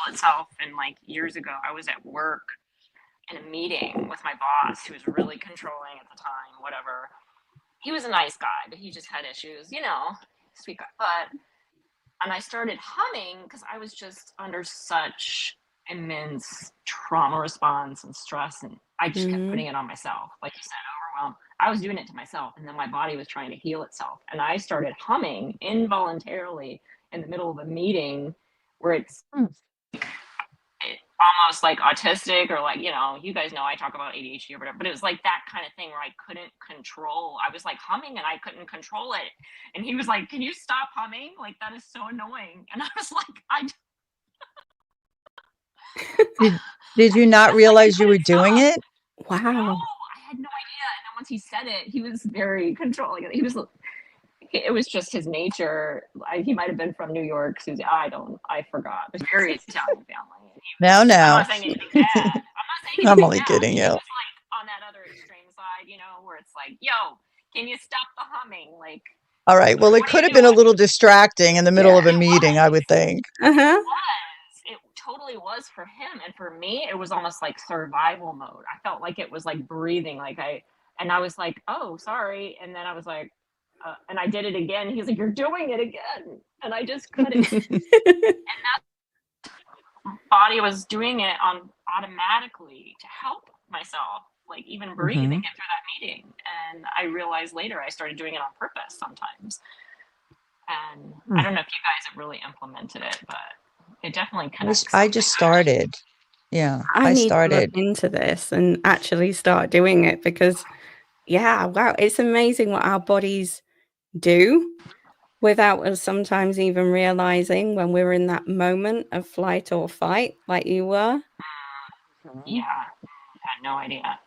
itself. And like years ago, I was at work in a meeting with my boss who was really controlling at the time, whatever. He was a nice guy, but he just had issues, sweet guy. And I started humming because I was just under such immense trauma response and stress, and I just kept putting it on myself. Like you said, overwhelmed. I was doing it to myself, and then my body was trying to heal itself. And I started humming involuntarily in the middle of a meeting where it's almost like autistic, or like, you guys know I talk about ADHD or whatever, but it was like that kind of thing where I couldn't control. I was like humming and I couldn't control it. And he was like, "Can you stop humming? Like, that is so annoying." And I was like, Did you not realize you were doing it? Wow. No, I had no idea. And then once he said it, he was very controlling. It was just his nature. He might have been from New York, Susie. I forgot. It was very Italian family. No. I'm not saying anything bad. I'm not saying anything I'm only bad. kidding you. He was like on that other extreme side, where it's like, "Yo, can you stop the humming?" Like, all right. Well, it could have been a little distracting in the middle of a meeting, I would think. It totally was for him. And for me, it was almost like survival mode. I felt like it was like breathing. And I was like, "Oh, sorry." And then I was like, and I did it again. He's like, "You're doing it again." And I just couldn't. And that body was doing it on automatically to help myself, like even breathe and get through that meeting. And I realized later I started doing it on purpose sometimes. And I don't know if you guys have really implemented it, but it definitely connects. I just started. Yeah, I need to look into this and actually start doing it, because wow, it's amazing what our bodies do without us sometimes even realizing when we're in that moment of flight or fight, like you were. Yeah, I had no idea.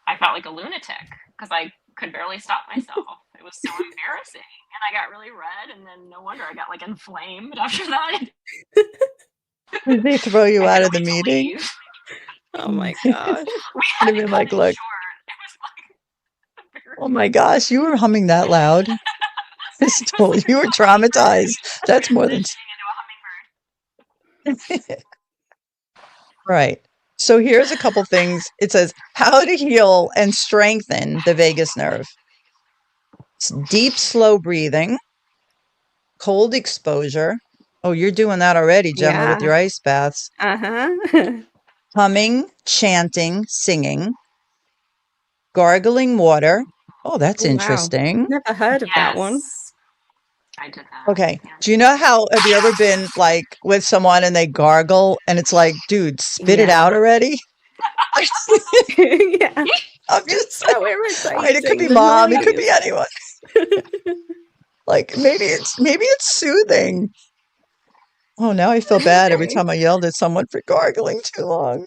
I felt like a lunatic because I could barely stop myself. It was so embarrassing. And I got really red, and then no wonder I got like inflamed after that. Did they throw you out of the meeting? Oh my gosh. I'd been like, look. Oh my gosh, you were humming that loud. You were traumatized. That's more than right. So here's a couple things. It says how to heal and strengthen the vagus nerve. It's deep, slow breathing, cold exposure. Oh, you're doing that already, Gemma, with your ice baths. Humming, chanting, singing, gargling water. Oh, that's interesting. Wow. Never heard of that one. I did that. Okay. Yeah. Do you know have you ever been like with someone and they gargle and it's like, dude, spit it out already? Yeah. I'm just so irritating. Right, it could be mom, it could be anyone. Like maybe it's soothing. Oh, now I feel bad every time I yelled at someone for gargling too long.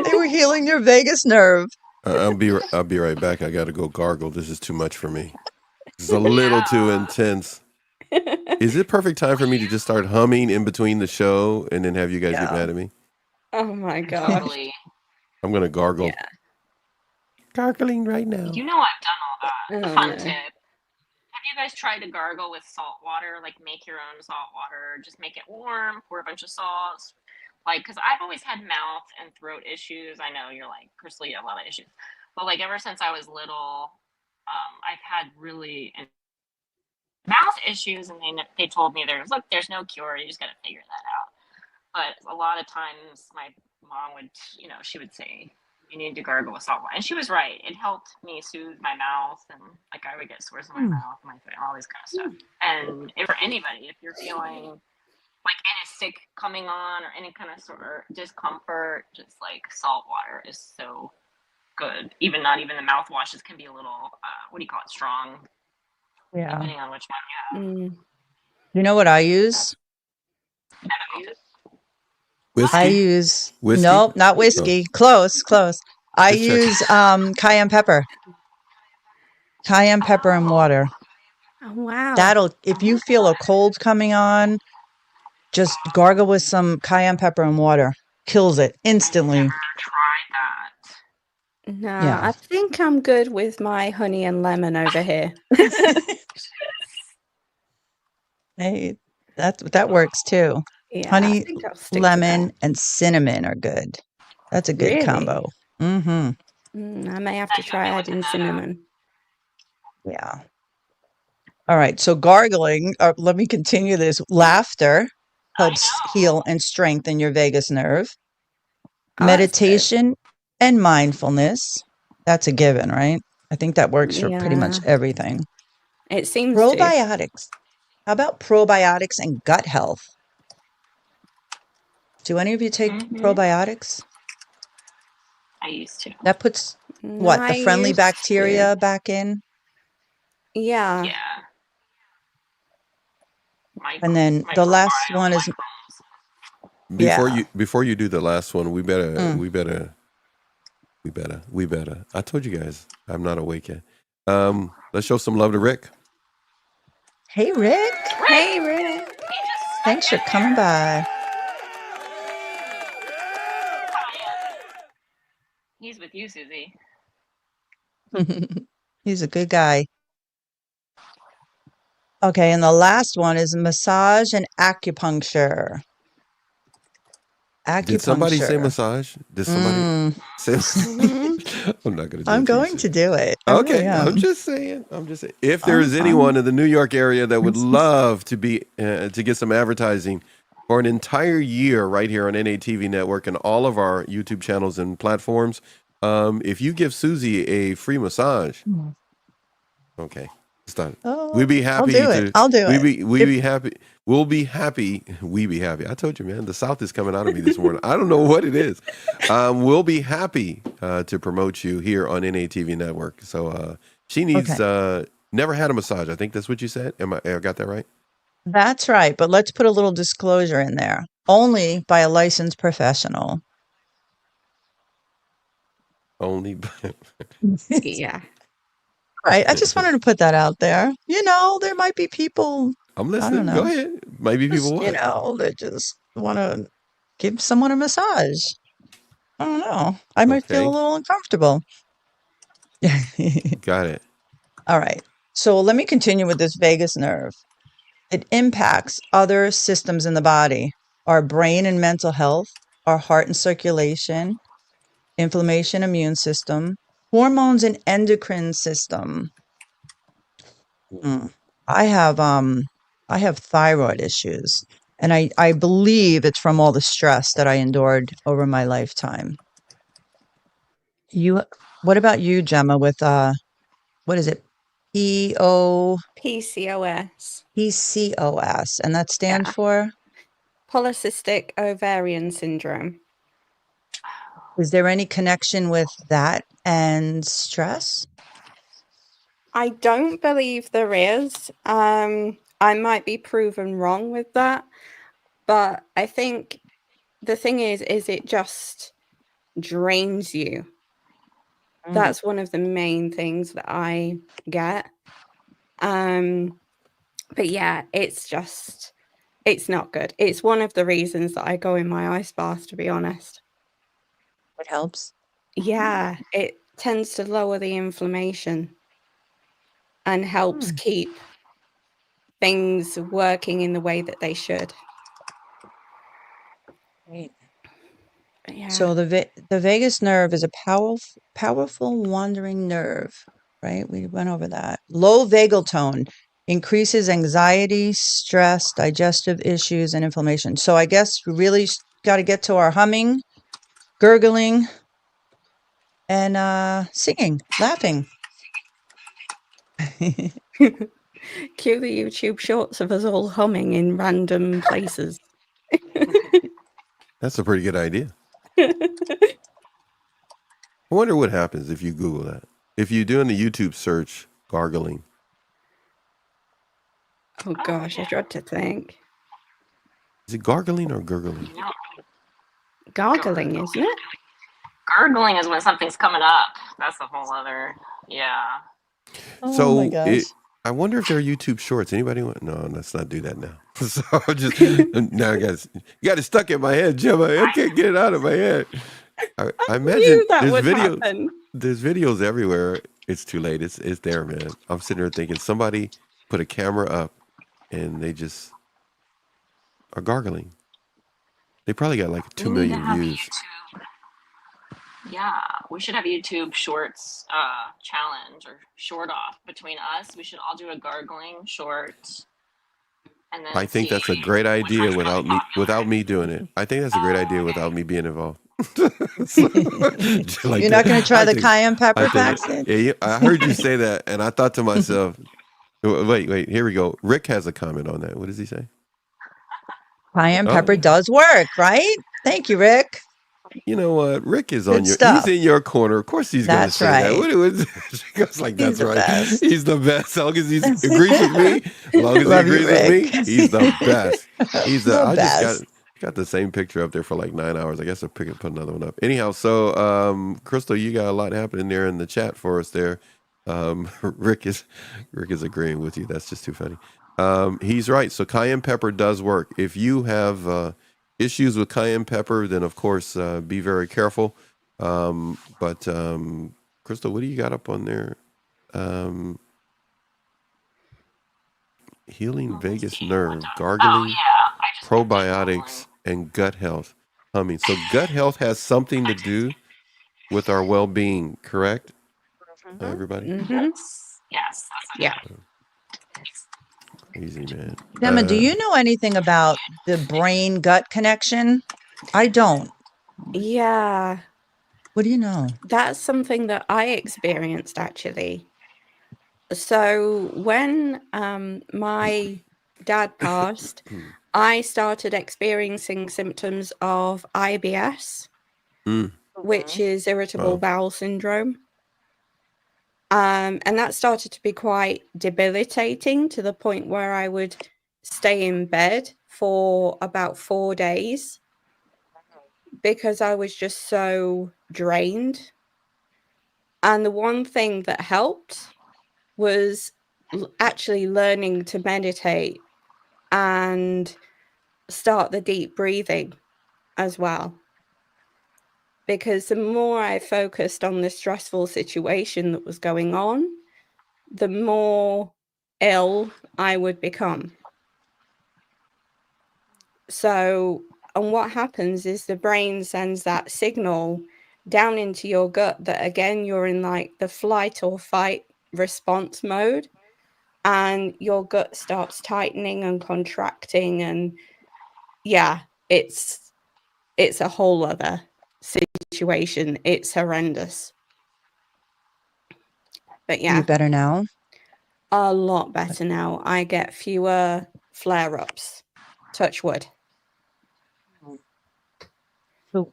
They were healing their vagus nerve. I'll be right back. I got to go gargle. This is too much for me. It's a little too intense. Is it perfect time for me to just start humming in between the show and then have you guys get mad at me? Oh my gosh. Totally. I'm going to gargle. Yeah. Gargling right now. I've done all that. Fun tip. Have you guys tried to gargle with salt water? Like make your own salt water. Just make it warm, pour a bunch of salt. Like, because I've always had mouth and throat issues. I know you're like, personally, a lot of issues. But like ever since I was little, I've had really mouth issues, and they told me there's no cure. You just got to figure that out. But a lot of times my mom would, she would say, you need to gargle with salt water. And she was right. It helped me soothe my mouth, and like I would get sores in my mouth, my throat, all this kind of stuff. And for anybody, if you're feeling like any sick coming on or any kind of sort of discomfort, just like salt water is so good. Not even the mouthwashes can be a little, strong. Yeah. Depending on which one you have. You know what I use? Whiskey? I use whiskey? No, not whiskey. Oh. Close. I use cayenne pepper. Cayenne pepper and water. Oh, wow. If you feel a cold coming on, just gargle with some cayenne pepper and water. Kills it instantly. I've never tried that. No, I think I'm good with my honey and lemon over here. Hey, that works too. Yeah, I Honey, think I'll stick to lemon, that. and cinnamon are good. That's a good Really? combo. Mm-hmm. I may have to try adding cinnamon. Yeah. All right. So gargling, let me continue this. Laughter helps heal and strengthen your vagus nerve. Oh, that's good. Meditation and mindfulness. That's a given, right? I think that works for pretty much Yeah, everything. it seems to. Probiotics. How about probiotics and gut health? Do any of you take probiotics? I used to. That puts what, the I friendly used to. bacteria back in? Yeah. Yeah. And then the last one is Before you do the last one, we better. I told you guys I'm not awake yet. Let's show some love to Rick. Hey, Rick. Hey, Rick. Thanks for coming by. He's with you, Susie. He's a good guy. Okay, and the last one is massage and acupuncture. Did somebody say massage? Did somebody say? I'm not going to do it. I'm going to do it. Okay, I'm just saying. If there is anyone in the New York area that would love to be to get some advertising for an entire year right here on NATV Network and all of our YouTube channels and platforms, if you give Susie a free massage, okay, it's done. We'd be happy. I'll do it. We'd be happy. We'll be happy. We be happy. I told you, man, the South is coming out of me this morning. I don't know what it is. We'll be happy to promote you here on NATV Network. So she needs never had a massage. I think that's what you said. I got that right? That's right. But let's put a little disclosure in there. Only by a licensed professional. Only by... Yeah. Right. I just wanted to put that out there. You know, there might be people. I'm listening. Go ahead. Might be people you know, that just want to give someone a massage. I don't know. I might feel a little uncomfortable. Got it. All right. So let me continue with this vagus nerve. It impacts other systems in the body, our brain and mental health, our heart and circulation, inflammation, immune system, hormones and endocrine system. I have thyroid issues, and I believe it's from all the stress that I endured over my lifetime. What about you, Gemma, with what is it? PCOS. PCOS, and that stands for polycystic ovarian syndrome. Is there any connection with that and stress? I don't believe there is. I might be proven wrong with that, but I think the thing is it just drains you. That's one of the main things that I get. But yeah, it's not good. It's one of the reasons that I go in my ice bath, to be honest. It helps? Yeah, it tends to lower the inflammation and helps keep things working in the way that they should. Right. Yeah. So the vagus nerve is a powerful wandering nerve, right? We went over that. Low vagal tone increases anxiety, stress, digestive issues, and inflammation. So I guess we really got to get to our humming, gurgling, and singing, laughing. Cue the YouTube shorts of us all humming in random places. That's a pretty good idea. I wonder what happens if you Google that. If you do in the YouTube search, gargling. Oh gosh, I dread to think. Is it gargling or gurgling? No. Gargling, isn't it? Gargling is when something's coming up. That's a whole other, yeah. Oh my gosh. I wonder if there are YouTube shorts. Anybody want? No, let's not do that now. So just now, guys, you got it stuck in my head, Gemma. I can't get it out of my head. I imagine there's videos everywhere. It's too late. It's there, man. I'm sitting there thinking somebody put a camera up and they just are gargling. They probably got like 2 We need to million have views. YouTube. Yeah, we should have YouTube Shorts challenge or short off between us. We should all do a gargling short, and then I think see that's a great which idea one's really without me doing it. I think that's a great idea popular. without me being involved. So, like You're not going to try the cayenne I pepper think pack, Sid? yeah, I heard you say that, and I thought to myself, wait, here we go. Rick has a comment on that. What does he say? Cayenne pepper Oh, does work, right? Thank you, Rick. you know what? Rick is Good he's stuff. in your corner. Of course he's going to That's say that. right. She goes like, He's that's the right. best. He's the best. As long as he agrees with me, as long as he Love you, agrees with me, Rick. he's the best. He's the, The I just best. got the same picture up there for like 9 hours. I guess I'll put another one up. Anyhow, so Crystal, you got a lot happening there in the chat for us there. Rick is agreeing with you. That's just too funny. He's right. So cayenne pepper does work. If you have issues with cayenne pepper, then of course be very careful. But Crystal, what do you got up on there? Healing vagus nerve, gargling, probiotics, and gut health. Humming. So gut health has something to do with our well-being, correct? Everybody? Yes. Yeah. Crazy, man. Gemma, do you know anything about the brain-gut connection? I don't. Yeah. What do you know? That's something that I experienced, actually. So when my dad passed, I started experiencing symptoms of IBS, which is irritable bowel syndrome. And that started to be quite debilitating to the point where I would stay in bed for about 4 days because I was just so drained. And the one thing that helped was actually learning to meditate and start the deep breathing as well. Because the more I focused on the stressful situation that was going on, the more ill I would become. So, and what happens is the brain sends that signal down into your gut that again, you're in like the flight or fight response mode, and your gut starts tightening and contracting, and yeah, it's a whole other situation. It's horrendous. But yeah, You better now? a lot better now. I get fewer flare-ups. Touch wood. So,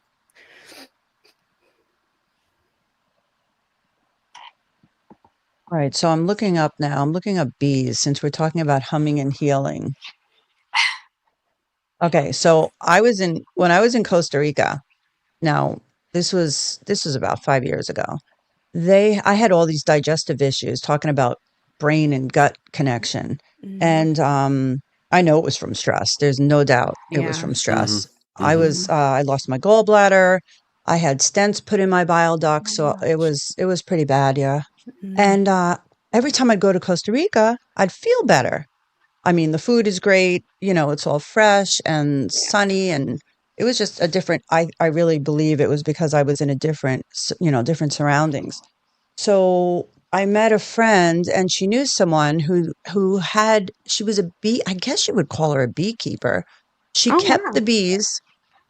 all right, so I'm looking up now. I'm looking up bees since we're talking about humming and healing. Okay, so when I was in Costa Rica. Now, this was about 5 years ago. I had all these digestive issues talking about brain and gut connection. And I know it was from stress. There's no doubt it was from stress. I lost my gallbladder. I had stents put in my bile duct, so it was pretty bad, yeah. And every time I'd go to Costa Rica, I'd feel better. I mean, the food is great, it's all fresh and sunny, and it was just a different, I really believe it was because I was in a different surroundings. So I met a friend, and she knew someone she was I guess you would call her a beekeeper. She kept the bees.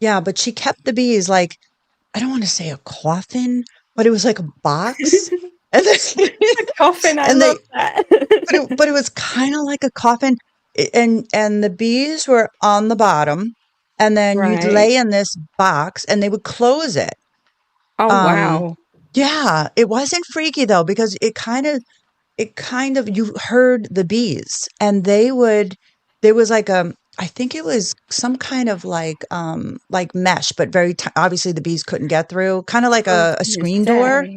Yeah, but she kept the bees like, I don't want to say a coffin, but it was like a box. And then, a coffin, I love that. but it was kind of like a coffin, and the bees were on the bottom, and then you'd lay in this box, and they would close it. Oh, wow. Yeah, it wasn't freaky though, because it kind of you heard the bees, and there was like I think it was some kind of like mesh, but very obviously the bees couldn't get through, kind of like a screen door.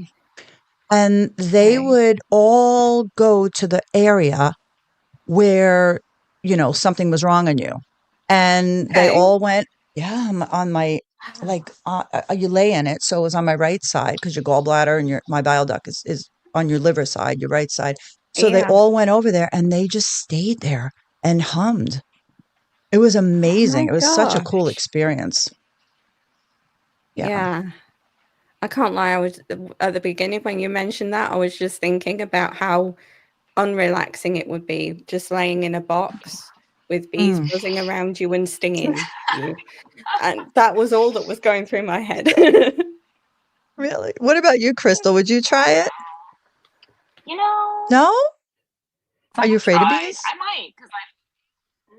And they would all go to the area where, something was wrong on you. And they all went, on my, you lay in it. So it was on my right side because your gallbladder and my bile duct is on your liver side, your right side. So they all went over there and they just stayed there and hummed. It was amazing. It was such a cool experience. Yeah. I can't lie. I was at the beginning when you mentioned that, I was just thinking about how unrelaxing it would be just laying in a box with bees buzzing around you and stinging you. And that was all that was going through my head. Really? What about you, Crystal? Would you try it? No? Are you afraid of bees? I might, because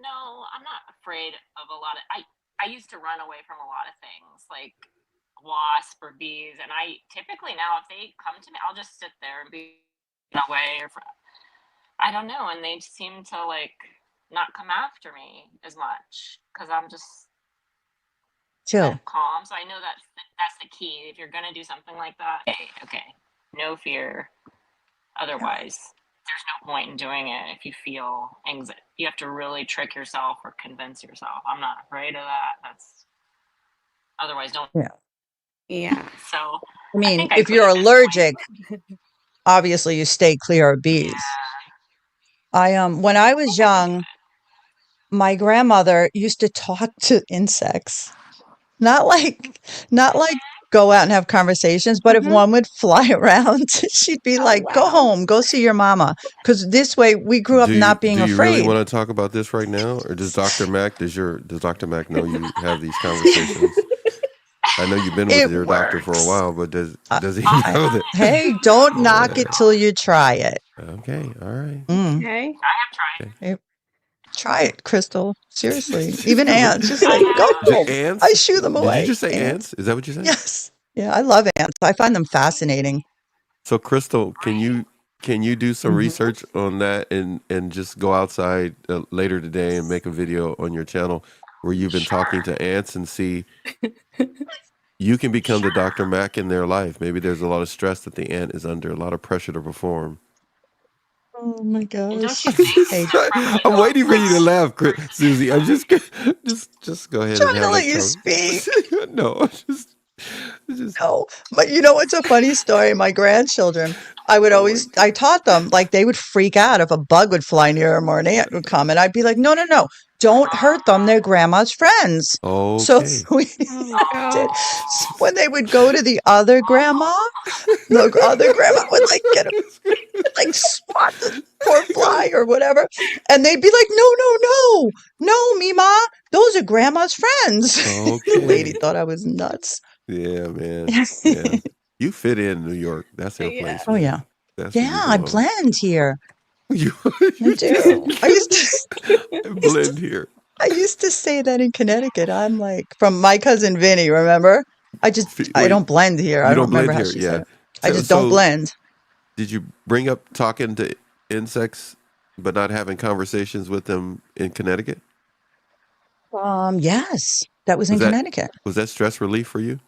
no, I'm not afraid of a lot of. I used to run away from a lot of things like wasp or bees, and I typically now if they come to me, I'll just sit there and be away or I don't know, and they seem to like not come after me as much because I'm just Chill. calm. So I know that's the key. If you're gonna do something like that, okay, no fear. Otherwise, there's no point in doing it if you feel anxiety. You have to really trick yourself or convince yourself. I'm not afraid of that. That's otherwise don't. Yeah. So I mean, if you're allergic, obviously you stay clear of bees. When I was young, my grandmother used to talk to insects. Not like go out and have conversations, but if one would fly around, she'd be like, go home, go see your mama. Because this way we grew up not being afraid. Do you really want to talk about this right now? Or does Dr. Mac, does Dr. Mac know you have these conversations? I know you've been with your doctor for a while, but does he know that? Hey, don't knock it till you try it. Okay, all right. Okay. I have tried. Try it, Crystal. Seriously. Even ants. Just like, go home. Ants? I shoo them away. Did you just say ants? Is that what you said? Yes. Yeah, I love ants. I find them fascinating. So, Crystal, can you do some research on that and just go outside later today and make a video on your channel where you've been talking to ants and see you can become the Dr. Mac in their life. Maybe there's a lot of stress that the ant is under, a lot of pressure to perform. Oh my gosh. I'm waiting for you to laugh, Susie. I'm just go ahead. Trying to let you speak. No, no. But you know what's a funny story? My grandchildren, I taught them, like they would freak out if a bug would fly near them or an ant would come. And I'd be like, no, don't hurt them. They're grandma's friends. Okay. So we did. When they would go to the other grandma would like get them, like swat the poor fly or whatever. And they'd be like, no, Mima, those are grandma's friends. Okay. The lady thought I was nuts. Yeah, man. Yeah. You fit in New York. That's your place. Oh, man. Yeah. I blend here. I do. I used to blend here. I used to say that in Connecticut. I'm like, from my cousin Vinny, remember? I don't blend here. I don't remember how she said it. I just don't blend. Did you bring up talking to insects but not having conversations with them in Connecticut? Yes. That was in Connecticut. Was that stress relief for you?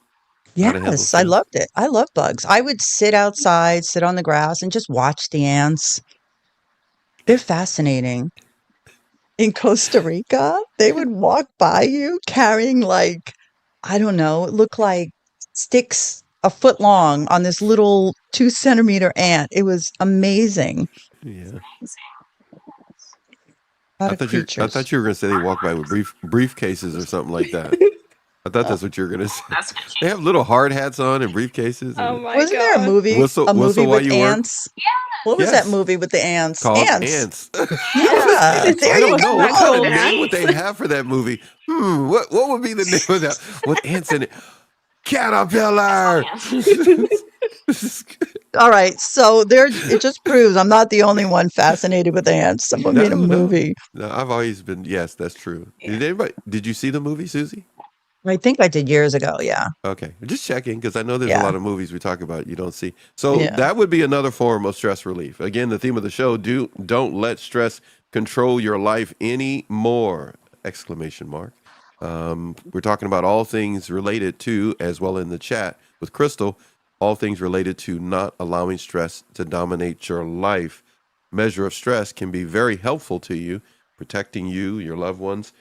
Yes, I loved it. I love bugs. I would sit outside, sit on the grass, and just watch the ants. They're fascinating. In Costa Rica, they would walk by you carrying like, I don't know, it looked like sticks a foot long on this little 2-centimeter ant. It was amazing. Yeah. I thought you were going to say they walk by with briefcases or something like that. I thought that's what you were going to say. They have little hard hats on and briefcases. Oh my Wasn't there a movie? A movie with ants? Yeah. What was that movie with the ants? Called Ants. Yeah. I don't know. What kind of name would they have for that movie? What would be the name of that? With ants in it. Caterpillar. All right. So it just proves I'm not the only one fascinated with ants. Someone made a movie. No, I've always been. Yes, that's true. Yeah. Did you see the movie, Susie? I think I did years ago. Yeah. Okay. Just checking because I know there's a lot of movies we talk about you don't see. So that would be another form of stress relief. Again, the theme of the show, don't let stress control your life anymore! ! We're talking about all things related to, as well in the chat with Crystal, all things related to not allowing stress to dominate your life. Measure of stress can be very helpful to you, protecting you, your loved ones.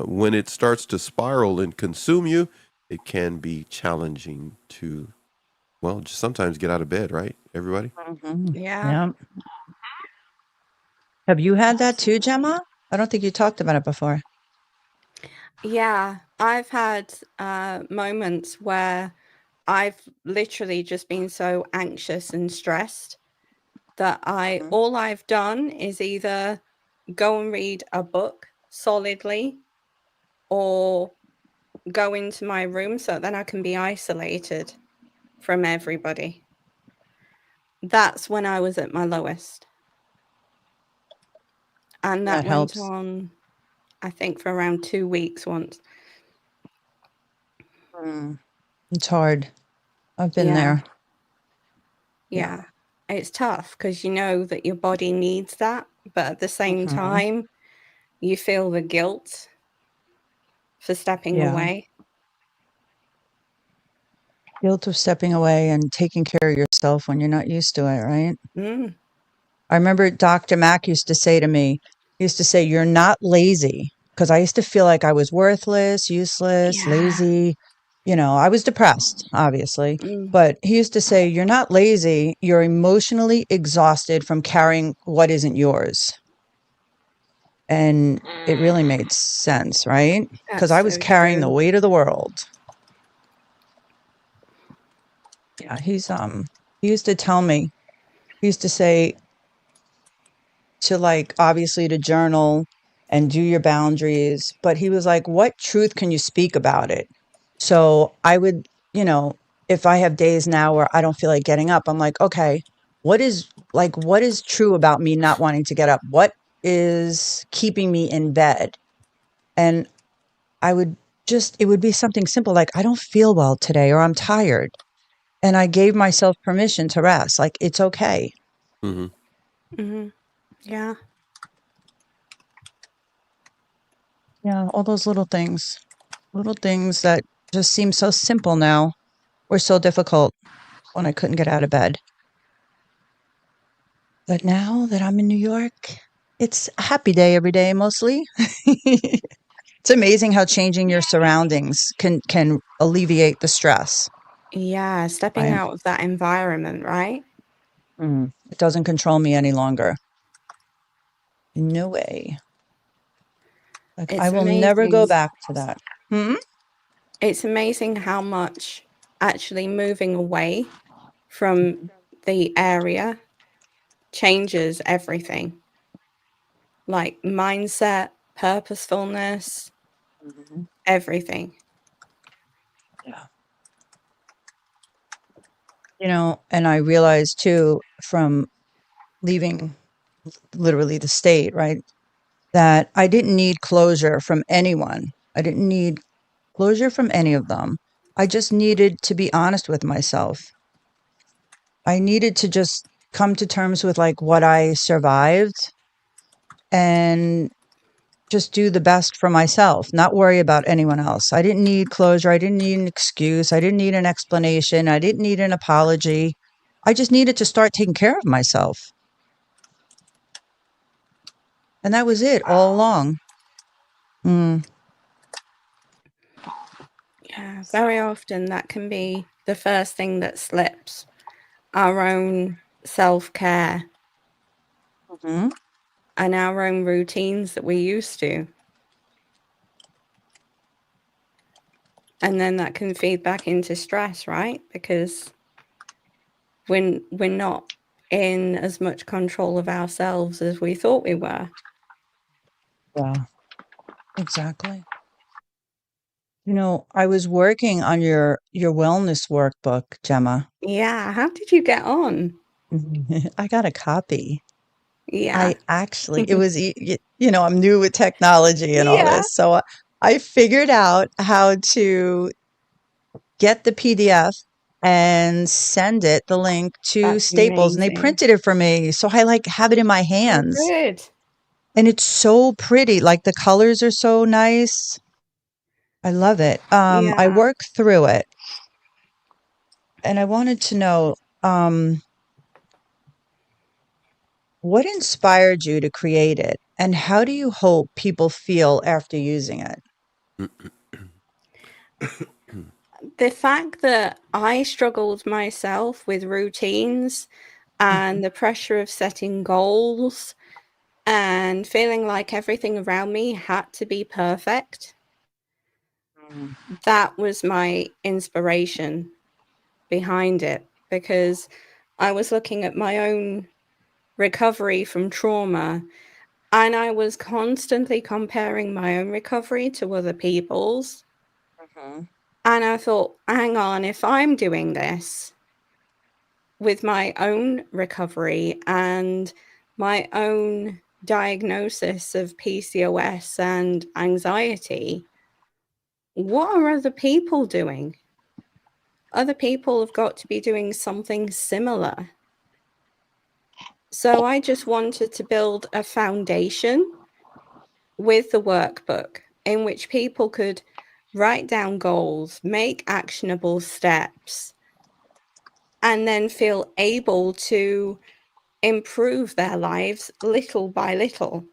When it starts to spiral and consume you, it can be challenging to, just sometimes get out of bed, right, everybody? Mm-hmm. Yeah. Have you had that too, Gemma? I don't think you talked about it before. Yeah. I've had moments where I've literally just been so anxious and stressed that all I've done is either go and read a book solidly or go into my room so then I can be isolated from everybody. That's when I was at my lowest. And that went on, I think, for around 2 weeks once. It's hard. I've been there. Yeah. It's tough because you know that your body needs that, but at the same time, you feel the guilt for stepping away. Guilt of stepping away and taking care of yourself when you're not used to it, right? I remember Dr. Mack used to say to me, you're not lazy. Because I used to feel like I was worthless, useless, lazy. You know, I was depressed, obviously. But he used to say, you're not lazy. You're emotionally exhausted from carrying what isn't yours. And it really made sense, right? Because I was carrying the weight of the world. Yeah, he used to tell me, he used to say to like, obviously to journal and do your boundaries, but he was like, what truth can you speak about it? So I would, you know, if I have days now where I don't feel like getting up, I'm like, okay, what is true about me not wanting to get up? What is keeping me in bed? And it would be something simple like, I don't feel well today, or I'm tired. And I gave myself permission to rest. Like, it's okay. Yeah. Yeah, all those little things that just seem so simple now were so difficult when I couldn't get out of bed. But now that I'm in New York, it's a happy day every day, mostly. It's amazing how changing your surroundings can alleviate the stress. Yeah, stepping out of that environment, right? It doesn't control me any longer. No way. Like, I will never go back to that. It's amazing how much actually moving away from the area changes everything. Like mindset, purposefulness, everything. Yeah. You know, and I realized too, from leaving literally the state, right, that I didn't need closure from anyone. I didn't need closure from any of them. I just needed to be honest with myself. I needed to just come to terms with like what I survived and just do the best for myself, not worry about anyone else. I didn't need closure. I didn't need an excuse. I didn't need an explanation. I didn't need an apology. I just needed to start taking care of myself. And that was it all along. Yeah, very often that can be the first thing that slips, our own self-care and our own routines that we're used to. And then that can feed back into stress, right? Because when we're not in as much control of ourselves as we thought we were. Yeah, exactly. You know, I was working on your wellness workbook, Gemma. Yeah, how did you get on? I got a copy. Yeah. I actually, it was, you know, I'm new with technology and all this. So I figured out how to get the PDF and send it, the link to That's Staples, and they amazing. printed it for me. So I like have it in my hands. Oh, good. And it's so pretty. Like the colors are so nice. I love it. I worked through it. And I wanted to know, what inspired you to create it? And how do you hope people feel after using it? The fact that I struggled myself with routines and the pressure of setting goals and feeling like everything around me had to be perfect. that was my inspiration behind it, because I was looking at my own recovery from trauma, and I was constantly comparing my own recovery to other people's. And I thought, hang on, if I'm doing this with my own recovery and my own diagnosis of PCOS and anxiety, what are other people doing? Other people have got to be doing something similar. So I just wanted to build a foundation with the workbook in which people could write down goals, make actionable steps, and then feel able to improve their lives little by little.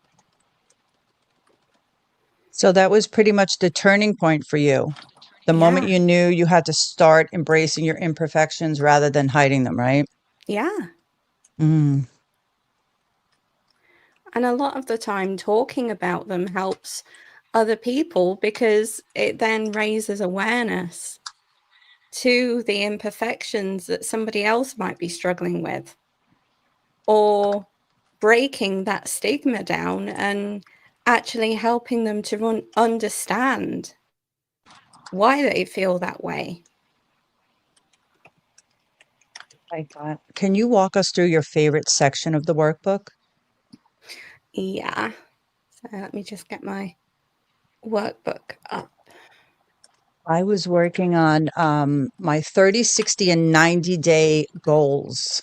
So that was pretty much the turning point for you. The moment you knew you had to start embracing your imperfections rather than hiding them, right? Yeah. Mm. And a lot of the time talking about them helps other people, because it then raises awareness to the imperfections that somebody else might be struggling with, or breaking that stigma down and actually helping them to understand why they feel that way. Can you walk us through your favorite section of the workbook? Yeah. So let me just get my workbook up. I was working on my 30, 60, and 90-day goals.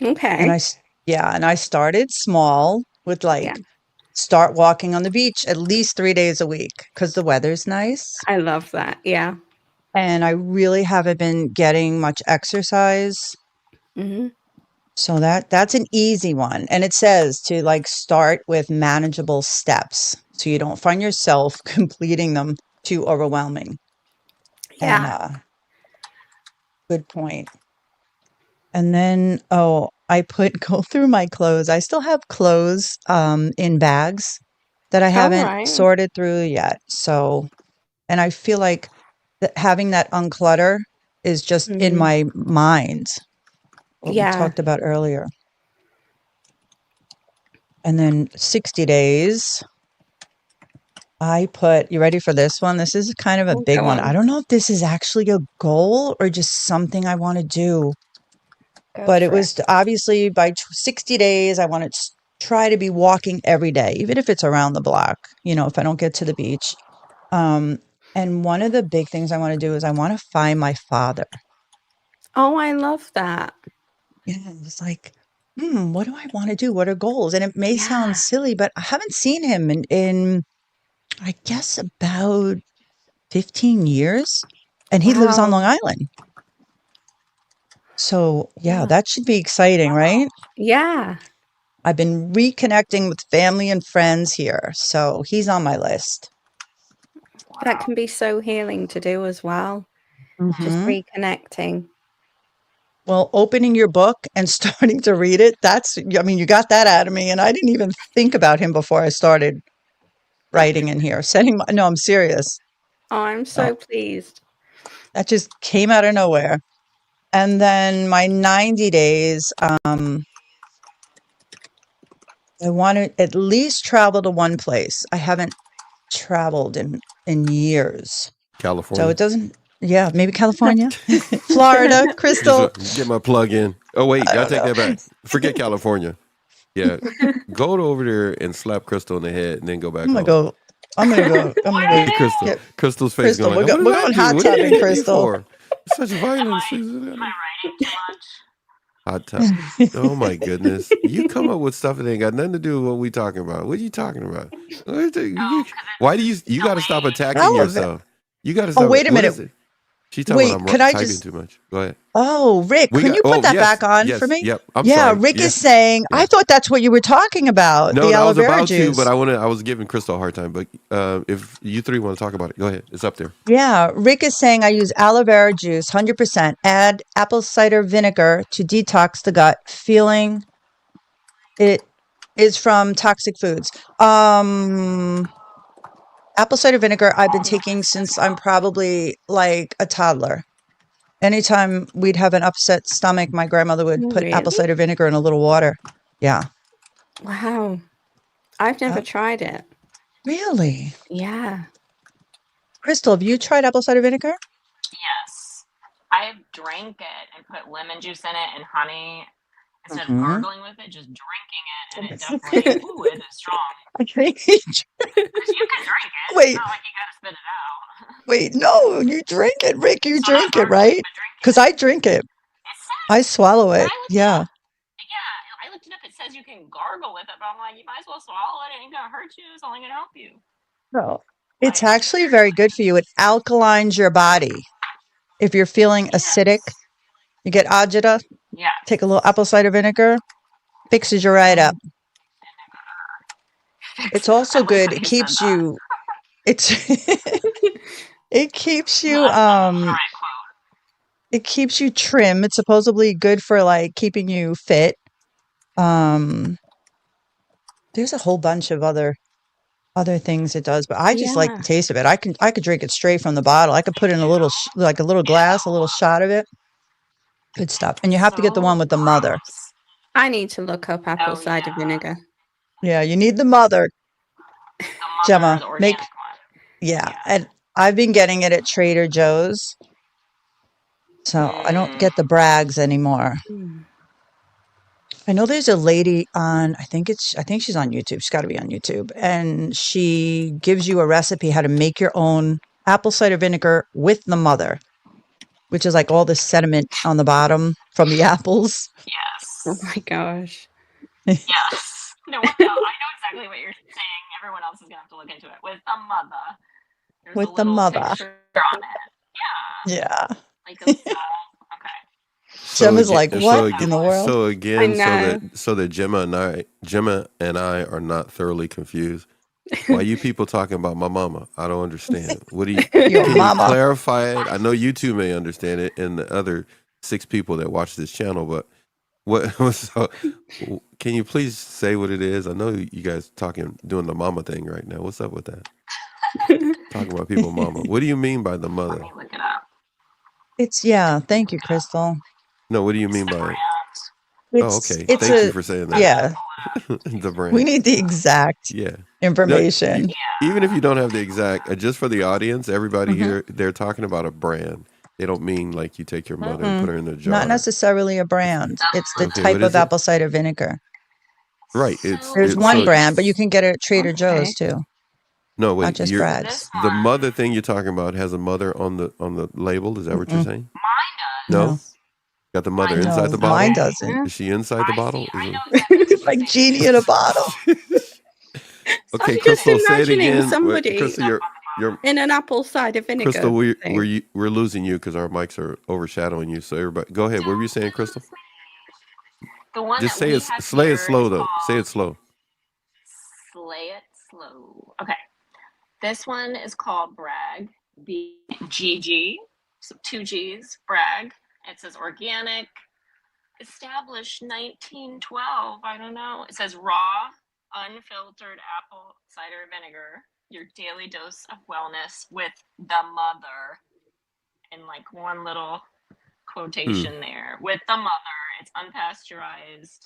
Okay. And I started small with start walking on the beach at least 3 days a week because the weather's nice. I love that. Yeah. And I really haven't been getting much exercise. Mm-hmm. So that's an easy one. And it says to start with manageable steps so you don't find yourself completing them too overwhelming. Yeah. And good point. And then, I go through my clothes. I still have clothes in bags that I haven't sorted through yet. So, and I feel like having that unclutter is just in my mind, what we talked about earlier. And then 60 days, you ready for this one? This is kind of a big one. I don't know if this is actually a goal or just something I want to do. But it was obviously by 60 days, I want to try to be walking every day, even if it's around the block, if I don't get to the beach. And one of the big things I want to do is I want to find my father. Oh, I love that. Yeah, it's like, what do I want to do? What are goals? And it may sound silly, but I haven't seen him in I guess about 15 years. And he lives on Long Island. So, that should be exciting, right? Yeah. I've been reconnecting with family and friends here. So he's on my list. That can be so healing to do as well. Just reconnecting. Well, opening your book and starting to read it, you got that out of me. And I didn't even think about him before I started writing in here. No, I'm serious. Oh, I'm so pleased. That just came out of nowhere. And then my 90 days, I want to at least travel to one place. I haven't traveled in years. California. So it doesn't, maybe California, Florida, Crystal. Just get my plug in. Oh, wait, gotta take that back. Forget California. Yeah. Go over there and slap Crystal in the head and then go back I'm gonna go. Crystal. Crystal's face Crystal, going we're going hot tubbing, Crystal. Such violence. Am I writing too much? Hot tub. Oh my goodness. You come up with stuff that ain't got nothing to do with what we talking about. What are you talking about? Why do you got to stop attacking yourself? You got to stop. Oh, wait a minute. She's talking about I'm typing too much. Go ahead. Oh, Rick, can you put that back on for me? Yep. I'm sorry. Rick is saying, I thought that's what you were talking about. No, the I aloe was vera about juice. to, but I was giving Crystal a hard time. But if you three want to talk about it, go ahead. It's up there. Yeah, Rick is saying I use aloe vera juice, 100%. Add apple cider vinegar to detox the gut. Feeling it is from toxic foods. Apple cider vinegar I've been Oh, taking yes, since as I'm well. probably like a toddler. Anytime we'd have an upset stomach, my grandmother would put apple Really? cider vinegar in a little water. Yeah. Wow. I've never Uh, tried it. Really? Yeah. Crystal, have you tried apple cider vinegar? Yes. I drank it and put lemon juice in it and honey instead of Mhm. gargling with it, just drinking it, and it definitely, ooh, it is strong. Okay. Because you can drink it. It's Wait, not like you gotta spit it out. wait, no, you drink it, Rick, you So not drink it, gargling, right? but drinking Because it. I drink it. It says, I swallow when it. I looked it Yeah. up, yeah, I looked it up. It says you can gargle with it, but I'm like, you might as well swallow it. It ain't gonna hurt you. It's only gonna help you. No. It's Like, actually very good for you. It alkalines your body. If you're feeling acidic, yes, you get agita, take a yes. little apple cider vinegar, fixes you right up. It's also I like good. how It you said keeps that. you it's it keeps you That's the right quote. it keeps you trim. It's supposedly good for like keeping you fit. There's a whole bunch of other things it does, but I just like the Yeah. taste of it. I could drink it straight from the bottle. I could put in a little like a little glass, a little shot of it. Good stuff. And you have to get the one So with the mother. gross. I need to look up apple Oh, cider yeah. vinegar. Yeah, you need the mother, The mother, Gemma. the Make organic one. yeah. Yeah. And I've been getting it at Trader Joe's. So I don't get the Brags anymore. Mm. I know there's a lady on, I think she's on YouTube. She's got to be on YouTube. And she gives you a recipe how to make your own apple cider vinegar with the mother, which is like all the sediment on the bottom from the apples. Yes. Oh my gosh. Yes. No, I know exactly what you're saying. Everyone else is going to have to look into it. With the mother. There's With a the little mother. picture on it. Yeah. Yeah. Like a cell. Okay. Gemma's like, what in the world? So I again, know. so that Gemma and I are not thoroughly confused. Why you people talking about my mama? I don't understand. What do you? Your Can you mama. clarify it? I know you two may understand it, and the other 6 people that watch this channel. But what? So, can you please say what it is? I know you guys doing the mama thing right now. What's up with that? Talking about people, mama. What do you mean by the mother? Let me look it up. Thank you, Crystal. No, what do you It's mean the by it? brand. Oh, okay. It's Thank you for saying that. yeah. The brand. We need the exact Yeah. information. Even if you don't have the exact, just for the audience, everybody Mhm. here, they're talking about a brand. They don't mean like you take your mother and put her in a jar. Not necessarily a brand. It's the Okay, type what of is it? apple cider vinegar. Right. There's one brand, but you can get it at Trader Okay. Joe's too. No, Not wait. just You're, Bragg's. the mother thing you're talking about has a mother on the label. Is that what you're saying? Mine does. No. Got the mother Mine inside No, the bottle. mine doesn't. Yeah. Is she inside the bottle? I Is know exactly what It's you're like saying. genie in a bottle. Okay, I'm just Crystal, say it imagining again. somebody Crystal, you're in an apple cider vinegar. Crystal, thing. we're losing you because our mics are overshadowing you. So everybody, go ahead. What were you saying, Crystal? The one Just that say we it. have Slay here it slow is though. called Say it slow. Slay It Slow. Okay. This one is called Bragg. BGG. So 2 G's. Bragg. It says organic. Established 1912. I don't know. It says raw, unfiltered apple cider vinegar. Your daily dose of wellness with the mother. And like one little quotation there. With the mother. It's unpasteurized.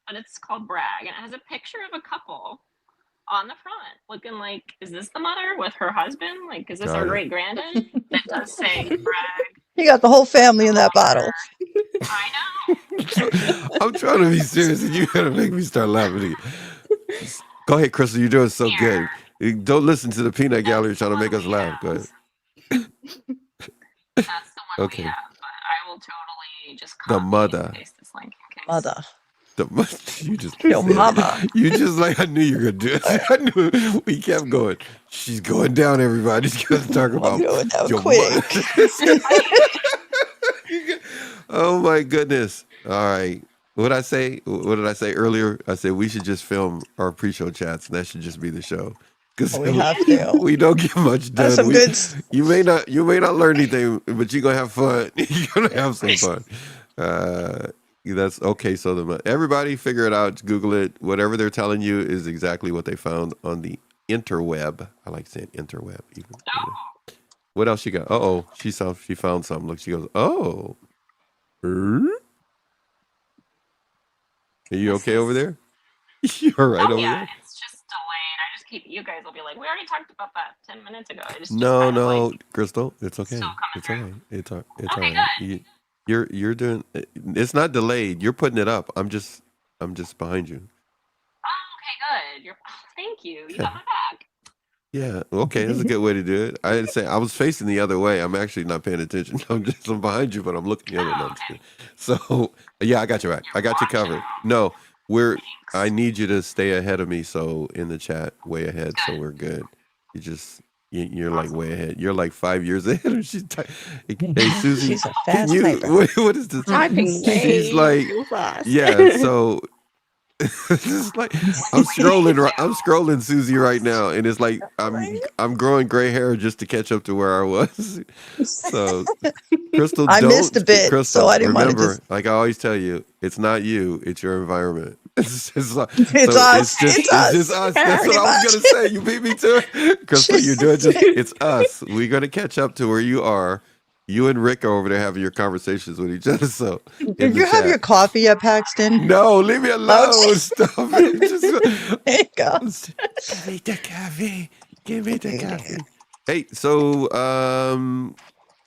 But it's called Bragg. And it has a picture of a couple on the front looking like, is this the mother with her husband? Like, is this Got our it. great granddad? It does say Bragg. You got the whole family in that bottle. I know. I'm trying to be serious, and you gotta make me start laughing. Go ahead, Crystal. You're doing so good. Don't listen to the peanut gallery trying to make us laugh. Go ahead. That's the one Okay. we have, but I will totally just The copy mother. and paste this link in case. Mother. You just Your said it. mama. You just like I knew you were gonna do it. I knew. We kept going. She's going down. Everybody's gonna talk about I'm going down your quick. Oh my goodness! All right. What did I say? What did I say earlier? I said we should just film our pre-show chats, and that should just be the show. Because We have to. we don't get much done. That's some good. You may not learn anything, but you're gonna have fun. You're gonna have some fun. That's okay. So everybody figure it out. Google it. Whatever they're telling you is exactly what they found on the interweb. I like saying interweb. Even. What else you got? Oh, she found something. Look, she goes, oh. Are you okay over there? You're right over there. It's just delayed. I just keep. You guys will be like, we already talked about that 10 minutes ago. No, Crystal, it's okay. still coming It's through. all right. It's all Okay, right. You're doing. It's not delayed. You're putting it up. I'm just behind you. Okay, good. Thank you. You got my back. Yeah. Okay, that's a good way to do it. I didn't say I was facing the other way. I'm actually not paying attention. I'm behind you, but I'm looking the other way. Okay. So yeah, I got you back. I got you covered. No, I need you to stay ahead of me. So in the chat, way ahead. So we're good. You're like way ahead. You're like 5 years ahead. Hey Susie, She's a fast typer. what is this? Typing She's like, too fast. yeah. So it's like I'm scrolling Susie right now, and it's like I'm growing gray hair just to catch up to where I was. So Crystal, I missed a bit, Crystal, so I didn't want to remember, just. like I always tell you, it's not you, it's your environment. It's It's us. It's just us. That's what I was gonna say. You beat me to it, Crystal. You're doing it's us. We're gonna catch up to where you are. You and Rick are over there having your conversations with each other. So, Did you have your coffee yet, Paxton? No, leave me alone. Stop it. There you go. Give me the coffee. Give me the coffee. Hey, so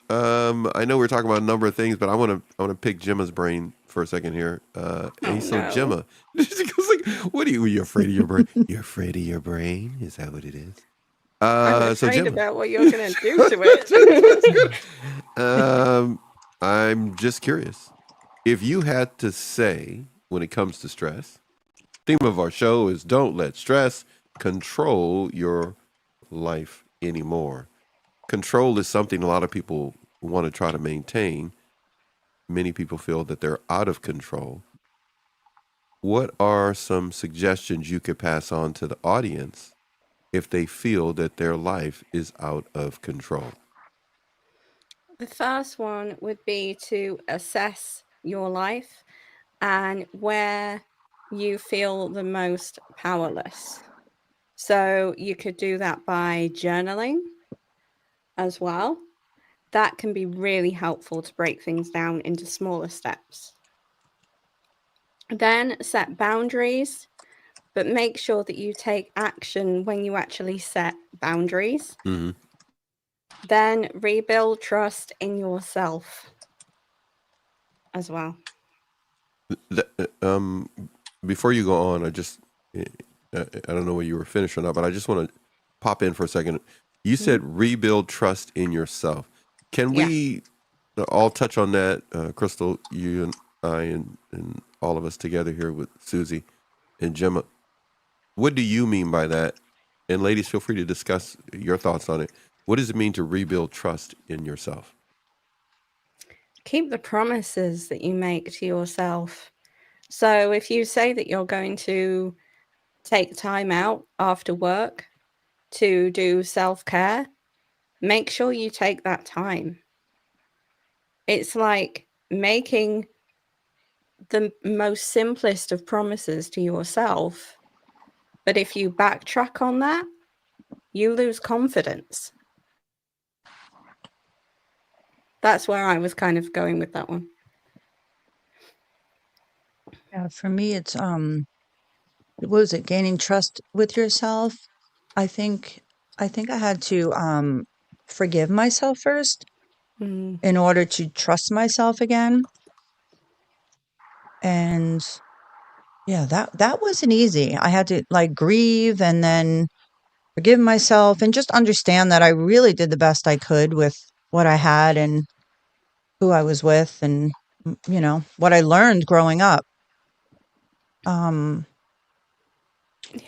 I know we're talking about a number of things, but I want to pick Gemma's brain for a second here. Gemma, she goes like, "What are you afraid of your brain? You're afraid of your brain? Is that what it is?" I'm afraid about what you're going to do to it. I'm just curious. If you had to say, when it comes to stress, theme of our show is don't let stress control your life anymore. Control is something a lot of people want to try to maintain. Many people feel that they're out of control. What are some suggestions you could pass on to the audience if they feel that their life is out of control? The first one would be to assess your life and where you feel the most powerless. So you could do that by journaling as well. That can be really helpful to break things down into smaller steps. Then set boundaries, but make sure that you take action when you actually set boundaries. Mm-hmm. Then rebuild trust in yourself as well. Before you go on, I don't know whether you were finished or not, but I just want to pop in for a second. You said rebuild trust in yourself. Can we all touch on that? Crystal, you and I and all of us together here with Susie and Gemma. What do you mean by that? And ladies, feel free to discuss your thoughts on it. What does it mean to rebuild trust in yourself? Keep the promises that you make to yourself. So if you say that you're going to take time out after work to do self-care, make sure you take that time. It's like making the most simplest of promises to yourself. But if you backtrack on that, you lose confidence. That's where I was kind of going with that one. Yeah, for me, it's what was it? Gaining trust with yourself. I think I had to forgive myself first in order to trust myself again. And yeah, that wasn't easy. I had to like grieve and then forgive myself and just understand that I really did the best I could with what I had and who I was with and what I learned growing up.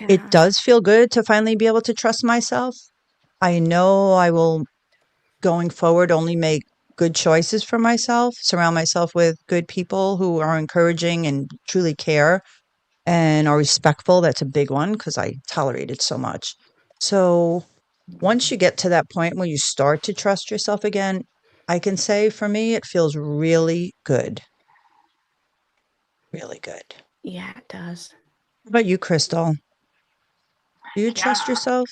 It does feel good to finally be able to trust myself. I know I will, going forward, only make good choices for myself, surround myself with good people who are encouraging and truly care and are respectful. That's a big one because I tolerated so much. So once you get to that point where you start to trust yourself again, I can say for me, it feels really good. Really good. Yeah, it does. What about you, Crystal? Do you trust yourself?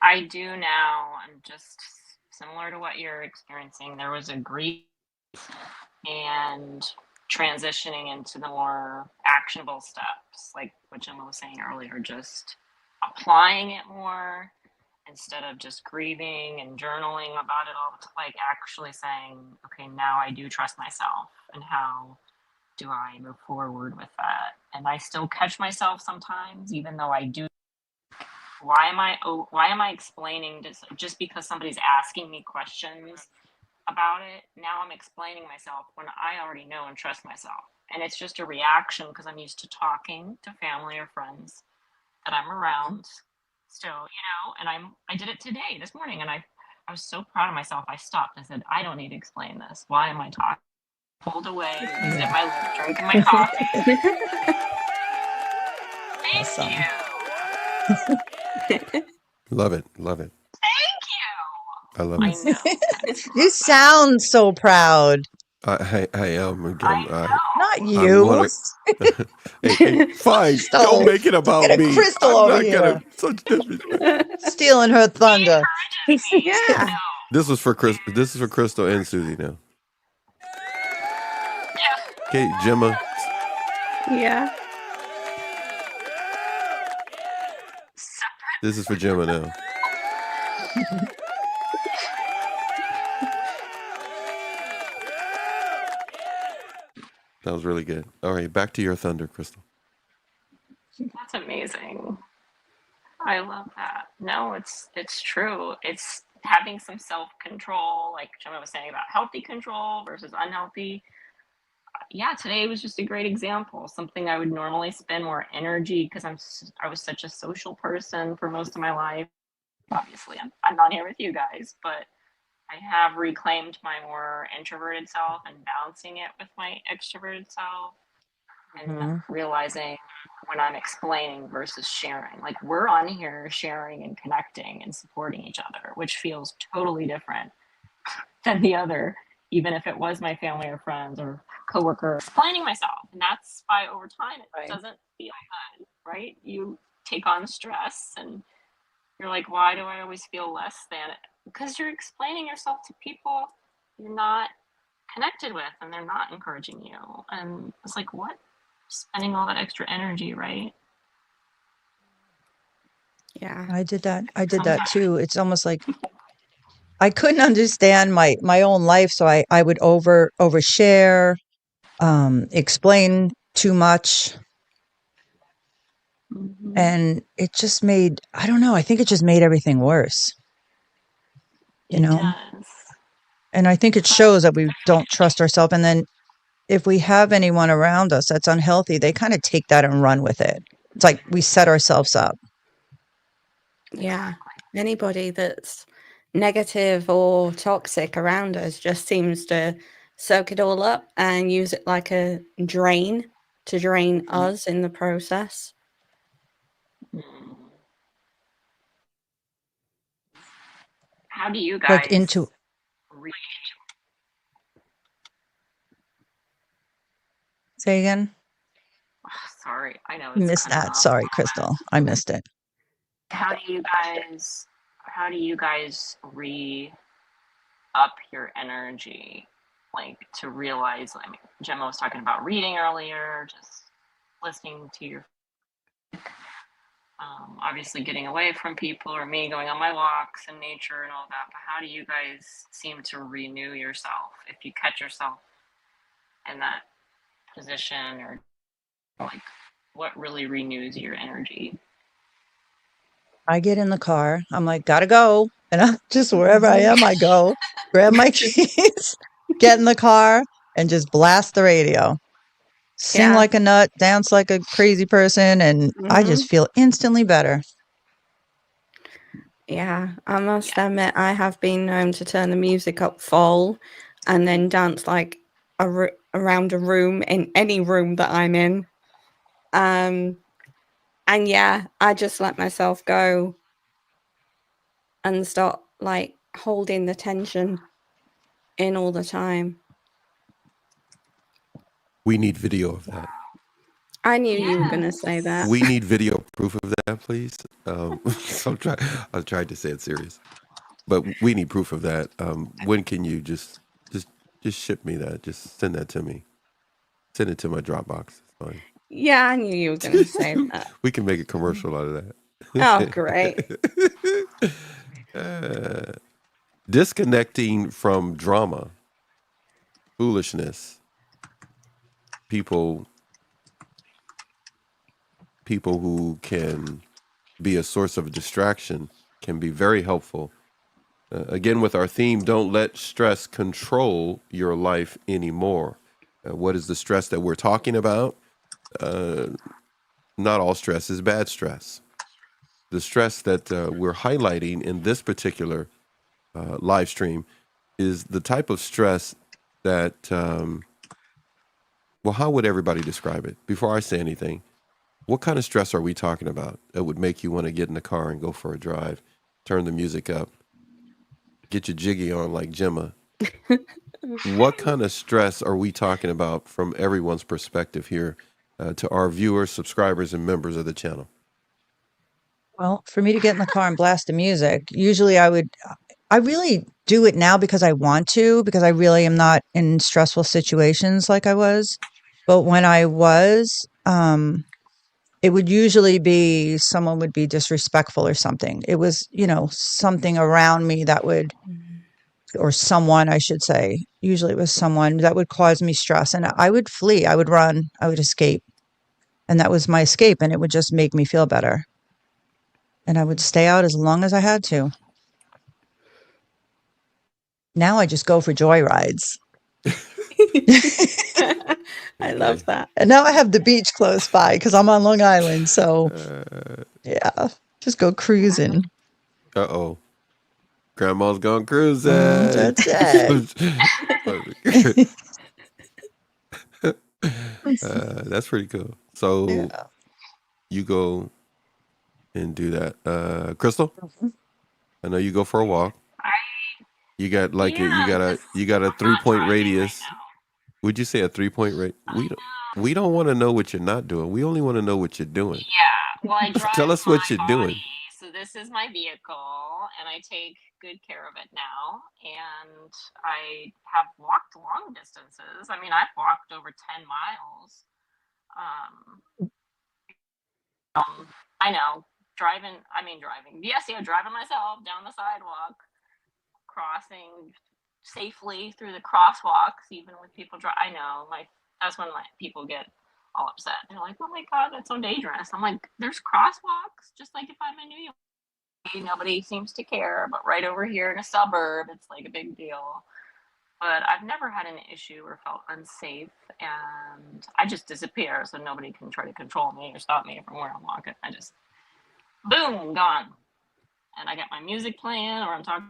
I do now. I'm just similar to what you're experiencing. There was a grief and transitioning into the more actionable steps, like what Gemma was saying earlier, just applying it more instead of just grieving and journaling about it all, like actually saying, okay, now I do trust myself, and how do I move forward with that? And I still catch myself sometimes, even though I do. Why am I explaining this just because somebody's asking me questions about it? Now I'm explaining myself when I already know and trust myself. And it's just a reaction because I'm used to talking to family or friends that I'm around still, and I did it today, this morning, and I was so proud of myself. I stopped. I said, I don't need to explain this. Why am I talking? Pulled away, zip my lip, drinking my coffee. Thank you. Love it. Love it. Thank you. I love I it. know. You sound so proud. I am. Not you. Hey, fine. Don't make it about Get a me. Crystal I'm over not here. gonna such disrespect. Stealing her thunder. Yeah. This is for Crystal and Susie now. Okay, Gemma. Yeah. This is for Gemma now. That was really good. All right, back to your thunder, Crystal. That's amazing. I love that. No, it's true. It's having some self-control, like Gemma was saying about healthy control versus unhealthy. Yeah, today was just a great example. Something I would normally spend more energy because I was such a social person for most of my life. Obviously, I'm not here with you guys, but I have reclaimed my more introverted self and balancing it with my extroverted self, and realizing when I'm explaining versus sharing. Like, we're on here sharing and connecting and supporting each other, which feels totally different than the other, even if it was my family or friends or coworker. Explaining myself, and that's why over time it doesn't feel good, right? You take on stress and you're like, why do I always feel less than? Because you're explaining yourself to people you're not connected with, and they're not encouraging you. And it's like, what? Spending all that extra energy, right? Yeah. I did that too. It's almost like I couldn't understand my own life, so I would overshare, explain too much. Mm-hmm. And it just made, I don't know, I think it just made everything worse. It does. And I think it shows that we don't trust ourselves. And then if we have anyone around us that's unhealthy, they kind of take that and run with it. It's like we set ourselves up. Yeah. Anybody that's negative or toxic around us just seems to soak it all up and use it like a drain to drain us in the process. How do you guys Like into say again? Oh, sorry, I know You it's missed kind of that. off. Sorry, Crystal. I missed it. How do you guys re-up your energy, like to realize? I mean, Gemma was talking about reading earlier, just listening to your obviously getting away from people, or me going on my walks in nature and all that. But how do you guys seem to renew yourself if you catch yourself in that position, or like what really renews your energy? I get in the car. I'm like, gotta go. And I'm just wherever I am, I go, grab my keys, get in the car, and just blast the radio. Sing like a nut, dance like a crazy person, and I just feel instantly better. Yeah, I must admit, I have been known to turn the music up full and then dance like around a room in any room that I'm in. And yeah, I just let myself go and stop like holding the tension in all the time. We need video of that. I knew you were going to say that. We need video proof of that, please. So I tried to say it serious, but we need proof of that. When can you just ship me that? Just send that to me. Send it to my Dropbox. It's fine. Yeah, I knew you were going to say that. We can make a commercial out of that. Oh, great. Disconnecting from drama, foolishness, people who can be a source of distraction can be very helpful. Again, with our theme, don't let stress control your life anymore. What is the stress that we're talking about? Not all stress is bad stress. The stress that we're highlighting in this particular live stream is the type of stress that, well, how would everybody describe it? Before I say anything, what kind of stress are we talking about that would make you want to get in the car and go for a drive, turn the music up, get your jiggy on like Gemma? What kind of stress are we talking about from everyone's perspective here to our viewers, subscribers, and members of the channel? Well, for me to get in the car and blast the music, usually I really do it now because I want to, because I really am not in stressful situations like I was. But when I was, it would usually be someone would be disrespectful or something. It was, something around me that would, or someone, I should say, usually it was someone that would cause me stress. And I would flee, I would run, I would escape. And that was my escape. And it would just make me feel better. And I would stay out as long as I had to. Now I just go for joyrides. I love that. And now I have the beach close by because I'm on Long Island. So, yeah, just go cruising. Uh-oh. Grandma's gone cruising. That's it. That's pretty cool. So Yeah. you go and do that. Crystal? I know you go for a walk. You got like you got a 3-point radius. Would you say a 3-point rate? We don't want to know what you're not doing. We only want to know what you're doing. Yeah. Well, I drive Tell us what you're my doing. body, so this is my vehicle, and I take good care of it now. And I have walked long distances. I mean, I've walked over 10 miles. I know. Driving. Yes, driving myself down the sidewalk, crossing safely through the crosswalks, even with people I know, that's when people get all upset. They're like, "Oh my God, that's so dangerous." I'm like, "There's crosswalks, just like if I'm in New York. Nobody seems to care, but right over here in a suburb, it's like a big deal." But I've never had an issue or felt unsafe, and I just disappear, so nobody can try to control me or stop me from where I'm walking. I just, boom, gone. And I got my music playing, or I'm talking.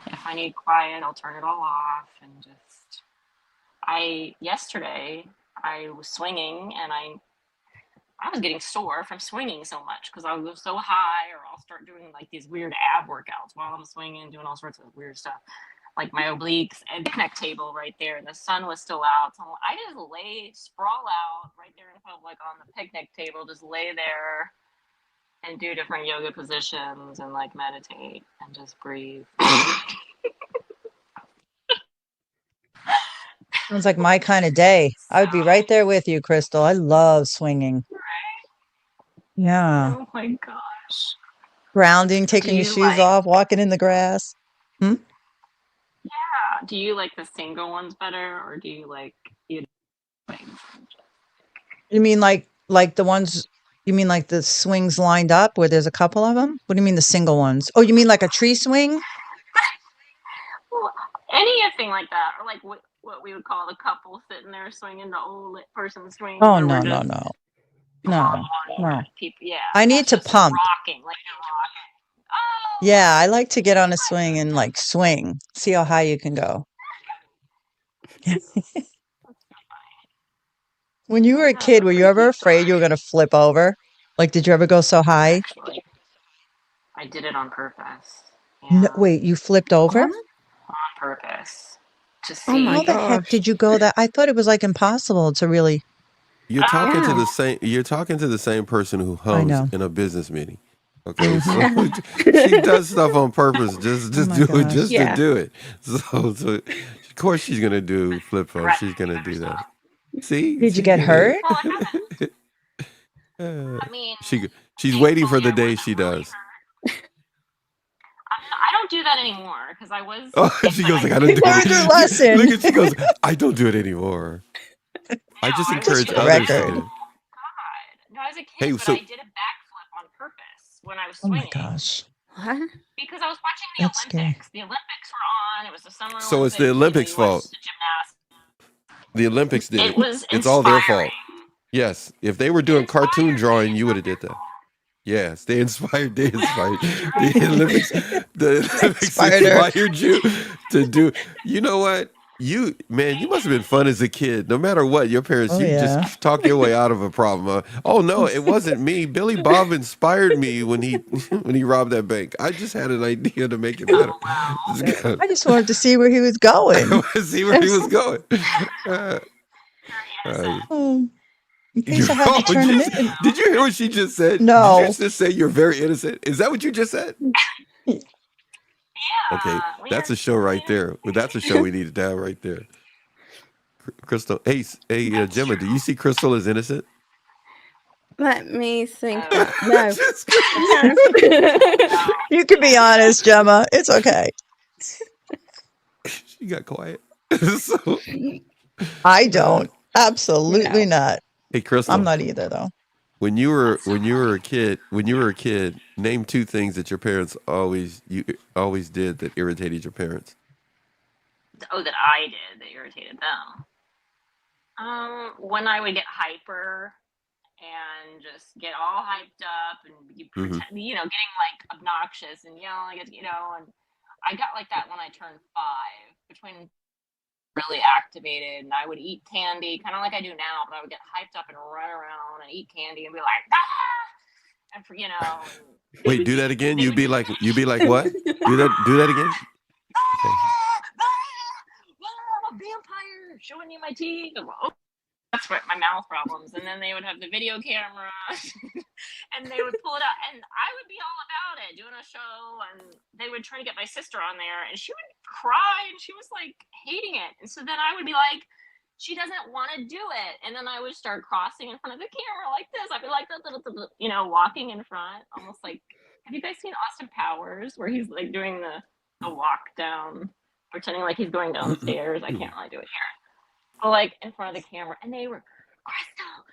If I need quiet, I'll turn it all off and just. Yesterday I was swinging, and I was getting sore from swinging so much because I would go so high, or I'll start doing like these weird ab workouts while I'm swinging, doing all sorts of weird stuff, like my obliques and picnic table right there. And the sun was still out, so I just sprawl out right there in public on the picnic table, just lay there and do different yoga positions and like meditate and just breathe. Sounds like my kind of day. I would be right there with you, Crystal. I love swinging. Right? Yeah. Oh my gosh. Grounding, taking your shoes off, walking in the grass. Yeah. Do you like the single ones better, or do you like things? You mean like the ones? You mean like the swings lined up where there's a couple of them? What do you mean the single ones? Oh, you mean like a tree swing? Well, anything like that, or like what we would call the couple sitting there swinging, the old person swing. Oh, no. People, yeah. I need to pump. Rocking, like you're rocking. Oh. Yeah, I like to get on a swing and like swing. See how high you can go. When you were a kid, were you ever afraid you were going to flip over? Like, did you ever go so high? Actually, I did it on purpose. Yeah. No, wait, you flipped over? On purpose. To see. Oh my How the heck did you go that? I thought it was like impossible to really. You're talking to Yeah. the same. You're talking to the same person who I hums know. in a business meeting. Okay, Mhm. so she does stuff on purpose, just Oh just my do it, gosh. just to Yeah. do it. So of course she's gonna do flip phone. She's Threatening gonna other do that. stuff. See, Did you see, get hurt? Well, it happens. Uh, I mean, she's waiting for thankfully, the I day wasn't she really does. hurt. I don't do that anymore because I was Oh, a kid, she but goes I like, I did don't She do back. learned her it. lesson. Look at she goes, I don't do it anymore. I No, just I was Just encourage for a the others to record. do kid. it. God, no, I was a Hey, kid, but so I did a backflip on purpose when I was Oh my swinging gosh. What? because I was watching the That's scary. Olympics. The Olympics were on. It was the Summer so it's the Olympics. Olympics You watch fault. the gymnastics. The Olympics did It it. was It's all their inspiring. fault. Yes, if they were It doing cartoon inspired me. drawing, you It's would not have their did that. fault. Yes, they inspired. They inspired You're the right. Olympics. The Olympics Spider. inspired you to do. You know what? You man, you must have been fun as a kid. No matter what, your parents, Oh you yeah. just talk your way out of a problem. Oh no, it wasn't me. Billy Bob inspired me when he when he robbed that bank. I just had an idea to make it better. Oh wow. Just I just wanted to see where he was going. see where he was going. Uh, Very innocent. Oh, in case I had to turn him in. did you hear what she just said? Did you No. just say you're very innocent? Is that what you just said? Okay, Yeah, we that's are a show right there. Well, that's a show we needed to have right there. Crystal, hey, That's Gemma, do you see Crystal as innocent? Let me think true. about no. Just kidding. No. No. You can be honest, Gemma. It's okay. She got quiet. So, I don't. Absolutely No. not. hey, I'm Crystal, not either though. when you were That's so when you were a funny. kid, name two things that your parents always did that irritated your parents. Oh, that I did that irritated them. When I would get hyper and just get all hyped up and you Mm-hmm. pretend, getting like obnoxious and yelling, and I got like that when I turned 5, between really activated, and I would eat candy, kind of like I do now, but I would get hyped up and run around and eat candy and be like, ah! And Wait, do that again. they You'd would be do like what? Do that again. Okay. I'm a vampire showing you my teeth. Oh, that's what my mouth problems. And then they would have the video camera and they would pull it out and I would be all about it doing a show, and they would try to get my sister on there and she would cry and she was like hating it. And so then I would be like, she doesn't want to do it. And then I would start crossing in front of the camera like this. I'd be like, walking in front, almost like, have you guys seen Austin Powers where he's like doing the walk down, pretending like he's going downstairs? I can't really do it here. But like in front of the camera, and they were, Crystal,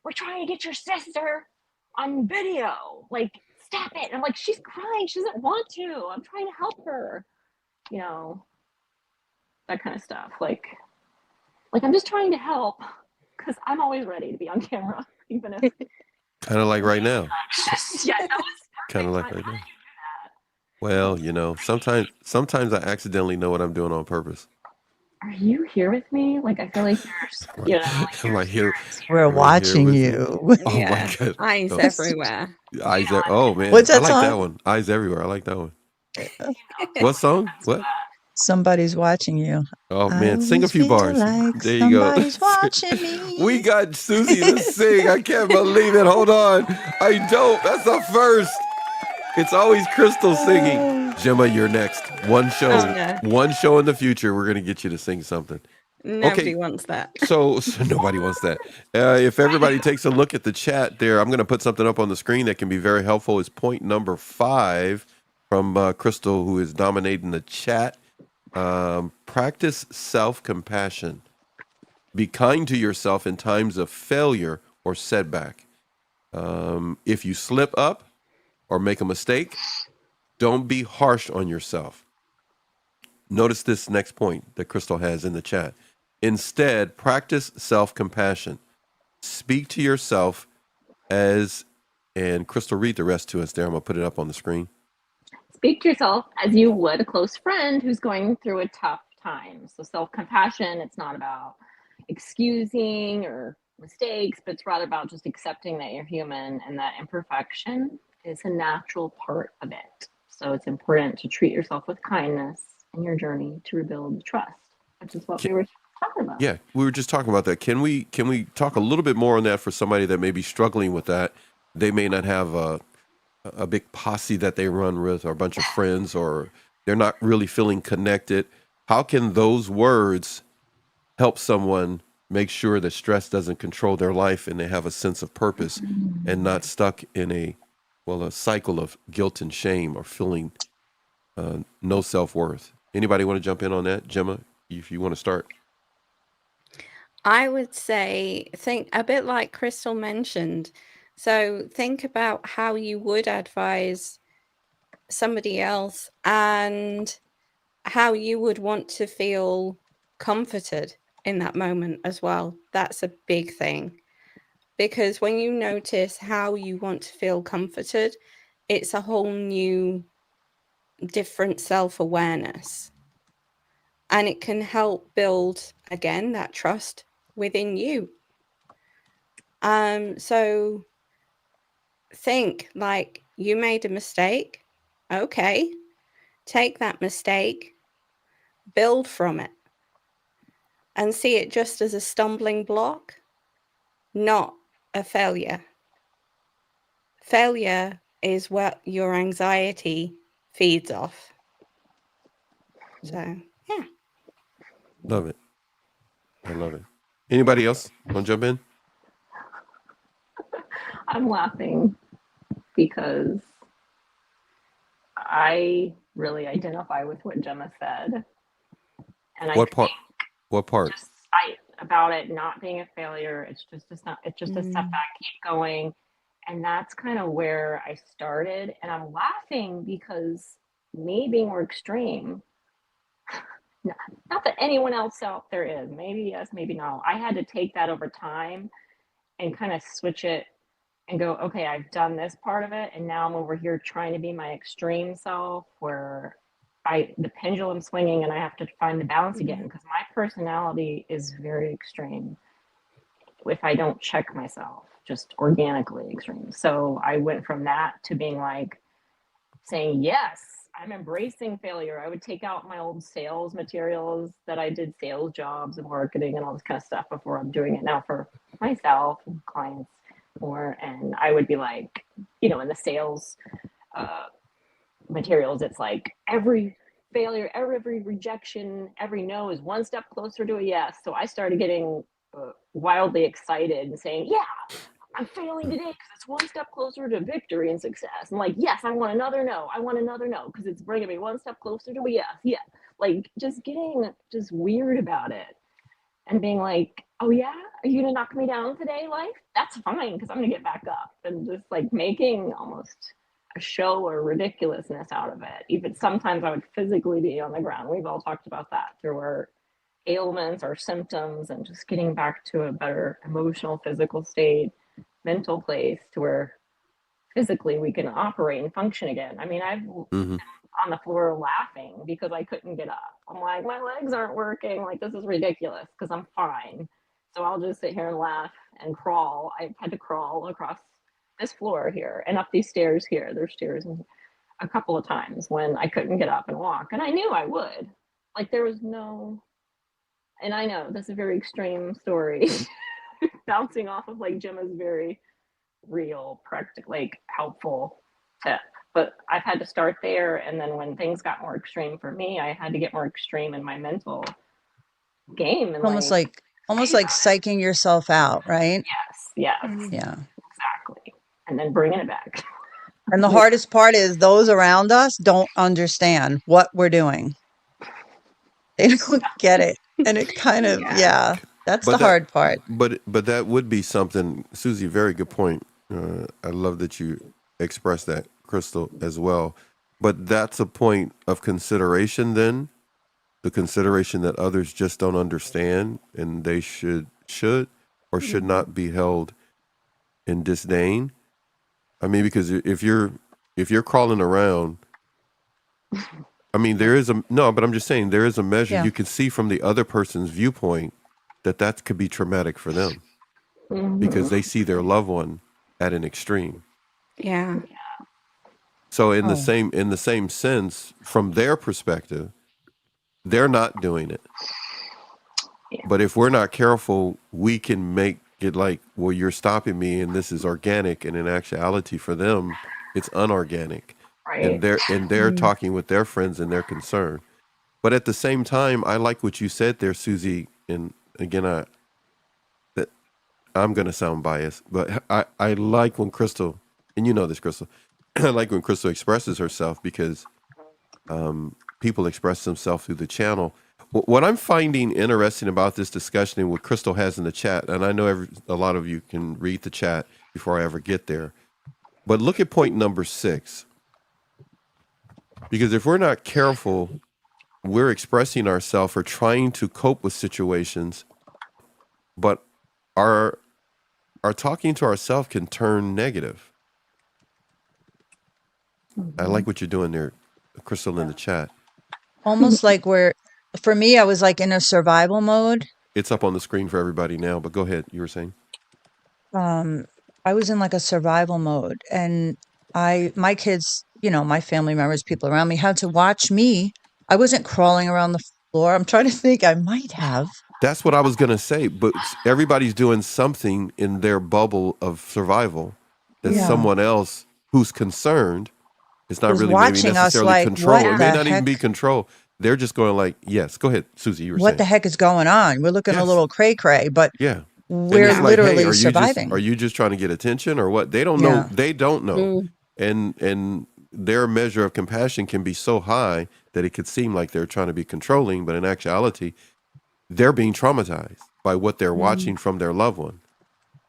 we're trying to get your sister on video. Like, stop it. And I'm like, she's crying. She doesn't want to. I'm trying to help her. That kind of stuff. Like I'm just trying to help because I'm always ready to be on camera, even if. Kind of like right now. Yeah, that was Kind of like How right did now. you do that? Well, sometimes I accidentally know what I'm doing on purpose. Are you here with me? Like, I feel like you're, like I'm right here. We're I'm right here watching with you. Oh Yeah. my god. Eyes Oh, everywhere. eyes there. Oh man. What's I that like that song? one. Eyes everywhere. I like that one. What song? What? Somebody's watching you. Oh I man, sing a always few feel bars. like There you go. somebody's watching me. We got Susie to sing. I can't believe it. Hold on. I don't. That's the first. It's always Crystal singing. Gemma, you're next. One show. Oh, no. One show in the future. We're gonna get you to sing something. Nobody wants that. So nobody wants that. If everybody takes a look at the chat there, I'm going to put something up on the screen that can be very helpful. Is point number 5 from Crystal, who is dominating the chat. Practice self-compassion. Be kind to yourself in times of failure or setback. If you slip up or make a mistake, don't be harsh on yourself. Notice this next point that Crystal has in the chat. Instead, practice self-compassion. Speak to yourself and Crystal, read the rest to us there. I'm going to put it up on the screen. Speak to yourself as you would a close friend who's going through a tough time. So self-compassion, it's not about excusing or mistakes, but it's rather about just accepting that you're human and that imperfection is a natural part of it. So it's important to treat yourself with kindness in your journey to rebuild trust, which is what we were talking about? Yeah, we were just talking about that. Can we talk a little bit more on that for somebody that may be struggling with that? They may not have a big posse that they run with, or a bunch of friends, or they're not really feeling connected. How can those words help someone make sure that stress doesn't control their life and they have a sense of purpose and not stuck in a cycle of guilt and shame, or feeling no self-worth? Anybody want to jump in on that? Gemma, if you want to start. I would say, think a bit like Crystal mentioned. So think about how you would advise somebody else and how you would want to feel comforted in that moment as well. That's a big thing, because when you notice how you want to feel comforted, it's a whole new, different self-awareness, and it can help build again that trust within you. So think like you made a mistake. Okay, take that mistake, build from it, and see it just as a stumbling block, not a failure. Failure is what your anxiety feeds off. So, yeah. Love it. I love it. Anybody else want to jump in? I'm laughing because I really identify with what Gemma said. And I What part? think What part? just about it not being a failure. It's just a setback, keep going. And that's kind of where I started. And I'm laughing because me being more extreme, not that anyone else out there is, maybe yes, maybe no. I had to take that over time and kind of switch it and go, okay, I've done this part of it, and now I'm over here trying to be my extreme self, where the pendulum swinging, and I have to find the balance again, because my personality is very extreme. If I don't check myself, just organically extreme. So I went from that to being like saying, yes, I'm embracing failure. I would take out my old sales materials that I did sales jobs and marketing and all this kind of stuff before I'm doing it now for myself and clients more. And I would be like, in the sales materials, it's like every failure, every rejection, every no is one step closer to a yes. So I started getting wildly excited and saying, yeah, I'm failing today because it's one step closer to victory and success. And like, yes, I want another no. I want another no because it's bringing me one step closer to a yes. Yeah. Like just getting just weird about it and being like, oh yeah, are you gonna knock me down today, life? That's fine because I'm gonna get back up, and just like making almost a show or ridiculousness out of it. Even sometimes I would physically be on the ground. We've all talked about that through our ailments or symptoms, and just getting back to a better emotional, physical state, mental place to where physically we can operate and function again. I mean, I've Mm-hmm. on the floor laughing because I couldn't get up. I'm like, my legs aren't working. Like, this is ridiculous because I'm fine. So I'll just sit here and laugh and crawl. I had to crawl across this floor here and up these stairs here. There's stairs a couple of times when I couldn't get up and walk. And I knew I would. Like, there was no, and I know this is a very extreme story, bouncing off of like Gemma's very real, practical, like helpful tip. But I've had to start there, and then when things got more extreme for me, I had to get more extreme in my mental game, and almost like psyching yourself out, right? yes, Yeah. exactly, and then bringing it back. And the hardest part is those around us don't understand what we're doing. They don't get it. And it kind of, that's the hard part. But that would be something, Susie, very good point. I love that you expressed that, Crystal, as well. But that's a point of consideration then, the consideration that others just don't understand, and they should or should not be held in disdain. I mean, because if you're crawling around, I mean, but I'm just saying there is a measure you can see from the other person's viewpoint that could be traumatic for them because they see their loved one at an extreme. Yeah. So in the same sense, from their perspective, they're not doing it. But if we're not careful, we can make it like, well, you're stopping me and this is organic, and in actuality for them, it's unorganic. And they're talking with their friends and they're concerned. But at the same time, I like what you said there, Susie. And again, I'm going to sound biased, but I like when Crystal, and you know this, Crystal, I like when Crystal expresses herself, because people express themselves through the channel. What I'm finding interesting about this discussion and what Crystal has in the chat, and I know a lot of you can read the chat before I ever get there, but look at point number 6. Because if we're not careful, we're expressing ourselves or trying to cope with situations, but our talking to ourselves can turn negative. I like what you're doing there, Crystal, in the chat. Almost like for me, I was like in a survival mode. It's up on the screen for everybody now, but go ahead. You were saying? I was in like a survival mode, and my kids, my family members, people around me had to watch me. I wasn't crawling around the floor. I'm trying to think. I might have. That's what I was going to say, but everybody's doing something in their bubble of survival that someone else who's concerned is not really maybe necessarily control. It may not even be control. They're just going like, yes, go ahead, Susie, you were saying. What the heck is going on? We're looking a little cray-cray, but we're literally surviving. Are you just trying to get attention or what? They don't know. They don't know. And their measure of compassion can be so high that it could seem like they're trying to be controlling, but in actuality, they're being traumatized by what they're watching from their loved one.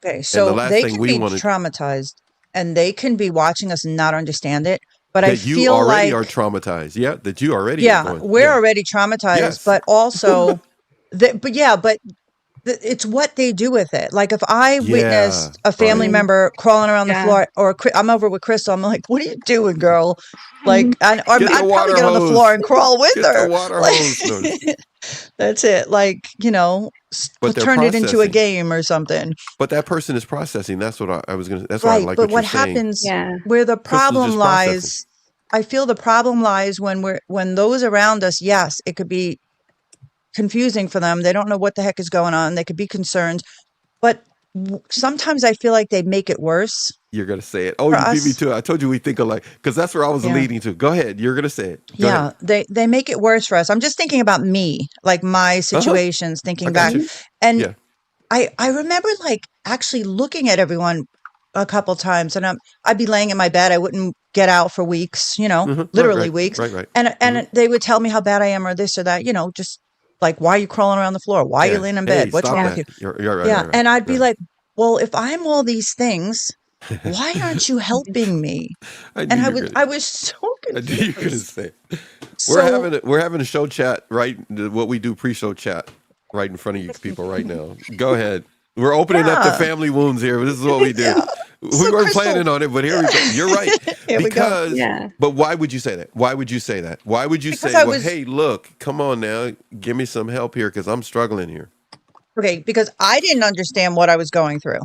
Okay, so they can be traumatized, and they can be watching us and not understand it. But I feel you already like are traumatized. Yeah, that you already. We're already traumatized, but also, it's what they do with it. Like if I witnessed a family member crawling around the floor, or I'm over with Crystal, I'm like, "What are you doing, girl?" Like, I'd probably get on the floor and crawl with her. The water hose. That's it. Like, turn it into a game or something. But that person is processing. That's what I was going to. That's why I like what you're saying. But what happens where the problem lies? I feel the problem lies when those around us. Yes, it could be confusing for them. They don't know what the heck is going on. They could be concerned, but sometimes I feel like they make it worse. You're going to say it. Oh, you beat me to it. I told you we think alike, because that's where I was leading to. Go ahead. You're going to say it. Go ahead. They make it worse for us. I'm just thinking about me, like my situations, thinking back. And I remember like actually looking at everyone a couple times, and I'd be laying in my bed. I wouldn't get out for weeks, literally weeks. Right. And they would tell me how bad I am or this or that, just like, why are you crawling around the floor? Why are you laying in bed? What's wrong with you? You're right. And I'd be like, well, if I'm all these things, why aren't you helping me? I was so confused. I knew you were going to say it. We're having a show chat, right? What we do pre-show chat right in front of you people right now. Go ahead. We're opening up the family wounds here. This is what we do. We weren't planning on it, but here we go. You're right. But why would you say that? Why would you say that? Why would you say, hey, look, come on now, give me some help here because I'm struggling here? Okay, because I didn't understand what I was going through.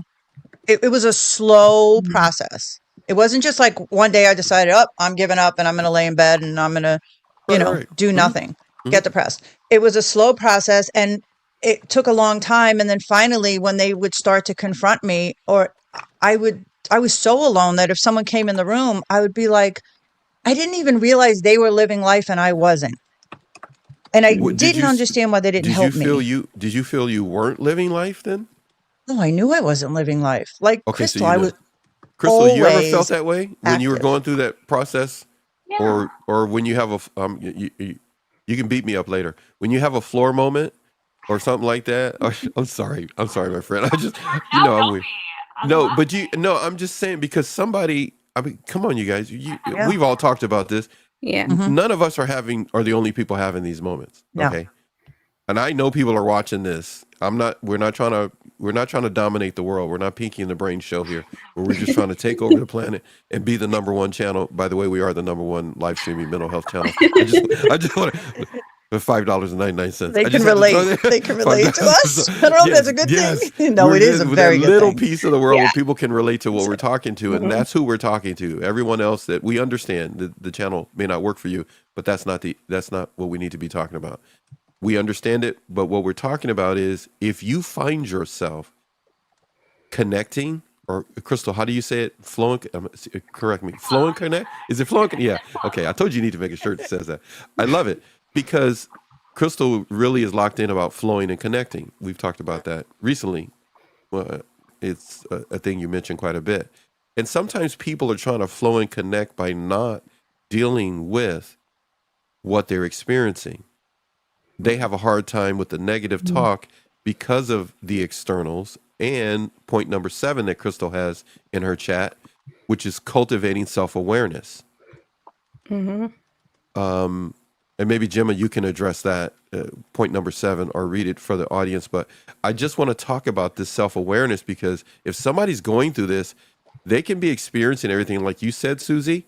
It was a slow process. It wasn't just like one day I decided, I'm giving up and I'm going to lay in bed and I'm going to, do nothing, get depressed. It was a slow process, and it took a long time. And then finally, when they would start to confront me, or I was so alone that if someone came in the room, I would be like, I didn't even realize they were living life and I wasn't. And I didn't understand why they didn't help me. Did you feel you weren't living life then? No, I knew I wasn't living life. Like Crystal, I was. Crystal, you ever felt that way when you were going through that process? Yeah. Or when you have you can beat me up later. When you have a floor moment or something like that. I'm sorry, my friend. I'm weird. I'm just saying, because somebody, come on, you guys. We've all talked about this. Yeah. None of us are the only people having these moments. Okay. And I know people are watching this. We're not trying to dominate the world. We're not Pinky and the Brain show here, where we're just trying to take over the planet and be the number one channel. By the way, we are the number one live streaming mental health channel. I just want to $5.99. They can relate. They can relate to us. I don't know if that's a good thing. No, it is a very good thing. Little piece of the world where people can relate to what we're talking to, and that's who we're talking to. Everyone else that we understand, the channel may not work for you, but that's not what we need to be talking about. We understand it, but what we're talking about is if you find yourself connecting, or Crystal, how do you say it? Flowing, correct me. Flowing connect? Is it flowing? Yeah. Okay. I told you need to make a shirt that says that. I love it because Crystal really is locked in about flowing and connecting. We've talked about that recently. It's a thing you mentioned quite a bit. And sometimes people are trying to flow and connect by not dealing with what they're experiencing. They have a hard time with the negative talk because of the externals. And point number 7 that Crystal has in her chat, which is cultivating self-awareness. And maybe Gemma, you can address that point number 7 or read it for the audience. But I just want to talk about this self-awareness because if somebody's going through this, they can be experiencing everything like you said, Susie.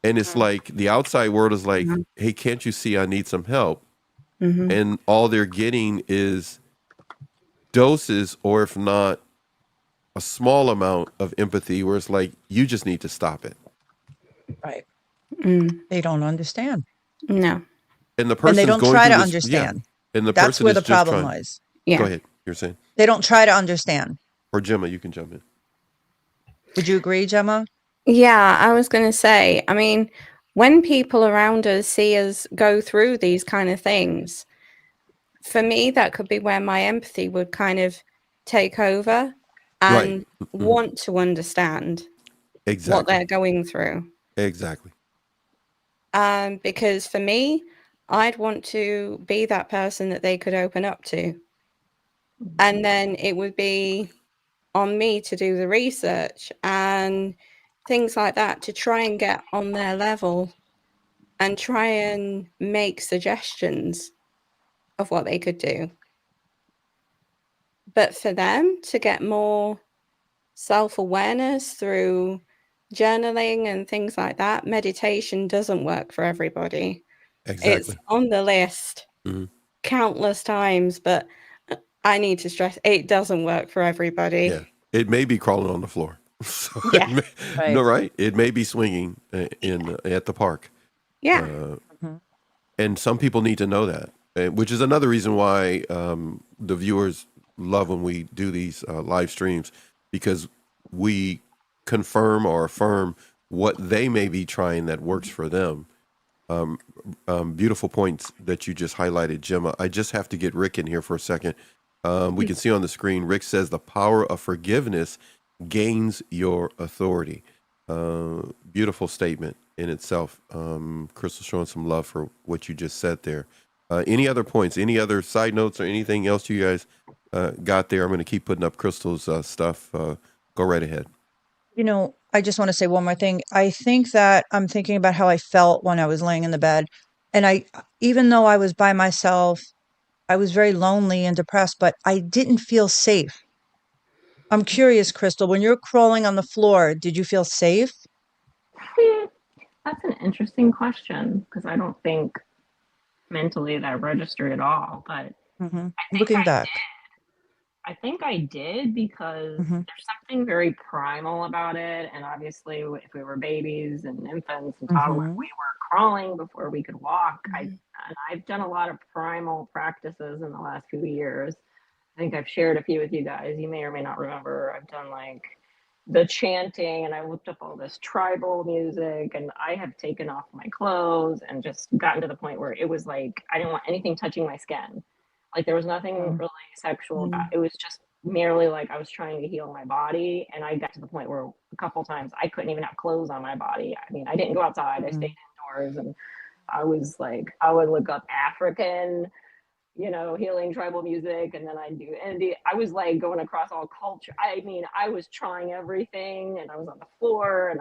And it's like the outside world is like, hey, can't you see I need some help? And all they're getting is doses, or if not a small amount of empathy, where it's like, you just need to stop it. Right. They don't understand. No. And the person they don't going try through to this, understand. Yeah. And the That's person where is the just problem trying. lies. Yeah. Go ahead. You're saying. They don't try to understand. Or Gemma, you can jump in. Would you agree, Gemma? Yeah, I was going to say, I mean, when people around us see us go through these kind of things, for me, that could be where my empathy would kind of take over and want to understand what they're going through. Exactly. Because for me, I'd want to be that person that they could open up to. And then it would be on me to do the research and things like that to try and get on their level and try and make suggestions of what they could do. But for them to get more self-awareness through journaling and things like that, meditation doesn't work for everybody. Exactly. It's on the list countless times, but I need to stress it doesn't work for everybody. Yeah. It may be crawling on the floor. So Yeah. No, right? It may be swinging at the park. Yeah. And some people need to know that, which is another reason why the viewers love when we do these live streams, because we confirm or affirm what they may be trying that works for them. Beautiful points that you just highlighted, Gemma. I just have to get Rick in here for a second. We can see on the screen, Rick says the power of forgiveness gains your authority. Beautiful statement in itself. Crystal showing some love for what you just said there. Any other points, any other side notes or anything else you guys got there? I'm going to keep putting up Crystal's stuff. Go right ahead. You know, I just want to say one more thing. I think that I'm thinking about how I felt when I was laying in the bed. And even though I was by myself, I was very lonely and depressed, but I didn't feel safe. I'm curious, Crystal, when you're crawling on the floor, did you feel safe? That's an interesting question because I don't think mentally that registered at all. But Looking back, I think I did because there's something very primal about it. And obviously, if we were babies and infants and toddlers, we were crawling before we could walk. I've done a lot of primal practices in the last few years. I think I've shared a few with you guys. You may or may not remember. I've done like the chanting, and I looked up all this tribal music, and I have taken off my clothes and just gotten to the point where it was like I didn't want anything touching my skin. Like there was nothing really sexual about it. It was just merely like I was trying to heal my body, and I got to the point where a couple times I couldn't even have clothes on my body. I mean, I didn't go outside. I stayed indoors, and I was like, I would look up African, healing tribal music, and then I'd do Indian. I was like going across all culture. I mean, I was trying everything, and I was on the floor, and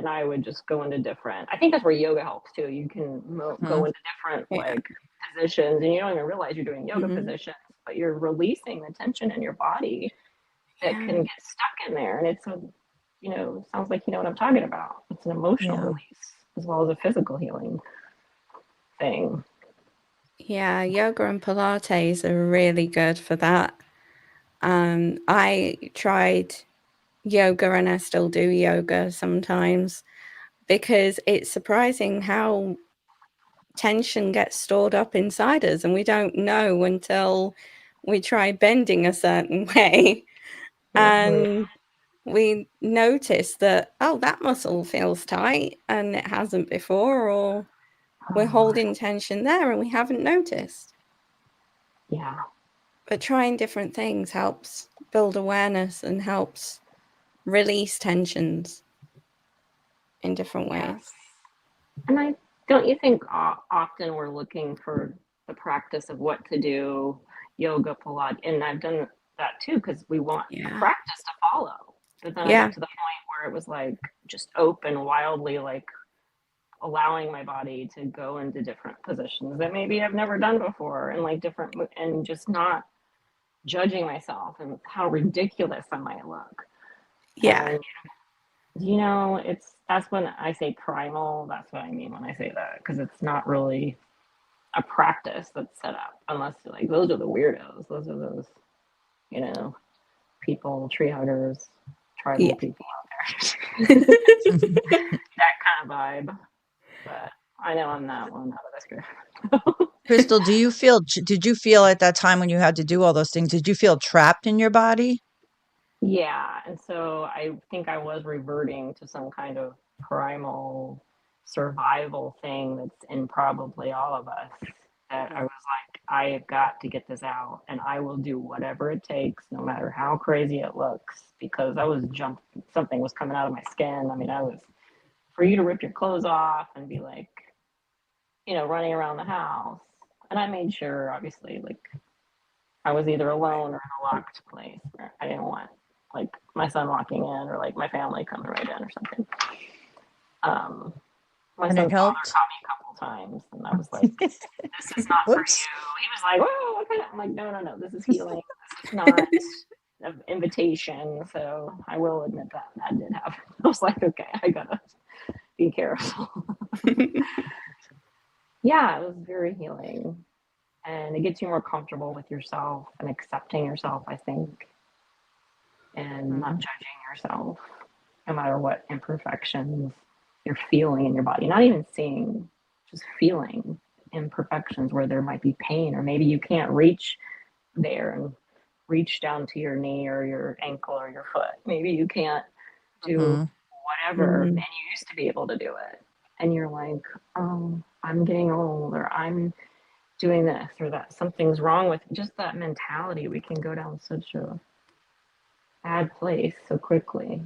I would just go into different. I think that's where yoga helps too. You can go into different like positions, and you don't even realize you're doing yoga positions, but you're releasing the tension in your body that can get stuck in there. And it's sounds like you know what I'm talking about. It's an emotional release as well as a physical healing thing. Yeah, yoga and Pilates are really good for that. I tried yoga and I still do yoga sometimes because it's surprising how tension gets stored up inside us, and we don't know until we try bending a certain way. And we notice that, oh, that muscle feels tight and it hasn't before, or we're holding tension there and we haven't noticed. Yeah. But trying different things helps build awareness and helps release tensions in different ways. And don't you think often we're looking for the practice of what to do, yoga, Pilates, and I've done that too, because we want a practice to follow. But then I got to the point where it was like just open, wildly, like allowing my body to go into different positions that maybe I've never done before, and like different, and just not judging myself and how ridiculous I might look. Yeah. And, you know, that's when I say primal. That's what I mean when I say that, because it's not really a practice that's set up, unless like those are the weirdos. Those are those, you know, people, tree huggers, tribal people out there. That kind of vibe. But I know I'm not one out of this group. Crystal, did you feel at that time when you had to do all those things, did you feel trapped in your body? Yeah, and so I think I was reverting to some kind of primal survival thing that's in probably all of us. That I was like, I have got to get this out, and I will do whatever it takes, no matter how crazy it looks, because I was something was coming out of my skin. I mean, for you to rip your clothes off and be like, you know, running around the house. And I made sure, obviously, like I was either alone or in a locked place where I didn't want like my son walking in, or like my family coming right in or something. My son's father caught me a couple times, and I was like, this is not for you. He was like, whoa, okay. I'm like, no, this is healing. This is not an invitation. So I will admit that did happen. I was like, okay, I gotta be careful. Yeah, it was very healing, and it gets you more comfortable with yourself and accepting yourself, I think, and not judging yourself, no matter what imperfections you're feeling in your body. Not even seeing, just feeling imperfections where there might be pain, or maybe you can't reach there and reach down to your knee or your ankle or your foot. Maybe you can't do whatever, and you used to be able to do it. And you're like, oh, I'm getting old, or I'm doing this or that. Something's wrong with just that mentality. We can go down such a bad place so quickly.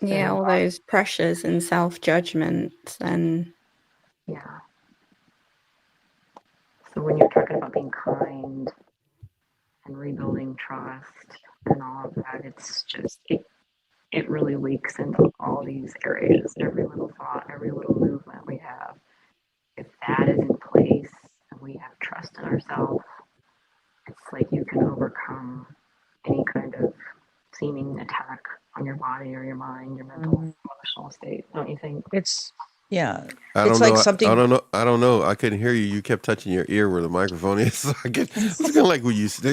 Yeah, all those pressures and self-judgments and... Yeah. So when you're talking about being kind and rebuilding trust and all of that, it's just, it really leaks into all these areas. Every little thought, every little movement we have, if that is in place and we have trust in ourselves, it's like you can overcome any kind of seeming attack on your body or your mind, your mental, emotional state, don't you think? I don't know. I couldn't hear you. You kept touching your ear where the microphone is. So it's kind of like when you just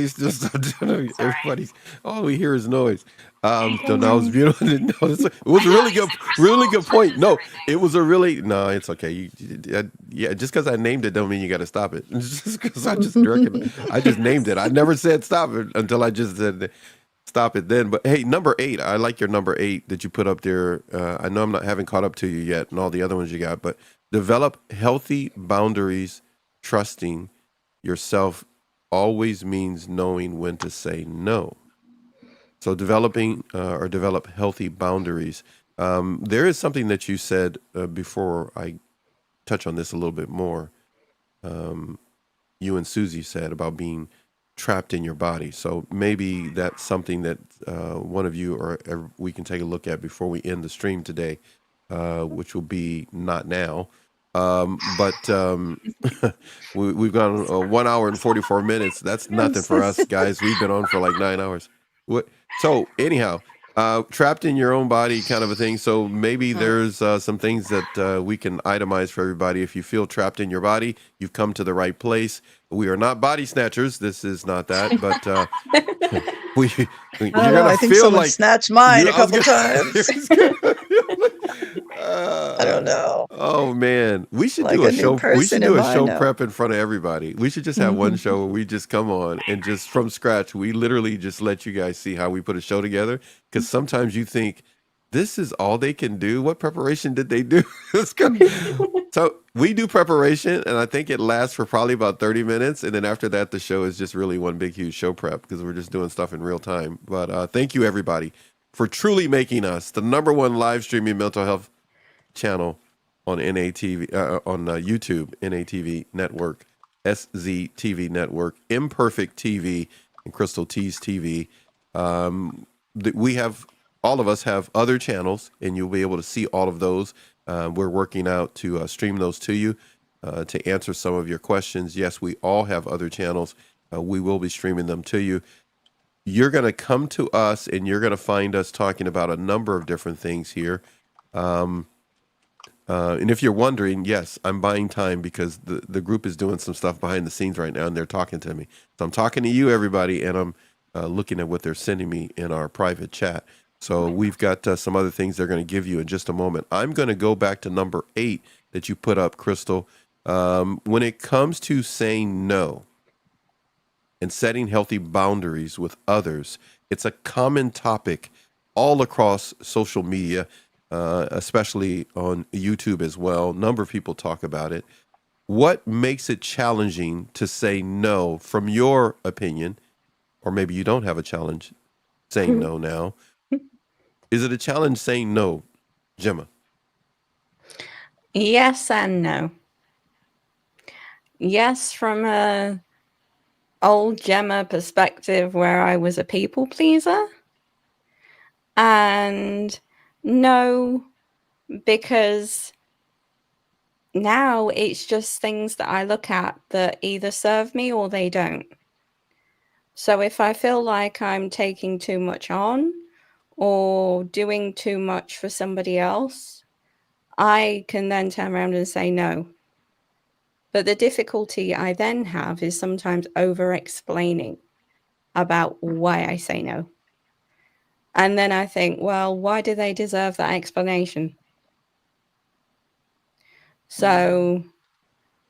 everybody, all we hear is noise. So that was beautiful. It was a really good point. No, it was no, it's okay. Just because I named it don't mean you got to stop it. Just because I just named it. I never said stop it until I just said stop it then. But hey, number 8, I like your number 8 that you put up there. I know haven't caught up to you yet and all the other ones you got, but develop healthy boundaries. Trusting yourself always means knowing when to say no. So develop healthy boundaries. There is something that you said before I touch on this a little bit more. You and Susie said about being trapped in your body. So maybe that's something that one of you or we can take a look at before we end the stream today, which will be not now. But we've gone 1 hour and 44 minutes. That's nothing for us, guys. We've been on for like 9 hours. So anyhow, trapped in your own body kind of a thing. So maybe there's some things that we can itemize for everybody. If you feel trapped in your body, you've come to the right place. We are not body snatchers. This is not that, but you're gonna I think feel someone like snatched mine a couple times. I don't know. Oh man, we should Like do a a new show. We person should in do a my show know. prep in front of everybody. We should just have one show where we just come on and just from scratch, we literally just let you guys see how we put a show together. Because sometimes you think this is all they can do. What preparation did they do? Let's go. So we do preparation, and I think it lasts for probably about 30 minutes, and then after that, the show is just really one big huge show prep because we're just doing stuff in real time. But thank you everybody for truly making us the #1 live streaming mental health channel on NATV, on YouTube, NATV Network, SZTV Network, Imperfect TV, and Crystal T's TV. We have, all of us have other channels, and you'll be able to see all of those. We're working out to stream those to you to answer some of your questions. Yes, we all have other channels. We will be streaming them to you. You're going to come to us, and you're going to find us talking about a number of different things here. And if you're wondering, yes, I'm buying time because the group is doing some stuff behind the scenes right now, and they're talking to me. So I'm talking to you, everybody, and I'm looking at what they're sending me in our private chat. So we've got some other things they're going to give you in just a moment. I'm going to go back to number 8 that you put up, Crystal. When it comes to saying no and setting healthy boundaries with others, it's a common topic all across social media. Especially on YouTube as well. A number of people talk about it. What makes it challenging to say no from your opinion? Or maybe you don't have a challenge saying no now. Is it a challenge saying no, Gemma? Yes and no. Yes, from a old Gemma perspective where I was a people pleaser. And no, because now it's just things that I look at that either serve me or they don't. So if I feel like I'm taking too much on or doing too much for somebody else, I can then turn around and say no. But the difficulty I then have is sometimes over-explaining about why I say no. And then I think, well, why do they deserve that explanation? So,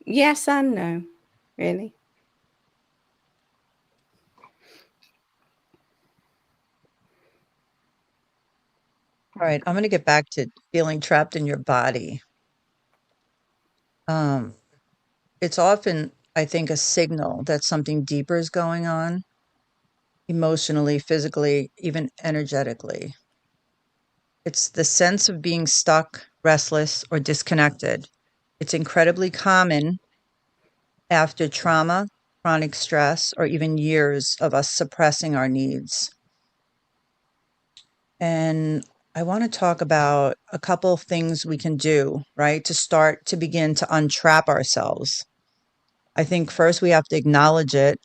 yes and no, really. All right, I'm going to get back to feeling trapped in your body. It's often, I think, a signal that something deeper is going on, emotionally, physically, even energetically. It's the sense of being stuck, restless, or disconnected. It's incredibly common after trauma, chronic stress, or even years of us suppressing our needs. And I want to talk about a couple of things we can do, right, to begin to untrap ourselves. I think first we have to acknowledge it,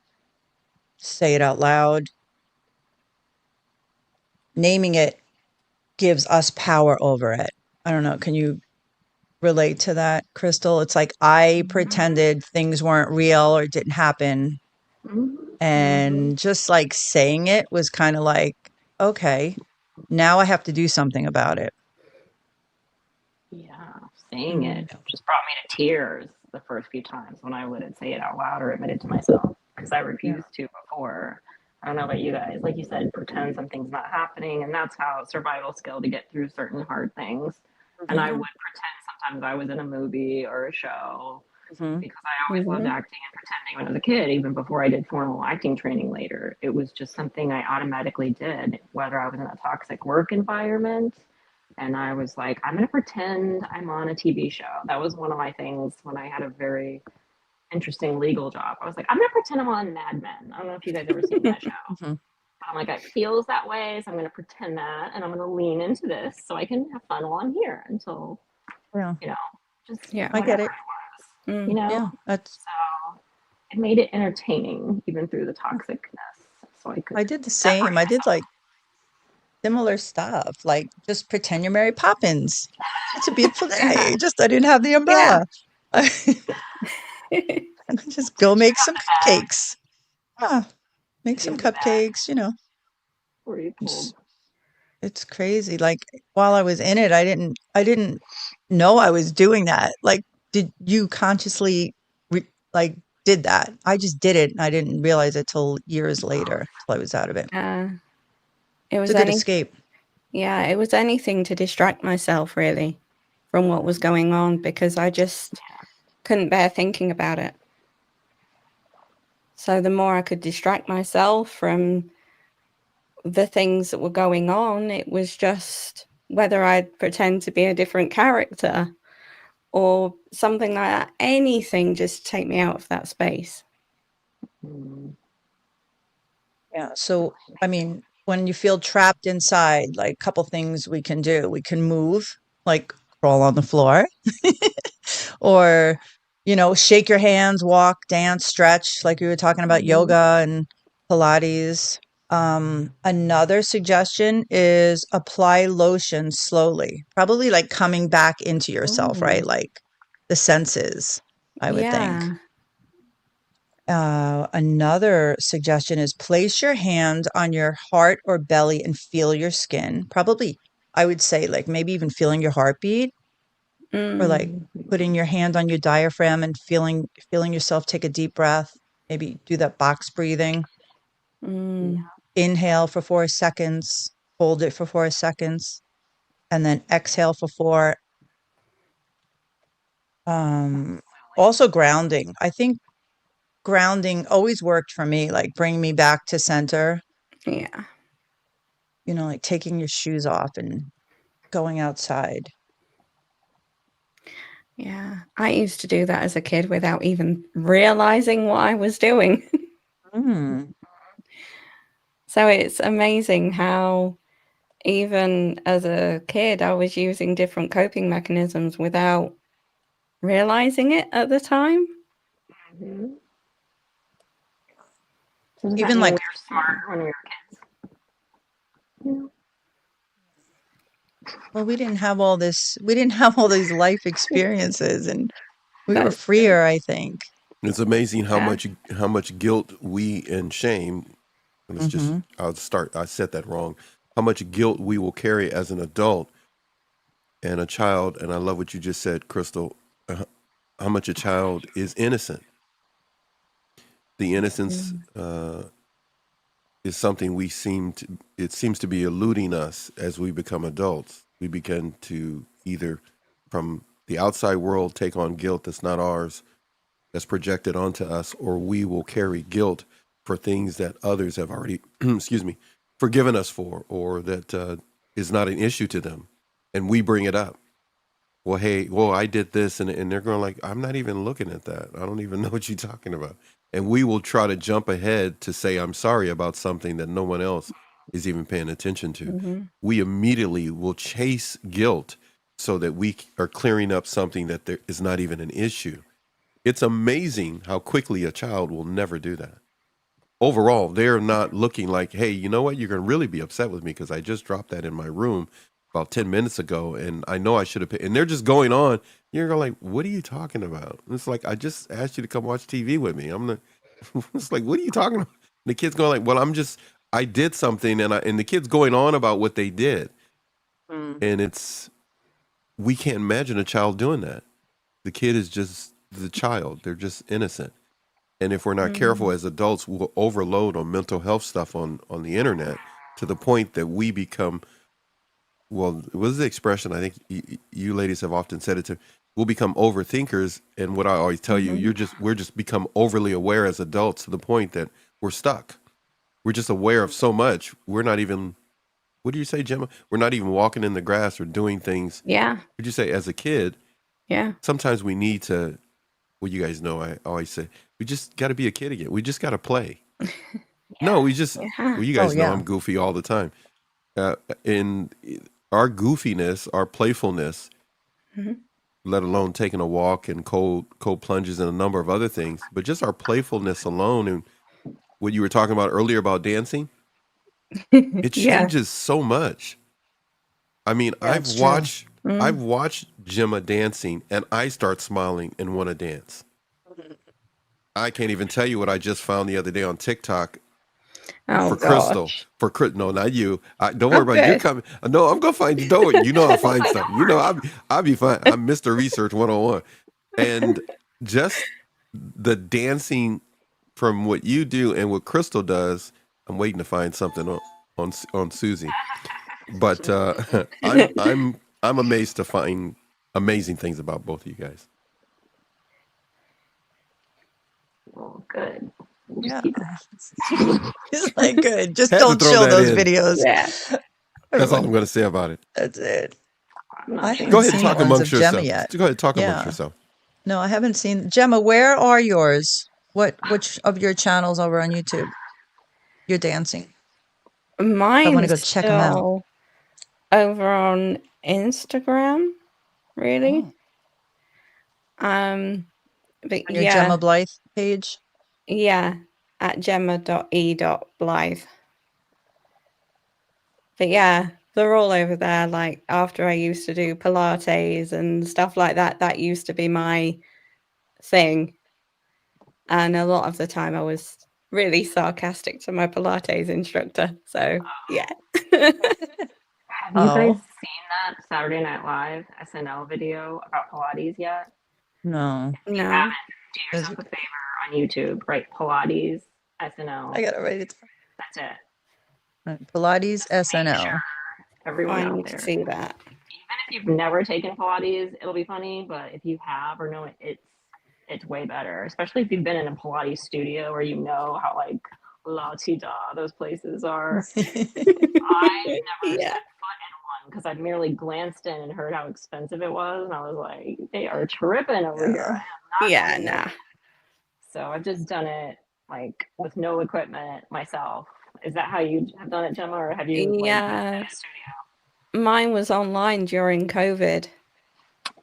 say it out loud. Naming it gives us power over it. I don't know. Can you relate to that, Crystal? It's like I pretended things weren't real or didn't happen. And just like saying it was kind of like, okay, now I have to do something about it. Yeah, saying it just brought me to tears the first few times when I wouldn't say it out loud or admit it to myself because I refused to before. I don't know about you guys. Like you said, pretend something's not happening, and that's how survival skill to get through certain hard things. And I would pretend sometimes I was in a movie or a show because I always loved acting and pretending when I was a kid, even before I did formal acting training later. It was just something I automatically did, whether I was in a toxic work environment. And I was like, I'm going to pretend I'm on a TV show. That was one of my things when I had a very interesting legal job. I was like, I'm going to pretend I'm on Mad Men. I don't know if you guys ever seen that show. But I'm like, it feels that way. So I'm going to pretend that. And I'm going to lean into this so I can have fun while I'm here until, you know, just I get it. You know? Yeah, that's. So it made it entertaining even through the toxicness. So I did the same. I did like similar stuff, like just pretend you're Mary Poppins. It's a beautiful day. Just I didn't have the umbrella. Just go make some cupcakes. Make some cupcakes, you know. It's crazy. Like while I was in it, I didn't know I was doing that. Like, did you consciously like did that? I just did it and I didn't realize it till years later, till I was out of it. It It's was a good escape. Yeah, it was anything to distract myself really from what was going on, because I just couldn't bear thinking about it. So the more I could distract myself from the things that were going on, it was just whether I'd pretend to be a different character or something like that, anything just to take me out of that space. Yeah. So, I mean, when you feel trapped inside, like a couple things we can do. We can move, like crawl on the floor, or, shake your hands, walk, dance, stretch, like we were talking about yoga and Pilates. Another suggestion is apply lotion slowly, probably like coming back into yourself, right? Like the senses, I would think. Another suggestion is place your hand on your heart or belly and feel your skin. Probably, I would say, like maybe even feeling your heartbeat, or like putting your hand on your diaphragm and feeling yourself take a deep breath. Maybe do that box breathing. Inhale for 4 seconds, hold it for 4 seconds, and then exhale for 4. Also grounding. I think grounding always worked for me, like bring me back to center. Yeah. Like taking your shoes off and going outside. Yeah. I used to do that as a kid without even realizing what I was doing. So it's amazing how even as a kid, I was using different coping mechanisms without realizing it at the time. Even like we were smart when we were kids. Well, we didn't have all these life experiences, and we were freer, I think. It's amazing how much guilt we and shame. Let's just I said that wrong. How much guilt we will carry as an adult and a child, and I love what you just said, Crystal. How much a child is innocent. The innocence is something it seems to be eluding us as we become adults. We begin to either from the outside world take on guilt that's not ours, that's projected onto us, or we will carry guilt for things that others have already, forgiven us for, or that is not an issue to them. And we bring it up. Well, hey, I did this, and they're going like, I'm not even looking at that. I don't even know what you're talking about. And we will try to jump ahead to say, I'm sorry about something that no one else is even paying attention to. We immediately will chase guilt so that we are clearing up something that there is not even an issue. It's amazing how quickly a child will never do that. Overall, they're not looking like, hey, you know what? You're going to really be upset with me because I just dropped that in my room about 10 minutes ago, and I know I should have. And they're just going on. You're going like, what are you talking about? And it's like, I just asked you to come watch TV with me. It's like, what are you talking about? And the kid's going like, well, I did something, and the kid's going on about what they did. And we can't imagine a child doing that. The kid is just the child. They're just innocent. And if we're not careful as adults, we'll overload on mental health stuff on the internet to the point that we become, well, what is the expression? I think you ladies have often said it we'll become overthinkers. And what I always tell you, we're just become overly aware as adults to the point that we're stuck. We're just aware of so much. We're not even, what do you say, Gemma? We're not even walking in the grass or doing things. Yeah. Would you say as a kid? Yeah. Sometimes we need to, well, you guys know, I always say, we just got to be a kid again. We just got to play. No, we just, well, you guys know I'm goofy all the time. In our goofiness, our playfulness, let alone taking a walk and cold plunges and a number of other things, but just our playfulness alone, and what you were talking about earlier about dancing, it changes so much. I mean, I've watched Gemma dancing, and I start smiling and want to dance. I can't even tell you what I just found the other day on TikTok. Oh For Crystal. gosh. No, not you. Don't worry about it. You're Okay. coming. No, I'm gonna find you. Don't worry. You know I'll find stuff. You know I'll be fine. I'm Mr. Research 101. And just the dancing from what you do and what Crystal does, I'm waiting to find something on Susie. But I'm amazed to find amazing things about both of you guys. Well, good. Yeah. It's like good. Just Had to don't throw show that those in. videos. Yeah. That's all I'm going to say about it. That's it. I'm not I seeing haven't Go ahead and seen talk ones amongst of Gemma yourself. yet. Go ahead and talk amongst Yeah. yourself. No, I haven't seen Gemma. Where are yours? Which of your channels over on YouTube? You're dancing. I want to Mine's go check them out. still over on Instagram, really. On But your yeah, Gemma Blythe page. yeah, at gemma.e.blythe. But yeah, they're all over there. Like after I used to do Pilates and stuff like that, that used to be my thing. And a lot of the time I was really sarcastic to my Pilates instructor. So yeah. Have you guys seen that Saturday Night Live SNL video about Pilates yet? No. If you No. haven't, do yourself a favor on YouTube, write Pilates SNL. I gotta write it. That's it. Pilates Just make SNL. sure everyone I out need there. to see that. Even if you've never taken Pilates, it'll be funny. But if you have or know it, it's way better. Especially if you've been in a Pilates studio where you know how like la ti da those places are. I've never Yeah. set foot in one because I've merely glanced in and heard how expensive it was, and I was like, they are tripping over here. I am not Yeah, doing nah. it. So I've just done it like with no equipment myself. Is that how you have done it, Gemma, or have you like Yeah. been in a studio? Mine was online during COVID.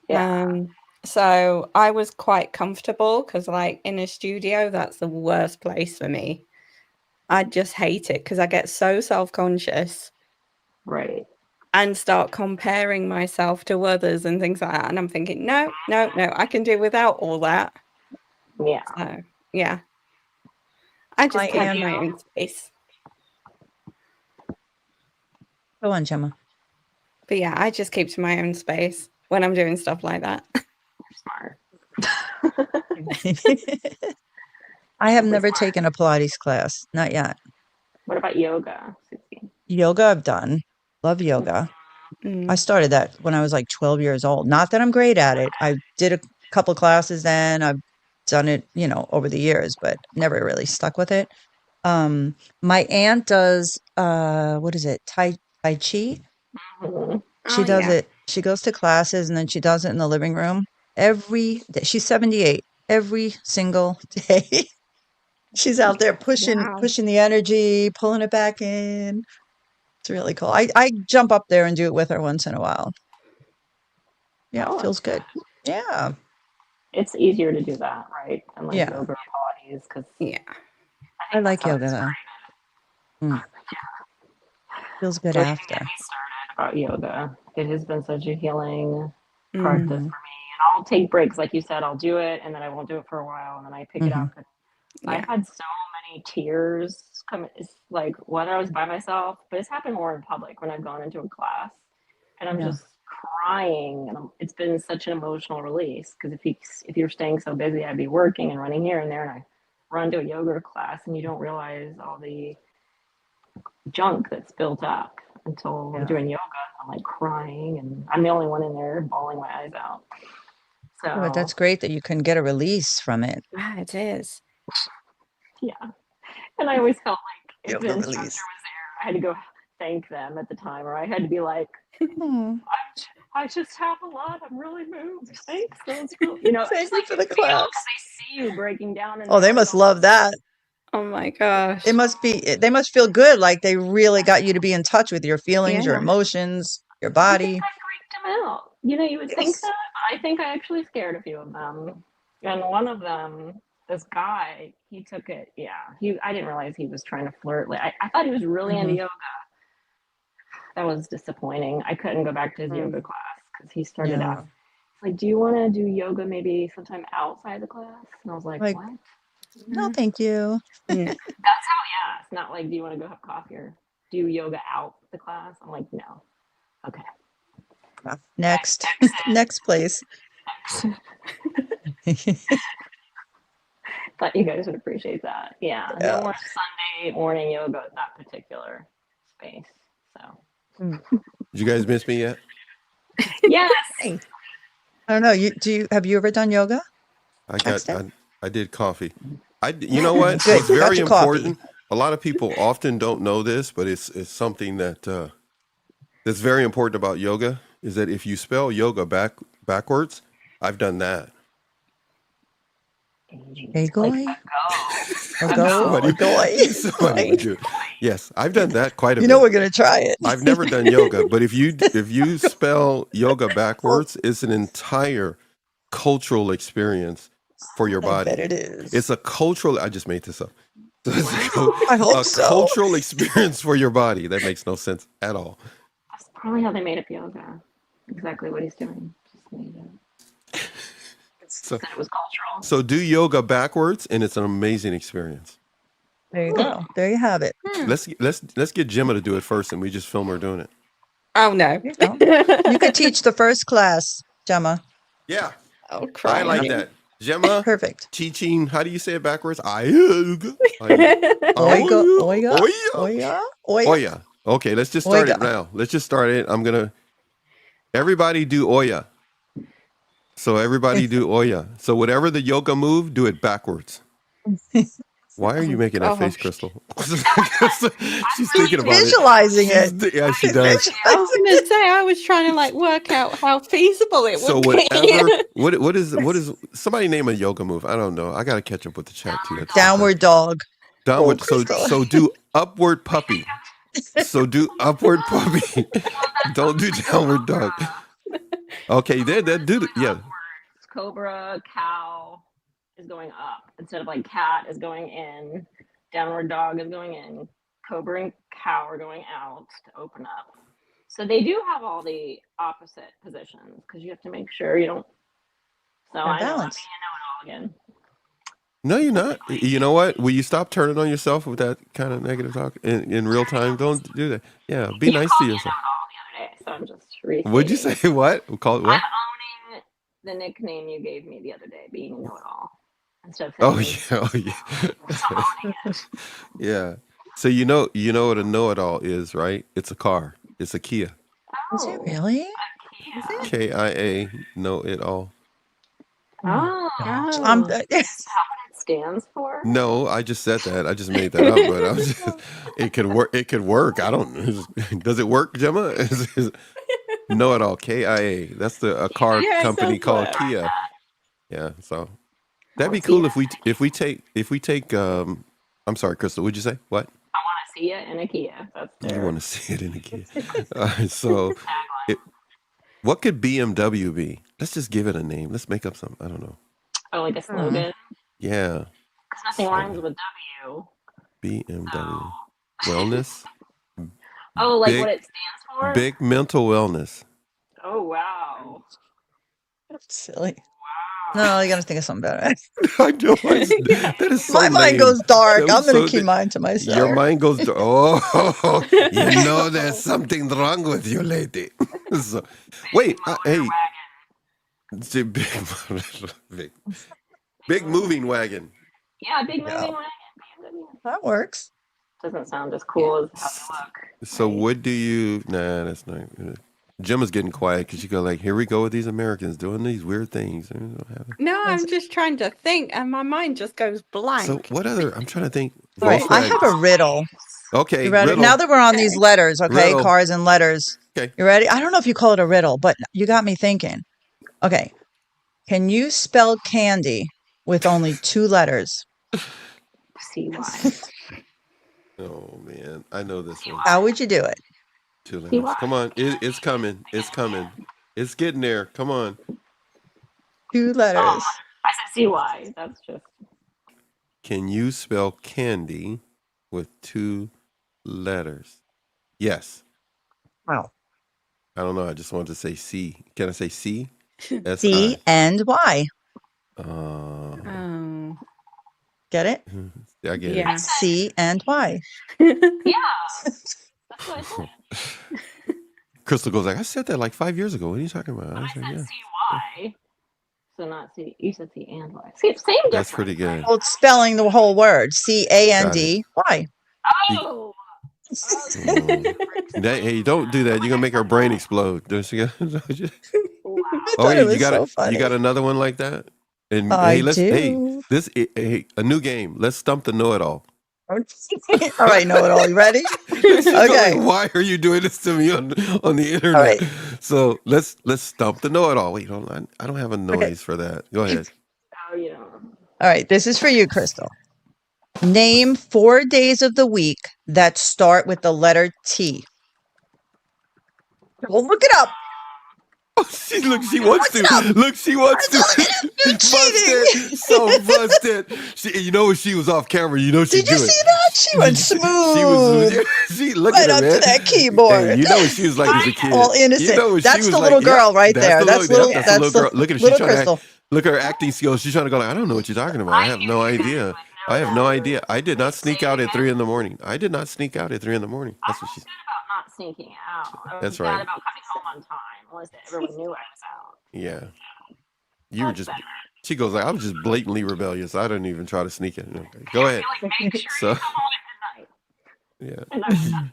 Yeah. So I was quite comfortable because like in a studio, that's the worst place for me. I just hate it because I get so self-conscious Right. and start comparing myself to others and things like that. And I'm thinking, no, I can do without all that. Yeah. So yeah. I just keep aunt- my own space. Go on, Gemma. But yeah, I just keep to my own space when I'm doing stuff like that. Smart. I have never taken a Pilates class. Not yet. What about yoga, Susie? Yoga I've done. Love yoga. I started that when I was like 12 years old. Not that I'm great at it. I did a couple classes then. I've done it, over the years, but never really stuck with it. My aunt does what is it? Tai Chi? Mm-hmm. She does it. She goes to classes and then she does it in the living room every day. She's 78 every single day. She's out there pushing the energy, pulling it back in. It's really cool. I jump up there and do it with her once in a while. Yeah, it feels good. Yeah. It's easier to do that, right? Than like Yeah. yoga or Pilates, because I like yoga though. Feels good Don't after. even get me started about yoga. It has been such a healing practice for me. And I'll take breaks, like you said. I'll do it, and then I won't do it for a while, and then I pick it up. I've had so many tears come, like when I was by myself, but it's happened more in public when I've gone into a class, and I'm just crying, and it's been such an emotional release. Because if you're staying so busy, I'd be working and running here and there, and I run to a yoga class, and you don't realize all the junk that's built up until I'm doing yoga. I'm like crying, and I'm the only one in there bawling my eyes out. So but that's great that you can get a release from it. Yeah, it is. Yeah. And I always felt like if the Yoga instructor release. was there, I had to go thank them at the time, or I had to be like, I just have a lot. I'm really moved. Thanks. That was cool. Thank you for the class. They see you breaking down. Oh, they must love that. Oh my gosh. They must feel good. Like they really got you to be in touch with your feelings, your Yeah. emotions, your body. I freaked them out. You would think that. I think I actually scared a few of them. And one of them, this guy, he took it. Yeah. I didn't realize he was trying to flirt. Like I thought he was really into yoga. That was disappointing. I couldn't go back to his yoga class because he started out like, do you want to do yoga maybe sometime outside the class? And I was like what? No, thank you. That's how, not like, do you want to go have coffee or do yoga out the class? I'm like, no. Okay. Next. Next place. Thought you guys would appreciate that. Yeah. No more Sunday morning yoga at that particular space. So. Did you guys miss me yet? Yes. I don't know. Have you ever done yoga? I did coffee. You know what? Good. It's very Got your important. coffee. A lot of people often don't know this, but it's something that that's very important about yoga. Is that if you spell yoga backwards, I've done that. Somebody would do it. Yes, I've done that quite a bit. You know we're gonna try it. I've never done yoga, but if you spell yoga backwards, it's an entire cultural experience for your body. I bet it is. It's a cultural. I just made this up. I hope so. Cultural experience for your body. That makes no sense at all. That's probably how they made up yoga. Exactly what he's doing. Just made it. So it was cultural. So do yoga backwards, and it's an amazing experience. There you go. There you have it. Let's get Gemma to do it first, and we just film her doing it. Oh no! You could teach the first class, Gemma. Yeah. Oh, I like that. Gemma, perfect. Teaching, how do you say it backwards? Oiga. Okay, let's just start it now. Let's just start it. Everybody do Oya. So everybody do Oya. So whatever the yoga move, do it backwards. Why are you making that face, Crystal? She's thinking about visualizing it. Yeah, she does. I was going to say, I was trying to work out how feasible it would be. What is somebody name a yoga move? I don't know. I got to catch up with the chat too. Downward dog. Downward. So do upward puppy. So do upward puppy. Don't do downward dog. Okay, yeah. Cobra, cow is going up instead of cat is going in. Downward dog is going in. Cobra and cow are going out to open up. So they do have all the opposite positions because you have to make sure you don't. So I know it all again. No, you're not. You know what? Will you stop turning on yourself with that kind of negative talk in real time? Don't do that. Yeah, be nice to yourself. The other day, so I'm just restating. Would you say what? Call it what? I'm owning the nickname you gave me the other day, being a know-it-all. Instead of yeah. So you know what a know-it-all is, right? It's a car. It's a Kia. Is it really? KIA, know-it-all. Oh. Is that what it stands for? No, I just said that. I just made that up, but it could work. It could work. I don't. Does it work, Gemma? Know-it-all. KIA. That's a car company called Kia. Yeah. So that'd be cool if we take. I'm sorry, Crystal. What'd you say? What? I want to see it in a Kia. You want to see it in a Kia. So, what could BMW be? Let's just give it a name. Let's make up something. I don't know. Oh, like a slogan? Yeah. Because nothing rhymes with W. BMW. Wellness? Oh, what it stands for? Big mental wellness. Oh, wow. That's silly. No, you got to think of something better. I know. That is so my mind goes dark. I'm going to keep mine to myself. Your mind goes dark. Oh, you know there's something wrong with you, lady. So, wait, hey. Big moving wagon. Yeah, big moving wagon. That works. Doesn't sound as cool as how they look. So what do you... Nah, that's not... Gemma's getting quiet because she go here we go with these Americans doing these weird things. No, I'm just trying to think, and my mind just goes blank. So what other? I'm trying to think. Right, I have a riddle. Okay. You ready? Now that we're on these letters, okay, riddle. Cars and letters. Okay. You ready? I don't know if you call it a riddle, but you got me thinking. Okay. Can you spell candy with only 2 letters? C-Y. Oh man, I know this one. How would you do it? 2 letters. Come on, it's coming. It's coming. It's getting there. Come on. 2 letters. Oh, I said C-Y. That's just. Can you spell candy with 2 letters? Yes. Wow. I don't know. I just wanted to say C. Can I say C? C and Y. Oh. Get it? I get Yeah. it. C and Y. Yeah, that's what I said. Crystal goes like, I said that like 5 years ago. What are you talking about? But I I said, said yeah. CY, so not C. You said C and Y. See, same difference. That's pretty good. Well, it's spelling the whole word. CANDY. Oh. Oh. Hey, don't do that. You're gonna make her brain explode. Don't you? I Wow. thought it was you got so funny. You got another one like that? And I hey, do. a new game. Let's stump the know-it-all. All right, know-it-all. You ready? Okay. Why are you doing this to me on the internet? All right. So let's stump the know-it-all. Wait, hold on. I don't have a noise for that. Go ahead. Oh, yeah. All right, this is for you, Crystal. Name 4 days of the week that start with the letter T. Well, look it up. Oh, she wants to. Look, she wants to. You're cheating. Busted. So busted. You know when she was off camera, you know she'd Did you do it. see that? She went smooth. She look Right at her, up man. to that keyboard. Hey, you know what she was like as a kid. All innocent. You know what That's she was the like. little girl right there. That's the little girl. Look at her. She's little trying Crystal. to look at her acting skills. She's trying to go like, I don't know what you're talking about. I have no idea. I have no idea. I did not sneak out at 3 a.m. I did not sneak out at 3 a.m. That's what she. Good about not sneaking out. I was That's bad right. about coming home on time, unless everyone knew I was out. Yeah. You were just. She goes like, I was just blatantly rebellious. I didn't even try to sneak it. Okay, go ahead. Like, make sure So- you come home at midnight. Yeah. And I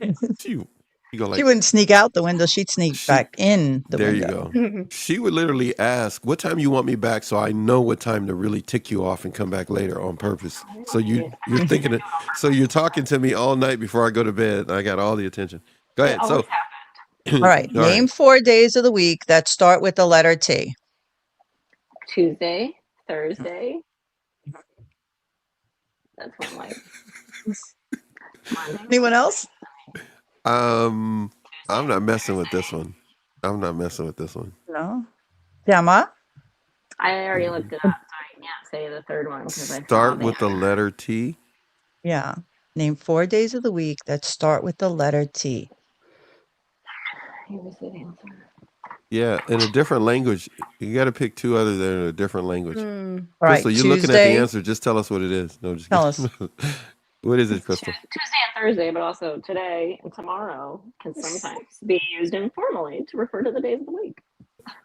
was done. You go like. She wouldn't sneak out the window. She'd sneak back in the There window. you go. She would literally ask, "What time you want me back?" So I know what time to really tick you off and come back later on purpose. So you're thinking it. So you're talking to me all night before I go to bed. I got all the attention. Go ahead. It always happened. All right. Name 4 days of the week that start with the letter T. Tuesday, Thursday. That's one like. Monday. Anyone else? I'm not messing with this one. No. Gemma? I already looked it up, so I can't say the third one because I Start with the letter T. Yeah. Name 4 days of the week that start with the letter T. Here was the answer. Yeah, in a different language. You got to pick 2 other than a different language. All right. Crystal, you're looking at the answer. Just tell us what it is. No, just Tell us. What is it, Crystal? Tuesday and Thursday, but also today and tomorrow can sometimes be used informally to refer to the days of the week.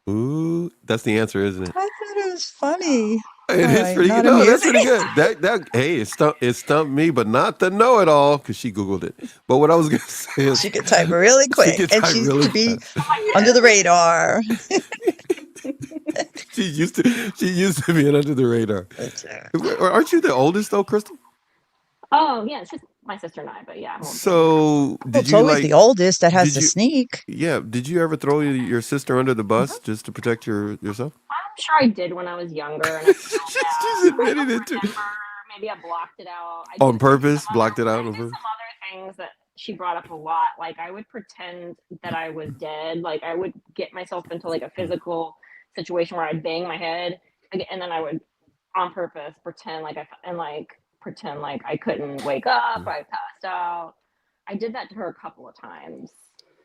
Ooh, that's the answer, isn't it? I thought it was funny. It is right, pretty not good. No, that's amusing. pretty good. Hey, it stumped me, but not the know-it-all because she Googled it. But what I was gonna say is She could type really quick, could and type she really could be fast. under the radar. She used to be under the radar. Aren't you the oldest though, Crystal? Oh, yeah, it's just my sister and I, but yeah. I'm old. So Well, did it's you always like? the oldest that has did to you- sneak. Yeah. Did you ever throw your sister under the bus just to protect yourself? I'm sure I did when I was younger. And I feel bad. She's admitted it too. Maybe I blocked it out. On purpose, blocked it out I on did purpose. some other things that she brought up a lot. Like I would pretend that I was dead. Like I would get myself into like a physical situation where I'd bang my head, and then I would, on purpose, pretend like I couldn't wake up. I passed out. I did that to her a couple of times,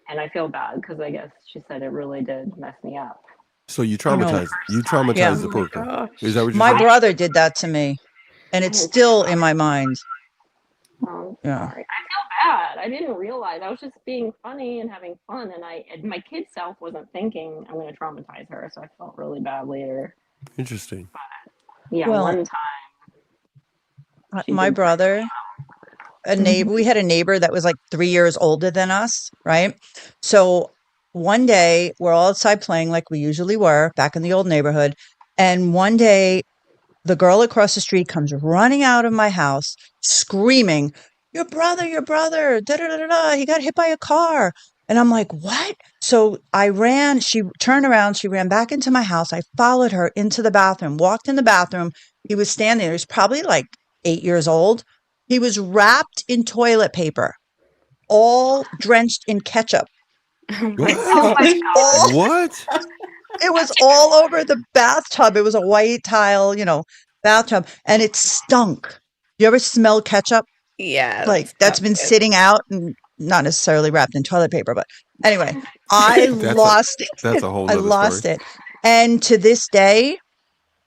and I feel bad because I guess she said it really did mess me up. So you traumatized. You traumatized Yeah. the Oh poor my girl. gosh. Is that what you're My saying? brother did that to me, and it's still in my mind. Oh, Yeah. sorry. I feel bad. I didn't realize I was just being funny and having fun, and my kid self wasn't thinking I'm going to traumatize her, so I felt really bad later. Interesting. Yeah, Well, one time. She My did brother, we had a neighbor that was like 3 years older than us, right? So one day we're all outside playing like we usually were back in the old neighborhood. And one day the girl across the street comes running out of my house screaming, your brother, da da da da da, he got hit by a car. And I'm like, what? So I ran, she turned around, she ran back into my house. I followed her into the bathroom, walked in the bathroom. He was standing there. He was probably like 8 years old. He was wrapped in toilet paper, all drenched in ketchup. Oh my What? gosh. All, What? it was all over the bathtub. It was a white tile, bathtub, and it stunk. You ever smell ketchup? Yeah. Like that's been sitting out and not necessarily wrapped in toilet paper, but anyway, I lost it. That's a whole I nother lost story. it. And to this day,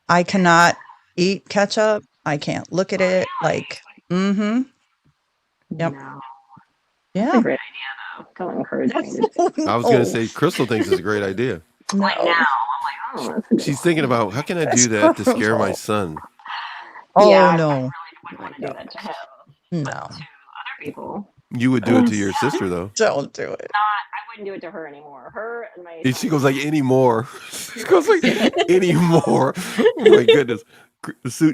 I cannot eat ketchup. I can't look at it. Like, mm-hmm. Yep. No. Yeah. That's a great idea, though. Don't encourage me to do I was going to say, Crystal thinks it's a great idea. it. Like now, I'm like, oh, that's a good She's thinking about, how can I do that to scare my son? Oh, yeah, no. I really wouldn't want to do that to him. No. But to other people. You would do it to your sister, though. Don't do it. I wouldn't do it to her anymore. Her and my. And she goes like, anymore. She goes like, anymore. Oh my goodness.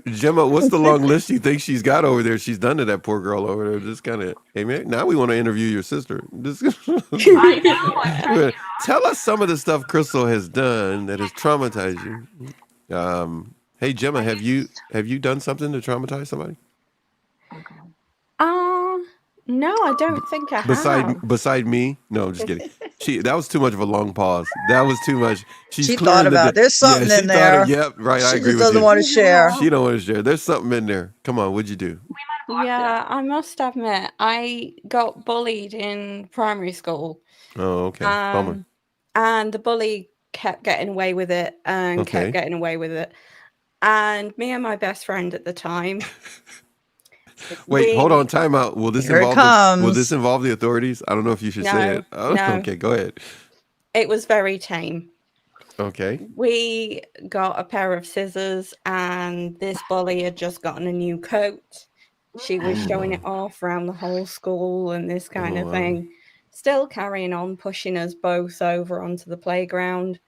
Gemma, what's the long list you think she's got over there? She's done to that poor girl over there. Just kind of, hey man, now we want to interview your sister. I know. I'm trying to Tell us some of the stuff Crystal has done that has traumatized you. Hey Gemma, have you done something to traumatize somebody? No, I don't think I have. Beside me? No, I'm just kidding. That was too much of a long pause. That was too much. She thought about it. There's something in there. Yep, right. I agree with you. She doesn't want to share. She don't want to share. There's something in there. Come on, what'd you do? Yeah, I must admit, I got bullied in primary school. Oh, okay. Bummer. And the bully kept getting away with it and kept getting away with it. And me and my best friend at the time. Wait, hold on, time out. Will this involve the authorities? I don't know if you should say it. Oh, no. Okay, go ahead. It was very tame. Okay. We got a pair of scissors and this bully had just gotten a new coat. She was showing it off around the whole school and this kind of thing. Still carrying on, pushing us both over onto the playground.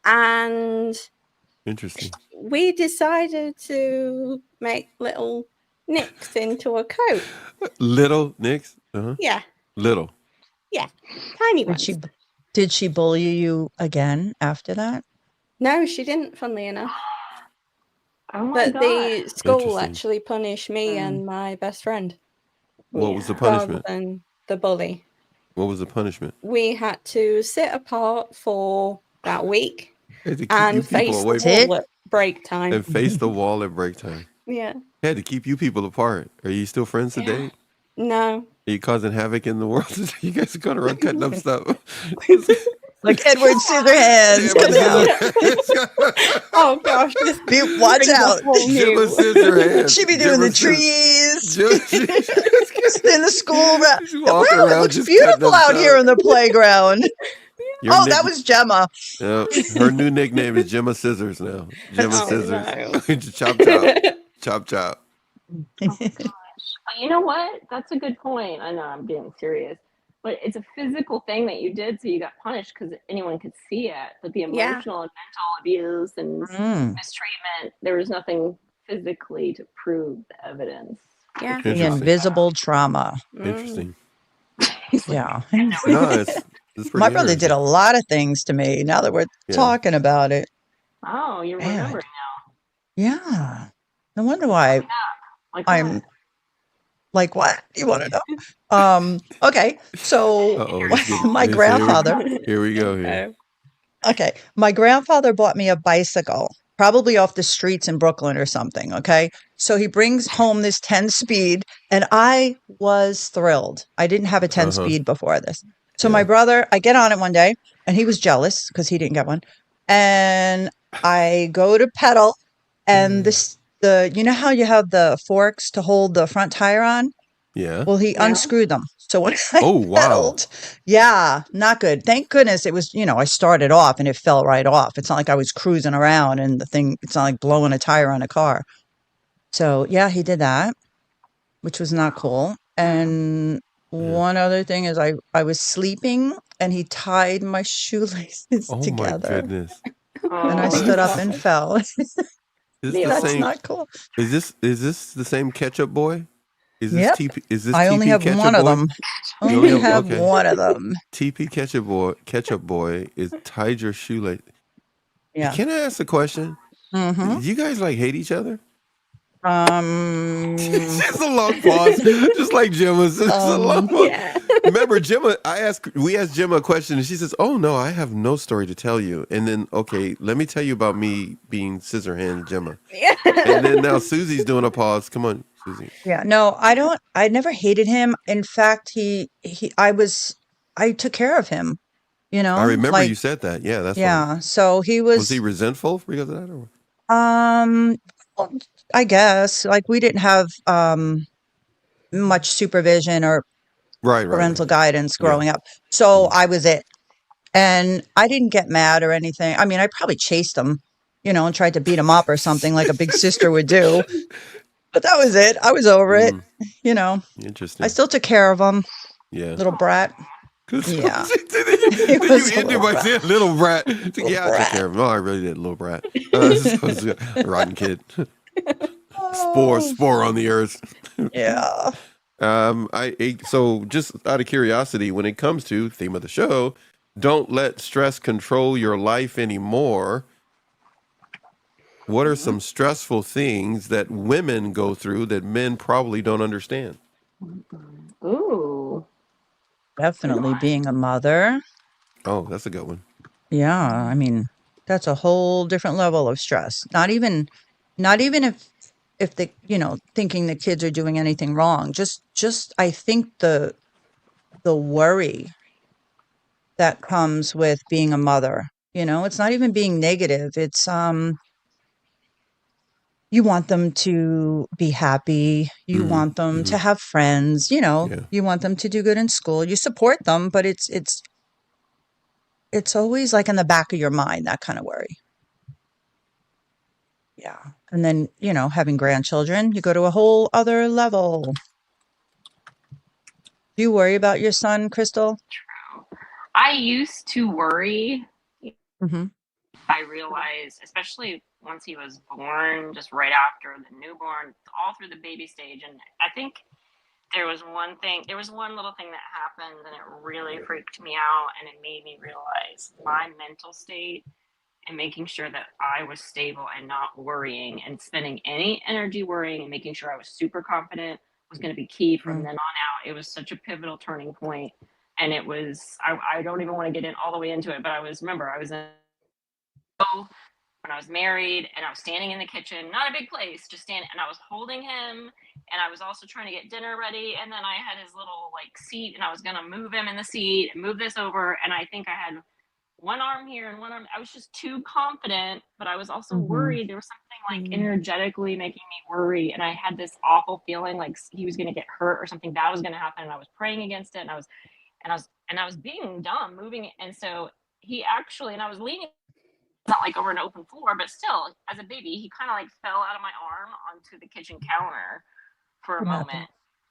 And interesting. We decided to make little nicks into a coat. Little nicks? Yeah. Little. Yeah. Tiny ones. Did she bully you again after that? No, she didn't, funnily enough. Oh my God. The school actually punished me and my best friend. What was the punishment? Rather than the bully. What was the punishment? We had to sit apart for about a week and face the wall at break time. And face the wall at break time. Yeah. Had to keep you people apart. Are you still friends today? No. Are you causing havoc in the world? You guys are going around cutting up stuff. Like Edward Scissorhands. Oh gosh. Watch out. Gemma Scissorhands. She be doing the trees. In the school. Wow, it looks beautiful out here in the playground. That was Gemma. Her new nickname is Gemma Scissors now. Gemma Scissors. No. Chop, chop. Chop, chop. You know what? That's a good point. I know I'm being serious, but it's a physical thing that you did, so you got punished because anyone could see it. But the emotional and mental abuse and mistreatment, there was nothing physically to prove the evidence. Yeah, the invisible trauma. Interesting. Yeah. No, my brother did a lot of things to me. Now that we're talking about it. Oh, you're remembering now. Yeah. No wonder why I'm. Like what? You want to know? Okay. So my grandfather. Here we go. Here. Okay. My grandfather bought me a bicycle, probably off the streets in Brooklyn or something. Okay. So he brings home this 10-speed and I was thrilled. I didn't have a 10-speed before this. So my brother, I get on it one day and he was jealous because he didn't get one. And I go to pedal and you know how you have the forks to hold the front tire on? Yeah. Well, he unscrewed them. So when I pedaled, not good. Thank goodness it was, I started off and it fell right off. It's not like I was cruising around and it's not like blowing a tire on a car. So he did that, which was not cool. And one other thing is I was sleeping and he tied my shoelaces together. Oh my goodness. And I stood up and fell. That's not cool. Is this the same ketchup boy? Is this TP? Is this I TP only have ketchup one boy? of them. Only have one of them. TP ketchup boy is tied your shoelace. Yeah. Can I ask a question? Mm-hmm. Do you guys hate each other? It's a long pause, just like Gemma's. It's a long pause. Yeah. Remember, Gemma? We asked Gemma a question, and she says, "Oh no, I have no story to tell you." And then, okay, let me tell you about me being Scissorhands Gemma. Yeah. And then now Susie's doing a pause. Come on, Susie. Yeah. No, I don't. I never hated him. In fact, I took care of him. I remember you said that. Yeah, that's funny. So he was. Was he resentful because of that, or? I guess, like, we didn't have much supervision or Right. parental guidance Yeah. growing up. So Mhm. I was it. And I didn't get mad or anything. I mean, I probably chased him, and tried to beat him up or something like a big sister would do. But that was it. I was over it. I Interesting. still took care of him. Yeah. Little brat. Yeah. He Then was you a ended little by brat. saying little brat. Little Yeah, I took brat. care of him. No, I really did, little brat. Rotten kid. Oh, Spore on the earth. yeah. So just out of curiosity, when it comes to theme of the show, don't let stress control your life anymore. What are some stressful things that women go through that men probably don't understand? Ooh. Definitely being a mother. Oh, that's a good one. Yeah, I mean, that's a whole different level of stress. Not even if the, thinking the kids are doing anything wrong. Just I think the worry that comes with being a mother, it's not even being negative. It's you want them to be happy, you want them to have friends, Yeah. you want them to do good in school. You support them, but it's always like in the back of your mind, that kind of worry. Yeah. And then, having grandchildren, you go to a whole other level. Do you worry about your son, Crystal? True. I used to worry. Mm-hmm. I realized, especially once he was born, just right after the newborn, all through the baby stage. And I think there was one little thing that happened, and it really freaked me out, and it made me realize my mental state and making sure that I was stable and not worrying and spending any energy worrying and making sure I was super confident was going to be key from then on out. It was such a pivotal turning point. And it was, I don't even want to get in all the way into it, but I was in when I was married, and I was standing in the kitchen, not a big place, just standing, and I was holding him, and I was also trying to get dinner ready, and then I had his little like seat, and I was gonna move him in the seat and move this over, and I think I had one arm here and one arm. I was just too confident, but I was also worried. There was something like energetically making me worry, and I had this awful feeling like he was gonna get hurt or something bad was gonna happen, and I was praying against it, and I was being dumb, moving it, and so he actually, and I was leaning not like over an open floor, but still, as a baby, he kind of like fell out of my arm onto the kitchen counter for a What moment. happened?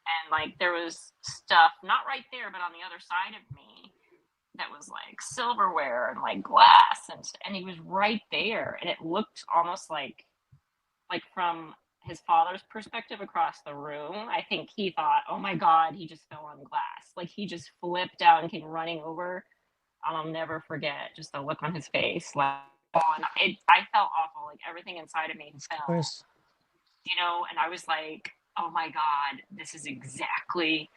And like there was stuff not right there, but on the other side of me that was like silverware and like glass, and he was right there, and it looked almost like from his father's perspective across the room. I think he thought, oh my God, he just fell on glass. Like he just flipped out and came running over. I'll never forget just the look on his face. Like, and I felt awful. Like everything inside of me Of fell, course. and I was like, oh my God, this is exactly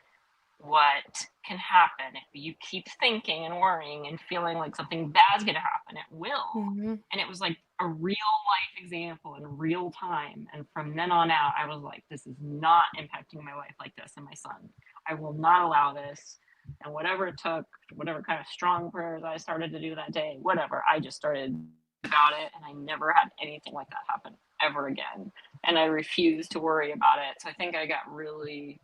what can happen if you keep thinking and worrying and feeling like something bad's going to happen. It will. And it was like a real life example in real time. And from then on out, I was like, this is not impacting my life like this and my son. I will not allow this. And whatever it took, whatever kind of strong prayers I started to do that day, whatever, I just started about it, and I never had anything like that happen ever again. And I refused to worry about it. So I think I got really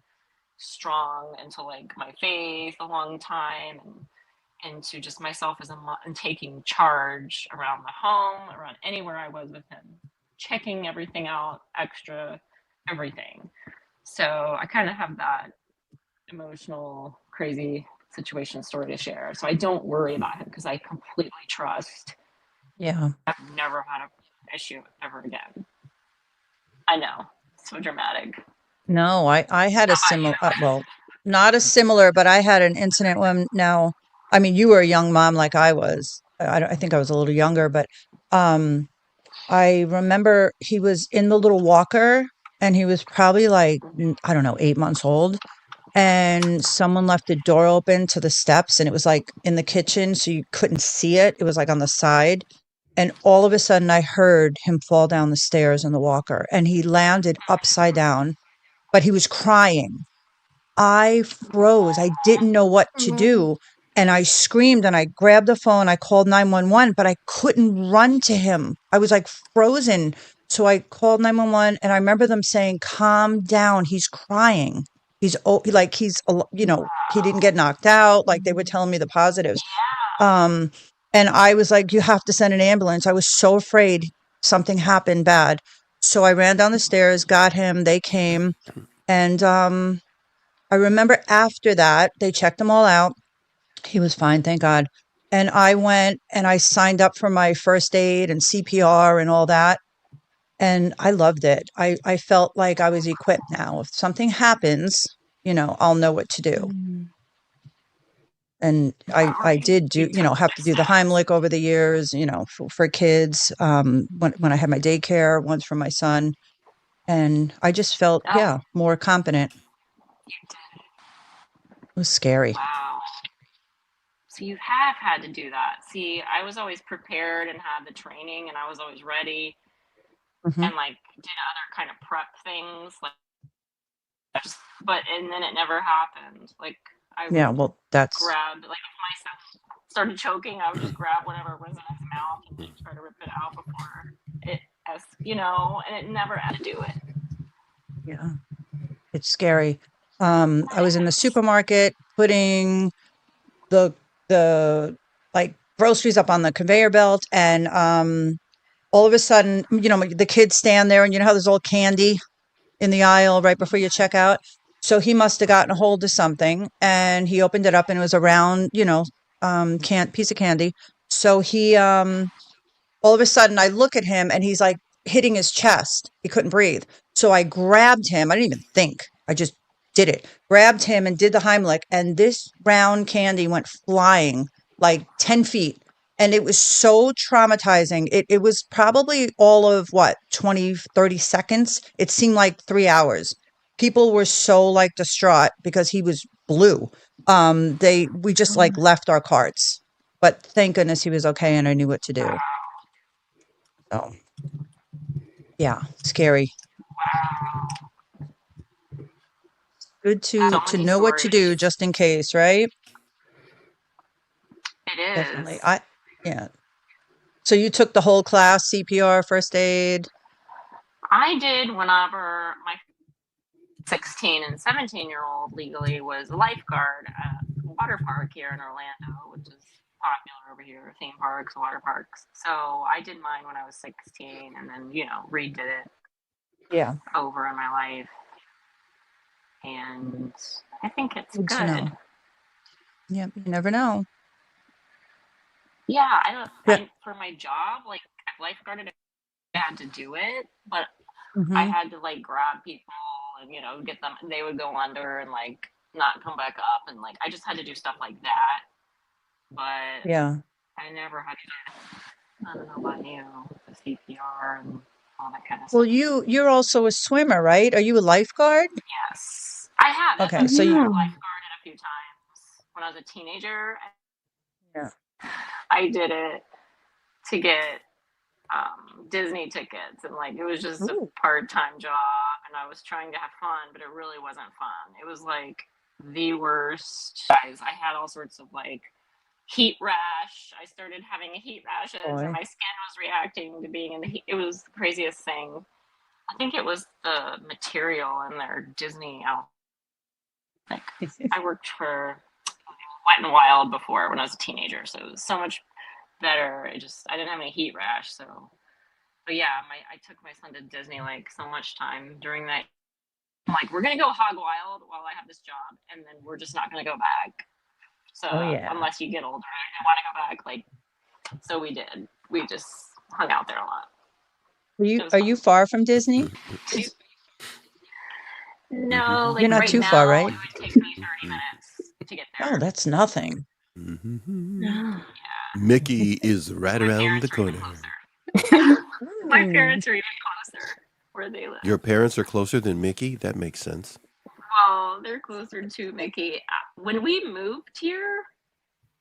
strong into like my faith a long time, and into just myself as a mom and taking charge around the home, around anywhere I was with him, checking everything out, extra everything. So I kind of have that emotional, crazy situation story to share. So I don't worry about him because I completely trust. Yeah. I've never had an issue ever again. I know, so dramatic. No, I had a similar, well, not a similar, but I had an incident when now, I mean, you were a young mom like I was. I think I was a little younger, but I remember he was in the little walker, and he was probably like, I don't know, 8 months old. And someone left the door open to the steps, and it was like in the kitchen, so you couldn't see it. It was like on the side. And all of a sudden, I heard him fall down the stairs in the walker, and he landed upside down, but he was crying. I froze. I didn't know what to do. And I screamed, and I grabbed the phone. I called 911, but I couldn't run to him. I was like frozen. So I called 911 and I remember them saying, calm down. He's crying. He's like, he didn't get knocked out. Like they were telling me the positives. And I was like, you have to send an ambulance. I was so afraid something happened bad. So I ran down the stairs, got him. They came. And I remember after that, they checked him all out. He was fine, thank God. And I went and I signed up for my first aid and CPR and all that. And I loved it. I felt like I was equipped now. If something happens, I'll know what to do. And I did do, have to do the Heimlich over the years, for kids, when I had my daycare, once for my son. And I just felt, more competent. It was scary. Wow. So you have had to do that. See, I was always prepared and had the training and I was always ready and like did other kind of prep things and then it never happened. Like I well, that's grabbed, like if my son started choking, I would just grab whatever was in his mouth and just try to rip it out before it, and it never had to do it. Yeah, it's scary. I was in the supermarket putting the like groceries up on the conveyor belt, and all of a sudden, the kids stand there, and you know how there's all candy in the aisle right before you check out. So he must have gotten a hold of something, and he opened it up, and it was a round, piece of candy. So he all of a sudden I look at him and he's like hitting his chest. He couldn't breathe. So I grabbed him. I didn't even think. I just did it. Grabbed him and did the Heimlich. And this round candy went flying like 10 feet. And it was so traumatizing. It was probably all of 20, 30 seconds. It seemed like 3 hours. People were so like distraught because he was blue. We just like left our carts, but thank goodness he was okay. And I knew what to do. So, yeah, scary. Wow. Good to know what to do just in case, right? It is. Definitely. So you took the whole class, CPR, first aid? I did whenever my 16 and 17-year-old legally was a lifeguard at a water park here in Orlando, which is popular over here, theme parks, water parks. So I did mine when I was 16 and then, redid it over in my life. And I think it's good. To know. Yep, you never know. Yeah, for my job, like lifeguarded, I had to do it, but I had to like grab people and get them, and they would go under and like not come back up, and like I just had to do stuff like that. But I never had to. I don't know about you, the CPR and all that kind of stuff. Well, you're also a swimmer, right? Are you a lifeguard? Yes, I have. Okay, so you lifeguarded a few times when I was a teenager. Yeah, I did it to get Disney tickets, and like it was just a part-time job, and I was trying to have fun, but it really wasn't fun. It was like the worst. Guys, I had all sorts of like heat rash. I started having heat rashes, and my skin was reacting to being in the heat. It was the craziest thing. I think it was the material in their Disney outfit. Like I worked for Wet and Wild before when I was a teenager, so it was so much better. I didn't have any heat rash, so. But yeah, I took my son to Disney like so much time during that. I'm like, we're gonna go hog wild while I have this job, and then we're just not gonna go back. So unless you get older, I want to go back. Like, so we did. We just hung out there a lot. Are you far from Disney? No, like you're not right too now, far, right? It would take me 30 minutes to get there. Oh, that's nothing. Yeah. Mickey is right around the corner. My parents are even closer where they live. Your parents are closer than Mickey? That makes sense. Well, they're closer to Mickey. When we moved here,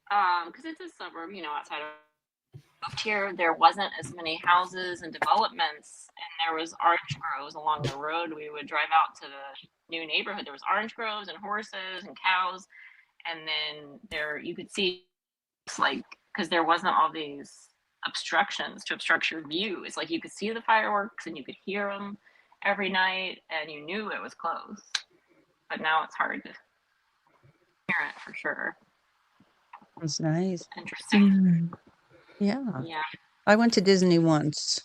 because it's a suburb, outside of moved here, there wasn't as many houses and developments, and there was orange groves along the road. We would drive out to the new neighborhood. There was orange groves and horses and cows, and then you could see, like, because there wasn't all these obstructions to obstruct your view. It's like you could see the fireworks and you could hear them every night and you knew it was close. But now it's hard to hear it for sure. That's nice. Interesting. Yeah. Yeah. I went to Disney once.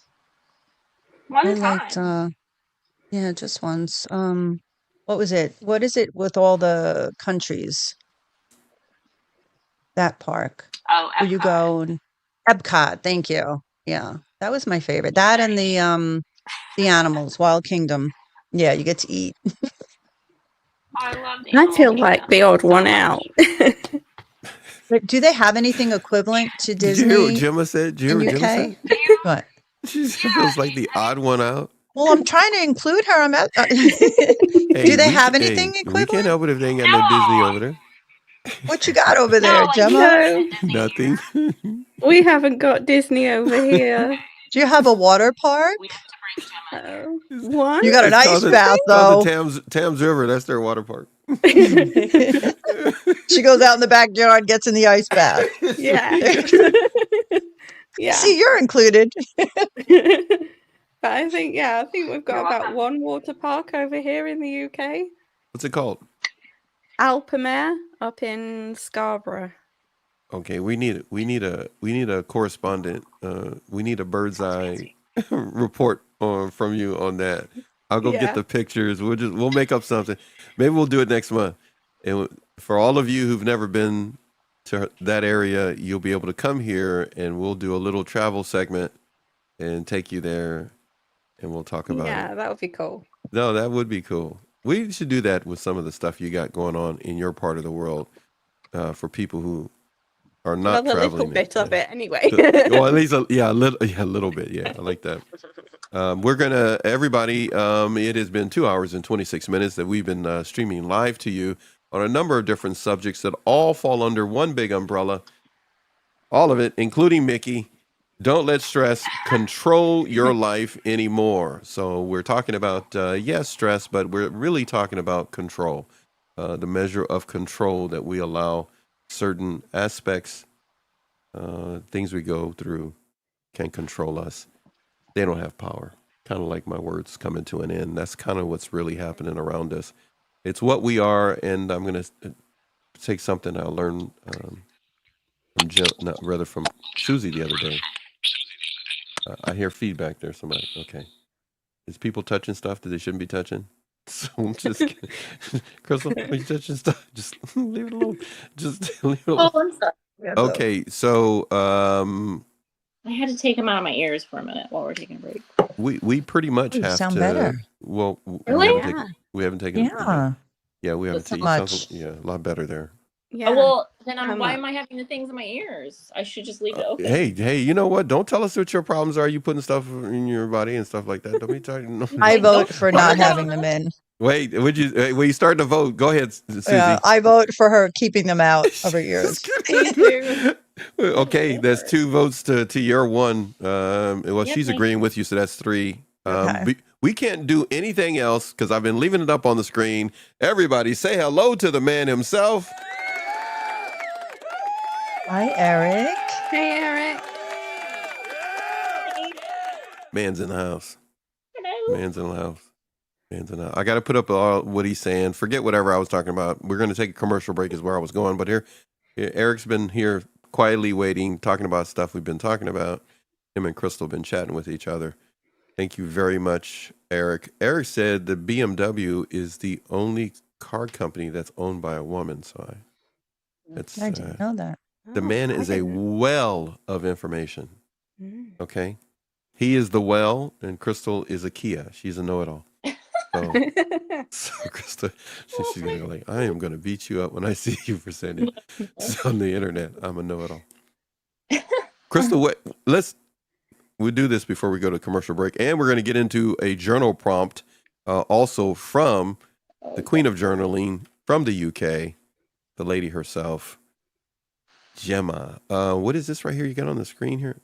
One I time. liked, yeah, just once. What was it? What is it with all the countries? That park Oh, where you Epcot. go and Epcot. Thank you. Yeah, that was my favorite. That and the animals, Wild Kingdom. Yeah, you get to eat. Oh, I love the I Animal feel like Kingdom the odd so one much. out. But do they have anything equivalent to Did you hear what Disney Gemma said? Did you hear in what Gemma UK? said? What? She feels like the odd one out. Well, I'm trying to include her. Hey, Do they have anything we can't equivalent? help it if they ain't got no Disney over there. What you got over No, there, like Gemma? No, Disney Nothing. here. we haven't got Disney over here. Do you have a water park? We have to bring Gemma in. Oh, one? You got an It's ice called the- bath, it's called though. the Thames River. That's their water park. She goes out in the backyard, gets in the ice bath. Yeah. Yeah. See, you're included. But I think we've got You're about welcome. one water park over here in the UK. What's it called? Alpamare up in Scarborough. Okay, we need a correspondent. We need a bird's eye report from you on that. I'll go Yeah. get the pictures. We'll make up something. Maybe we'll do it next month. And for all of you who've never been to that area, you'll be able to come here and we'll do a little travel segment and take you there and we'll talk about Yeah, it. that would be cool. No, that would be cool. We should do that with some of the stuff you got going on in your part of the world for people who are not Well, a traveling. little bit of it anyway. Well, at least a little bit. Yeah, I like that. We're gonna everybody. It has been 2 hours and 26 minutes that we've been streaming live to you on a number of different subjects that all fall under one big umbrella. All of it, including Mickey. Don't let stress control your life anymore. So we're talking about yes, stress, but we're really talking about control, the measure of control that we allow certain aspects, things we go through can control us. They don't have power. Kind of like my words coming to an end. That's kind of what's really happening around us. It's what we are, and I'm going to take something I learned from Susie the other day. I hear feedback there. Somebody, okay. Is people touching stuff that they shouldn't be touching? So I'm just kidding. Crystal, are you touching stuff? Just leave it alone. Just leave it alone. Oh, I'm sorry. Okay, so I had to take them out of my ears for a minute while we're taking a break. we pretty much You have sound to. better. Well, Really? we haven't taken. Yeah. Yeah, we haven't That's taken. much. Yeah, a lot better there. Yeah. Oh, well, then Come why on. am I having the things in my ears? I should just leave it open. Hey, you know what? Don't tell us what your problems are. You putting stuff in your body and stuff like that. Don't be talking. No. I Like, vote don't- for don't not know. having them in. Wait, when you start to vote, go ahead, Susie. Yeah, I vote for her keeping them out of her ears. Me too. Okay, that's 2 votes to your 1. Well, Yep, she's thank agreeing with you, so that's 3. Okay. We can't do anything else because I've been leaving it up on the screen. Everybody say hello to the man himself. Hi, Eric. Hey, Eric. Man's in the house. Hello. Man's in the house. Man's in the house. I got to put up all what he's saying. Forget whatever I was talking about. We're going to take a commercial break is where I was going. But here, Eric's been here quietly waiting, talking about stuff we've been talking about. Him and Crystal have been chatting with each other. Thank you very much, Eric. Eric said the BMW is the only car company that's owned by a woman. So that's I didn't know that. the man is a well of information. Mm. Okay. He is the well, and Crystal is a Kia. She's a know-it-all. So, Crystal, she's gonna go like, I am gonna beat you up when I see you for saying it on the internet. I'm a know-it-all. Crystal, we'll do this before we go to commercial break, and we're gonna get into a journal prompt, also from the Queen of Journaling from the UK, the lady herself, Gemma. What is this right here? You got on the screen here?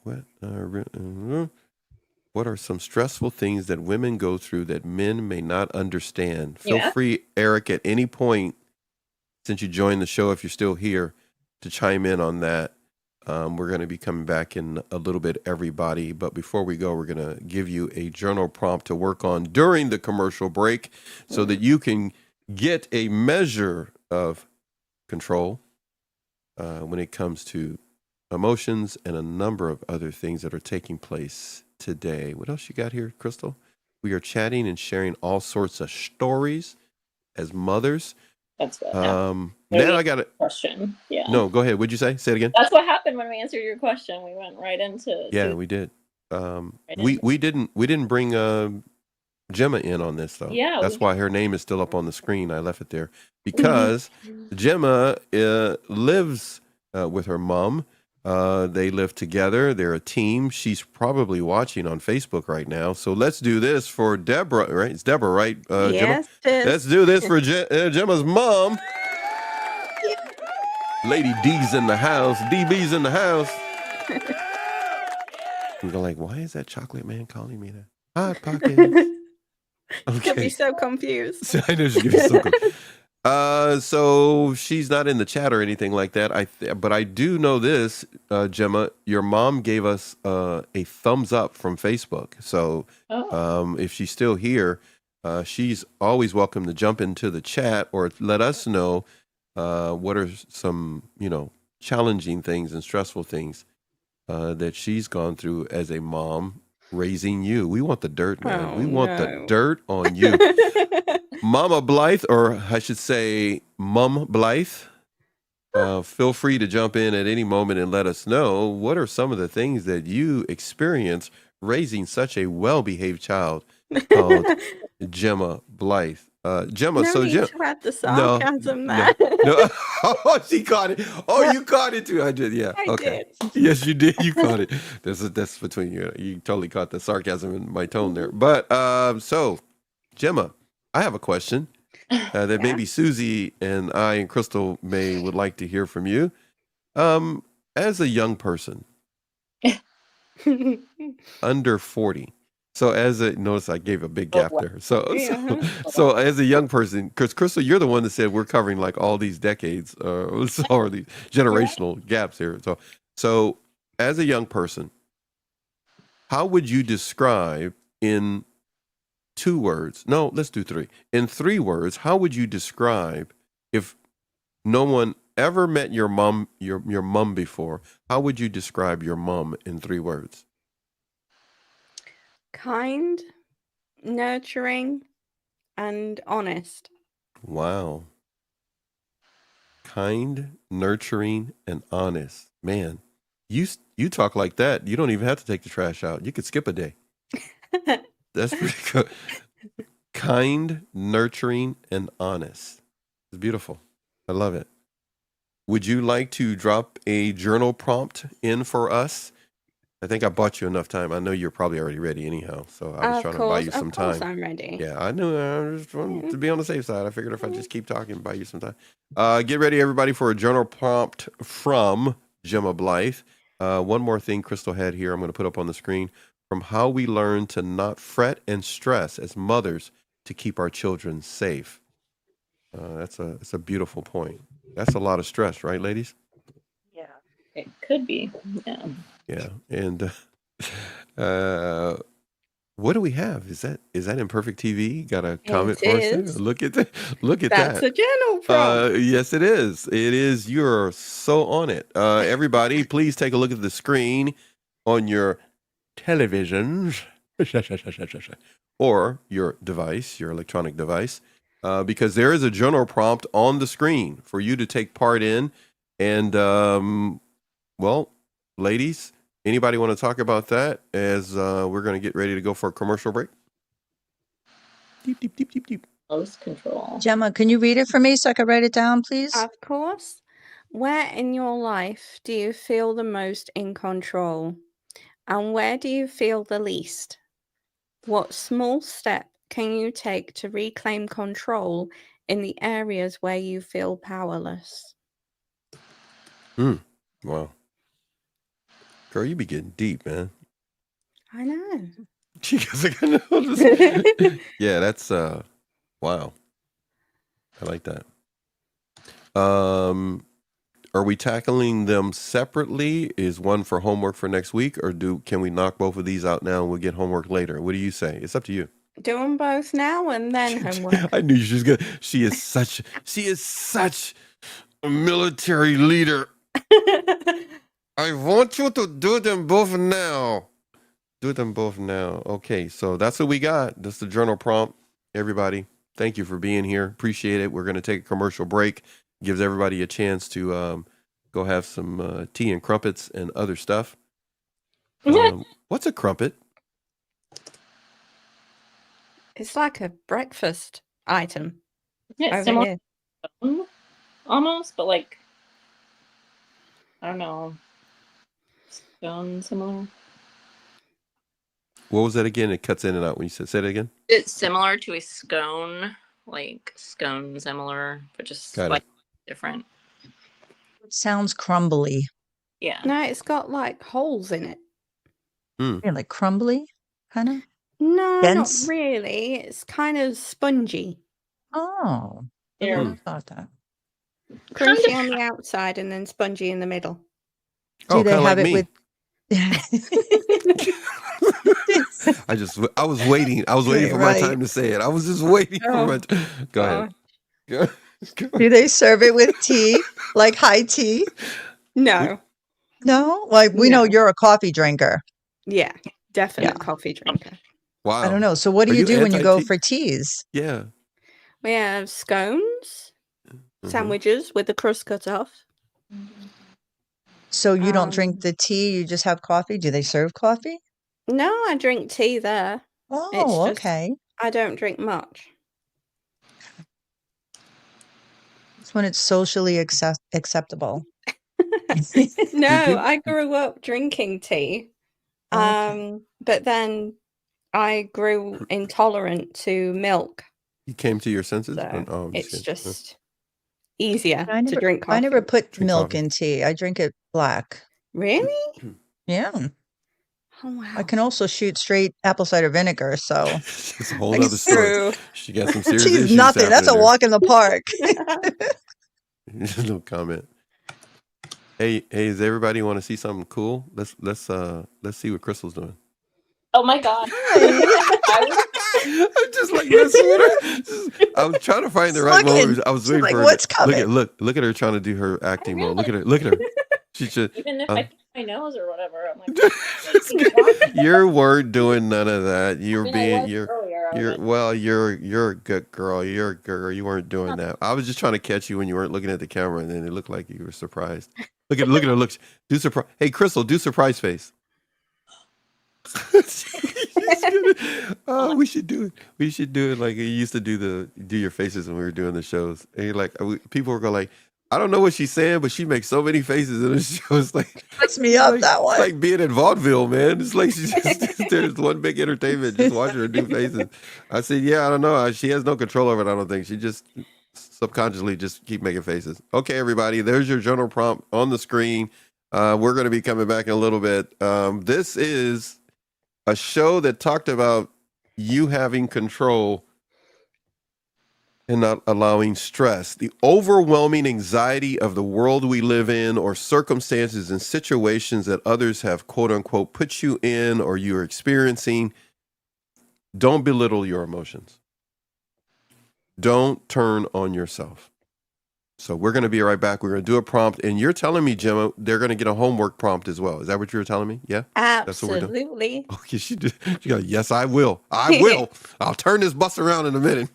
What are some stressful things that women go through that men may not understand? Feel Yeah. free, Eric, at any point, since you joined the show, if you're still here, to chime in on that. We're going to be coming back in a little bit, everybody. But before we go, we're going to give you a journal prompt to work on during the commercial break so that you can get a measure of control when it comes to emotions and a number of other things that are taking place today. What else you got here, Crystal? We are chatting and sharing all sorts of stories as mothers. That's what Now I got a question. Yeah. No, go ahead. What'd you say? Say it again. That's what happened when we answered your question. We went right into. Yeah, we did. We didn't bring Gemma in on this though. Yeah, that's why her name is still up on the screen. I left it there because Gemma lives with her mom. They live together. They're a team. She's probably watching on Facebook right now. So let's do this for Deborah, right? It's Deborah, right? Yes, Gemma? Let's do this for Gemma's mom. Lady D's in the house. DB's in the house. You're like, why is that chocolate man calling me that? Hot Pockets. Okay. She'll be so confused. I know she's gonna be so confused. So she's not in the chat or anything like that. But I do know this, Gemma. Your mom gave us a thumbs up from Facebook. So if she's still here, she's always welcome to jump into the chat or let us know what are some challenging things and stressful things that she's gone through as a mom raising you. We want the dirt, man. We want the dirt on you. Mama Blythe, or I should say Mum Blythe, feel free to jump in at any moment and let us know what are some of the things that you experience raising such a well-behaved child called Gemma Blythe. Gemma, Gemma, the sarcasm there. No. Oh, she caught it. Oh, you caught it too. I did. Yeah. I did. Yes, you did. You caught it. That's between you. You totally caught the sarcasm in my tone there. But so, Gemma, I have a question that maybe Susie and I and Crystal would like to hear from you. As a young person, under 40. So notice I gave a big gap there. So as a young person, because Crystal, you're the one that said we're covering like all these decades or these generational gaps here. So as a young person, how would you describe in 2 words? No, let's do 3. In 3 words, how would you describe if no one ever met your mom, your mom before? How would you describe your mom in 3 words? Kind, nurturing, and honest. Wow. Kind, nurturing, and honest. Man, you talk like that. You don't even have to take the trash out. You could skip a day. That's pretty good. Kind, nurturing, and honest. It's beautiful. I love it. Would you like to drop a journal prompt in for us? I think I bought you enough time. I know you're probably already ready anyhow. So I was trying to buy you some time. Of course I'm ready. Yeah, I knew. I just wanted to be on the safe side. I figured if I just keep talking, buy you some time. Get ready, everybody, for a journal prompt from Gemma Blythe. One more thing Crystal had here I'm going to put up on the screen. From how we learn to not fret and stress as mothers to keep our children safe. That's a beautiful point. That's a lot of stress, right, ladies? Yeah, it could be. Yeah. Yeah, and what do we have? Is that Imperfect TV? Got a comment for us there? Look at that! Look at that! That's a journal prompt. Yes, it is. It is. You're so on it. Everybody, please take a look at the screen on your televisions or your device, your electronic device, because there is a journal prompt on the screen for you to take part in. And well, ladies, anybody want to talk about that as we're going to get ready to go for a commercial break? Deep, deep, deep, deep, deep. Close control. Gemma, can you read it for me so I can write it down, please? Of course. Where in your life do you feel the most in control? And where do you feel the least? What small step can you take to reclaim control in the areas where you feel powerless? Wow. Girl, you be getting deep, man. I know. She goes, I know. Yeah, that's wow. I like that. Are we tackling them separately? Is one for homework for next week, or can we knock both of these out now and we'll get homework later? What do you say? It's up to you. Do them both now and then homework. I knew she was good. She is such a military leader. I want you to do them both now. Do them both now. Okay, so that's what we got. That's the journal prompt. Everybody, thank you for being here. Appreciate it. We're going to take a commercial break. Gives everybody a chance to go have some tea and crumpets and other stuff. What's a crumpet? It's like a breakfast item. Yeah, it's similar to scone, almost, but like, I don't know. Scone similar. What was that again? It cuts in and out when you say it again. It's similar to a scone, like scone similar, but just like different. It sounds crumbly. Yeah. No, it's got like holes in it. Yeah, like crumbly, kind of. No, Dense? not really. It's kind of spongy. Oh, I Yeah. never thought that. Crunchy on the outside and then spongy in the middle. Do they kinda have like it me. with? I was waiting. I was waiting for my Right. time to say it. I was just waiting for my time. Go ahead. Go Do they serve it with tea, like high tea? No. No, like we know No. you're a coffee drinker. Yeah, definite Yeah. coffee drinker. Wow. I don't know. So what do Are you you do when you go anti-tea? for teas? Yeah. We have scones, Mhm. sandwiches with the crust cut off. So you don't drink the tea, you just have coffee? Do they serve coffee? No, I drink tea there. Oh, just- okay. I don't drink much. It's when it's socially acceptable. No, I grew up drinking tea. Okay. But then I grew intolerant to milk. You came to your senses? So Oh, I'm it's kidding. just easier I to never, drink coffee. I never put Drink milk coffee. in tea. I drink it black. Really? Yeah. Oh, wow. I can also shoot straight apple cider vinegar. So It's a whole It's other story. True. She got some serious tea's issues nothing. That's a happening walk in the park. there. No comment. Hey, is everybody want to see something cool? Let's see what Crystal's doing. Oh my god. I'm just like messing with her. I was trying to find the right Looking. moment. I was She's waiting like, for her. "What's Look coming?" at her trying to do her acting mode. Look at her. She should. Even if I pick my nose or whatever, I'm like, You weren't doing none of that. You're I mean, I being was earlier, I was you're a good girl. You're a good girl. You weren't doing that. I was just trying to catch you when you weren't looking at the camera, and then it looked like you were surprised. Look at her. Look. Do surprise. Hey, Crystal, do surprise face. Oh, we should do it. We should do it like you used to do your faces when we were doing the shows. And you're like, people were going like, I don't know what she's saying, but she makes so many faces in the show. It's like Puts me up that it's way. like being in vaudeville, man. It's like she's just, there's one big entertainment just watching her do faces. I said, yeah, I don't know. She has no control over it. I don't think she just subconsciously just keep making faces. Okay, everybody, there's your journal prompt on the screen. We're going to be coming back in a little bit. This is a show that talked about you having control and not allowing stress, the overwhelming anxiety of the world we live in, or circumstances and situations that others have quote unquote put you in or you're experiencing. Don't belittle your emotions. Don't turn on yourself. So we're going to be right back. We're going to do a prompt. And you're telling me, Gemma, they're going to get a homework prompt as well. Is that what you were telling me? Yeah? That's what we're doing? Absolutely. Oh, yes, you do. She goes, yes, I will. I will. I'll turn this bus around in a minute.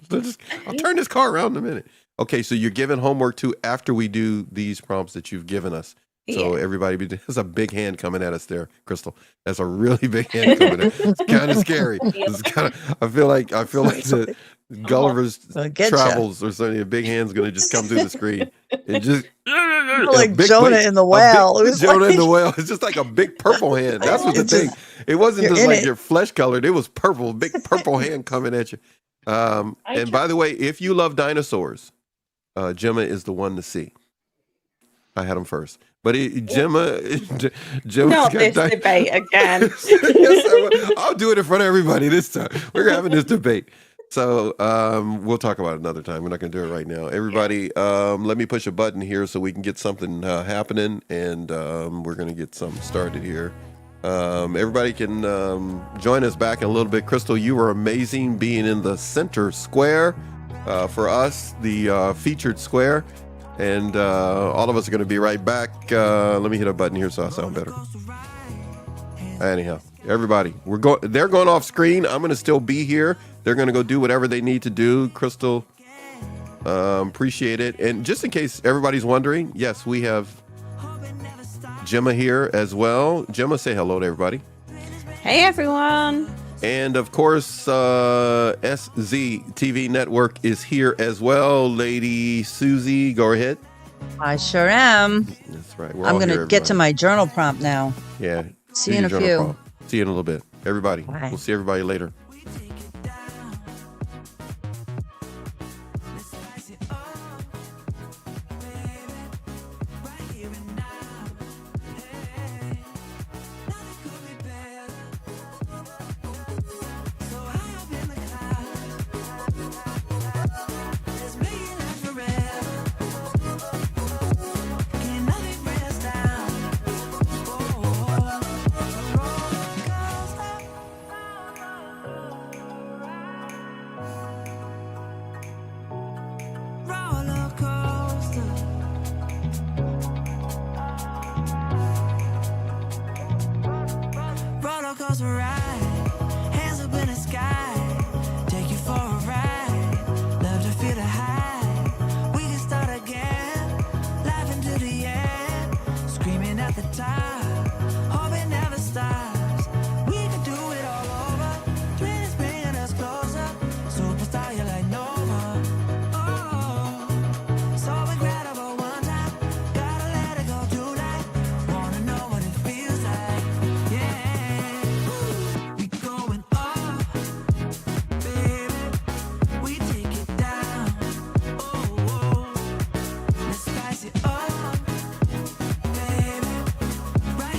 I'll turn this car around in a minute. Okay, so you're giving homework too after we do these prompts that you've given us. So Yeah. everybody, there's a big hand coming at us there, Crystal. That's a really big hand coming at. It's kind of scary. It's kind of. I feel like the Gulliver's I'll get ya. Travels or something. A big hand's gonna just come through the screen and just Like Jonah in the whale. It was Jonah like- in the whale. It's just like a big purple hand. That's what the It's thing. just- It wasn't you're just in like it. your flesh colored. It was purple. Big purple hand coming at you. And by the way, if you love dinosaurs, Gemma is the one to see. I had him first. But Gemma Not this debate again. Yes, I'll do it in front of everybody this time. We're having this debate. So we'll talk about it another time. We're not going to do it right now. Everybody, let me push a button here so we can get something happening, and we're going to get something started here. Everybody can join us back in a little bit. Crystal, you were amazing being in the center square for us, the featured square. And all of us are going to be right back. Let me hit a button here so I sound better. Anyhow, everybody, they're going off screen. I'm going to still be here. They're going to go do whatever they need to do. Crystal, appreciate it. And just in case everybody's wondering, yes, we have Gemma here as well. Gemma, say hello to everybody. Hey, everyone. And of course, SZTV Network is here as well. Lady Susie, go ahead. I sure am. That's right. I'm going to get to my journal prompt now. Yeah. See you in a few. See you in a little bit. Everybody. Bye. We'll see everybody later. Right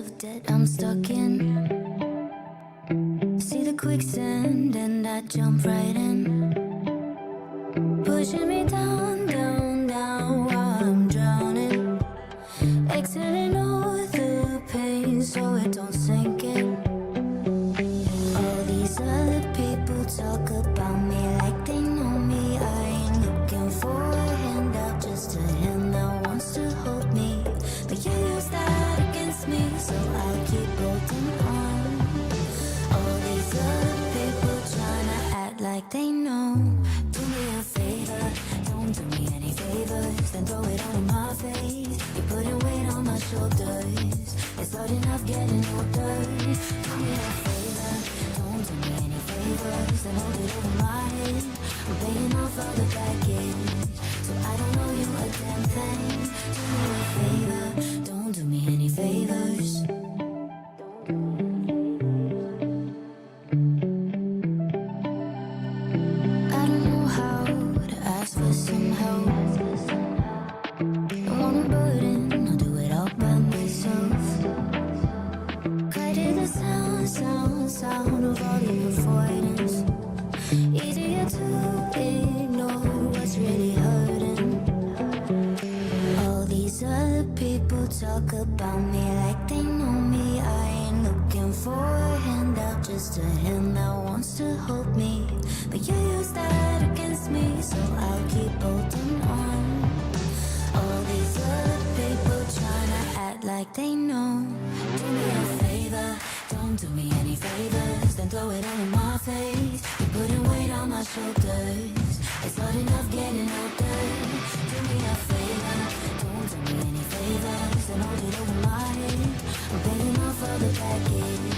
of debt I'm stuck in. See the quicksand and I jump right in, pushing me down, down, down while I'm drowning. Exiting all the pain so it don't sink in. All these other people talk about me like they know me. I ain't looking for a handout, just a hand that wants to hold me. But you use that against me, so I'll keep holding on. All these other people tryna act like they know. Do me a favor, don't do me any favors, then throw it all in my face. You're putting weight on my shoulders, it's hard enough getting older. Do me a favor, don't do me any favors, then hold it over my head. I'm paying off all the baggage, so I don't owe you a damn thing. Do me a favor, don't do me any favors. I don't know how to ask for some help. Don't want a burden, I'll do it all by myself. Cut to the sound of all the avoidance. Easier to ignore what's really hurting. All these other people talk about me like they know me. I ain't looking for a handout, just a hand that wants to hold me. But you use that against me, so I'll keep holding on. All these other people tryna act like they know. Do me a favor, don't do me any favors, then throw it all in my face. You're putting weight on my shoulders, it's hard enough getting older. Do me a favor, don't do me any favors, then hold it over my head. I'm paying off all the baggage,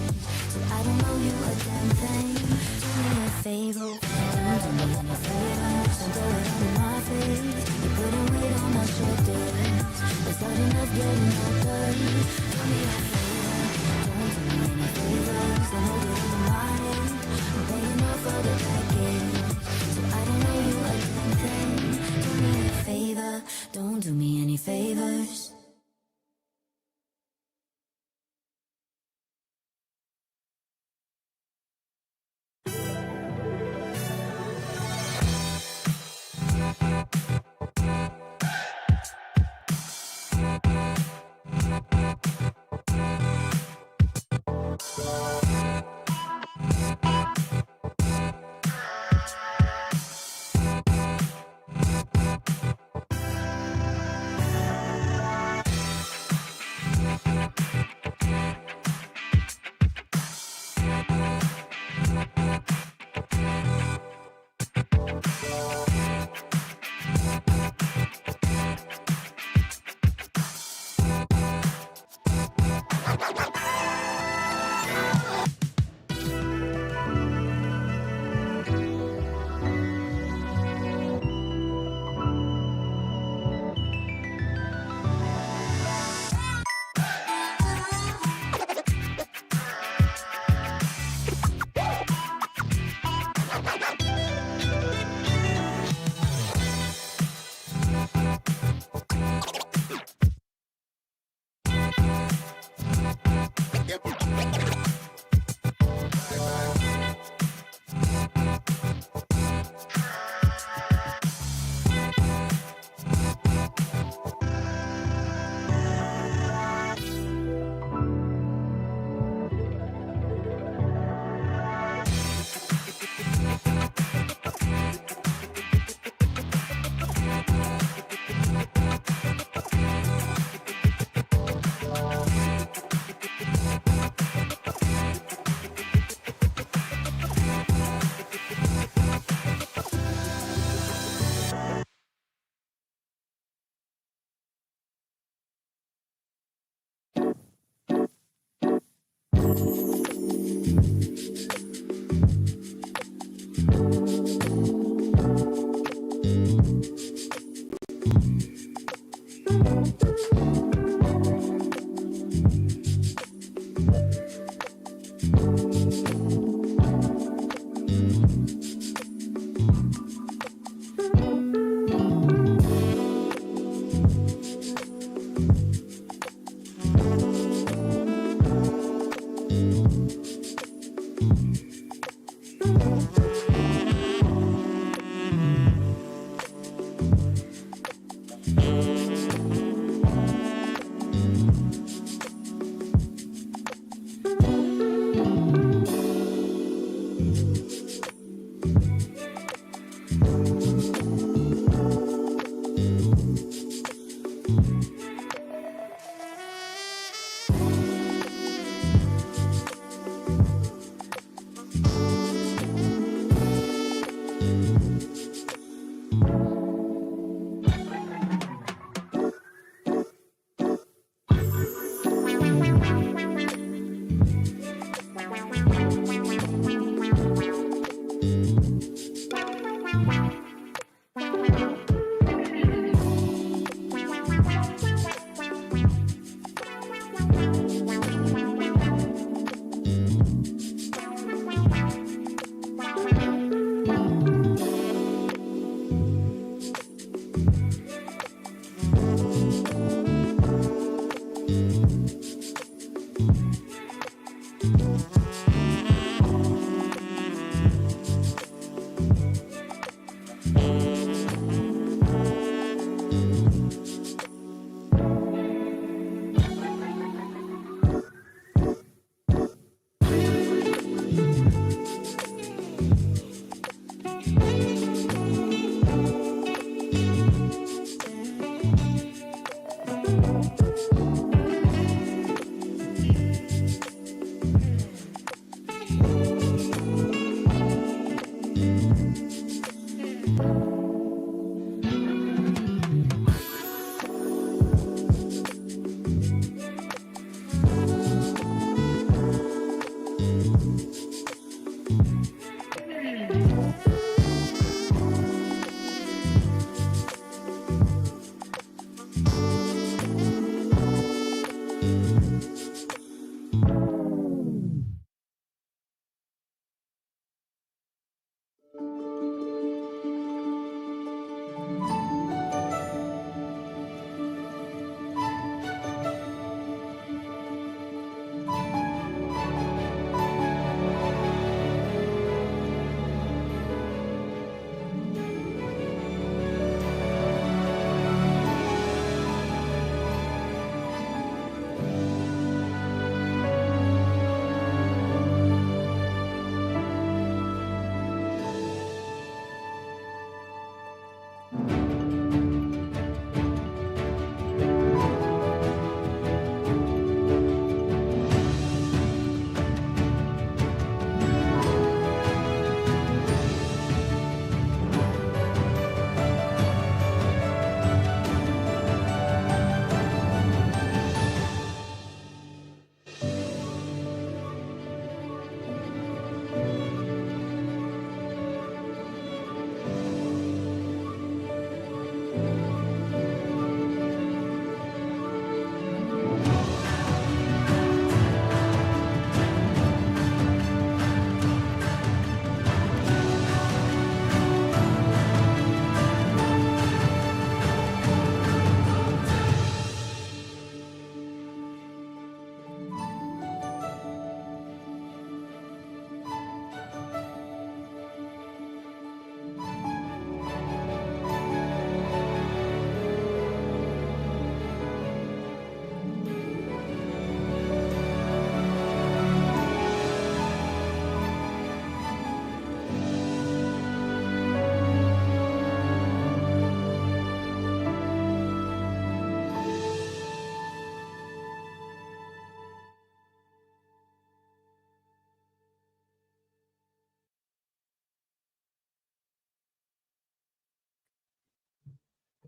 so I don't owe you a damn thing. Do me a favor, don't do me any favors, then throw it all in my face. You're putting weight on my shoulders, it's hard enough getting older. Do me a favor, don't do me any favors, then hold it over my head. I'm paying off all the baggage, so I don't owe you a damn thing. Do me a favor, don't do me any favors.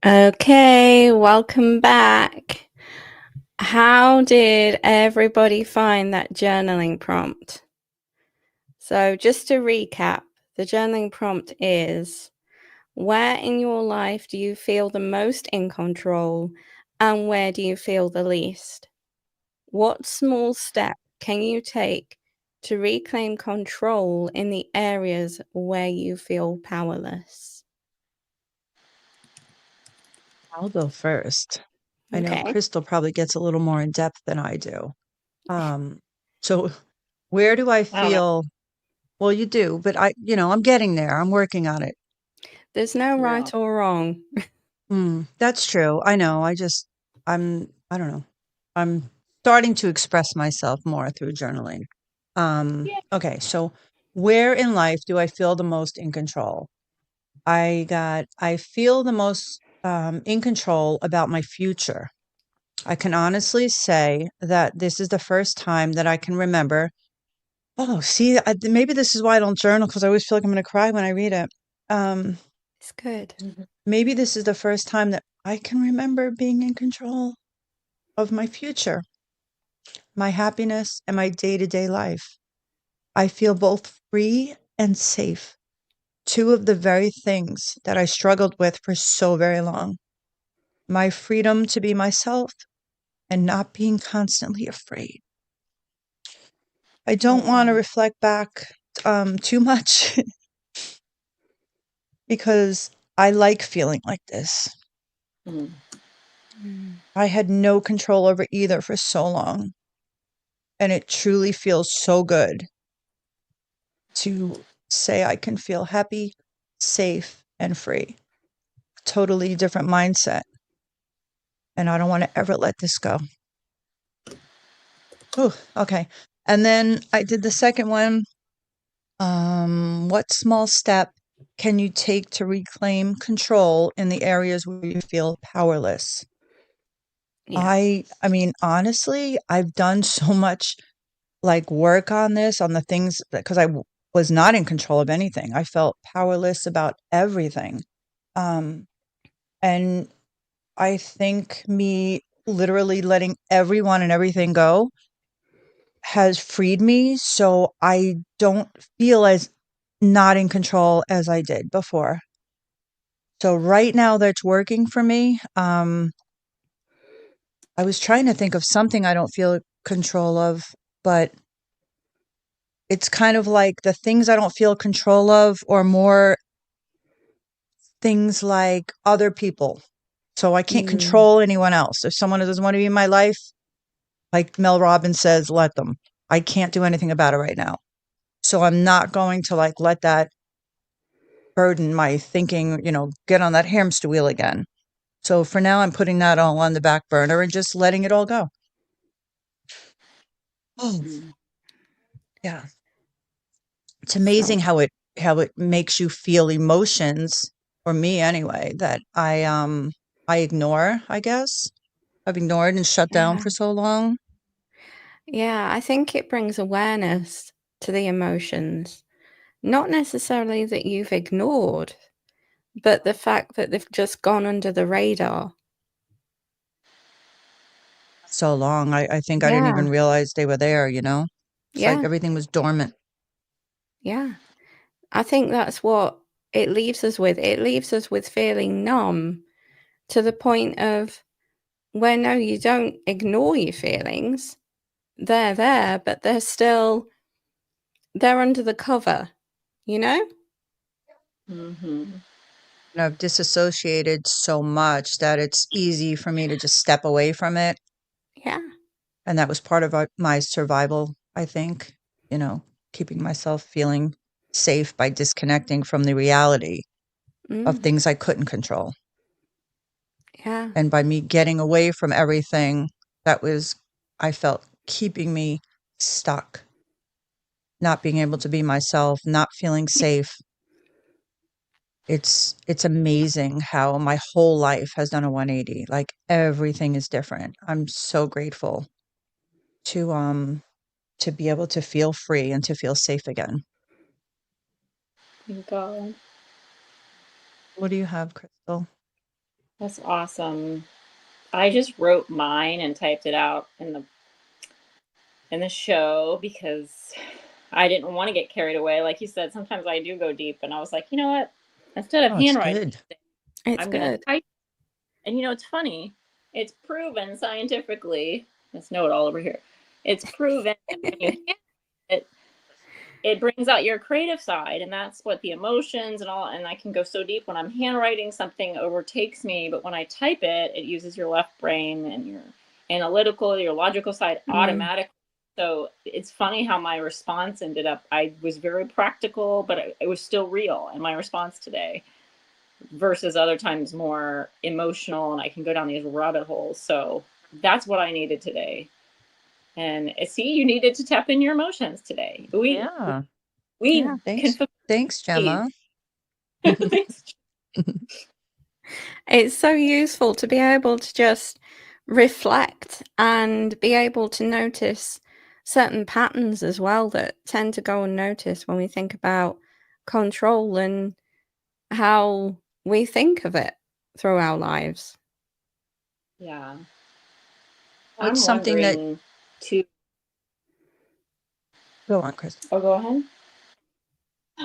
Okay, welcome back. How did everybody find that journaling prompt? So just to recap, the journaling prompt is, where in your life do you feel the most in control and where do you feel the least? What small step can you take to reclaim control in the areas where you feel powerless? I'll go first. I know Okay. Crystal probably gets a little more in depth than I do. So where do I I don't know. feel? Well, you do, but I'm getting there. I'm working on it. There's no Yeah. right or wrong. That's true. I know. I don't know. I'm starting to express myself more through journaling. Yeah. Okay, so where in life do I feel the most in control? I feel the most in control about my future. I can honestly say that this is the first time that I can remember. Oh, see, maybe this is why I don't journal, because I always feel like I'm going to cry when I read it. It's good. Maybe this is the first time that I can remember being in control of my future, my happiness, and my day-to-day life. I feel both free and safe. Two of the very things that I struggled with for so very long. My freedom to be myself and not being constantly afraid. I don't want to reflect back too much because I like feeling like this. Mm. I had no control over either for so long. And it truly feels so good to say I can feel happy, safe, and free. Totally different mindset. And I don't want to ever let this go. Oh, okay. And then I did the second one. What small step can you take to reclaim control in the areas where you feel powerless? Yeah. I mean, honestly, I've done so much like work on this, on the things because was not in control of anything. I felt powerless about everything. And I think me literally letting everyone and everything go has freed me. So I don't feel as not in control as I did before. So right now that's working for me. I was trying to think of something I don't feel control of, but it's kind of like the things I don't feel control of or more things like other people. So I can't control anyone else. If someone doesn't want to be in my life, like Mel Robbins says, let them. I can't do anything about it right now. So I'm not going to like let that burden my thinking, get on that hamster wheel again. So for now, I'm putting that all on the back burner and just letting it all go. Oh, yeah. It's amazing how it makes you feel emotions, or me anyway, that I ignore, I guess. I've ignored and shut down Yeah. for so long. Yeah, I think it brings awareness to the emotions. Not necessarily that you've ignored, but the fact that they've just gone under the radar. So long. I think I didn't Yeah. even realize they were there, It's like Yeah. everything was dormant. Yeah. I think that's what it leaves us with. It leaves us with feeling numb to the point of where no, you don't ignore your feelings. They're there, but they're under the cover, you know? And I've disassociated so much that it's easy for me to just step away from it. Yeah. And that was part of my survival, I think, keeping myself feeling safe by disconnecting from the reality of things I couldn't control. Yeah. And by me getting away from everything that was, I felt, keeping me stuck, not being able to be myself, not feeling safe. It's amazing how my whole life has done a 180. Like everything is different. I'm so grateful to be able to feel free and to feel safe again. Thank God. What do you have, Crystal? That's awesome. I just wrote mine and typed it out in the show because I didn't want to get carried away. Like you said, sometimes I do go deep, and I was like, you know what? Instead of Oh, it's handwriting, good. It's I'm gonna good. type. And it's funny. It's proven scientifically. Let's know it all over here. It's proven that when you hand it, it brings out your creative side, and that's what the emotions and all. And I can go so deep when I'm handwriting, something overtakes me, but when I type it, it uses your left brain and your analytical, your logical side automatically. So it's funny how my response ended up. I was very practical, but it was still real in my response today, versus other times more emotional, and I can go down these rabbit holes. So that's what I needed today. And see, you needed to tap in your emotions today. We Yeah, can thanks, Gemma. It's so useful to be able to just reflect and be able to notice certain patterns as well that tend to go unnoticed when we think about control and how we think of it through our lives. Yeah. What's something that go on, Chris? Oh, go ahead.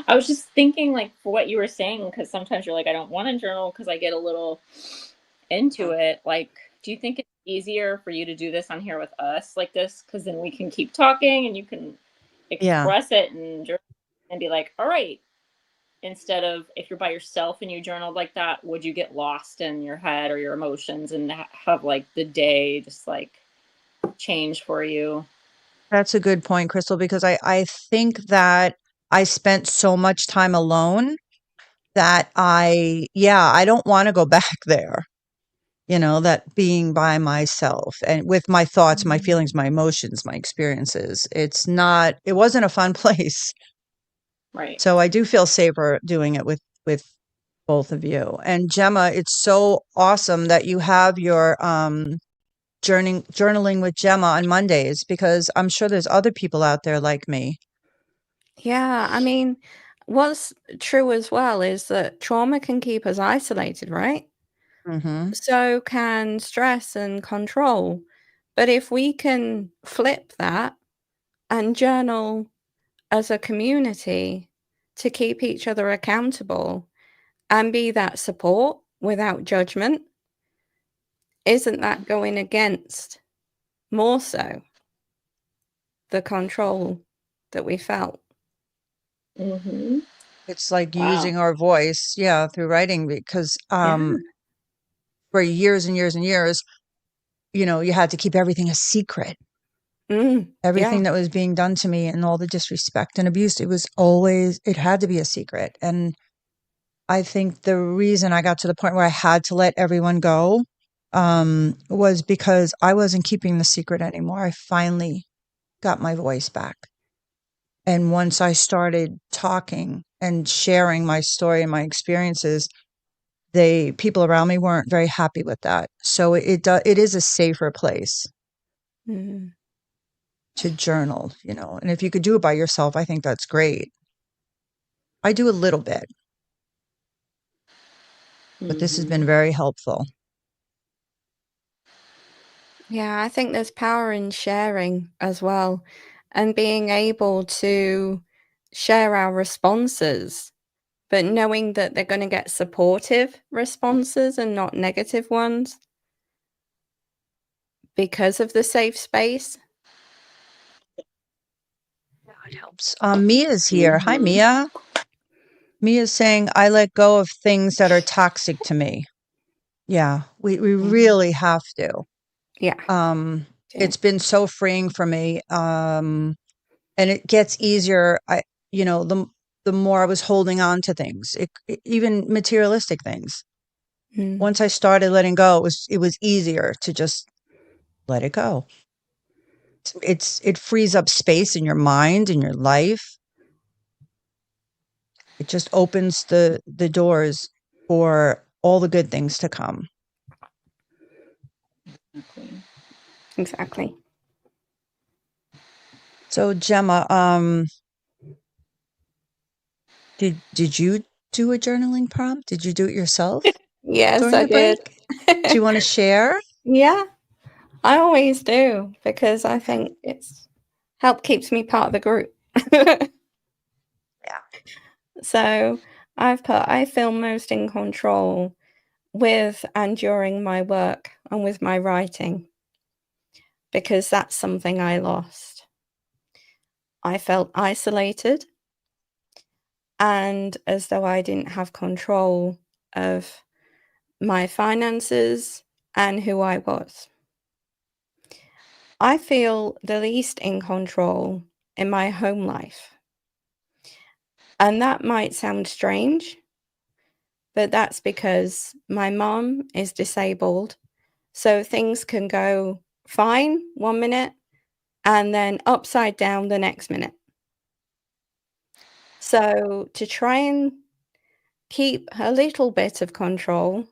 I was just thinking, like, for what you were saying, because sometimes you're like, I don't want to journal because I get a little into it. Like, do you think it's easier for you to do this on here with us like this? Because then we can keep talking and you can express it and journal and be like, all right. Instead of if you're by yourself and you journaled like that, would you get lost in your head or your emotions and have like the day just like change for you? That's a good point, Crystal, because I think that I spent so much time alone that I don't want to go back there. You know, that being by myself and with my thoughts, my feelings, my emotions, my experiences. It wasn't a fun place. Right. So I do feel safer doing it with both of you. And Gemma, it's so awesome that you have your journaling with Gemma on Mondays, because I'm sure there's other people out there like me. Yeah, I mean, what's true as well is that trauma can keep us isolated, right? Mm-hmm. So can stress and control. But if we can flip that and journal as a community to keep each other accountable and be that support without judgment, isn't that going against more so the control that we felt? Mm-hmm. It's like using our voice, through writing, because for years and years and years, you know, you had to keep everything a secret. Everything that was being done to me and all the disrespect and abuse, it had to be a secret. And I think the reason I got to the point where I had to let everyone go was because I wasn't keeping the secret anymore. I finally got my voice back. And once I started talking and sharing my story and my experiences, people around me weren't very happy with that. So it is a safer place to journal, you know. And if you could do it by yourself, I think that's great. I do a little bit, but this has been very helpful. Yeah, I think there's power in sharing as well, and being able to share our responses, but knowing that they're going to get supportive responses and not negative ones because of the safe space. It helps. Mia's here. Hi, Mia. Mia's saying, I let go of things that are toxic to me. Yeah, we really have to. Yeah. It's been so freeing for me. And it gets easier. The more I was holding on to things, even materialistic things. Once I started letting go, it was easier to just let it go. It frees up space in your mind, in your life. It just opens the doors for all the good things to come. Exactly. So Gemma, did you do a journaling prompt? Did you do it yourself? Yes, during I the break? did. Do you want to share? Yeah, I always do, because I think it's keeps me part of the group. So I've put, I feel most in control with and during my work and with my writing, because that's something I lost. I felt isolated and as though I didn't have control of my finances and who I was. I feel the least in control in my home life. And that might sound strange, but that's because my mom is disabled, So things can go fine 1 minute and then upside down the next minute. So to try and keep a little bit of control,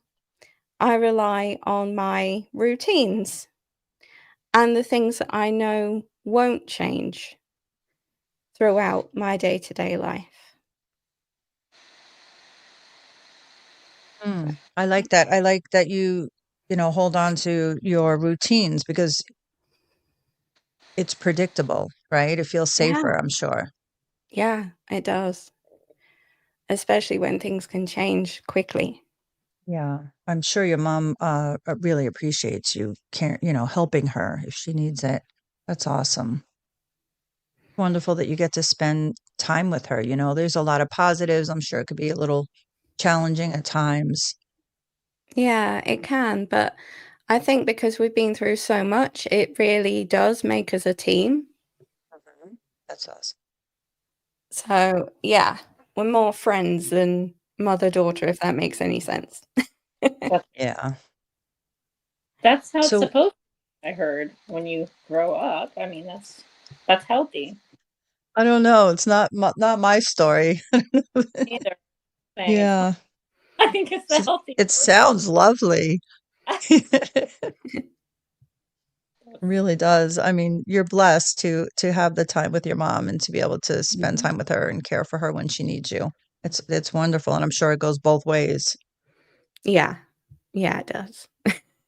I rely on my routines and the things that I know won't change throughout my day-to-day life. I like that. I like that you hold on to your routines because it's predictable, right? It feels Yeah. safer, I'm sure. Yeah, it does. Especially when things can change quickly. Yeah. I'm sure your mom really appreciates you helping her if she needs it. That's awesome. Wonderful that you get to spend time with her. There's a lot of positives. I'm sure it could be a little challenging at times. Yeah, it can, but I think because we've been through so much, it really does make us a team. That's awesome. So, yeah, we're more friends than mother-daughter, if that makes any sense. Yeah. That's how it's So- supposed to be, I heard, when you grow up. I mean, that's healthy. I don't know. It's not my story. Either. Yeah. I think it's the healthy. It sounds lovely. It really does. I mean, you're blessed to have the time with your mom and to be able to spend time with her and care for her when she needs you. It's wonderful, and I'm sure it goes both ways. Yeah. Yeah, it does.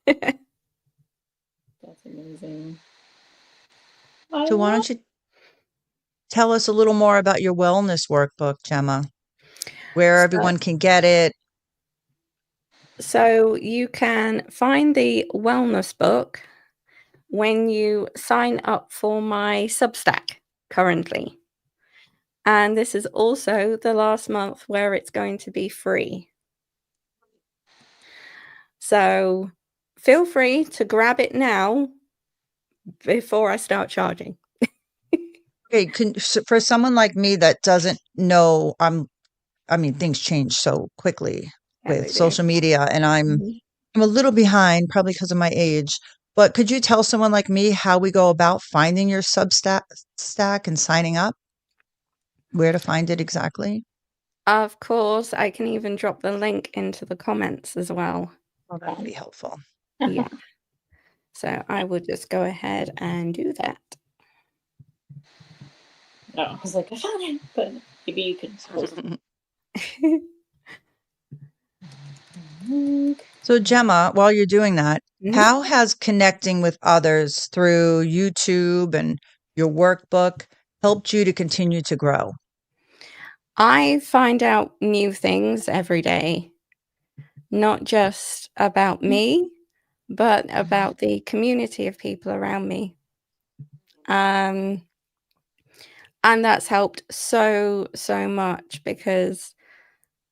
That's amazing. So why don't you tell us a little more about your wellness workbook, Gemma? Where everyone can get it. So you can find the wellness book when you sign up for my Substack currently. And this is also the last month where it's going to be free. So feel free to grab it now before I start charging. Okay, for someone like me that doesn't know, things change so quickly with social media, and I'm a little behind, probably because of my age. But could you tell someone like me how we go about finding your Substack and signing up? Where to find it exactly? Of course, I can even drop the link into the comments as well. Oh, that would be helpful. Yeah. So I will just go ahead and do that. No, I was like, I found it, but maybe you could post it. So Gemma, while you're doing that, how has connecting with others through YouTube and your workbook helped you to continue to grow? I find out new things every day, not just about me, but about the community of people around me. And that's helped so much because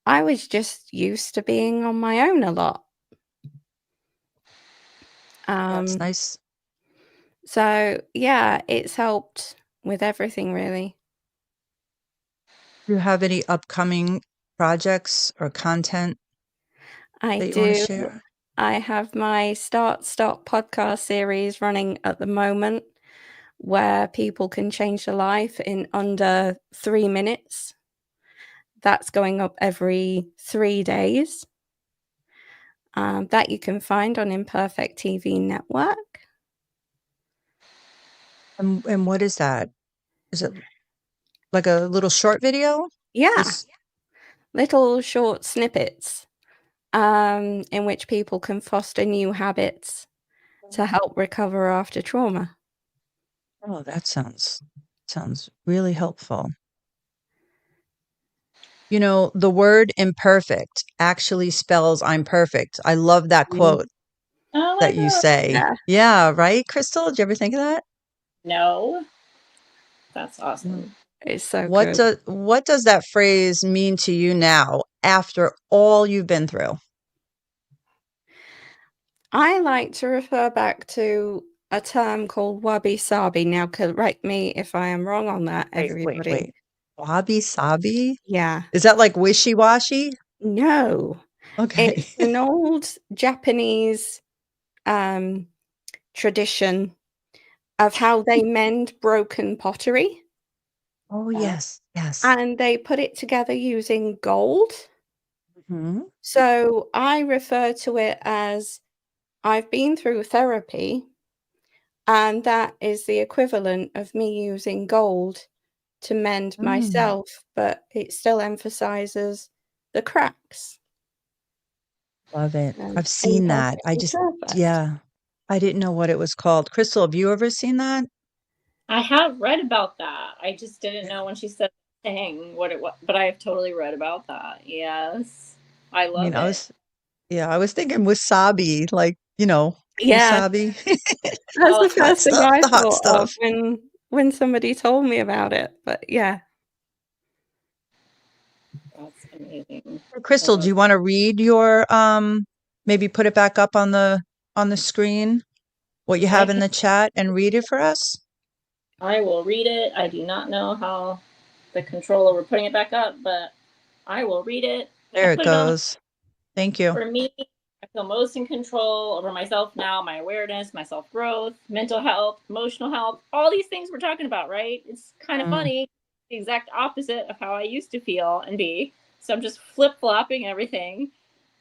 I was just used to being on my own a lot. That's nice. So yeah, it's helped with everything really. Do you have any upcoming projects or content I that you do. want to share? I have my Start Stop podcast series running at the moment where people can change their life in under 3 minutes. That's going up every 3 days. That you can find on Imperfect TV Network. And what is that? Is it like a little short video? Yeah. Little short snippets in which people can foster new habits to help recover after trauma. Oh, that sounds really helpful. The word imperfect actually spells I'm perfect. I love that quote that you say. Yeah, right, Crystal? Did you ever think of that? No. That's awesome. It's so good. What does that phrase mean to you now after all you've been through? I like to refer back to a term called wabi-sabi. Now, correct me if I am wrong on that, everybody. Wait. Wabi-sabi? Yeah. Is that like wishy-washy? No. Okay. It's an old Japanese tradition of how they mend broken pottery. Oh, yes. Yes. And they put it together using gold. Mhm. So I refer to it as I've been through therapy, and that is the equivalent of me using gold to mend Mm. myself, but it still emphasizes the cracks. Love it. And I've seen that. I imperfect just, and perfect. yeah. I didn't know what it was called. Crystal, have you ever seen that? I have read about that. I just didn't know when she said the thing what it was, but I have totally read about that. Yes. I I mean, love it. I was thinking wasabi, like, Yeah, wasabi. that's Oh, the The hot first thing stuff, I the hot thought of stuff. when somebody told me about it. But yeah. that's amazing. I Crystal, do love you want to read your maybe put it back up on the screen, what you I have in can the chat, and read it for us? I will read it. I do not know how the control over putting it back up, but I will read it. I There it put it on goes. Thank you. for me. I feel most in control over myself now, my awareness, my self growth, mental health, emotional health, all these things we're talking about, right? It's kind of Mm. funny, the exact opposite of how I used to feel and be. So I'm just flip flopping everything.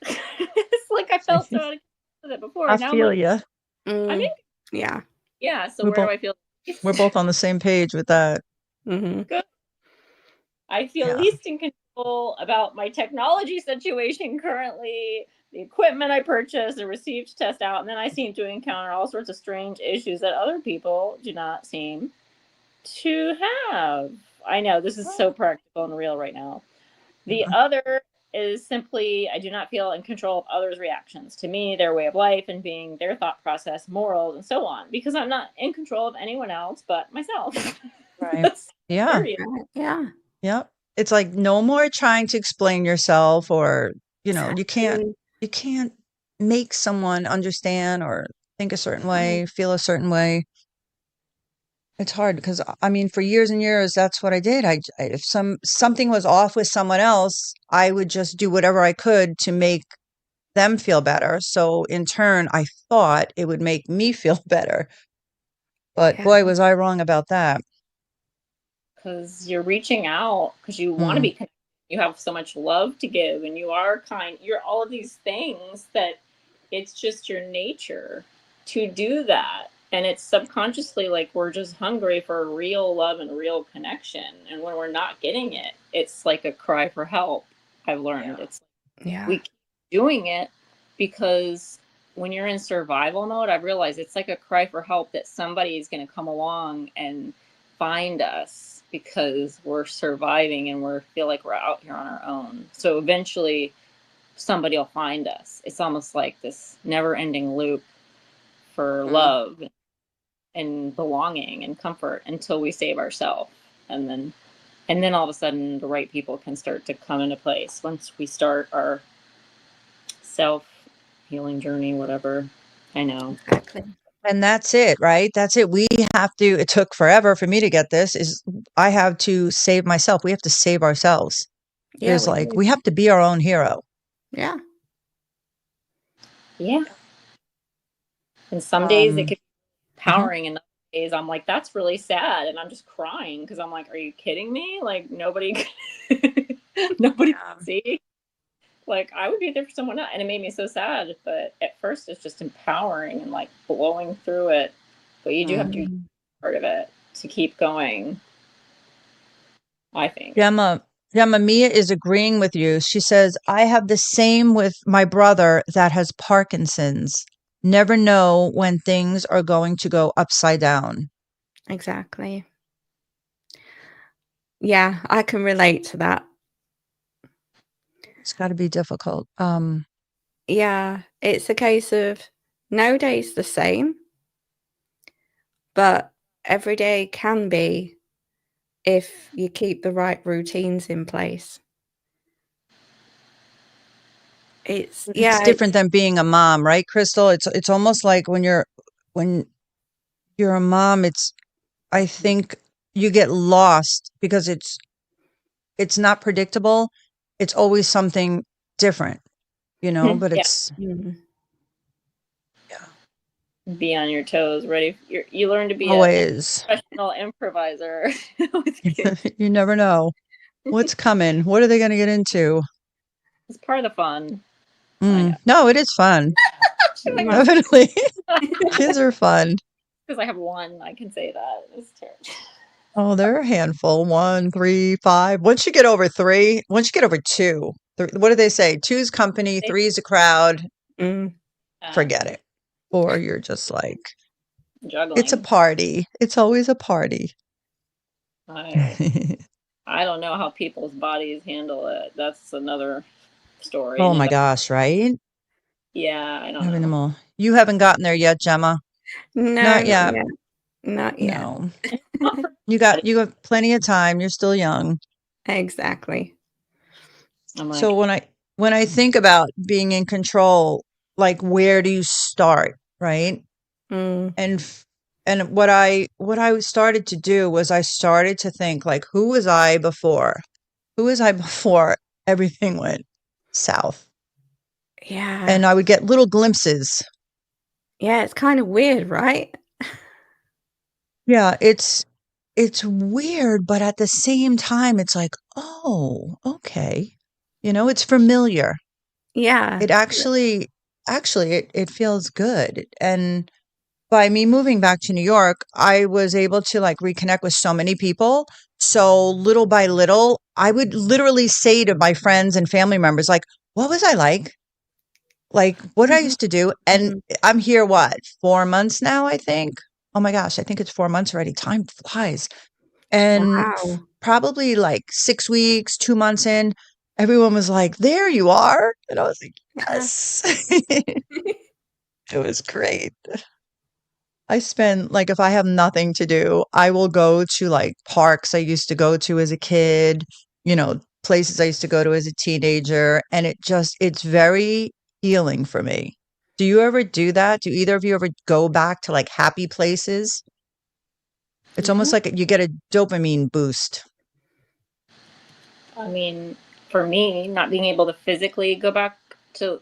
It's like I felt so out of control with it before. I Now I'm feel like, you. I'm in. Yeah. Yeah. So We're where do both I feel? we're both on the same page with that. Mm-hmm. Good. I feel Yeah. least in control about my technology situation currently, the equipment I purchased and received to test out, and then I seem to encounter all sorts of strange issues that other people do not seem to have. I know this is so practical and real right now. The Yeah. other is simply I do not feel in control of others' reactions to me, their way of life, and being their thought process, morals, and so on, because I'm not in control of anyone else but myself. Right. That's Yeah. period. Yeah. Yep. It's like no more trying to explain yourself, or, you Exactly. can't make someone understand or think a certain way, feel a certain way. It's hard because I mean, for years and years, that's what I did. If something was off with someone else, I would just do whatever I could to make them feel better. So in turn, I thought it would make me feel better. But Yeah. boy, was I wrong about that. Because you're reaching out because you want to Mm. be connected. You have so much love to give and you are kind. You're all of these things that it's just your nature to do that. And it's subconsciously like we're just hungry for real love and real connection. And when we're not getting it, it's like a cry for help. I've learned Yeah. it's Yeah. we keep doing it because when you're in survival mode, I've realized it's like a cry for help that somebody is going to come along and find us because we're surviving and we feel like we're out here on our own. So eventually somebody will find us. It's almost like this never-ending loop for love and belonging and comfort until we save ourselves. And then all of a sudden the right people can start to come into place once we start our self healing journey, whatever. I know. Exactly. And that's it, right? That's it. It took forever for me to get this, I have to save myself. We have to save ourselves. Yeah, we do. We have to be our own hero. Yeah. Yeah. And some days it Um, can be empowering, and other days I'm like, that's really sad, and I'm just crying because I'm like, are you kidding me? Like nobody, nobody can see. Like I would be there for someone else, and it made me so sad. But at first, it's just empowering and like blowing through it. But you do have to be part of it to keep going. I think. Gemma, Mia is agreeing with you. She says, I have the same with my brother that has Parkinson's. Never know when things are going to go upside down. Exactly. Yeah, I can relate to that. It's got to be difficult. Yeah, it's a case of no day's the same, but every day can be if you keep the right routines in place. It's different than being a mom, right, Crystal? It's almost like when you're a mom, I think you get lost because it's not predictable. It's always something different, but Yeah. it's Mhm. yeah. be on your toes, ready. You learn to be Always. a professional improviser with kids. You never know what's coming. What are they going to get into? It's part of the fun. I know. No, it is fun. Well, Definitely. Kids are fun. Because I have one, I can say that. It's terrible. Oh, they're a handful. 1, 3, 5. Once you get over 3, once you get over 2, what do they say? 2's company, 3's a crowd. Forget it. Or you're just like, juggling. it's a party. It's always a party. I don't know how people's bodies handle it. That's another story. Oh my gosh, right? Yeah, I don't Having them know. all. You haven't gotten there yet, Gemma. no, Not yet. Not yet. No. You have plenty of time. You're still young. Exactly. I'm like, So when I think about being in control, like where do you start, right? And what I started to do was I started to think like, who was I before? Who was I before everything went south? Yeah. And I would get little glimpses. Yeah, it's kind of weird, right? Yeah, it's weird, but at the same time, it's like, oh, okay. It's familiar. Yeah. It actually it feels good. And by me moving back to New York, I was able to like reconnect with so many people. So little by little, I would literally say to my friends and family members, like, what was I like? Like what I used to do. And I'm here, 4 months now, I think. Oh my gosh, I think it's 4 months already. Time flies. And Wow. probably like 6 weeks, 2 months in, everyone was like, there you are. And I was like, yes. It was great. I spend like, if I have nothing to do, I will go to like parks I used to go to as a kid, places I used to go to as a teenager. And it's very healing for me. Do you ever do that? Do either of you ever go back to like happy places? It's almost like you get a dopamine boost. I mean, for me, not being able to physically go back to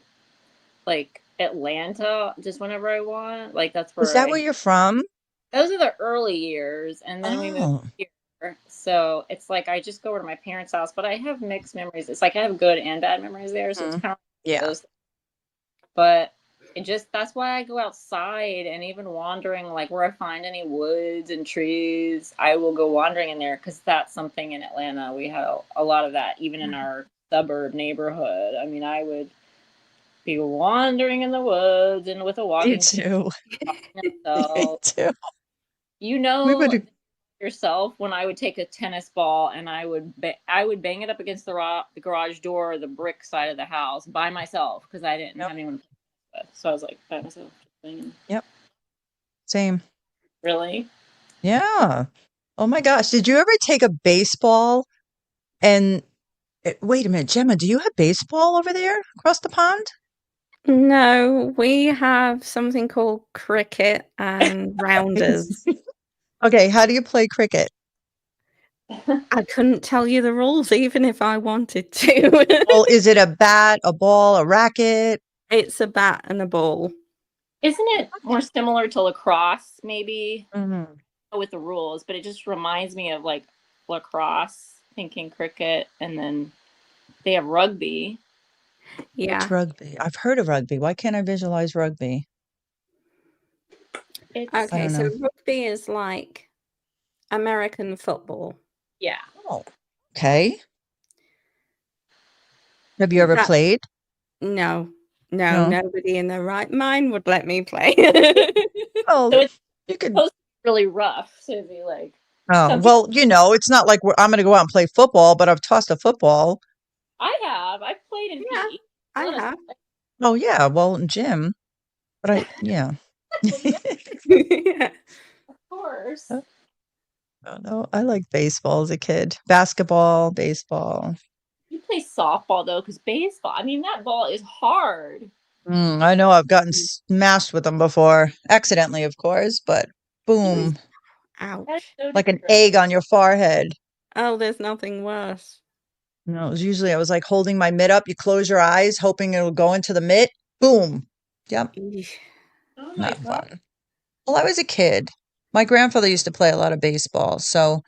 like Atlanta just whenever I want, like that's where Is that where you're from? those are the early years, and then we Oh, moved here. So it's like I just go over to my parents' house, but I have mixed memories. It's like I have good and bad memories there, so it's kind of yeah. those. But that's why I go outside, and even wandering, like where I find any woods and trees, I will go wandering in there because that's something in Atlanta. We have a lot of that, even in our suburb neighborhood. I mean, I would be wandering in the woods and with a walking Me too. Me too. You know yourself when I would take a tennis ball and I would bang it up against the garage door or the brick side of the house by myself because I didn't have anyone to play with. So I was like by myself. Yep. Same. Really? Yeah. Oh my gosh. Did you ever take a baseball and wait a minute, Gemma, do you have baseball over there across the pond? No, we have something called cricket and rounders. Okay, how do you play cricket? I couldn't tell you the rules even if I wanted to. Well, is it a bat, a ball, a racket? It's a bat and a ball. Isn't it more similar to lacrosse, maybe? Mm-hmm. With the rules, but it just reminds me of like lacrosse, thinking cricket, and then they have rugby. Yeah. What's rugby? I've heard of rugby. Why can't I visualize rugby? Okay, so rugby is like American football. Yeah. Oh, okay. Have you ever played? No, nobody in their right mind would let me play. Oh, so it's you could really rough. So it'd be like, oh, well, it's not like I'm going to go out and play football, but I've tossed a football. I've played in PE. I have. Oh yeah, well, gym, but yeah. Yeah. Of course. Oh no, I like baseball as a kid. Basketball, baseball. You play softball though, because baseball. I mean, that ball is hard. I know I've gotten smashed with them before, accidentally, of course, but boom, Ouch! So like an egg on your forehead. Oh, there's nothing worse. No, it was usually I was like holding my mitt up. You close your eyes, hoping it'll go into the mitt. Boom. Yep. Oh Not fun. Well, I was a kid. My grandfather used to play a lot of baseball, so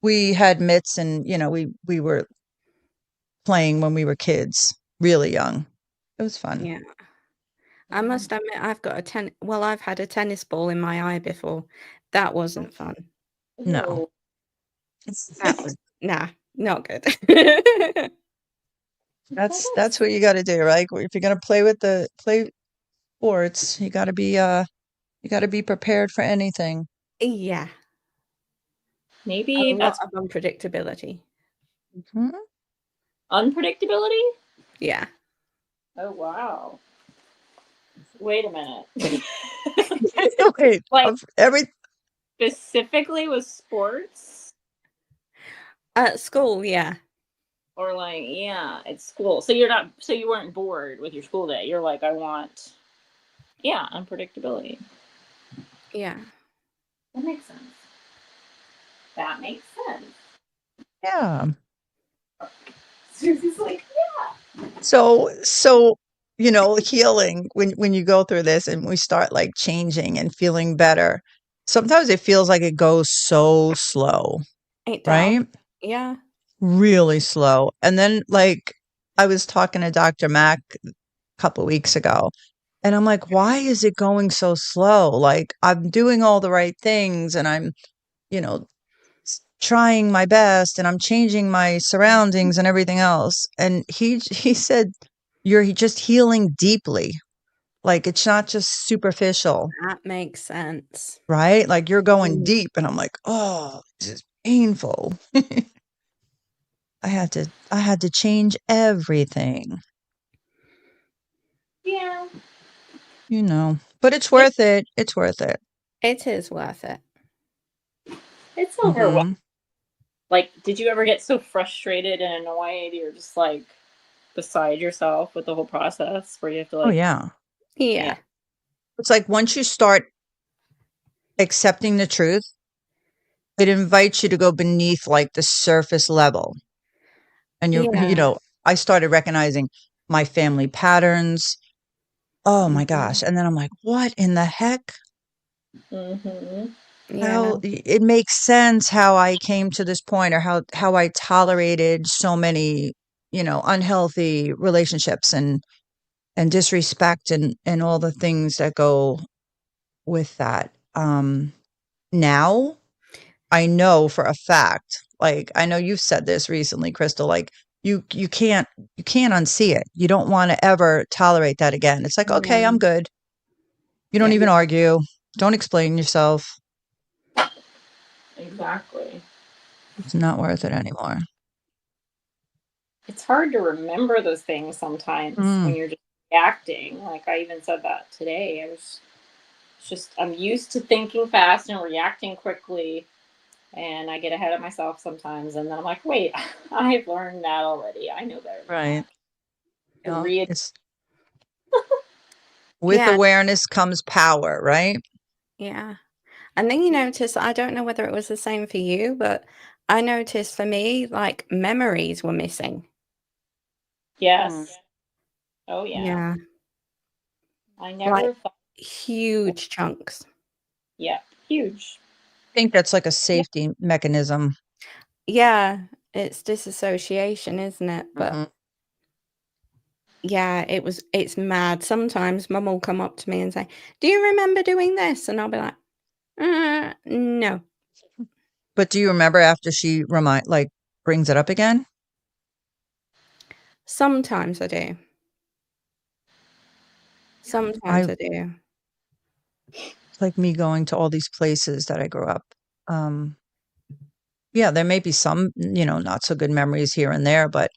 we had mitts, and we were playing when we were kids, really young. It was fun. Yeah. I must admit, I've had a tennis ball in my eye before. That wasn't fun. No. That was not good. That's what you got to do, right? If you're gonna play sports, you got to be prepared for anything. Yeah, a Maybe lot that's of unpredictability. Mhm. unpredictability. Yeah. Oh wow. Wait a minute. Wait, Like every specifically with sports, At school, yeah. or like it's school. So you weren't bored with your school day. You're like, I want unpredictability. Yeah. That makes sense. That makes sense. yeah. Susie's like, So healing when you go through this and we start like changing and feeling better. Sometimes it feels like it goes so slow, It does. right? Yeah. Really slow. And then like I was talking to Dr. Mack a couple weeks ago, and I'm like, why is it going so slow? Like I'm doing all the right things, and I'm, you know, trying my best, and I'm changing my surroundings and everything else. And he said, you're just healing deeply. Like it's not just superficial, That makes sense. right? Like you're going Mm. deep. And I'm like, oh, this is painful. I had to change everything, yeah. but it's worth it. It's worth it. It is worth it. It's overwhelming. Mhm. Like, did you ever get so frustrated and annoyed you're just like beside yourself with the whole process where you have to Oh like yeah. Yeah. It's like once you start accepting the truth, it invites you to go beneath like the surface level. And Yeah. I started recognizing my family patterns. Oh my Mhm. gosh. And then I'm like, what in the heck? Mm-hmm. Yeah. It makes sense how I came to this point, or how I tolerated so many, unhealthy relationships and disrespect and all the things that go with that. Now I know for a fact, like I know you've said this recently, Crystal, like you can't unsee it. You don't want to ever tolerate that again. It's like, okay, I'm Yeah. good. You don't Yeah. even argue. Don't explain yourself. Exactly. It's not worth it anymore. It's hard to remember those things sometimes when Mm, you're just reacting. Like I even said that today. I'm used to thinking fast and reacting quickly, and I get ahead of myself sometimes, and then I'm like, wait, I've learned that already. I know better than right. that. To read. It's with Yeah. awareness comes power, right? Yeah. And then you notice, I don't know whether it was the same for you, but I noticed for me, like memories were missing. Yes. Oh yeah. Yeah. I Like never thought. huge chunks. Yeah, huge. I think that's like a safety mechanism. Yeah. It's disassociation, isn't it? But Mhm. yeah, it's mad. Sometimes mum will come up to me and say, "Do you remember doing this?" And I'll be like, no. But do you remember after she brings it up again? Sometimes I do. Sometimes I do. It's like me going to all these places that I grew up. Yeah, there may be some, not so good memories here and there, but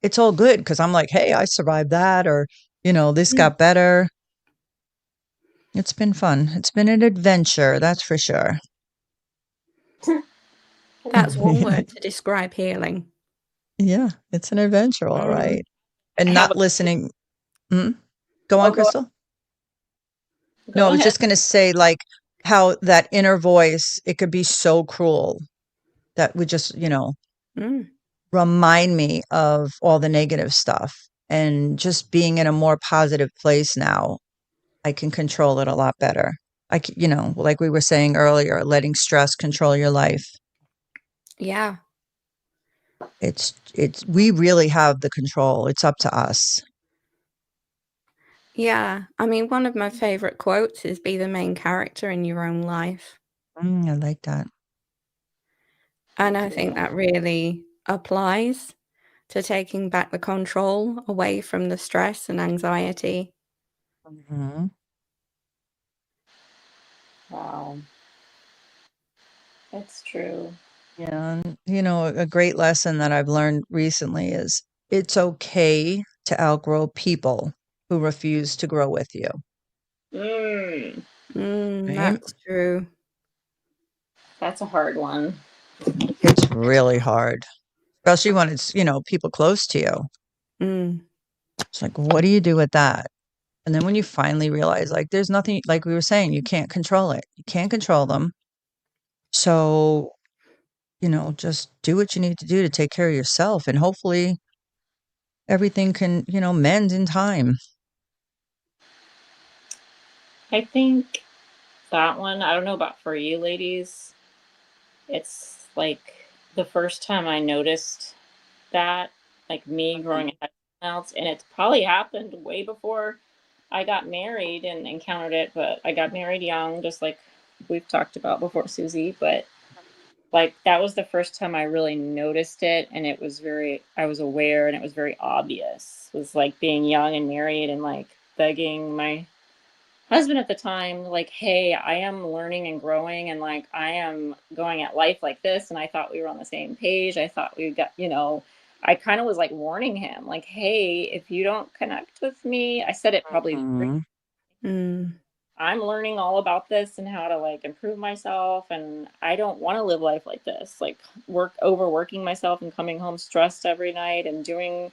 it's all good because I'm like, hey, I survived that, or, this Mm. got better. It's been fun. It's been an adventure, that's for sure. That's one word to describe healing. Yeah, it's an adventure, all Mm. right. And I have not listening. Go on, Oh, Crystal. No, go I was ahead. just going to say, like, how that inner voice, it could be so cruel that would just, Mm. remind me of all the negative stuff. And just being in a more positive place now, I can control it a lot better. like, like we were saying earlier, letting stress control your life. Yeah. We really have the control. It's up to us. Yeah. I mean, one of my favorite quotes is be the main character in your own life. I like that. And I think that really applies to taking back the control away from the stress and anxiety. Mm-hmm. Wow. It's true. Yeah. And, a great lesson that I've learned recently is it's okay to outgrow people who refuse to grow with you. Right? That's true. That's a hard one. It's really hard, especially when it's, people close to you. It's like, what do you do with that? And then when you finally realize, like, there's nothing, like we were saying, you can't control it. You can't control them. So, just do what you need to do to take care of yourself. And hopefully everything can, mend in time. I think that one, I don't know about for you ladies, it's like the first time I noticed that, like me growing up else, and it's probably happened way before I got married and encountered it, but I got married young, just like we've talked about before, Susie, but like that was the first time I really noticed it, and I was aware, and it was very obvious. It was like being young and married and like begging my husband at the time, like, hey, I am learning and growing, and like I am going at life like this, and I thought we were on the same page. I thought we got, I kind of was like warning him, like, hey, if you don't connect with me, I said it probably I'm learning all about this and how to like improve myself, and I don't want to live life like this, like overworking myself and coming home stressed every night and doing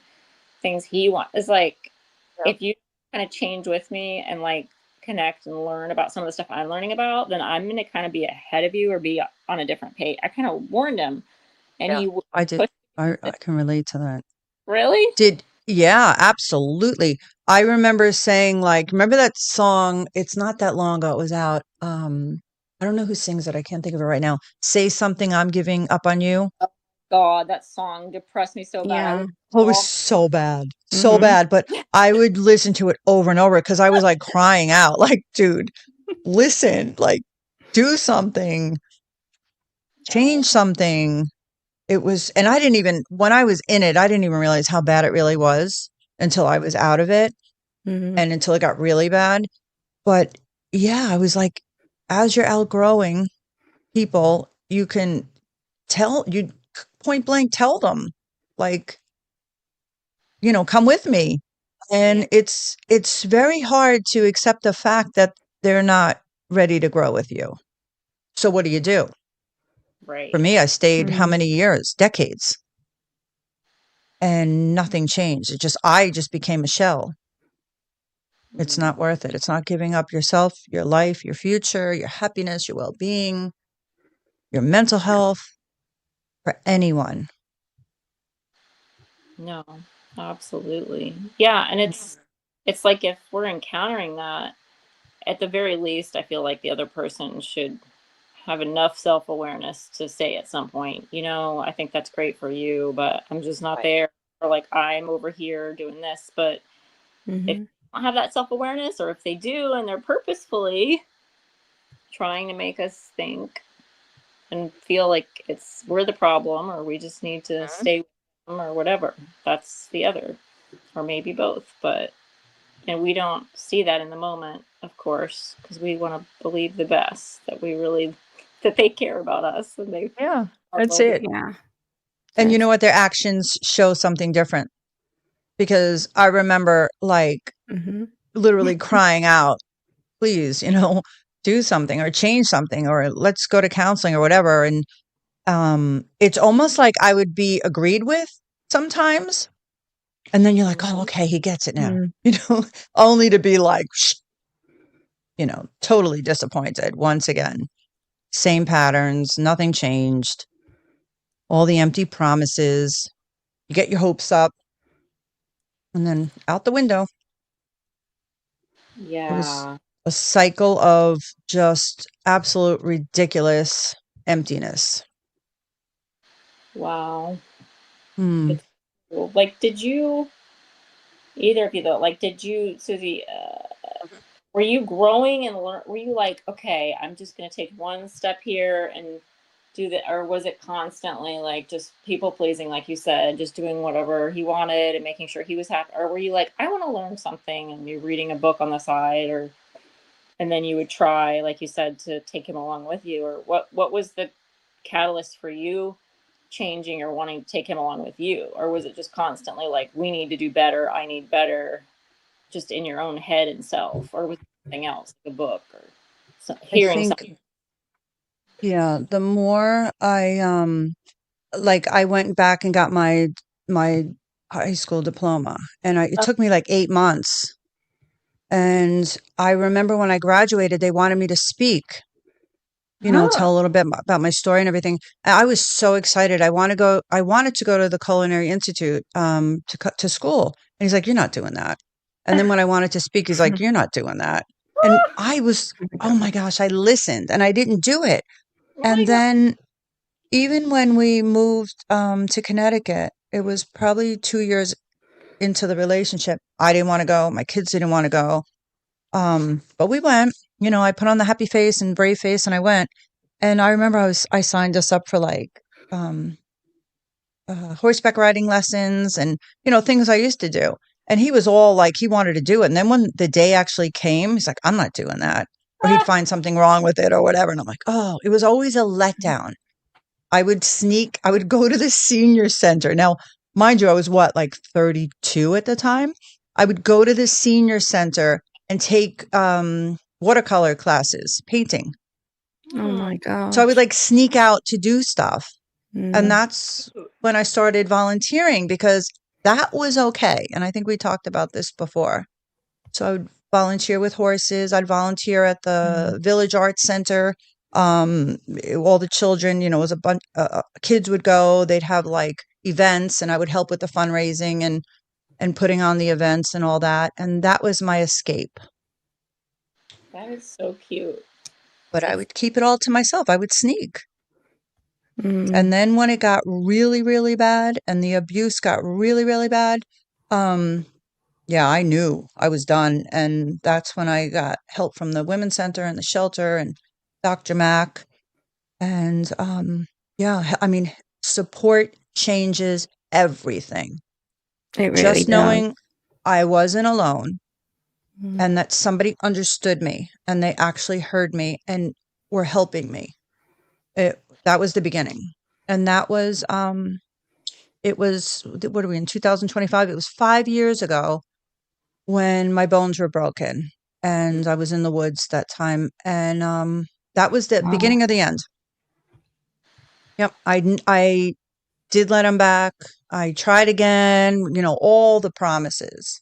things he wants. It's like, if you kind of change with me and like connect and learn about some of the stuff I'm learning about, then I'm going to kind of be ahead of you or be on a different page. I kind of warned him, and I did. I can relate to that. Really? Yeah, absolutely. I remember saying, like, remember that song? It's not that long ago. It was out. I don't know who sings it. I can't think of it right now. Say Something, I'm Giving Up on You. Oh, God, that song depressed me so bad. It was so bad. So bad. But I would listen to it over and over because I was like crying out, like, dude, listen, like, do something, change something. It was, and when I was in it, I didn't even realize how bad it really was until I was out of it and until it got really bad. But yeah, I was like, as you're outgrowing people, you can you point blank tell them, like, come with me. And it's very hard to accept the fact that they're not ready to grow with you. So what do you do? Right. For me, I stayed how many years? Decades. And nothing changed. I just became a shell. It's not worth it. It's not giving up yourself, your life, your future, your happiness, your well-being, your mental health for anyone. No, absolutely. Yeah, and it's like if we're encountering that, at the very least, I feel like the other person should have enough self-awareness to say at some point, I think that's great for you, but I'm just not there, or like I'm over here doing this. But if they don't have that self-awareness, or if they do and they're purposefully trying to make us think and feel like we're the problem, or we just need to stay with them or whatever, that's the other, or maybe both. But we don't see that in the moment, of course, because we want to believe the best, that they care about us, and that's it. Yeah. And you know what? Their actions show something different, because I remember like literally crying out, please, do something or change something, or let's go to counseling or whatever. And it's almost like I would be agreed with sometimes. And then you're like, oh, okay, he gets it now, only to be like, totally disappointed once again. Same patterns, nothing changed. All the empty promises. You get your hopes up and then out the window. Yeah. a cycle of just absolute ridiculous emptiness. Wow. Hmm. It's cool. Like, did you, either of you though, like, did you, Susie, were you growing and were you like, okay, I'm just going to take one step here and do that? Or was it constantly like just people pleasing, like you said, just doing whatever he wanted and making sure he was happy? Or were you like, I want to learn something, and you're reading a book on the side, or, and then you would try, like you said, to take him along with you? Or what was the catalyst for you changing or wanting to take him along with you? Or was it just constantly like, we need to do better, I need better, just in your own head and self? Or was it something else, like a book or I hearing think, something? yeah, the more I went back and got my high school diploma, and it took me like 8 months. And I remember when I graduated, they wanted me to speak, tell a little bit about my story and everything. And I was so excited. I wanted to go to the Culinary Institute, to school. And he's like, "You're not doing that." And then when I wanted to speak, he's like, "You're not doing that." And I was, oh my gosh, I listened and I didn't do it. Oh my And God. then even when we moved, to Connecticut, it was probably 2 years into the relationship. I didn't want to go. My kids didn't want to go. But we went. I put on the happy face and brave face, and I went. And I remember I signed us up for like um, horseback riding lessons and things I used to do. And he was all like he wanted to do it. And then when the day actually came, he's like, "I'm not doing that," or he'd find something wrong with it or whatever. And I'm like, oh, it was always a letdown. I would go to the senior center. Now, mind you, I was what, like 32 at the time? I would go to the senior center and take watercolor classes, painting. Oh my So I would gosh. like sneak out to do stuff. And Mm. that's when I started volunteering, because that was okay. And I think we talked about this before. So I would volunteer with horses. I'd volunteer at the Village Arts Center. All the children, it was a bunch, kids would go, they'd have like events, and I would help with the fundraising and putting on the events and all that. And that was my escape. That is so cute. But I would keep it all to myself. I would sneak. Mm. And then when it got really, really bad and the abuse got really, really bad, yeah, I knew I was done. And that's when I got help from the Women's Center and the shelter and Dr. Mack. And yeah, I mean, support changes everything. It really Just does. knowing I wasn't alone Mm. and that somebody understood me and they actually heard me and were helping me. That was the beginning. And that was it was, what are we in 2025? It was 5 years ago when my bones were broken and I was in the woods that time. And that was the beginning of the end. Yep. I did let him back. I tried again, all the promises,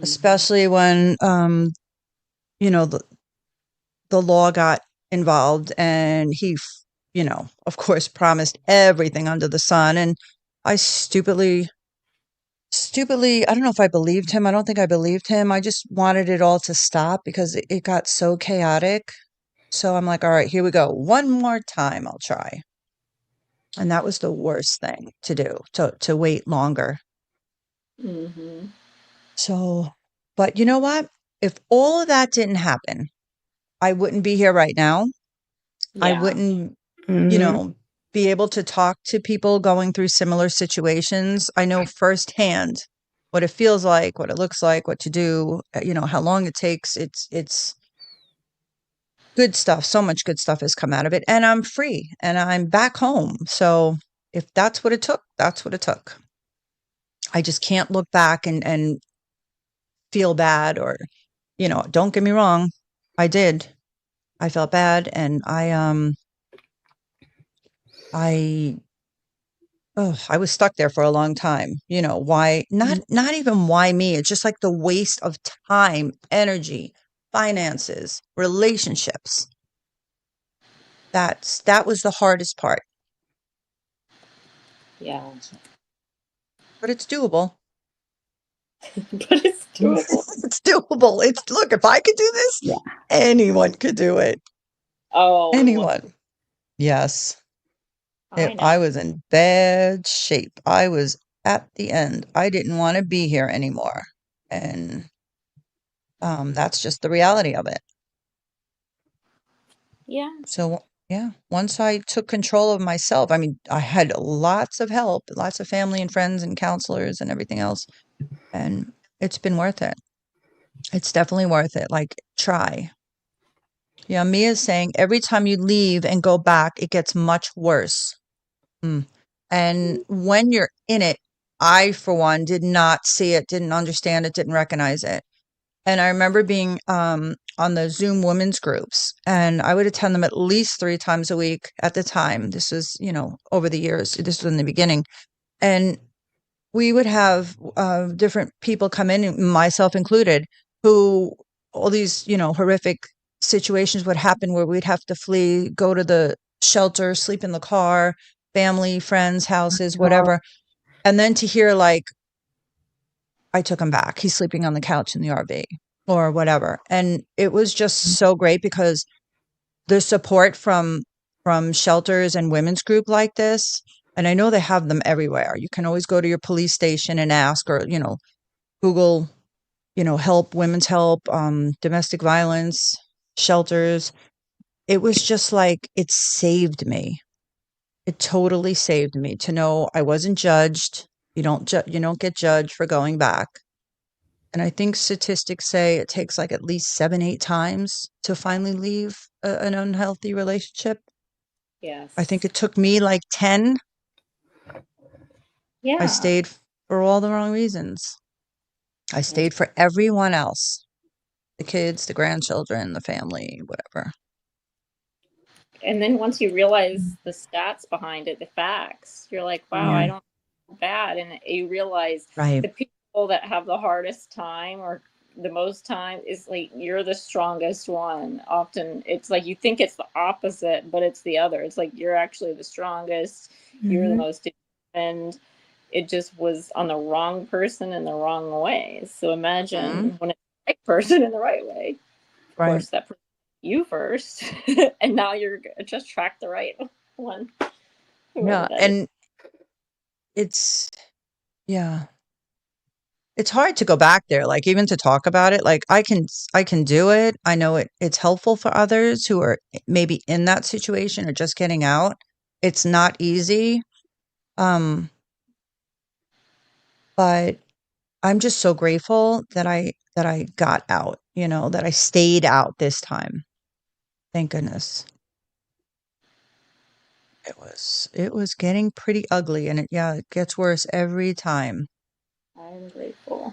especially when, the law got involved, and he, of course, promised everything under the sun. And I stupidly, I don't know if I believed him. I don't think I believed him. I just wanted it all to stop because it got so chaotic. So I'm like, all right, here we go. One more time, I'll try. And that was the worst thing to do, to wait longer. Mm-hmm. So, but you know what? If all of that didn't happen, I wouldn't be here right now. I Yeah. wouldn't, Mm. be able to talk to people going through similar situations. I know firsthand what it feels like, what it looks like, what to do, how long it takes. It's good stuff. So much good stuff has come out of it, and I'm free and I'm back home. So if that's what it took, that's what it took. I just can't look back and feel bad, or, don't get me wrong. I did. I felt bad, and I was stuck there for a long time. Why not even why me? It's just like the waste of time, energy, finances, relationships. That was the hardest part, Yeah. but it's doable. But it's doable. It's doable. Look, if I could do this, Yeah. anyone could do it. Oh, Anyone. Yes. I know. I was in bad shape. I was at the end. I didn't want to be here anymore. And that's just the reality of it. Yeah. So, yeah, once I took control of myself, I mean, I had lots of help, lots of family and friends and counselors and everything else. And it's been worth it. It's definitely worth it. Like, try. Yeah, Mia's saying every time you leave and go back, it gets much worse. And when you're in it, I, for one, did not see it, didn't understand it, didn't recognize it. And I remember being on the Zoom women's groups, and I would attend them at least 3 times a week at the time. This was, over the years. This was in the beginning. And we would have different people come in, myself included, who all these, horrific situations would happen where we'd have to flee, go to the shelter, sleep in the car, family, friends, houses, whatever. And then to hear like, I took him back. He's sleeping on the couch in the RV or whatever. And it was just so great because the support from shelters and women's group like this, and I know they have them everywhere. You can always go to your police station and ask, or, Google, help, women's help, domestic violence, shelters. It was just like, it saved me. It totally saved me to know I wasn't judged. You don't get judged for going back. And I think statistics say it takes like at least 7, 8 times to finally leave an unhealthy relationship. Yes. I think it took me like 10. Yeah. I stayed for all the wrong reasons. I stayed for everyone else. The kids, the grandchildren, the family, whatever. And then once you realize the stats behind it, the facts, you're like, wow, I don't feel bad. And you realize Right. the people that have the hardest time or the most time is like, you're the strongest one. Often it's like, you think it's the opposite, but it's the other. It's like, you're actually the strongest. You're the most, and it just was on the wrong person in the wrong way. So imagine when it's the right person in the right way. Of course, that person you first, and now you're just track the right one. Yeah, and it's hard to go back there, like even to talk about it. Like I can do it. I know it's helpful for others who are maybe in that situation or just getting out. It's not easy. But I'm just so grateful that I got out, that I stayed out this time. Thank goodness. It was getting pretty ugly, and it gets worse every time. I'm grateful.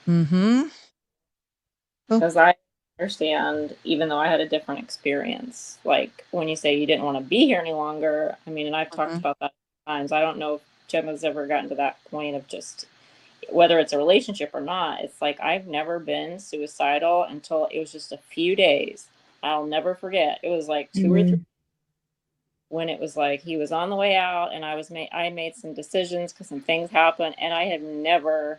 Mm-hmm. Because I understand, even though I had a different experience. Like when you say you didn't want to be here any longer, I mean, and I've talked about that times. I don't know if Gemma's ever gotten to that point of just whether it's a relationship or not. It's like I've never been suicidal until it was just a few days. I'll never forget. It was like 2 or 3 when it was like he was on the way out, and I made some decisions because some things happened, and I had never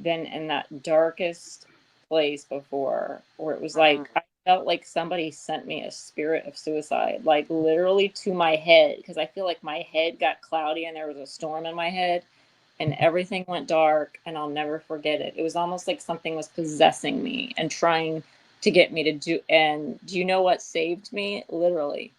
been in that darkest place before, where it was like I felt like somebody sent me a spirit of suicide, like literally to my head, because I feel like my head got cloudy and there was a storm in my head and everything went dark, and I'll never forget it. It was almost like something was possessing me and trying to get me to do. And do you know what saved me? Literally,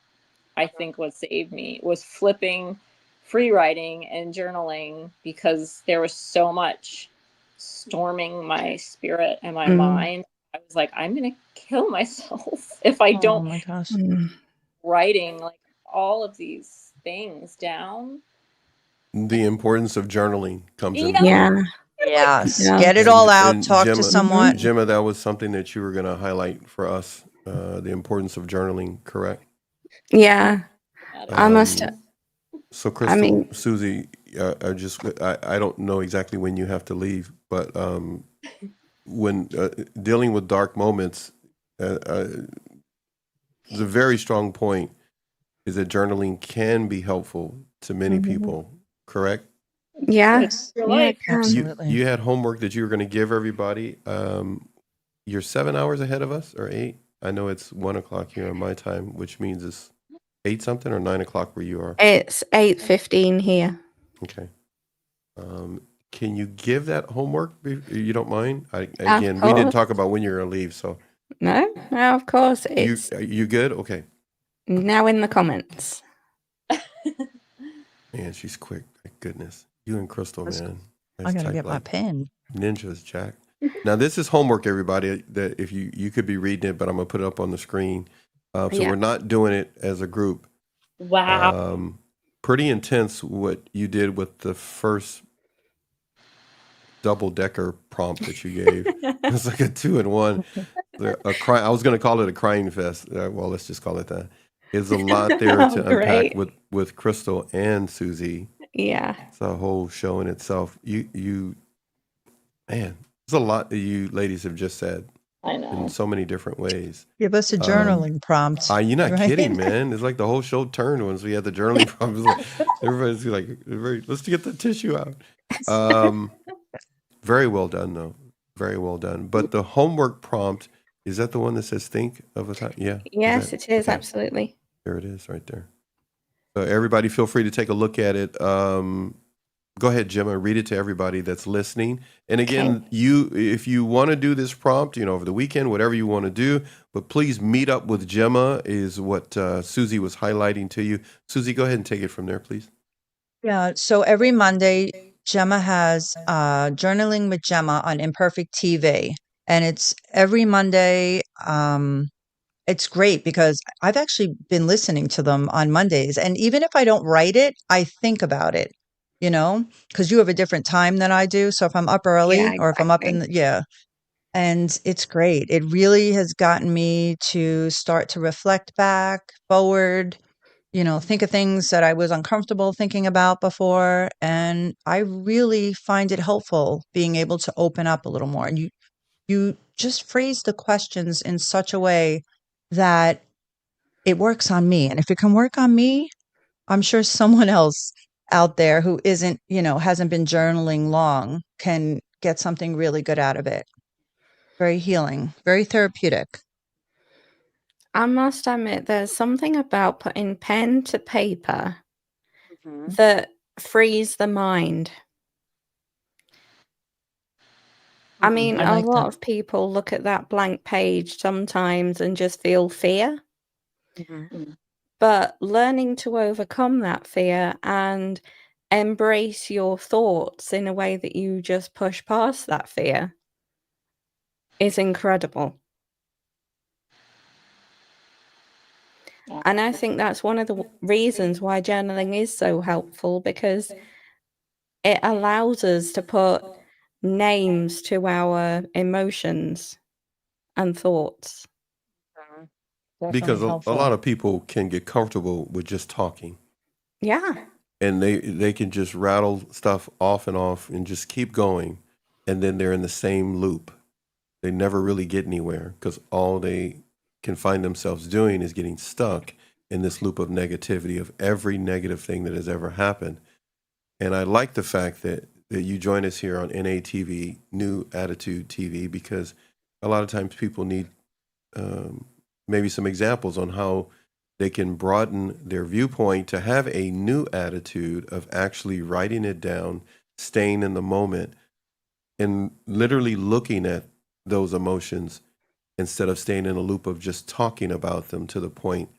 I think what saved me was flipping, free writing and journaling, because there was so much storming my spirit and my mind. I was like, I'm going to kill myself if I don't. Oh my gosh. Writing like all of these things down. The importance of journaling comes in. Yes. Get it all out. Talk Gemma, to someone. Gemma, that was something that you were going to highlight for us. The importance of journaling, correct? Yeah. I must. So, Crystal, Susie, I don't know exactly when you have to leave, but when dealing with dark moments, the very strong point is that journaling can be helpful to many people, correct? Yeah. Your Yeah, life. it can. Absolutely. You had homework that you were going to give everybody. You're 7 hours ahead of us, or 8. I know it's 1:00 here on my time, which means it's 8 something or 9:00 where you are. It's 8:15 here. Okay. Can you give that homework? You don't mind? Of We didn't course. talk about when you're going to leave, so No, of course. It's you good? Okay. now in the comments. Man, she's quick. Thank goodness. You and Crystal, man. I gotta get my pen. Ninjas, Jack. Now this is homework, everybody. That if you could be reading it, but I'm gonna put it up on the screen. So Yeah. we're not doing it as a group. Wow. Pretty intense what you did with the first double-decker prompt that you gave. It's like a 2-in-1. I was gonna call it a crying fest. Well, let's just call it that. There's a lot there Oh, to unpack great. with Crystal and Susie. Yeah. It's a whole show in itself. Man, there's a lot that you ladies have just said I in know. so many different ways. Give us a journaling prompt. You're not right? kidding, man. It's like the whole show turned once we had the journaling prompt. Like, everybody's like, let's get the tissue out. Very well done, though. Very well done. But the homework prompt, is that the one that says think of a time? Yeah. Yes, it is. okay. Absolutely. There it is right there. So everybody feel free to take a look at it. Go ahead, Gemma, read it to everybody that's listening. And again, if you want to do this prompt, over the weekend, whatever you want to do, but please meet up with Gemma is what Susie was highlighting to you. Susie, go ahead and take it from there, please. Yeah. So every Monday, Gemma has Journaling with Gemma on Imperfect TV. And it's every Monday. It's great because I've actually been listening to them on Mondays. And even if I don't write it, I think about it, because you have a different time than I do. So if I'm up early Yeah, or if I'm up exactly. and it's great. It really has gotten me to start to reflect back, forward, think of things that I was uncomfortable thinking about before. And I really find it helpful being able to open up a little more. And you just phrase the questions in such a way that it works on me. And if it can work on me, I'm sure someone else out there who isn't, hasn't been journaling long can get something really good out of it. Very healing, very therapeutic. I must admit, there's something about putting pen to paper Mhm. that frees the mind. I mean, I a like lot that. of people look at that blank page sometimes and just feel fear. Mhm. But learning to overcome that fear and embrace your thoughts in a way that you just push past that fear is incredible. And I think that's one of the reasons why journaling is so helpful, because it allows us to put names to our emotions and thoughts. Because Definitely a helpful. lot of people can get comfortable with just talking. Yeah. And they can just rattle stuff off and just keep going. And then they're in the same loop. They never really get anywhere because all they can find themselves doing is getting stuck in this loop of negativity of every negative thing that has ever happened. And I like the fact that you join us here on NATV, New Attitude TV, because a lot of times people need maybe some examples on how they can broaden their viewpoint to have a new attitude of actually writing it down, staying in the moment, and literally looking at those emotions instead of staying in a loop of just talking about them to the point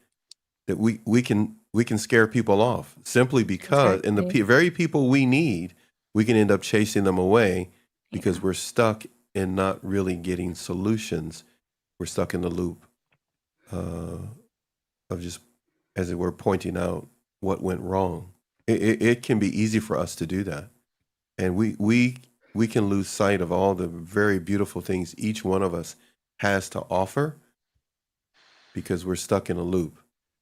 that we can scare people off simply because and the very people we need, we can end up chasing them away because we're stuck in not really getting solutions. We're stuck in the loop of just, as it were, pointing out what went wrong. It can be easy for us to do that, and we can lose sight of all the very beautiful things each one of us has to offer because we're stuck in a loop.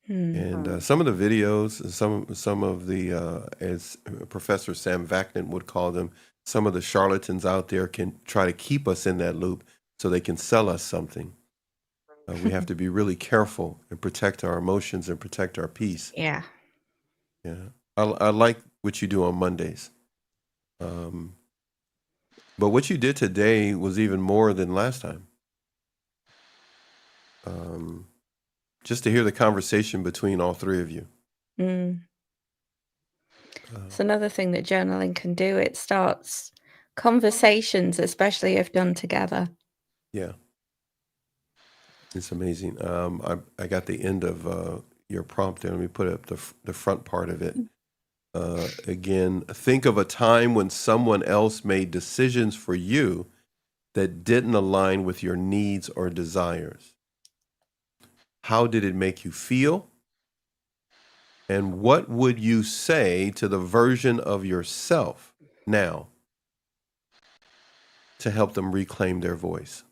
And some of the videos, some of the, as Professor Sam Vaknin would call them, some of the charlatans out there can try to keep us in that loop so they can sell us something. We have to be really careful and protect our emotions and protect our peace. Yeah. Yeah, I like what you do on Mondays. But what you did today was even more than last time. Just to hear the conversation between all three of you. It's another thing that journaling can do. It starts conversations, especially if done together. Yeah. It's amazing. I got the end of your prompt there. Let me put up the front part of it. Again, think of a time when someone else made decisions for you that didn't align with your needs or desires. How did it make you feel? And what would you say to the version of yourself now to help them reclaim their voice?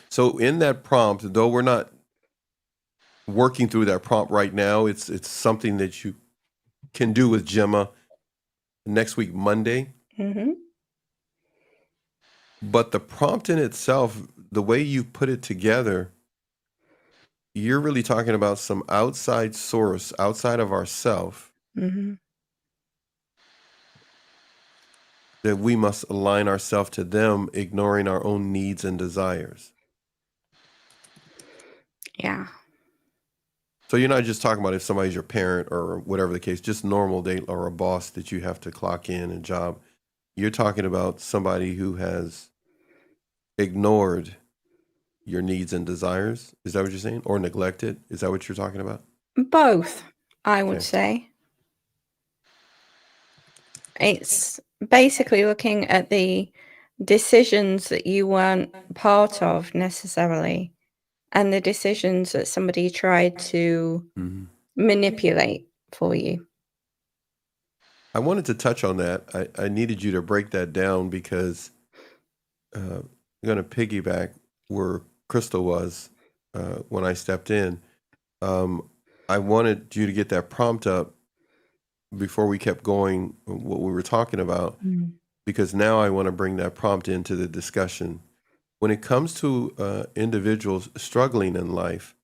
So in that prompt, though we're not working through that prompt right now, it's something that you can do with Gemma next week, Monday. But the prompt in itself, the way you put it together, you're really talking about some outside source, outside of ourself, that we must align ourselves to them, ignoring our own needs and desires. Yeah. So you're not just talking about if somebody's your parent or whatever the case, just normal day or a boss that you have to clock in and job. You're talking about somebody who has ignored your needs and desires. Is that what you're saying? Or neglected? Is that what you're talking about? Both, I would say. It's basically looking at the decisions that you weren't part of necessarily, and the decisions that somebody tried to manipulate for you. I wanted to touch on that. I needed you to break that down because I'm going to piggyback where Crystal was when I stepped in. I wanted you to get that prompt up before we kept going what we were talking about, because now I want to bring that prompt into the discussion. When it comes to individuals struggling in life,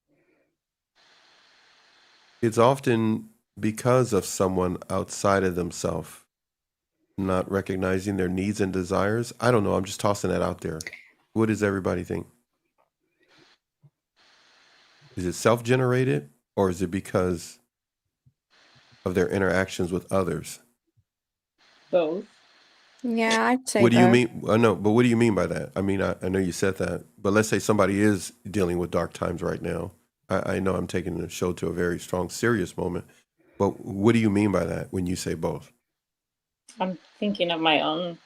it's often because of someone outside of themselves not recognizing their needs and desires. I don't know. I'm just tossing that out there. What does everybody think? Is it self-generated, or is it because of their interactions with others? Both. Yeah, I'd say What do you both. mean? I know, but what do you mean by that? I mean, I know you said that, but let's say somebody is dealing with dark times right now. I know I'm taking the show to a very strong, serious moment, but what do you mean by that when you say both? I'm thinking of my own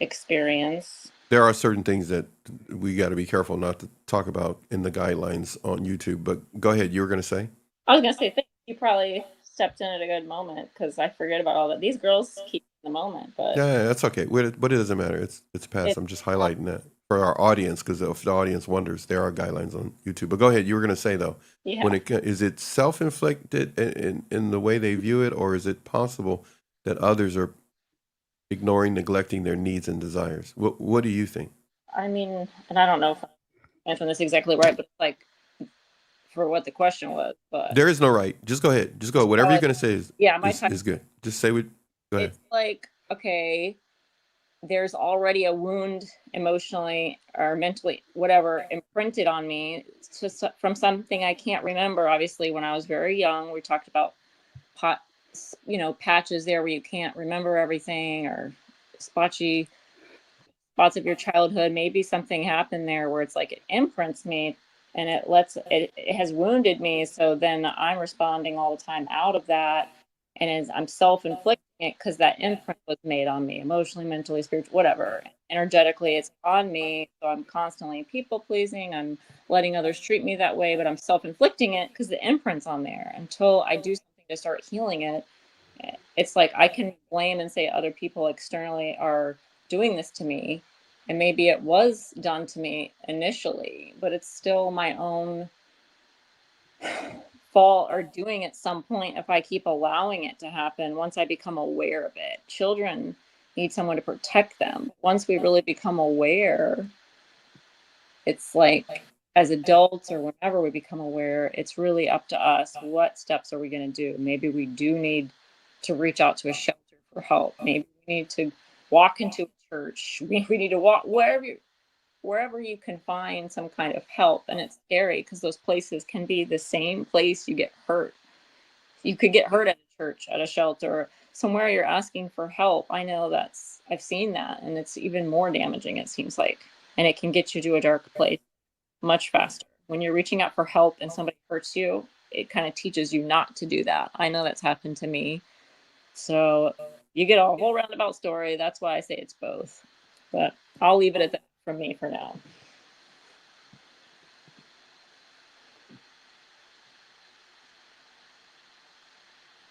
experience. There are certain things that we got to be careful not to talk about in the guidelines on YouTube, but go ahead. You were going to say? I was going to say, thank you. You probably stepped in at a good moment because I forget about all that. These girls keep in the moment, but Yeah, that's okay. But it doesn't matter. It's past. I'm just highlighting that for our audience, because if the audience wonders, there are guidelines on YouTube. But go ahead. You were going to say though, when is it self-inflicted in the way they view it, or is it possible that others are ignoring, neglecting their needs and desires? What do you think? I mean, and I don't know if I'm answering this exactly right, but like for what the question was, but there is no right. Just go ahead. Just go. Whatever you're going to say is good. Just say what. Go ahead. It's like, okay, there's already a wound emotionally or mentally, whatever, imprinted on me from something I can't remember. Obviously, when I was very young, we talked about patches there where you can't remember everything, or spotty spots of your childhood. Maybe something happened there where it's like it imprints me and it has wounded me. So then I'm responding all the time out of that. And I'm self-inflicting it because that imprint was made on me emotionally, mentally, spiritually, whatever. Energetically, it's on me. So I'm constantly people-pleasing. I'm letting others treat me that way, but I'm self-inflicting it because the imprint's on there. Until I do something to start healing it, it's like I can blame and say other people externally are doing this to me. And maybe it was done to me initially, but it's still my own fault or doing at some point if I keep allowing it to happen. Once I become aware of it, children need someone to protect them. Once we really become aware, it's like as adults or whenever we become aware, it's really up to us. What steps are we going to do? Maybe we do need to reach out to a shelter for help. Maybe We need to walk into a church. We need to walk wherever you can find some kind of help. And it's scary because those places can be the same place you get hurt. You could get hurt at a church, at a shelter, somewhere you're asking for help. I know I've seen that, and it's even more damaging, it seems like. And it can get you to a dark place much faster. When you're reaching out for help and somebody hurts you, it kind of teaches you not to do that. I know that's happened to me. So you get a whole roundabout story. That's why I say it's both. But I'll leave it at that from me for now.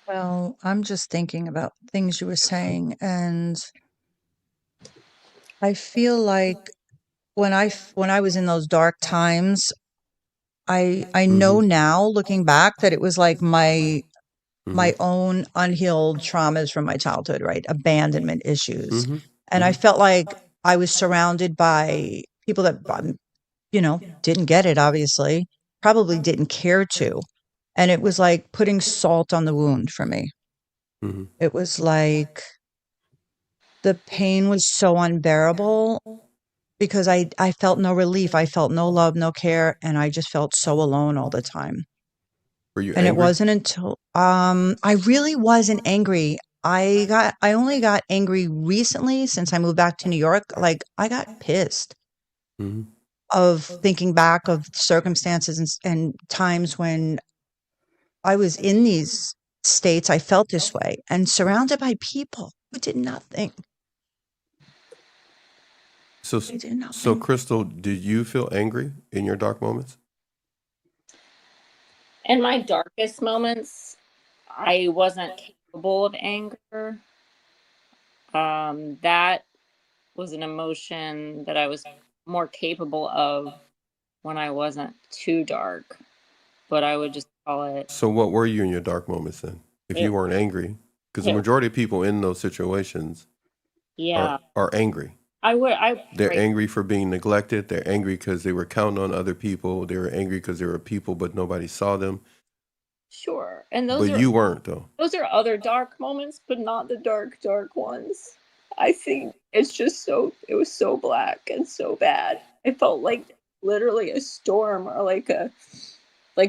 Well, I'm just thinking about things you were saying, and I feel like when I was in those dark times, I know now, looking back, that it was like my own unhealed traumas from my childhood, right? Abandonment issues. And I felt like I was surrounded by people that, didn't get it, obviously, probably didn't care to. And it was like putting salt on the wound for me. It was like the pain was so unbearable because I felt no relief. I felt no love, no care. And I just felt so alone all the time. Were you And angry? it wasn't until I really wasn't angry. I only got angry recently since I moved back to New York. Like, I got pissed of thinking back of circumstances and times when I was in these states. I felt this way and surrounded by people who did nothing. So Crystal, did you feel angry in your dark moments? In my darkest moments, I wasn't capable of anger. That was an emotion that I was more capable of when I wasn't too dark, but I would just call it. So what were you in your dark moments then? If you weren't angry, because the majority of people in those situations are angry. They're angry for being neglected. They're angry because they were counting on other people. They were angry because there were people, but nobody saw them. Sure. And you weren't, though. Those are other dark moments, but not the dark ones. I think it's just it was so black and so bad. It felt like literally a storm, or like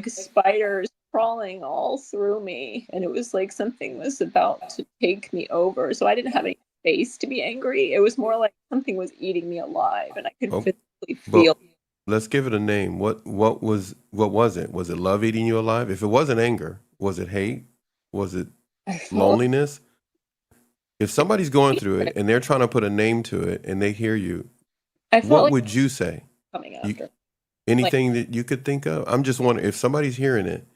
spiders crawling all through me. And it was like something was about to take me over. So I didn't have any space to be angry. It was more like something was eating me alive, and I could physically feel. Let's give it a name. What was it? Was it love eating you alive? If it wasn't anger, was it hate? Was it loneliness? If somebody's going through it and they're trying to put a name to it and they hear you, what would you say? Coming after. Anything that you could think of? I'm just wondering, if somebody's hearing it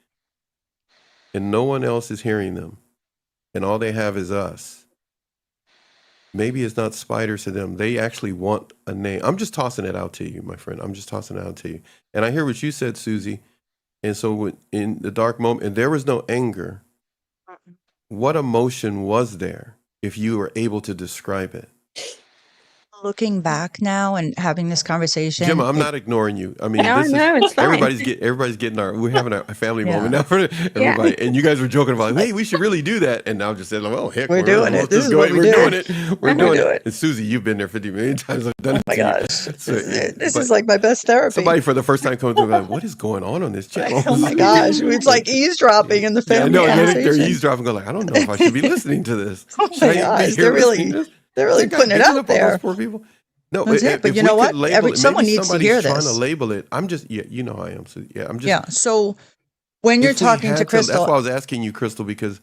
and no one else is hearing them and all they have is us, maybe it's not spiders to them. They actually want a name. I'm just tossing it out to you, my friend. I'm just tossing it out to you. And I hear what you said, Susie. And so in the dark moment, and there was no anger, what emotion was there if you were able to describe it? Looking back now and having this conversation, Gemma, I'm not ignoring you. I mean, it's fine. everybody's getting we're having a family moment now for everybody. And you guys were joking about, hey, we should really do that. And now I'm just saying, well, heck, we're doing it. This is what we're doing it. We're doing it. And Susie, you've been there 50 million times. I've done Oh my gosh, this is like my best therapy. Somebody for the first time coming through, like, what is going on this channel? Oh my gosh, it's like eavesdropping in the family conversation. They're eavesdropping, going like, I don't know if I should be listening to this. Oh my gosh, they're really putting it out there. Those poor people. No, but you know what? Someone needs to hear this. Trying to label it. I'm just, you know how I am. So I'm just. Yeah. So when you're talking to Crystal, that's why I was asking you, Crystal, because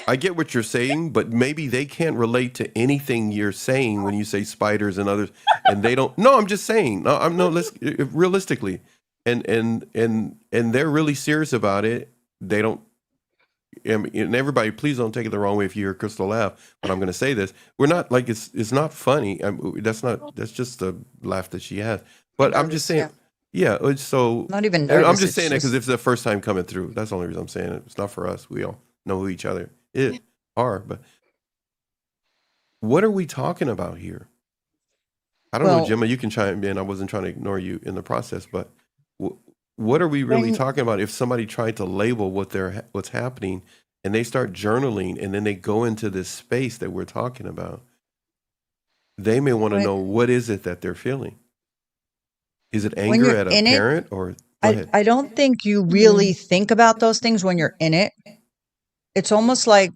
I get what you're saying, but maybe they can't relate to anything you're saying when you say spiders and others, and they don't. No, I'm just saying. Let's realistically, and they're really serious about it. They don't. And everybody, please don't take it the wrong way if you hear Crystal laugh, but I'm going to say this. We're not like, it's not funny. That's just a laugh that she has. But I'm just saying, it's so. Not even nervous. I'm just saying that because it's the first time coming through. That's the only reason I'm saying it. It's not for us. We all know who each other are. But what are we talking about here? I don't know, Gemma, you can chime in. I wasn't trying to ignore you in the process, but what are we really talking about? If somebody tried to label what's happening and they start journaling and then they go into this space that we're talking about, they may want to Right. know, what is it that they're feeling? Is it When anger you're at a in it, parent or go ahead? I don't think you really think about those things when you're in it. It's almost like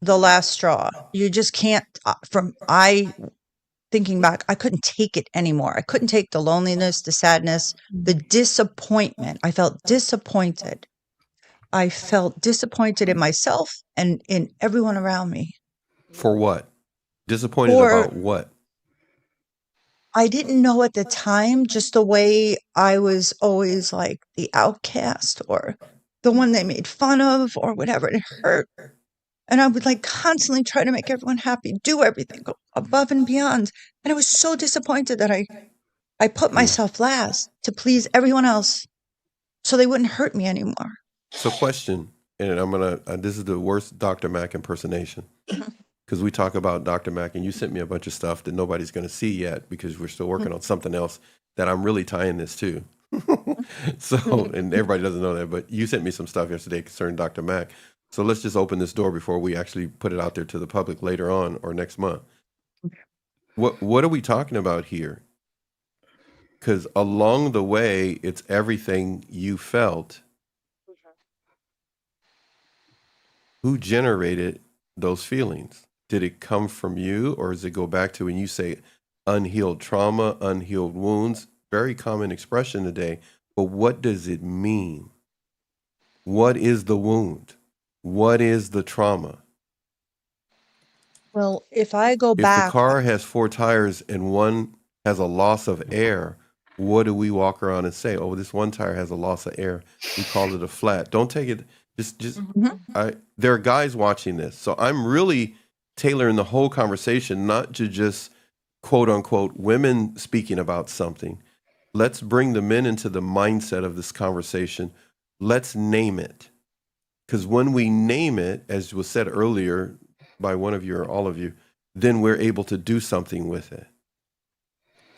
the last straw. You just can't, thinking back, I couldn't take it anymore. I couldn't take the loneliness, the sadness, the disappointment. I felt disappointed. I felt disappointed in myself and in everyone around me. For what? Disappointed Or about what? I didn't know at the time, just the way I was always like the outcast or the one they made fun of or whatever. It hurt. And I would like constantly try to make everyone happy, do everything, go above and beyond. And I was so disappointed that I put myself last to please everyone else so they wouldn't hurt me anymore. So question, and I'm going to, this is the worst Dr. Mac impersonation. Because we talk about Dr. Mac, and you sent me a bunch of stuff that nobody's going to see yet because we're still working on something else that I'm really tying this to. So, and everybody doesn't know that, but you sent me some stuff yesterday concerning Dr. Mac. So let's just open this door before we actually put it out there to the public later on or next month. What are we talking about here? Because along the way, it's everything you felt. Who generated those feelings? Did it come from you, or does it go back to when you say unhealed trauma, unhealed wounds? Very common expression today, but what does it mean? What is the wound? What is the trauma? Well, if I go If the back, car has 4 tires and one has a loss of air, what do we walk around and say? Oh, this one tire has a loss of air. We call it a flat. Don't take it. Just. There are guys watching this, so I'm really tailoring the whole conversation, not to just quote unquote women speaking about something. Let's bring the men into the mindset of this conversation. Let's name it. Because when we name it, as was said earlier by one of you or all of you, then we're able to do something with it.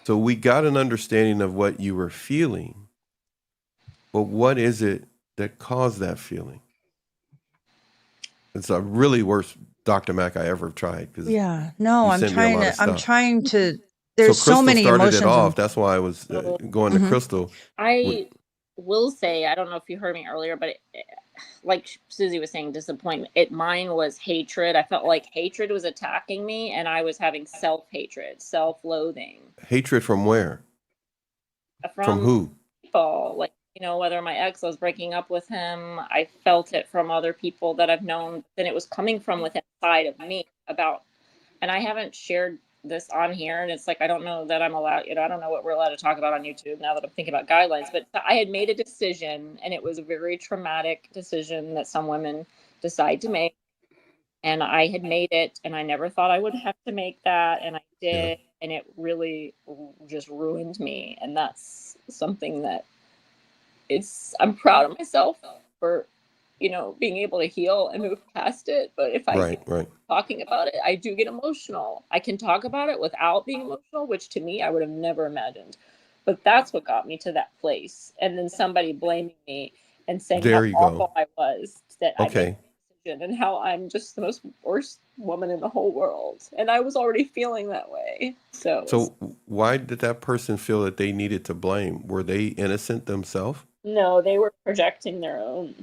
So we got an understanding of what you were feeling, but what is it that caused that feeling? It's a really worst Dr. Mac I ever tried. yeah, no, You I'm sent me a lot trying of to, I'm stuff. trying to, So there's so Crystal many started emotions. it off. That's why I was going to Mhm. Crystal. I will say, I don't know if you heard me earlier, but like Susie was saying, disappointment. Mine was hatred. I felt like hatred was attacking me, and I was having self-hatred, self-loathing. Hatred from where? From who? People, like, whether my ex, I was breaking up with him, I felt it from other people that I've known, then it was coming from within inside of me and I haven't shared this on here, and it's like, I don't know that I'm allowed, I don't know what we're allowed to talk about on YouTube now that I'm thinking about guidelines, but I had made a decision, and it was a very traumatic decision that some women decide to make. And I had made it, and I never thought I would have to make that, and I did, and it really just ruined me. And that's something that I'm proud of myself for, being able to heal and move past it. But if I talking about it, I do get emotional. I can talk about it without being emotional, which to me, I would have never imagined. But that's what got me to that place. And then somebody blaming me and saying how awful I was, that I made and how I'm just the worst woman in the whole world. And I was already feeling that way. So why did that person feel that they needed to blame? Were they innocent themselves? No, they were projecting their own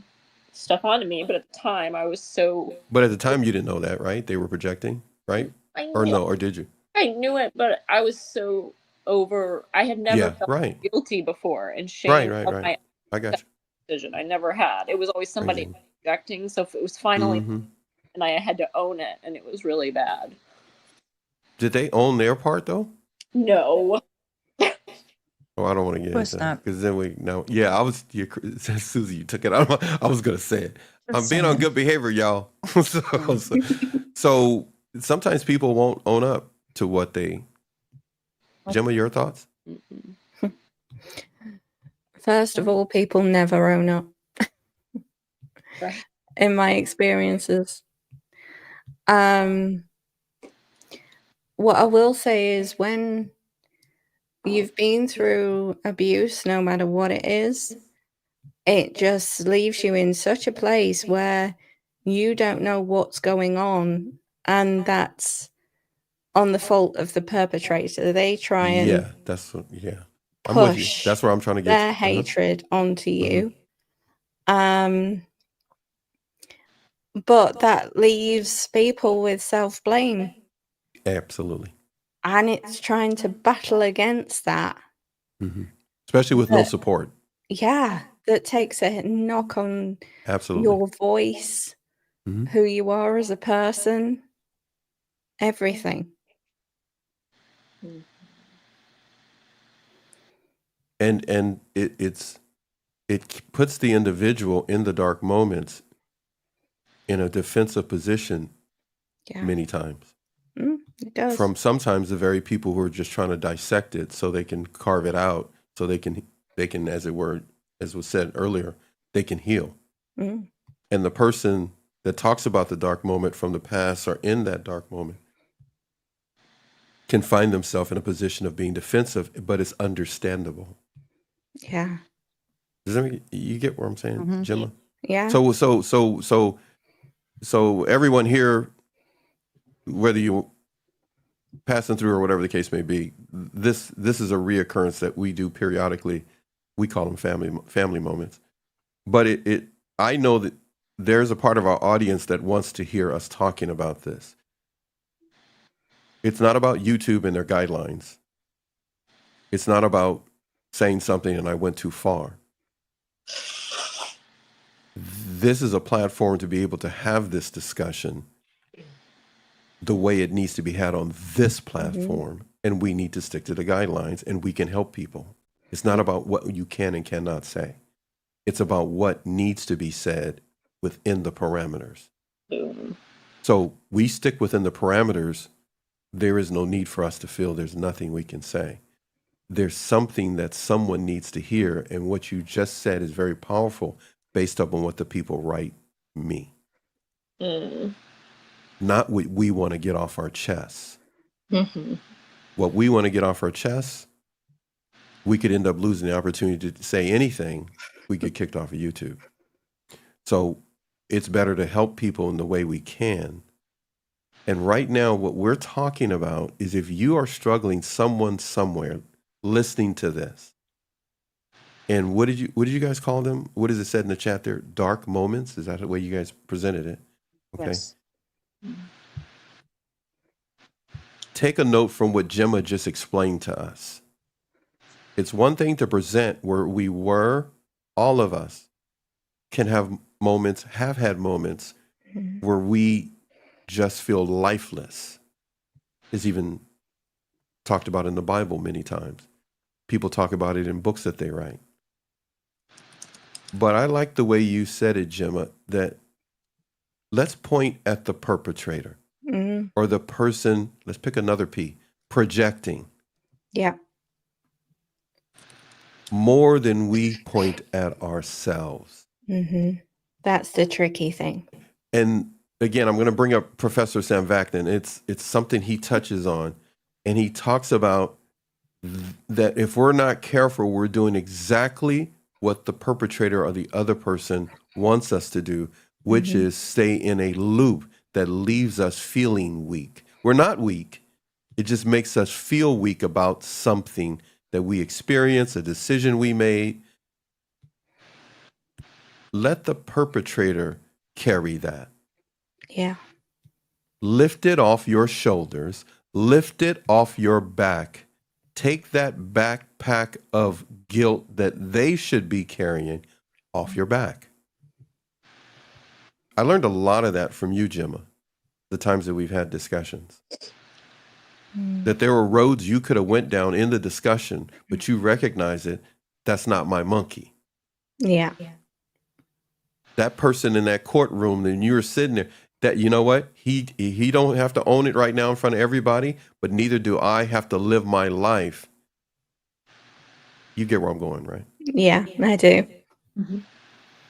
stuff onto me. But at the time, I was so... But at the time, you didn't know that, right? They were projecting, right? Or did you? I knew it, but I was so over... I had never felt guilty before and shame of my I got you. Decision. I never had. It was always somebody projecting. So it was finally... And I had to own it, and it was really bad. Did they own their part, though? No. Oh, I don't want to get into that. Because then Susie, you took it out. I was going to say it. I'm being on good behavior, y'all. So sometimes people won't own up to what they... Gemma, your thoughts? First of all, people never own up. In my experiences. What I will say is, when you've been through abuse, no matter what it is, it just leaves you in such a place where you don't know what's going on. And that's on the fault of the perpetrator. They try and Yeah, that's what, yeah. I'm with you. push That's where I'm trying to get their to. hatred onto you. But that leaves people with self-blame. Absolutely. And it's trying to battle against that. Especially with no support. Yeah, that takes a knock on Absolutely. your voice, who you are as a person, everything. And it puts the individual in the dark moments in a defensive position many times. It does. From sometimes the very people who are just trying to dissect it so they can carve it out, so they can, as it were, as was said earlier, they can heal. And the person that talks about the dark moment from the past or in that dark moment can find themselves in a position of being defensive, but it's understandable. Yeah. Does that make, you get what I'm saying, Gemma? Yeah. So everyone here, whether you passing through or whatever the case may be, this is a reoccurrence that we do periodically. We call them family moments. But I know that there's a part of our audience that wants to hear us talking about this. It's not about YouTube and their guidelines. It's not about saying something and I went too far. This is a platform to be able to have this discussion the way it needs to be had on this platform. And we need to stick to the guidelines and we can help people. It's not about what you can and cannot say. It's about what needs to be said within the parameters. So we stick within the parameters. There is no need for us to feel there's nothing we can say. There's something that someone needs to hear. And what you just said is very powerful based upon what the people write me. Not what we want to get off our chests. What we want to get off our chests, we could end up losing the opportunity to say anything. We get kicked off of YouTube. So it's better to help people in the way we can. And right now, what we're talking about is if you are struggling, someone somewhere listening to this, and what did you guys call them? What is it said in the chat there? Dark moments? Is that the way you guys presented it? Okay. Yes. Take a note from what Gemma just explained to us. It's one thing to present where we were, all of us can have moments, have had moments where we just feel lifeless. It's even talked about in the Bible many times. People talk about it in books that they write. But I like the way you said it, Gemma, that let's point at the perpetrator or the person, let's pick another P, projecting. Yeah. More than we point at ourselves. That's the tricky thing. And again, I'm going to bring up Professor Sam Vaknin. It's something he touches on, and he talks about that if we're not careful, we're doing exactly what the perpetrator or the other person wants us to do, which is stay in a loop that leaves us feeling weak. We're not weak. It just makes us feel weak about something that we experience, a decision we made. Let the perpetrator carry that. Yeah. Lift it off your shoulders. Lift it off your back. Take that backpack of guilt that they should be carrying off your back. I learned a lot of that from you, Gemma, the times that we've had discussions. That there were roads you could have went down in the discussion, but you recognize it. That's not my monkey. Yeah. That person in that courtroom, and you were sitting there, that, you know what? He don't have to own it right now in front of everybody, but neither do I have to live my life. You get where I'm going, right? Yeah, I do.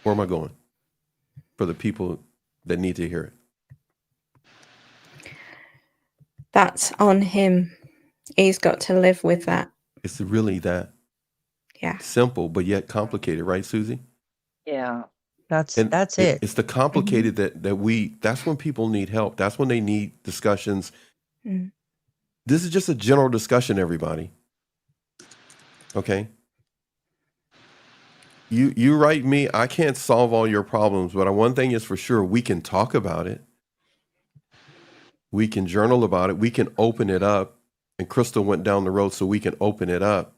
Where am I going? For the people that need to hear it. That's on him. He's got to live with that. It's really that simple, but yet complicated, right, Susie? Yeah. That's it. It's the complicated that that's when people need help. That's when they need discussions This is just a general discussion, everybody. Okay. You write me, I can't solve all your problems, but one thing is for sure, we can talk about it. We can journal about it. We can open it up. And Crystal went down the road so we can open it up.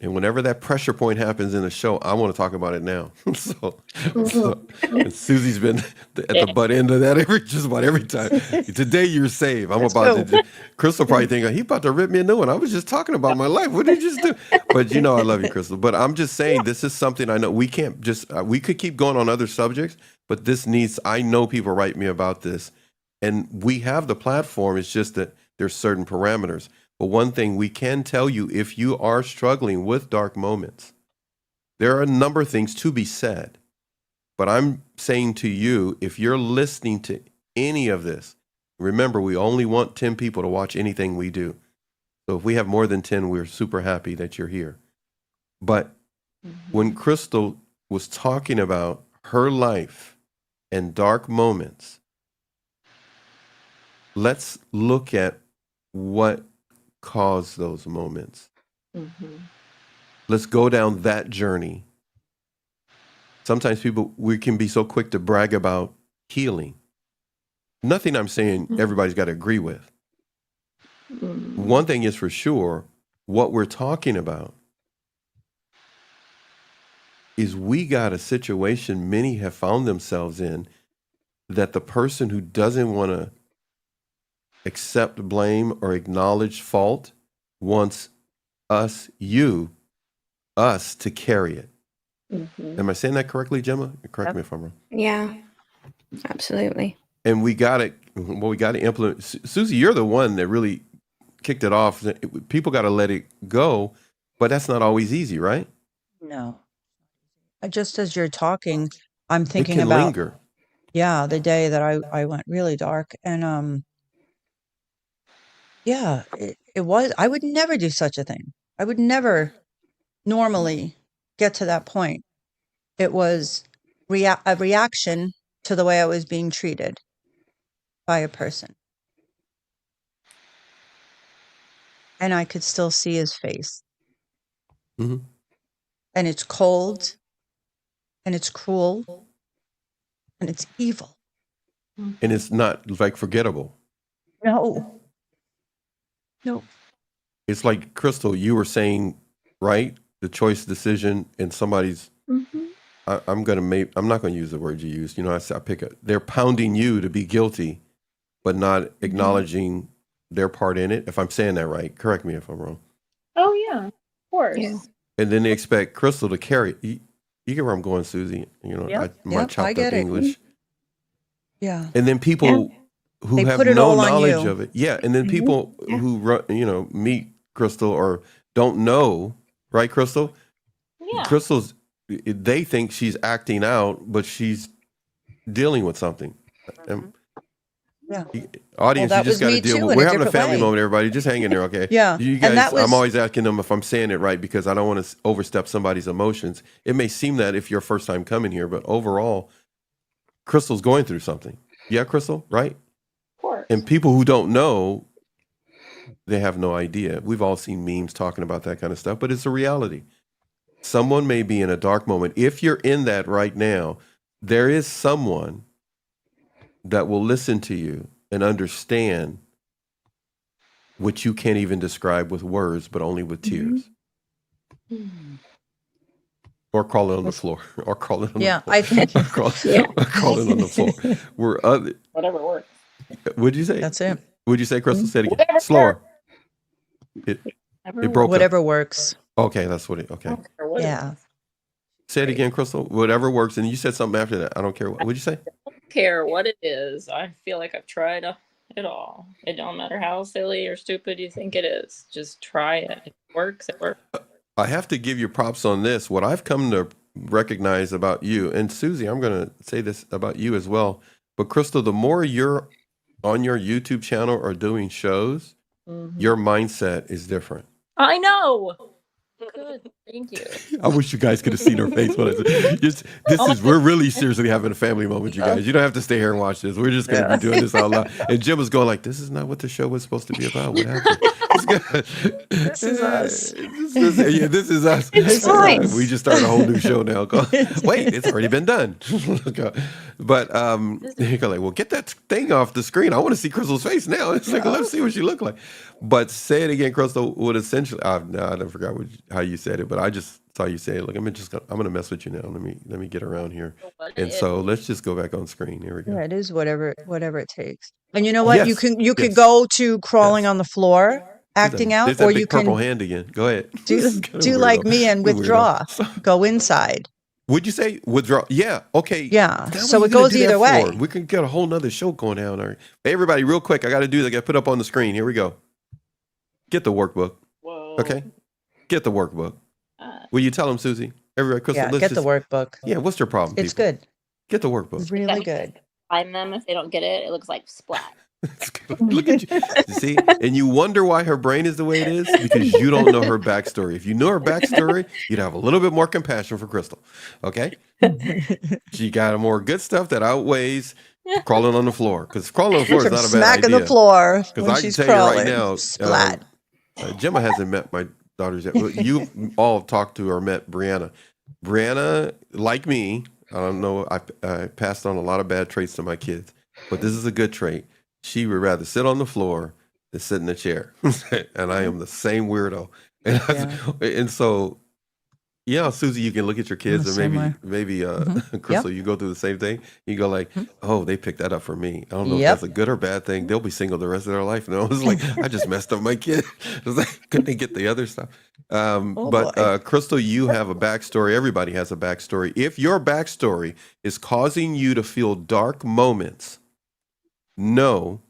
And whenever that pressure point happens in the show, I want to talk about it now. And Susie's been at the butt end of that just about every time. Today you're saved. I'm about to. Crystal probably thinking, he about to rip me a new one. I was just talking about my life. What did you just do? But I love you, Crystal. But I'm just saying, this is something I know we can't just. We could keep going on other subjects, but this needs. I know people write me about this, and we have the platform. It's just that there's certain parameters. But one thing we can tell you, if you are struggling with dark moments, there are a number of things to be said. But I'm saying to you, if you're listening to any of this, remember, we only want 10 people to watch anything we do. So if we have more than 10, we're super happy that you're here. But when Crystal was talking about her life and dark moments, let's look at what caused those moments. Let's go down that journey. Sometimes we can be so quick to brag about healing. Nothing I'm saying everybody's got to agree with. One thing is for sure, what we're talking about is we got a situation many have found themselves in that the person who doesn't want to accept blame or acknowledge fault wants us to carry it. Am I saying that correctly, Gemma? Correct me if I'm wrong. Yeah, absolutely. And we got to implement. Susie, you're the one that really kicked it off. People got to let it go, but that's not always easy, right? No. Just as you're talking, I'm thinking it can about linger. Yeah, the day that I went really dark, and yeah, it was. I would never do such a thing. I would never normally get to that point. It was a reaction to the way I was being treated by a person. And I could still see his face. Mm-hmm. And it's cold, and it's cruel, and it's evil. And it's not like forgettable. No. It's like, Crystal, you were saying, right? The choice decision in somebody's, I'm not going to use the word you used. I pick it. They're pounding you to be guilty, but not acknowledging their part in it. If I'm saying that right, correct me if I'm wrong. Oh yeah, of course. Yeah. And then they expect Crystal to carry it. You get where I'm going, Susie. My chopped up English. Yeah. And then people who They have put it no all on knowledge you. of it. Yeah. And then people who meet Crystal or don't know, right, Crystal? Yeah. Crystal's, they think she's acting out, but she's dealing with something. Yeah. Audience, Well, you that just was got to me deal too, with. in We're a having a different family way. moment, everybody. Just hang in there, okay? Yeah. You And guys, that was- I'm always asking them if I'm saying it right because I don't want to overstep somebody's emotions. It may seem that if you're first time coming here, but overall, Crystal's going through something. Yeah, Crystal, right? Of course. And people who don't know, they have no idea. We've all seen memes talking about that kind of stuff, but it's a reality. Someone may be in a dark moment. If you're in that right now, there is someone that will listen to you and understand what you can't even describe with words, but only with tears. Or crawl it on the floor. Or crawl it on the floor. I think Or crawl it on the floor. Whatever works. What'd you say? that's it. What'd you say, Crystal? Say it again. Whatever Slower. Whatever It broke up. Whatever works. Okay, that's what it, okay. I don't care what it Yeah. is. Say it again, Crystal. Whatever works. And you said something after that. I don't care. What'd you say? I don't care what it is. I feel like I've tried it all. It don't matter how silly or stupid you think it is. Just try it. If it works, it works. I have to give you props on this. What I've come to recognize about you, and Susie, I'm going to say this about you as well. But Crystal, the more you're on your YouTube channel or doing shows, your mindset is different. I know. Good. Thank you. I wish you guys could have seen her face when I said, we're really seriously having a family moment, you guys. You don't have to stay here and watch this. We're just going to be doing this out loud. And Jim was going like, this is not what the show was supposed to be about. What happened? This is us. This is us. It's fine. We just started a whole new show now. Wait, it's already been done. But you go like, well, get that thing off the screen. I want to see Crystal's face now. It's like, let's see what she looked like. But say it again, Crystal would essentially. No, I never forgot how you said it, but I just saw you say it. Like, I'm gonna mess with you now. Let me get around here. And so let's just go back on screen. Here we go. Yeah, it is whatever it takes. And you know what? Yes, You could yes. go to crawling Yes. on the floor, acting out, There's that or big you purple can hand again. Go ahead. do like me and withdraw. Go inside. Would you say withdraw? Yeah. Okay. Yeah. Now So what it are you gonna goes do that either way. for? We can get a whole nother show going down. Hey, everybody, real quick. I got to do that. I got to put up on the screen. Here we go. Get the workbook. Whoa. Okay. Get the workbook. Will you tell them, Susie? Everybody, Crystal, Yeah, let's get just, the workbook. Yeah. What's your problem? It's people? good. Get the workbook. It's really good. Find them if they don't get it. It looks like splat. Look at you. You see, and you wonder why her brain is the way it is because you don't know her backstory. If you knew her backstory, you'd have a little bit more compassion for Crystal. Okay, she got more good stuff that outweighs crawling on the floor because crawling on the floor is not a bad Smacking idea. the floor Because when I can she's tell crawling. you right now, Splat. Gemma hasn't met my daughters yet. Well, you all talked to or met Brianna. Brianna, like me, I don't know. I passed on a lot of bad traits to my kids, but this is a good trait. She would rather sit on the floor than sit in a chair. And I am the same weirdo. And so, yeah, Susie, you can look at your kids and maybe Crystal, you go through the same thing. You go like, oh, they picked that up from me. I don't know if that's a good or bad thing. They'll be single the rest of their life. And I was like, I just messed up my kid. It was like, couldn't they get the other stuff? Crystal, you have a backstory. Everybody has a backstory. If your backstory is causing you to feel dark moments, no,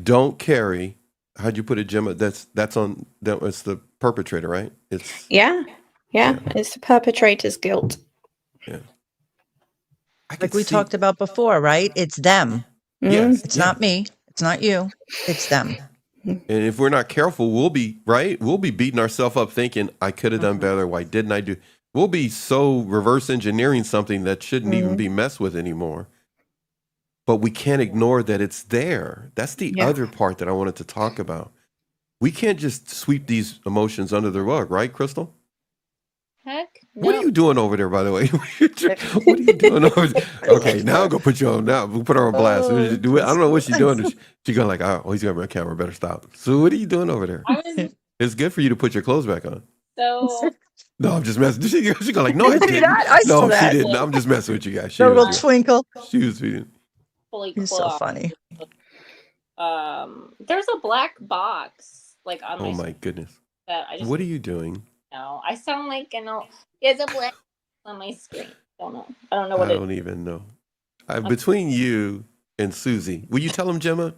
don't carry. How'd you put it, Gemma? That's the perpetrator, right? It's Yeah. It's the perpetrator's guilt. yeah. Like we talked about before, right? It's them. Yes, It's not me. It's not you. It's them. And if we're not careful, we'll be beating ourselves up thinking, I could have done better. Why didn't I do? We'll be so reverse engineering something that shouldn't even be messed with anymore. But we can't ignore that it's there. That's the other part that I wanted to talk about. We can't just sweep these emotions under the rug, right, Crystal? Heck no. What are you doing over there, by the way? What are you doing over there? Okay, now I'm going to put you on. Now we'll put her on blast. I don't know what she's doing. She's going like, oh, he's got my camera. Better stop. So what are you doing over there? It's good for you to put your clothes back on. So no, I'm just messing. She go like, no, I didn't. I saw No, that. she didn't. I'm just messing with you guys. The little twinkle. She was feeding. fully He's so funny. There's a black box like on Oh my goodness. that I just What are you doing? know. I sound like it's a black on my screen. I don't know I what it is. don't even know. Between you and Susie, will you tell them, Gemma?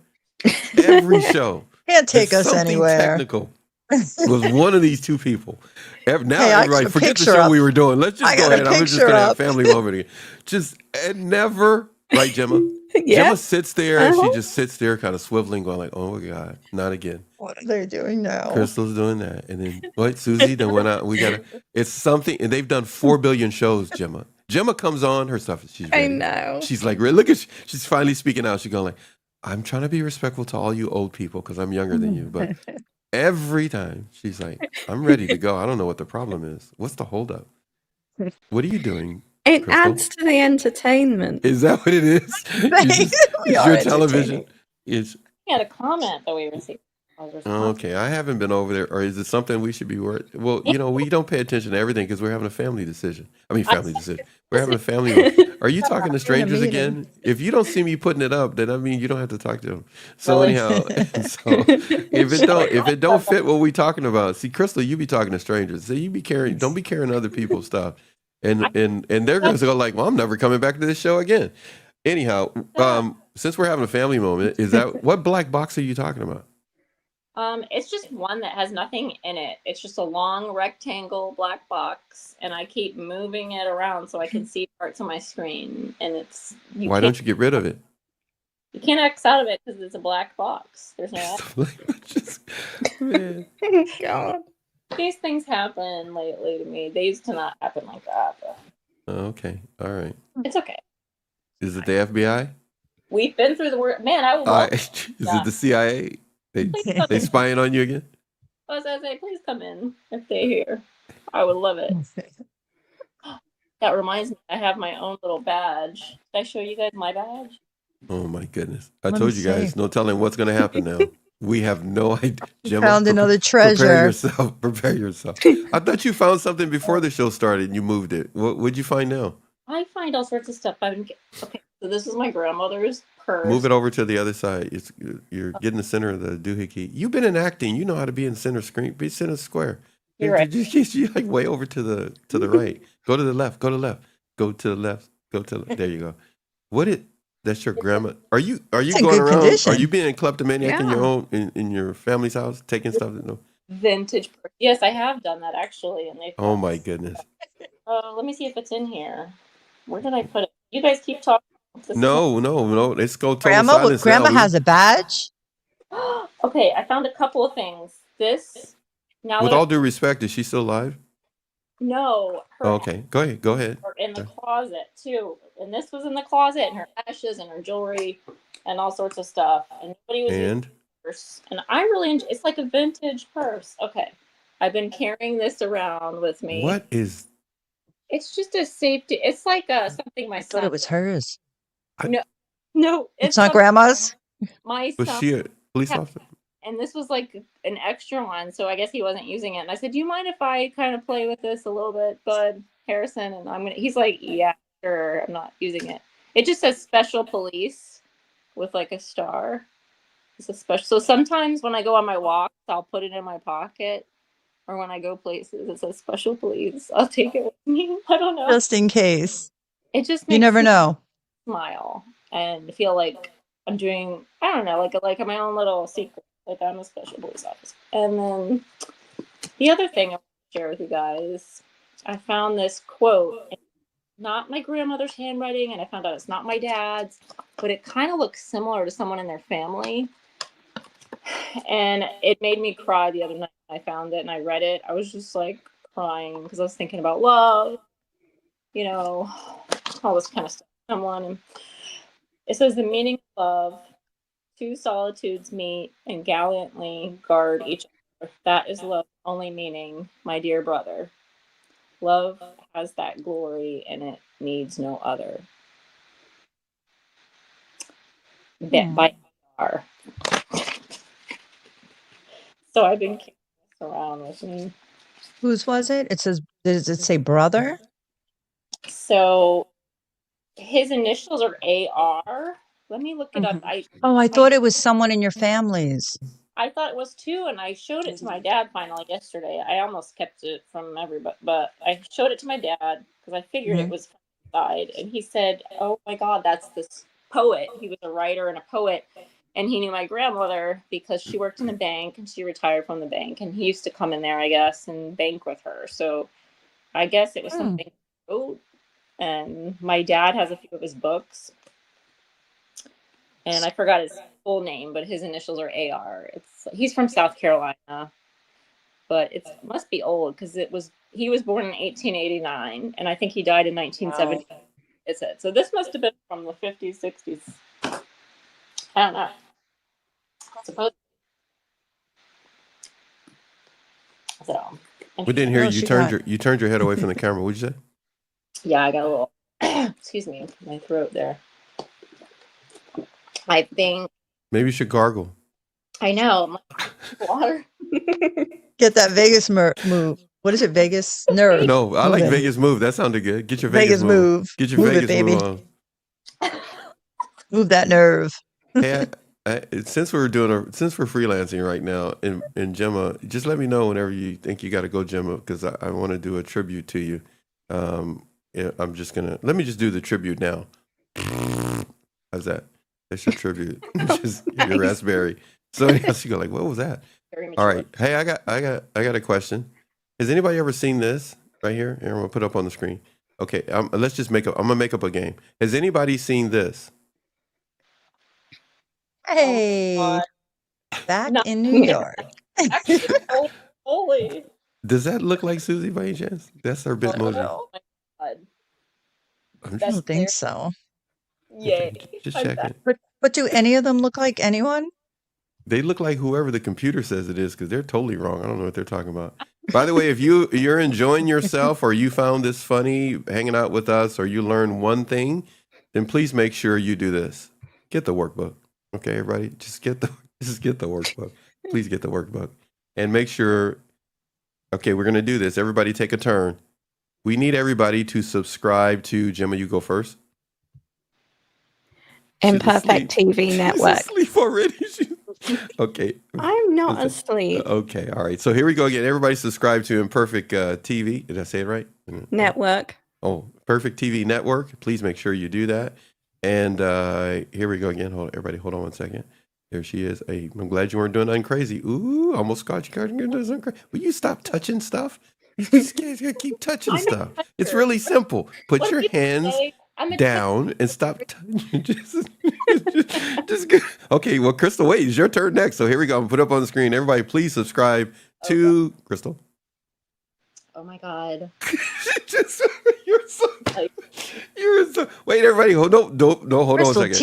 Every show. Can't take there's us something anywhere. Technical was one of these two people. Now, Hey, I everybody, got a forget the picture show up. we were doing. Let's just I go got a ahead. I'm just picture going to have up. family moment again. Just never, right, Gemma? Gemma sits there and she just sits there kind of swiveling, going like, oh my God, not again. What are they doing now? Crystal's doing that. And then, what, Susie, then went out. It's something, and they've done 4 billion shows, Gemma. Gemma comes on, her stuff, she's ready. I know. She's like, look at, she's finally speaking out. She's going like, I'm trying to be respectful to all you old people because I'm younger than you. But every time she's like, I'm ready to go. I don't know what the problem is. What's the holdup? What are you doing? It Crystal? adds to the entertainment. Is that what it is? We Is are your television? entertaining. Is We had a comment that we received. okay. I haven't been over there, or is it something we should be worried? Well, we don't pay attention to everything because we're having a family decision. Family decision. We're having a family. Are you talking to strangers again? If you don't see me putting it up, then I mean you don't have to talk to them. So Really? anyhow, if it don't fit what we talking about, see, Crystal, you be talking to strangers. So don't be carrying other people's stuff, and they're going to go like, well, I'm never coming back to this show again. Anyhow, since we're having a family moment, is that what black box are you talking about? It's just one that has nothing in it. It's just a long rectangle black box, and I keep moving it around so I can see parts of my screen. And it's Why don't you get rid of it? You can't X out of it because it's a black box. There's no. Man. God. these things happen lately to me. They used to not happen like that, but Okay. All right. it's okay. Is it the FBI? We've been through the work. Man, I would love Is it the CIA? They spying on you again? As I say, please come in if they're here. I would love it. That reminds me, I have my own little badge. Did I show you guys my badge? Oh my goodness! I Let told me you guys, see. no telling what's going to happen now. We have no idea. Gemma, Found another Prepare treasure. yourself. Prepare yourself. I thought you found something before the show started and you moved it. What'd you find now? I find all sorts of stuff. Okay, so this is my grandmother's purse. Move it over to the other side. You're getting the center of the doohickey. You've been in acting. You know how to be in center screen. Be center square. You're right. You like way over to the right. Go to the left. Go to the left. Go to the left. Go to the, there you go. That's your grandma. Are you It's in going good around? condition. Are you being a kleptomaniac in your Yeah. own in your family's house, taking stuff? No. Vintage purse. Yes, I have done that actually, and they. Oh my goodness. Let me see if it's in here. Where did I put it? You guys keep talking. No. Let's go total Grandma, silence grandma now. has a badge. Okay, I found a couple of things. This now. With that all due respect, is she still alive? no, her Oh, okay. Go ahead. are in the closet too, and this was in the closet, and her ashes and her jewelry, and all sorts of stuff. And nobody was using And the purse, and I really enjoy. It's like a vintage purse. Okay, I've been carrying this around with me. what is? It's just a safety. It's like something my I son. thought it was hers. No, It's not grandma's. My Was son. she a police officer? And this was like an extra one, so I guess he wasn't using it. And I said, "Do you mind if I kind of play with this a little bit, Bud Harrison?" And he's like, "Yeah, sure. I'm not using it." It just says "Special Police" with like a star. It's a special. So sometimes when I go on my walks, I'll put it in my pocket, or when I go places, it says "Special Police." I'll take it with me. I don't know. Just in case. It just You makes never me know. smile and feel like I'm doing. I don't know, like my own little secret. Like I'm a special police officer. And then the other thing I want to share with you guys, I found this quote. It's not my grandmother's handwriting, and I found out it's not my dad's, but it kind of looks similar to someone in their family. And it made me cry the other night when I found it and I read it. I was just like crying because I was thinking about love, all this kind of stuff. And it says the meaning of love. Two solitudes meet and gallantly guard each other. That is love's only meaning, my dear brother. Love has that glory and it needs no other. By R. So I've been carrying this around with me. Whose was it? Does it say brother? So his initials are AR. Let me look it up. I thought it was someone in your family's. I thought it was too, and I showed it to my dad finally yesterday. I almost kept it from everybody, but I showed it to my dad because I figured it was from the side, and he said, "Oh my God, that's this poet." He was a writer and a poet, and he knew my grandmother because she worked in the bank and she retired from the bank, and he used to come in there, I guess, and bank with her. So I guess it was something he wrote, and my dad has a few of his books. And I forgot his full name, but his initials are AR. He's from South Carolina, but it must be old because he was born in 1889, and I think he died in 1970. Wow. It said so. This must have been from the 50s, 60s. I don't know. Suppose. So We didn't hear you. You turned your head away from the camera. What'd you say? Yeah, I got a little. Excuse me, my throat there. I think maybe you should gargle. I know. Water. Get that Vegas move. What is it? Vegas nerve. No, I like Vegas move. That sounded good. Get your Vegas move. Get your Vegas move on. Move that nerve. Hey, since we're freelancing right now, and Gemma, just let me know whenever you think you got to go, Gemma, because I want to do a tribute to you. I'm just let me just do the tribute now. How's that? That's your tribute. Just your raspberry. So else you go like, what was that? All right. Hey, I got a question. Has anybody ever seen this right here? Here, I'm gonna put it up on the screen. Okay, let's just I'm gonna make up a game. Has anybody seen this? Hey, back in New York. Actually, holy. Does that look like Susie by any chance? That's her Bitmoji. Oh my God. I'm I just, don't think so. Yay. just I'm checking. But do any of them look like anyone? They look like whoever the computer says it is because they're totally wrong. I don't know what they're talking about. By the way, if you're enjoying yourself or you found this funny hanging out with us or you learned one thing, then please make sure you do this. Get the workbook. Okay, everybody? Just get the workbook. Please get the workbook. And make sure, okay, we're going to do this. Everybody take a turn. We need everybody to subscribe to, Gemma, you go first. Imperfect TV network. She's asleep already. Okay. I'm not asleep. Okay. All right. So here we go again. Everybody subscribe to Imperfect TV. Did I say it right? Network. Oh, Perfect TV Network. Please make sure you do that. And here we go again. Everybody hold on one second. There she is. Hey, I'm glad you weren't doing nothing crazy. Ooh, almost caught you. Will you stop touching stuff? You just can't keep touching stuff. It's really simple. Put your hands down and stop touching. just go. Okay, well, Crystal, wait, it's your turn next. So here we go. I'm gonna put up on the screen. Everybody, please subscribe to Crystal. Oh my God. You're so. Wait, everybody, hold on a second.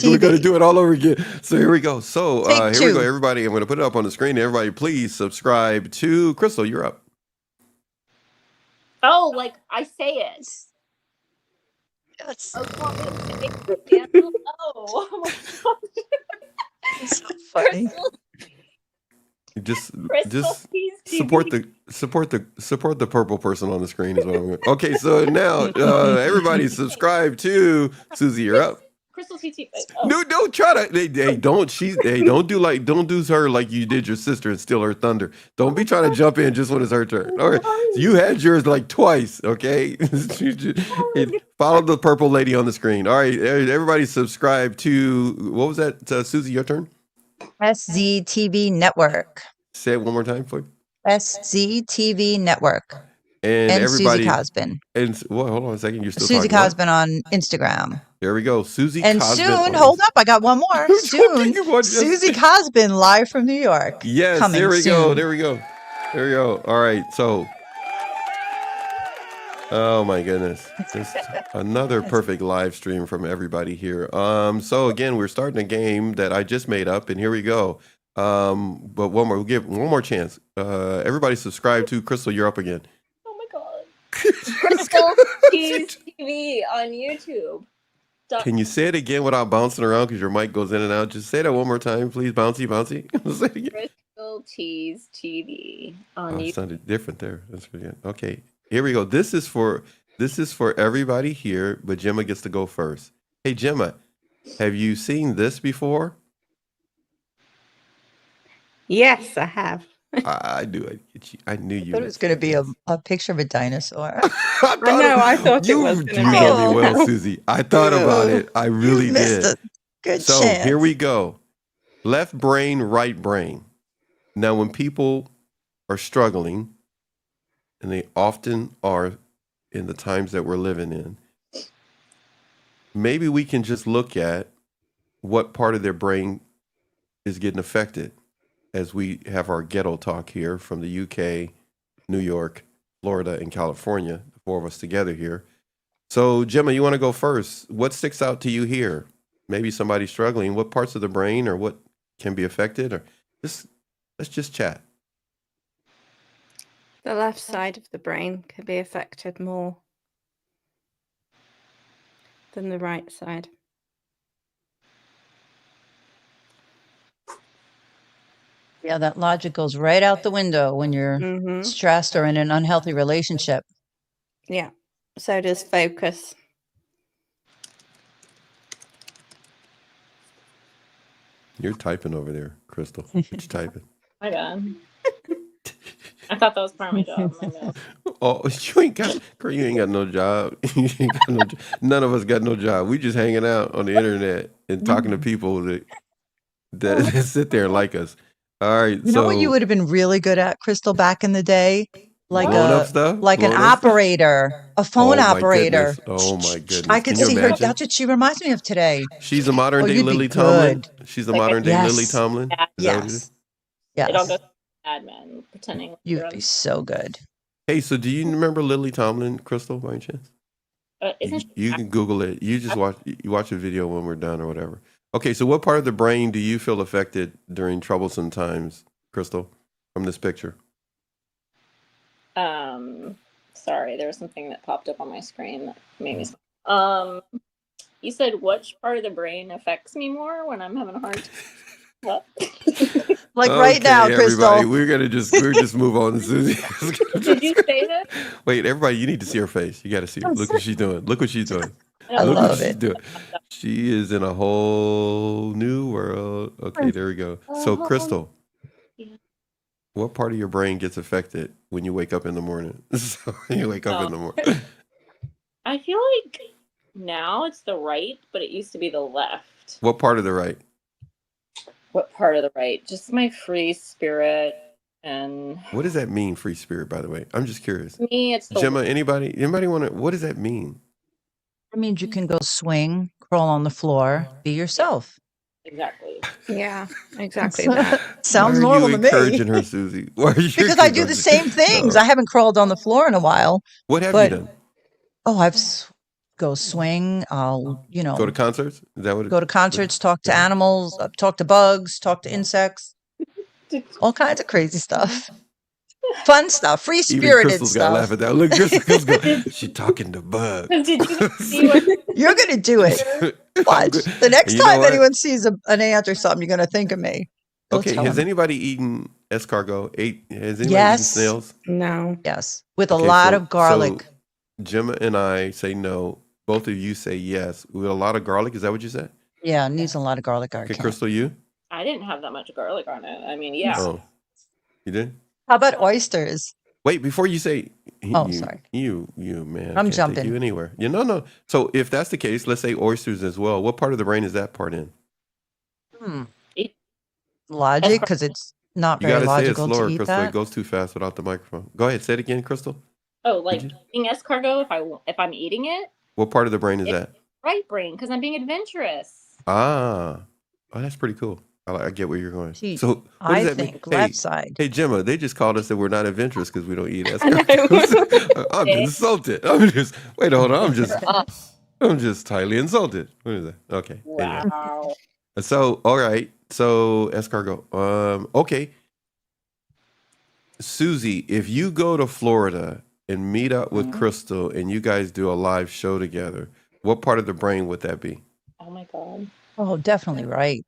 We're gonna do it all over again. So here we go. So here we go, everybody. I'm gonna put it up on the screen. Everybody, please subscribe to Crystal. You're up. Oh, like I say it. Yes. Oh, oh my God. It's so funny. Just support the purple person on the screen is what I'm going. Okay, so now everybody subscribe to Susie. You're up. Crystal CT. No, don't try to. Don't do her like you did your sister and steal her thunder. Don't be trying to jump in just when it's her turn. All right, you had yours like twice. Okay, follow the purple lady on the screen. All right, everybody subscribe to what was that? Susie, your turn. SZTV Network. Say it one more time, please. SZTV Network. And everybody, Susie Cosbin. And well, hold on a second. You're still Susie talking Cosbin on Instagram. There we go. Susie and Cosbin. Soon, hold up, I got one more. Soon, Susie Cosbin live from New York. Yes, Coming there we soon. go. There we go. There we go. All right. So, oh my goodness. Just another perfect live stream from everybody here. So again, we're starting a game that I just made up, and here we go. But we'll give one more chance. Everybody subscribe to Crystal. You're up again. Oh my God. Crystal TV on YouTube. Can you say it again without bouncing around because your mic goes in and out? Just say that one more time, please. Bouncy. Say it again. Crystal Tease TV on YouTube. It sounded different there. That's good. Okay, here we go. This is for everybody here, but Gemma gets to go first. Hey, Gemma, have you seen this before? Yes, I have. I knew you. I thought it was going to be a picture of a dinosaur. I thought it was going to be. You know me well, Susie. I thought about it. I really did. A good so chance. Here we go. Left brain, right brain. Now, when people are struggling, and they often are in the times that we're living in, maybe we can just look at what part of their brain is getting affected. As we have our ghetto talk here from the UK, New York, Florida, and California, the four of us together here. So, Gemma, you want to go first? What sticks out to you here? Maybe somebody struggling. What parts of the brain or what can be affected? Or let's just chat. The left side of the brain could be affected more than the right side. Yeah, that logic goes right out the window when you're stressed or in an unhealthy relationship. Yeah. So does focus. You're typing over there, Crystal. What you typing? My God. I thought that was part of my job. My bad. Oh, you ain't got no job. You ain't got no job. None of us got no job. We just hanging out on the internet and talking to people that sit there and like us. All right. You know what you would have been really good at, Crystal, back in the day? Like an operator, a phone operator. Oh my goodness. I could see her. That's what she reminds me of today. She's a modern day Lily Tomlin. She's a modern day Lily Tomlin. Yes. Yes. It all goes admin, pretending like You'd you're be so good. Hey, so do you remember Lily Tomlin, Crystal, by any chance? isn't she You can Google it. You just watch a video when we're done or whatever. Okay, so what part of the brain do you feel affected during troublesome times, Crystal, from this picture? Sorry, there was something that popped up on my screen that made me you said which part of the brain affects me more when I'm having a hard time? What? Like right now, everybody, Crystal. we're just move on to Susie. Did you say that? Wait, everybody, you need to see her face. You got to see her. Look what she's doing. Look what she's doing. I Look love what she's it. doing. She is in a whole new world. Okay, there we go. So, Crystal, what part of your brain gets affected when you wake up in the morning? So you wake up in the morning. I feel like now it's the right, but it used to be the left. What part of the right? What part of the right? Just my free spirit and. What does that mean, free spirit? By the way, I'm just curious. Me, it's the Gemma. Anybody want to? What does that mean? That means you can go swing, crawl on the floor, be yourself. Exactly. Yeah, exactly that. Sounds Why are normal you to me. encouraging her, Susie? Why are you Because I do the same things. No. I haven't crawled on the floor in a while. What have but- you done? Oh, go swing. I'll, Go to concerts? Is that what? go to concerts, talk to animals, talk to bugs, talk to insects, all kinds of crazy stuff. Fun stuff, free Even spirited Crystal's got to laugh stuff. at that. Look, Crystal's going, she talking to bugs. Did you see what? You're going to do it. Watch. The next You know time what? anyone sees an ant or something, you're going to think of me. Go Okay, tell has 'em. anybody eaten escargot? Has anybody Yes. eaten snails? No. Yes, with a Okay, lot so- of garlic. so Gemma and I say no. Both of you say yes. With a lot of garlic, is that what you said? Yeah, it needs a lot of garlic. I Okay, can't. Crystal, you? I didn't have that much garlic on it. I mean, yeah. Oh, you did? How about oysters? Wait, before you say, Oh, you, sorry. you man, I'm can't jumping. take you anywhere. Yeah, no. So if that's the case, let's say oysters as well. What part of the brain is that part in? Eat- Logic, because it's not You very got to say it logical to slower, eat Crystal. It that. goes too fast without the microphone. Go ahead, say it again, Crystal. Oh, like Did eating escargot if I'm eating it? What part of the brain is It- that? Right brain, because I'm being adventurous. Ah, oh, that's pretty cool. I get where you're going. See, So what does I that think mean? left side. Hey, Gemma, they just called us that we're not adventurous because we don't eat I know. escargots. I'm insulted. Wait, hold on. I'm just highly insulted. What is that? Okay. Anyway. Wow. So, all right. So, escargot. Okay. Susie, if you go to Florida and meet up with Crystal and you guys do a live show together, what part of the brain would that be? Oh my god. Oh, definitely right.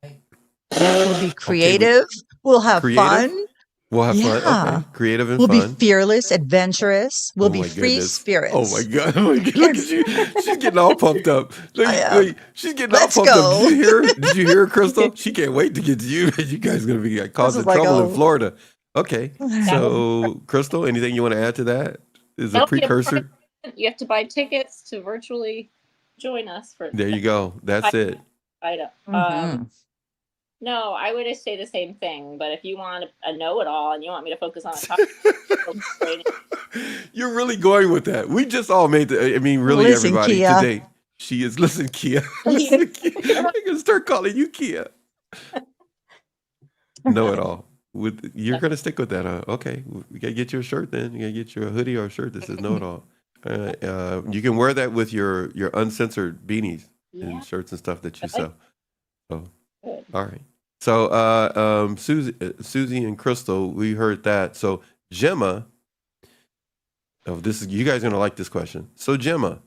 We'll be creative. We'll have Creative? fun. We'll have fun. Yeah. Okay. Creative and We'll fun. be fearless, adventurous. We'll Oh be my free goodness. spirits. Oh my god! Oh my god. Look at you. She's getting all pumped up. Look, I am. look, she's getting Let's all pumped go. up. Did you hear? Did you hear, Crystal? She can't wait to get to you. You guys are gonna be causing is like trouble a- in Florida. Okay. So, Crystal, anything you want to add to that? Is a Nope, precursor? You have to buy tickets to virtually join us for There you go. That's it. item. Mhm. No, I would say the same thing. But if you want a know-it-all and you want me to focus on a topic, You're really going with that. We just all made the. I mean, really, Listen, everybody Kia. today. She is. Listen, Kia. Listen, Kia. I'm gonna start calling you Kia. Know it all. You're gonna stick with that, huh? Okay, we gotta get you a shirt then. You gotta get you a hoodie or a shirt that says "Know It All." You can wear that with your uncensored beanies and shirts and stuff that you sell. So, Good. all right. So, Susie and Crystal, we heard that. So, Gemma. Oh, you guys are gonna like this question. So, Gemma,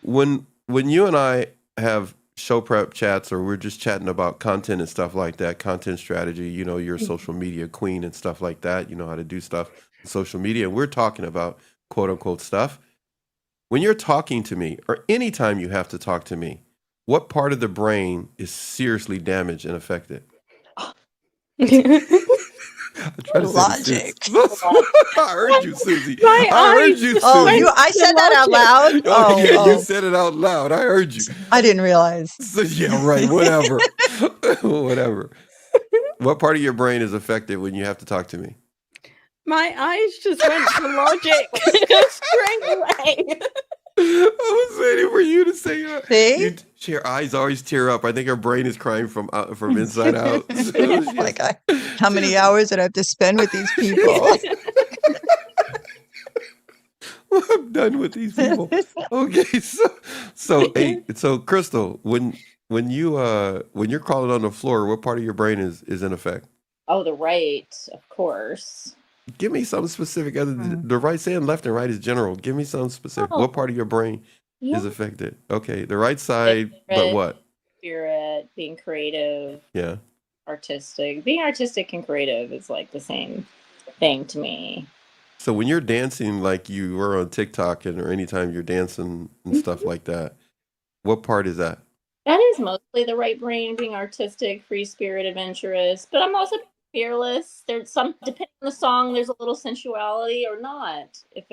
when you and I have show prep chats or we're just chatting about content and stuff like that, content strategy, you're a social media queen and stuff like that. You know how to do stuff on social media. And we're talking about quote unquote stuff. When you're talking to me or anytime you have to talk to me, what part of the brain is seriously damaged and affected? I try to say Logic. this. I heard you, Susie. My I heard eyes. you, Susie. Oh, I said that out loud. Oh, yeah, Oh, you said it out loud. I heard you. I didn't realize. So, yeah, right. Whatever. Whatever. What part of your brain is affected when you have to talk to me? My eyes just went to logic straight away. I was waiting for you to say See? her eyes always tear up. I think her brain is crying from inside out. So Like, how many hours did I have to spend with these people? I'm done with these people. Okay, so Crystal, when you're crawling on the floor, what part of your brain is in effect? Oh, the right, of course. Give me something specific. Other than the right, saying left and right is general. Give me something specific. What part of your brain is affected? Okay, the right side, but what? Spirit, being creative. Yeah. Artistic. Being artistic and creative is like the same thing to me. So when you're dancing, like you were on TikTok or anytime you're dancing and stuff like that, what part is that? That is mostly the right brain, being artistic, free spirit, adventurous. But I'm also fearless. There's some, depending on the song, there's a little sensuality or not. If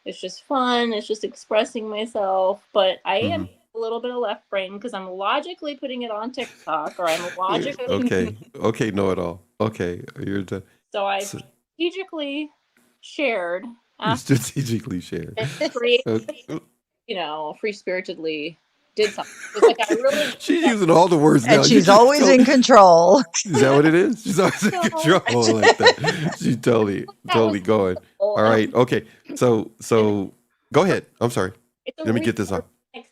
it's just fun, it's just expressing myself. But I am a little bit of left brain because I'm logically putting it on TikTok, or I'm logically okay, know it all. Okay, you're done. So I strategically shared. Strategically shared. Free spiritedly did something. It's like I really. She's using all the words now. And she's always in control. Is that what it is? She's always in control like that. She's totally going. All right. Okay. So go ahead. I'm sorry. Let me get this off.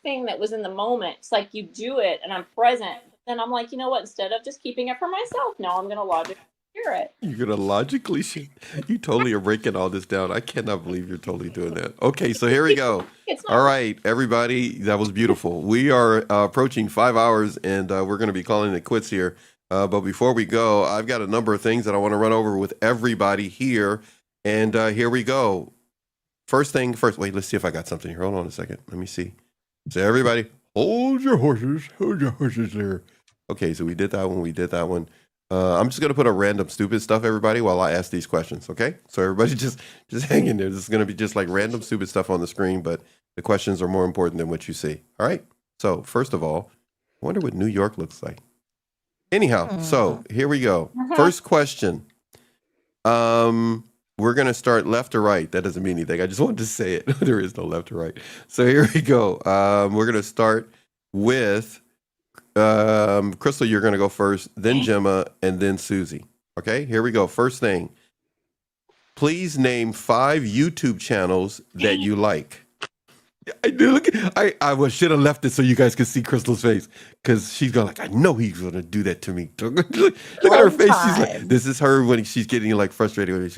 Thing that was in the moment. It's like you do it, and I'm present. Then I'm like, you know what? Instead of just keeping it for myself, no, I'm gonna logically share it. You're gonna logically share. You totally are breaking all this down. I cannot believe you're totally doing that. Okay, so here we go. All right, everybody, that was beautiful. We are approaching 5 hours, and we're going to be calling it quits here. But before we go, I've got a number of things that I want to run over with everybody here, and here we go. First thing first. Wait, let's see if I got something here. Hold on a second. Let me see. So everybody, hold your horses there. Okay, so we did that one. I'm just going to put a random stupid stuff, everybody, while I ask these questions, okay? So everybody just hang in there. This is going to be just like random stupid stuff on the screen, but the questions are more important than what you see, all right? So first of all, I wonder what New York looks like. Anyhow, so here we go. First question. We're going to start left or right. That doesn't mean anything. I just wanted to say it. There is no left or right. So here we go. We're going to start with Crystal, you're going to go first, then Gemma, and then Susie. Okay, here we go. First thing. Please name 5 YouTube channels that you like. I should have left it so you guys could see Crystal's face, because she's going like, I know he's going to do that to me. Look at her face. She's like, this is her when she's getting like frustrated.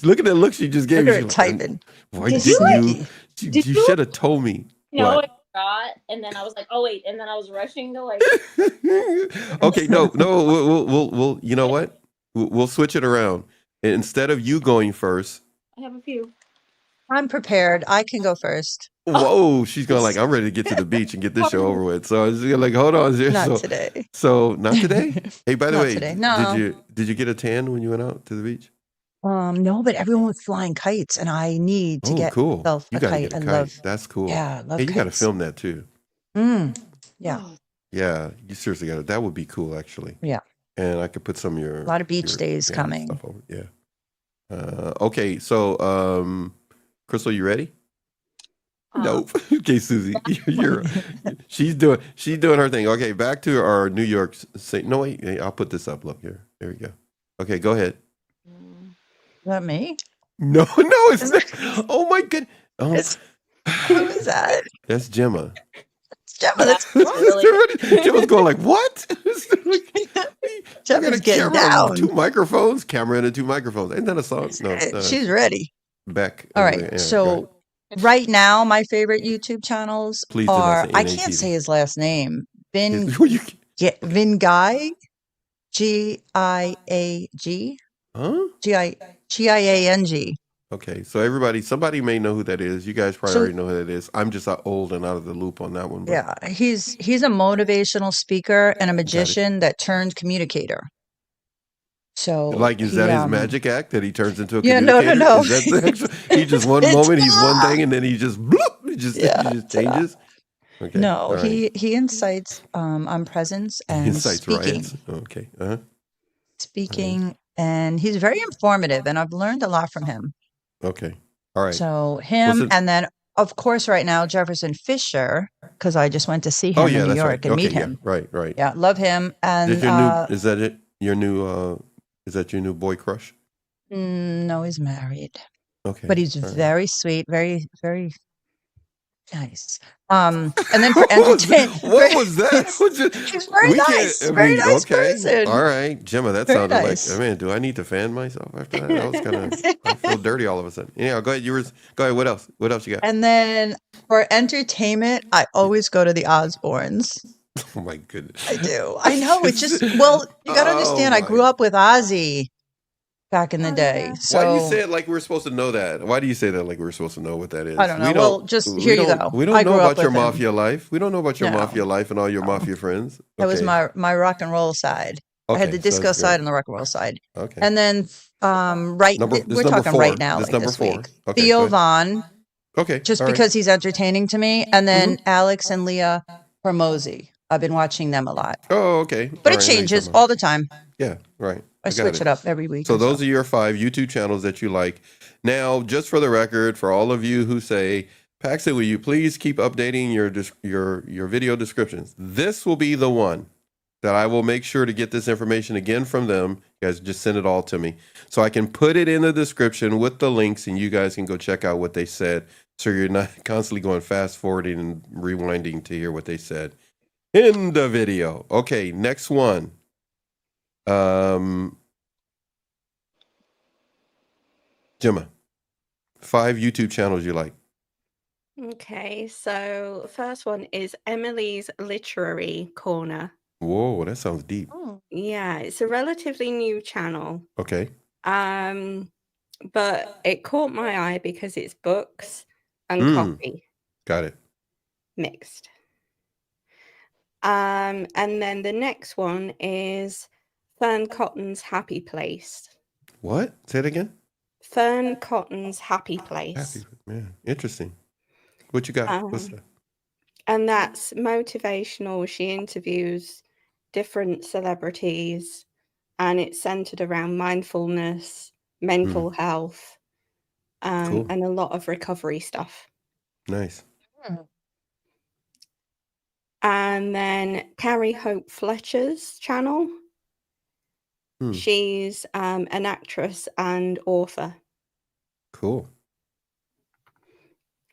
Look at that look she just gave me. Look at her typing. Why didn't you? You should have told me. No, I forgot, and then I was like, oh wait, and then I was rushing to like. Okay, no, we'll you know what? We'll switch it around. Instead of you going first, I have a few. I'm prepared. I can go first. Whoa, she's going like, I'm ready to get to the beach and get this show over with. So I was like, hold on. Not today. So not today? Hey, by the way, today. No. Did you get a tan when you went out to the beach? No, but everyone was flying kites, and I need to get cool. myself a kite. I love. That's cool. Yeah, I love Hey, you got to kites. film that too. Yeah. Yeah, you seriously got to. That would be cool, actually. Yeah. And I could put some of your. A lot of beach days coming. Stuff over. Yeah. Okay, so Crystal, you ready? Nope. Okay, Susie, she's doing her thing. Okay, back to our New York. No, wait, I'll put this up. Look here. There we go. Okay, go ahead. Is that me? No, it's not. Oh my goodness. Who is that? That's Gemma. Gemma. That's Gemma's going like, what? Gemma's getting down. 2 microphones, camera and 2 microphones. Ain't that a song? No, she's ready. Beck. All right. So right now, my favorite YouTube channels are. I can't say his last name. Vingai. Giag. Huh? Giang. Okay, so somebody may know who that is. You guys probably already know who that is. I'm just old and out of the loop on that one. But. Yeah, he's a motivational speaker and a magician that turned communicator. So, like, is that his magic act that he turns into a communicator? No. Is that he just one moment he's one thing and then he just bloop, he just changes. Okay. No, right. he incites on presence and speaking. Riots. Okay. Speaking, and he's very informative, and I've learned a lot from him. Okay. All right. So him, and then of course right now Jefferson Fisher. because I just went to see Oh him yeah, in New that's right. York and Okay, meet yeah, him. right. Yeah, love him. And Is your new? Is that it? Your new? Is that your new boy crush? no, he's married, Okay, but he's all right. very sweet, very, very nice. And then for What was entertainment, what was that? he's very We can't. nice, very nice Okay, person. all right, Gemma. That Very sounded like. nice. Man, do I need to fan myself after that? That was kind of. I feel dirty all of a sudden. Yeah, go ahead. Go ahead. What else? What else you got? And then for entertainment, I always go to the Osbournes. Oh my goodness. I do. I know. It's just, well, you got to understand, I grew up with Ozzy back in the day. yeah. So Why do you say it like we're supposed to know that? Why do you say that like we're supposed to know what that is? I don't know. We Well, don't. just We here you don't. go. We I don't know grew up about your with him. mafia life. We don't know about your No, mafia life and all your mafia friends. that was Okay. my rock and roll side. I had Okay, the so disco that's side great. and the rock and roll side. Okay. And then This we're number talking right 4. now, This like number this 4. week. Okay, go Theo ahead. Vaughn, Okay. just All right. because he's entertaining to me, and then Alex and Leah Hormozy. I've been watching them a lot, Oh, okay. but All it right, I know you're changes talking about. all the time. Yeah, right. I got switch it up every week. So or those are your 5 YouTube channels that you like. Now, just for the record, for all of you who say, Paxton, will you please keep updating your video descriptions? This will be the one that I will make sure to get this information again from them. You guys just send it all to me so I can put it in the description with the links and you guys can go check out what they said. So you're not constantly going fast forwarding and rewinding to hear what they said in the video. Okay, next one. Gemma, 5 YouTube channels you like. Okay, so first one is Emily's Literary Corner. Whoa, that sounds deep. Oh. Yeah, it's a relatively new channel. Okay. But it caught my eye because it's books and coffee Got it. mixed. And then the next one is Fern Cotton's Happy Place. What? Say it again. Fern Cotton's Happy Place. Happy, man. Interesting. What you got? What's that? And that's motivational. She interviews different celebrities and it's centered around mindfulness, mental health, Cool. and a lot of recovery stuff. Nice. And then Carrie Hope Fletcher's channel. She's an actress and author Cool.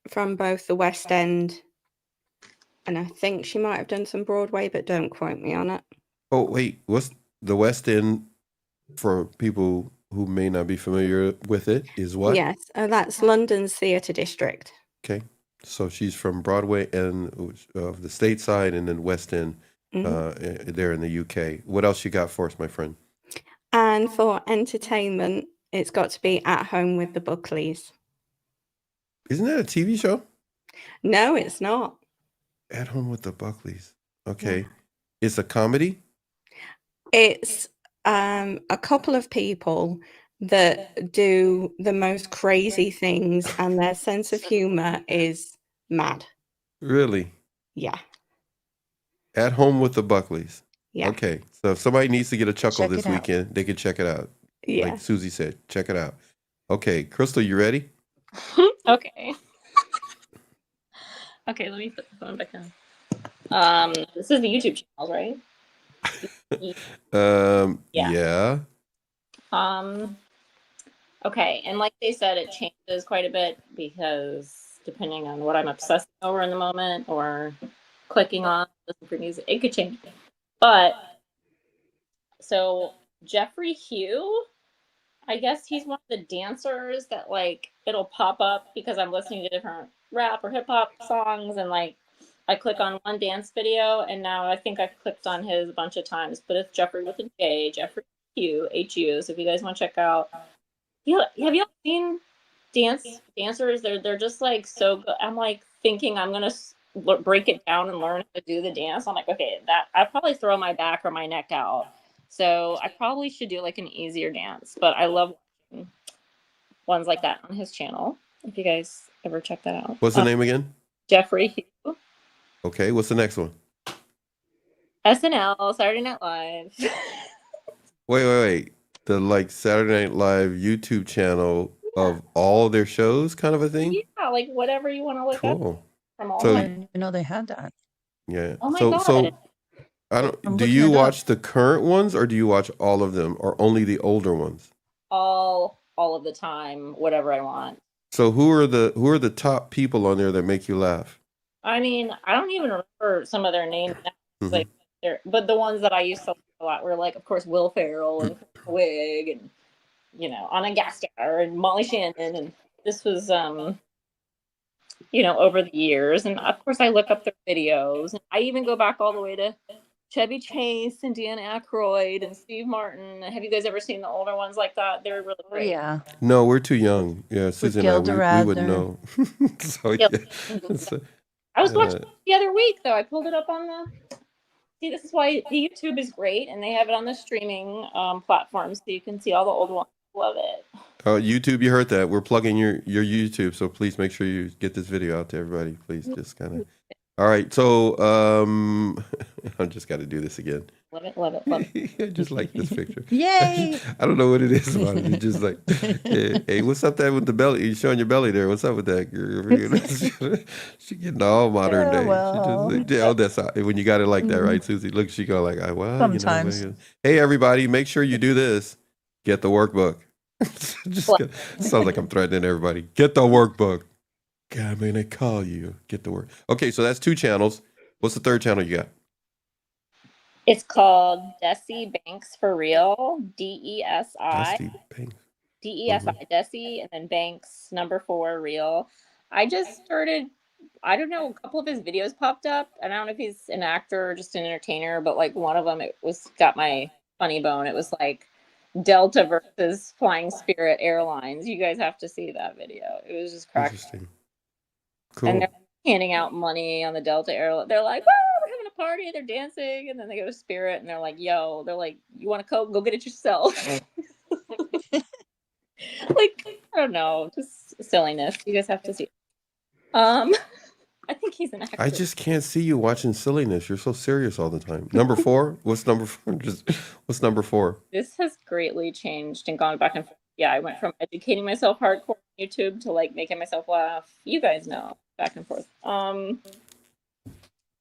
from both the West End and I think she might have done some Broadway, but don't quote me on it. Oh, wait. What's the West End, for people who may not be familiar with it, is what? Yes, that's London's theatre district. Okay. So she's from Broadway and the state side and then West End there in the UK. What else you got for us, my friend? And for entertainment, it's got to be At Home with the Buckleys. Isn't that a TV show? No, it's not. At Home with the Buckleys. Okay. It's a comedy? It's a couple of people that do the most crazy things and their sense of humor is mad. Really? Yeah. At Home with the Buckleys. Yeah. Okay. So if somebody needs to get a chuckle Check this it out. weekend, they can check it out. Yeah. Like Susie said, check it out. Okay. Crystal, you ready? Okay. Okay, let me put the phone back down. This is the YouTube channels, right? Yeah. Okay, and like they said, it changes quite a bit because depending on what I'm obsessing over in the moment or clicking on, listen for music, it could change. But so Jeffrey Hugh, I guess he's one of the dancers that like it'll pop up because I'm listening to different rap or hip hop songs and like I click on one dance video and now I think I've clicked on his a bunch of times, but it's Jeffrey with a J, Jeffrey Hugh, H-U. So if you guys want to check out, have you seen dancers? They're just like so good. I'm like thinking I'm gonna break it down and learn how to do the dance. I'm like, okay, that I probably throw my back or my neck out. So I probably should do like an easier dance, but I love watching ones like that on his channel. If you guys ever check that out. What's the name again? Jeffrey Hugh. Okay. What's the next one? SNL, Saturday Night Live. Wait. The like Saturday Night Live YouTube channel of all their shows kind of a thing? Yeah, like whatever you want to look up. Cool. from all So- I my. didn't even know they had that. Yeah. Oh my so God. so I don't. I'm Do looking you it up. watch the current ones or do you watch all of them or only the older ones? All of the time, whatever I want. So who are the top people on there that make you laugh? I mean, I don't even remember some of their names now. Mhm. Like, but the ones that I used to like a lot were like, of course, Will Ferrell and Wig, and Anna Gasteyer and Molly Shannon, and this was over the years, and of course I look up their videos, and I even go back all the way to Chevy Chase and Dan Aykroyd and Steve Martin. Have you guys ever seen the older ones like that? They're really Oh, great. yeah. No, we're too young. Yeah, Susan and I, Gilda we wouldn't Radner. know. So Yep. yeah. So, I was watching it the other week though. I pulled it up on the. See, this is why the YouTube is great, and they have it on the streaming platforms, so you can see all the old ones. Love it. YouTube, you heard that. We're plugging your YouTube, so please make sure you get this video out to everybody. Please, just kind of. All right, so I just got to do this again. Love it. Love it. Love it. I just like this picture. Yay! I don't know what it is about it. It's just like, hey, what's up there with the belly? You showing your belly there? What's up with that girl? She getting all modern day. Well. She just, that's how, when you got it like that, right, Susie? Look, she go like, well, Sometimes. hey, everybody, make sure you do this. Get the workbook. Sounds like I'm threatening everybody. Get the workbook. God, I'm gonna call you. Get the work. Okay, so that's 2 channels. What's the 3rd channel you got? It's called Desi Banks for Real. DESI. Dusty Banks. DESI. Desi, and then Banks #4 Real. I just started. I don't know. A couple of his videos popped up, and I don't know if he's an actor or just an entertainer, but like one of them, it got my funny bone. It was like Delta versus Flying Spirit Airlines. You guys have to see that video. It was just cracking. Interesting. Cool. And they're handing out money on the Delta airline. They're like, "Woo, we're having a party." They're dancing, and then they go to Spirit, and they're like, "Yo," they're like, "You want a Coke? Go get it yourself." Like, I don't know, just silliness. You guys have to see. I think he's an actor. I just can't see you watching silliness. You're so serious all the time. Number 4? What's number 4? What's number 4? This has greatly changed and gone back and forth. Yeah, I went from educating myself hardcore on YouTube to like making myself laugh. You guys know, back and forth.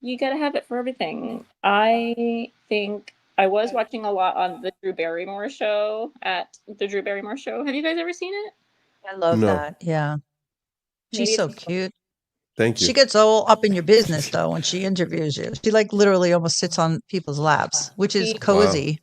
You gotta have it for everything. I think I was watching a lot on the Drew Barrymore show at the Drew Barrymore show. Have you guys ever seen it? I love No. that. Yeah. She's Maybe so it's- cute. Thank you. She gets all up in your business though when she interviews you. She like literally almost sits on people's laps, which is Wow. cozy.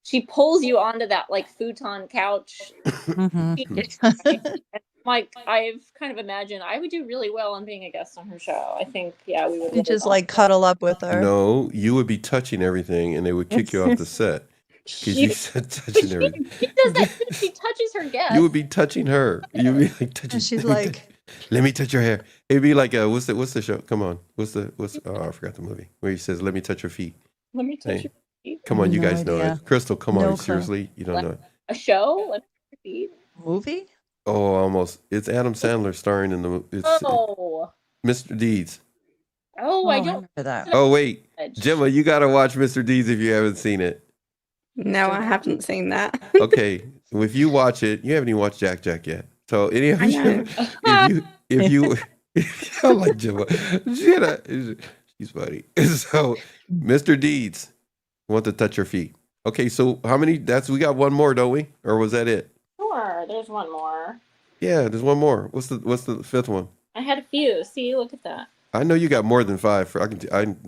She pulls you onto that like futon couch. Mhm. Like, I've kind of imagined I would do really well on being a guest on her show. I think, yeah, we would. You really just well. like cuddle up with her. No, you would be touching everything and they would kick you off the set. Because you said touching everything. She does that. She touches her guests. You would be touching her. You would be like touching. And she's let me like, let me touch your hair. It'd be like what's the show? Come on. What's oh, I forgot the movie. Where he says, let me touch your feet. Let me touch Hey. your feet. Come on, you No guys know idea. it. Crystal, come No on, clue. seriously? You don't know it. A show? Let me touch your feet. movie? Oh, almost. It's Adam Sandler starring in the it's Oh. Mr. Deeds. Oh, I I don't. remember that. Oh wait. Gemma, you gotta watch Mr. Deeds if you haven't seen it. No, I haven't seen that. Okay. If you watch it, you haven't even watched Jack yet. So any of I you know. if you I like Gemma. She's funny. So Mr. Deeds want to touch your feet. Okay, so how many we got one more, don't we? Or was that it? Sure, there's one more. Yeah, there's one more. What's the 5th one? I had a few. See, look at that. I know you got more than 5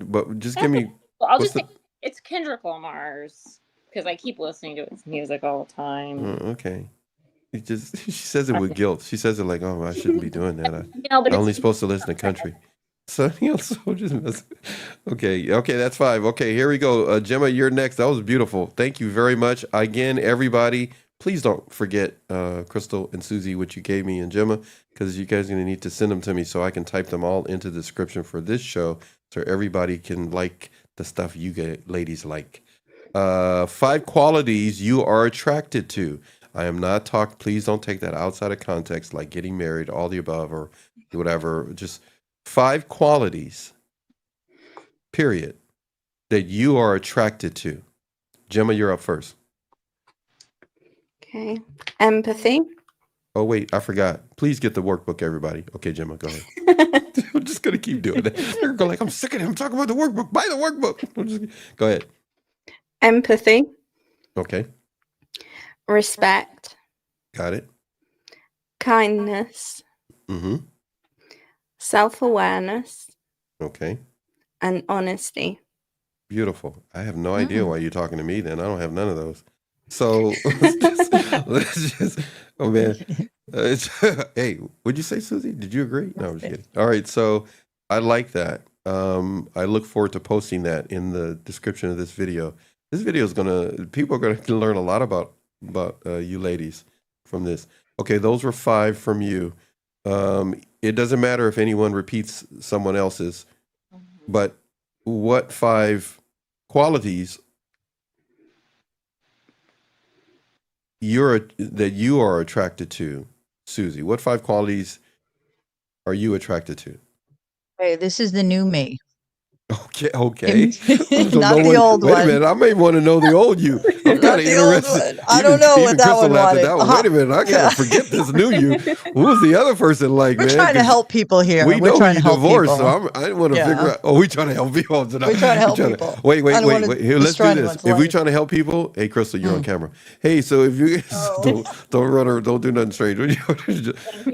but just give me Well, I'll what's just say it's Kendrick Lamar's because I keep listening to his music all the time. okay. She says it with guilt. She says it like, oh, I shouldn't be doing that. But I'm only supposed to listen to country. So, okay, that's 5. Okay, here we go. Gemma, you're next. That was beautiful. Thank you very much. Again, everybody, please don't forget Crystal and Susie, what you gave me, and Gemma, because you guys are going to need to send them to me so I can type them all into the description for this show so everybody can like the stuff you ladies like. 5 qualities you are attracted to. I am not talking, please don't take that outside of context, like getting married, all the above, or whatever. Just 5 qualities, period, that you are attracted to. Gemma, you're up first. Okay. Empathy. Oh, wait, I forgot. Please get the workbook, everybody. Okay, Gemma, go ahead. I'm just going to keep doing that. They're going like, I'm sick of him talking about the workbook. Buy the workbook. Go ahead. Empathy. Okay. Respect. Got it. Kindness. Mm-hmm. Self-awareness. Okay. And honesty. Beautiful. I have no idea why you're talking to me then. I don't have none of those. So let's just oh man. Hey, what'd you say, Susie? Did you agree? No, I'm just kidding. All right. So I like that. I look forward to posting that in the description of this video. This video is people are gonna learn a lot about you ladies from this. Okay, those were 5 from you. It doesn't matter if anyone repeats someone else's, but what 5 qualities that you are attracted to, Susie? What 5 qualities are you attracted to? Hey, this is the new me. Okay. Not the old one. Wait a minute, I may want to know the old you. I'm kind of interested. I don't know what that Crystal one laughed at wanted. that one. Wait a minute, I gotta forget this new you. Who was the other person like, We're man? trying to help people here. We're trying to help divorced, people. so I want to figure out. Oh, we're trying to help people tonight. We're trying to help people. Wait. Here, let's do this. If we're trying to help people, hey, Crystal, you're on camera. Hey, so if you don't run or don't do nothing strange.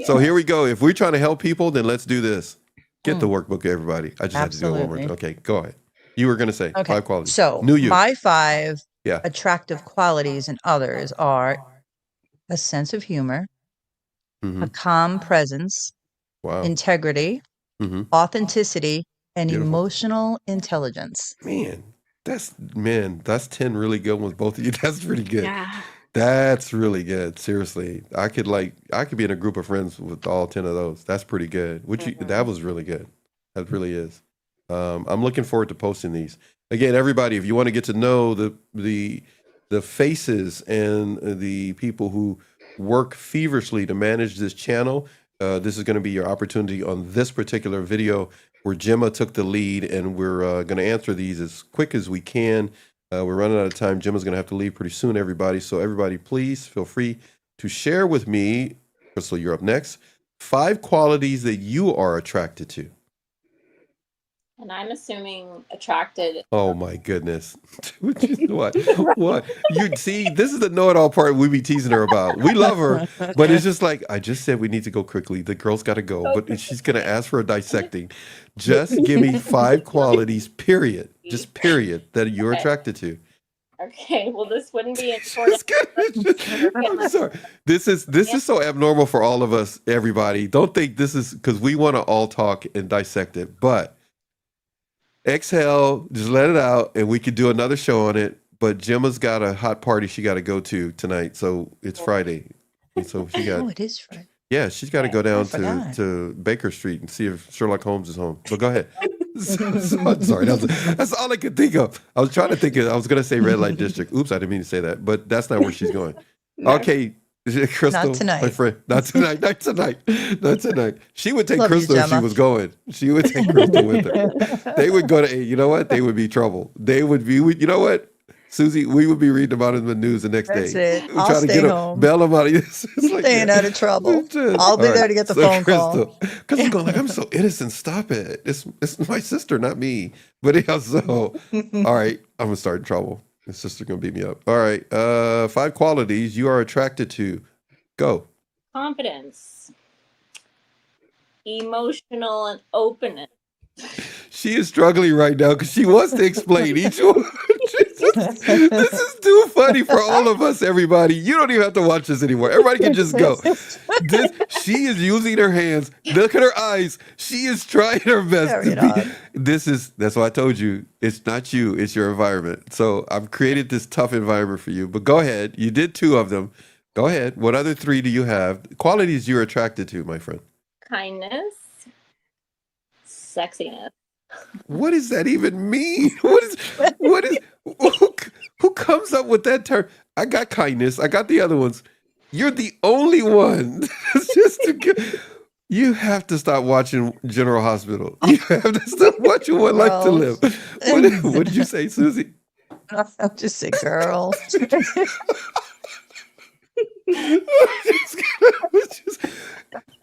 So here we go. If we're trying to help people, then let's do this. Get the workbook, everybody. I just had to do it one more time. Okay, go ahead. You were going to say 5 qualities. So New you. my 5 attractive qualities in others are a sense of humor, a calm presence, integrity, authenticity, and emotional intelligence. That's 10 really good ones, both of you. That's pretty good. Yeah. That's really good. Seriously. I could be in a group of friends with all 10 of those. That's pretty good. That was really good. That really is. I'm looking forward to posting these. Again, everybody, if you want to get to know the faces and the people who work feverishly to manage this channel, this is going to be your opportunity on this particular video where Gemma took the lead, and we're going to answer these as quick as we can. We're running out of time. Gemma's going to have to leave pretty soon, everybody. So everybody, please feel free to share with me, Crystal, you're up next, 5 qualities that you are attracted to. And I'm assuming attracted. Oh my goodness. What? You see, this is the know-it-all part we be teasing her about. We love her, but it's just like, I just said we need to go quickly. The girl's got to go, but she's going to ask for a dissecting. Just give me 5 qualities, period. Just period, that you're attracted to. Okay, well, this wouldn't be important. I'm sorry. This is so abnormal for all of us, everybody. Don't think this is because we want to all talk and dissect it, but exhale, just let it out, and we could do another show on it. But Gemma's got a hot party she got to go to tonight, so it's Friday. And so she got. Oh, it is Friday. Yeah, she's got to go down to Baker Street and see if Sherlock Holmes is home. So go ahead. I'm sorry, that's all I could think of. I was trying to think of. I was going to say Red Light District. Oops, I didn't mean to say that, but that's not where she's going. No. Okay. Crystal, not tonight. My friend. Not tonight. Not tonight. She would take Crystal if she was going. She would take Crystal with her. They would go to, you know what? They would be trouble. They would be, you know what? Susie, we would be reading about it in the news the next day. That's it. I'll stay home. Bail them out of this. Like, staying out of trouble. I'll be there to get the phone call. Because going like, I'm so innocent. Stop it. It's my sister, not me. But yeah, so, all right, I'm going to start in trouble. His sister gonna beat me up. All right. 5 qualities you are attracted to. Go. Confidence. Emotional and openness. She is struggling right now because she wants to explain each one. This is too funny for all of us, everybody. You don't even have to watch this anymore. Everybody can just go. She is using her hands. Look at her eyes. She is trying her best to be. That's why I told you, it's not you, it's your environment. So I've created this tough environment for you. But go ahead. You did 2 of them. Go ahead. What other 3 do you have? Qualities you're attracted to, my friend. Kindness. Sexiness. What does that even mean? Who comes up with that term? I got kindness. I got the other ones. You're the only one. You have to stop watching General Hospital. You have to stop watching One Life to Live. What did you say, Susie? I'll just say girl.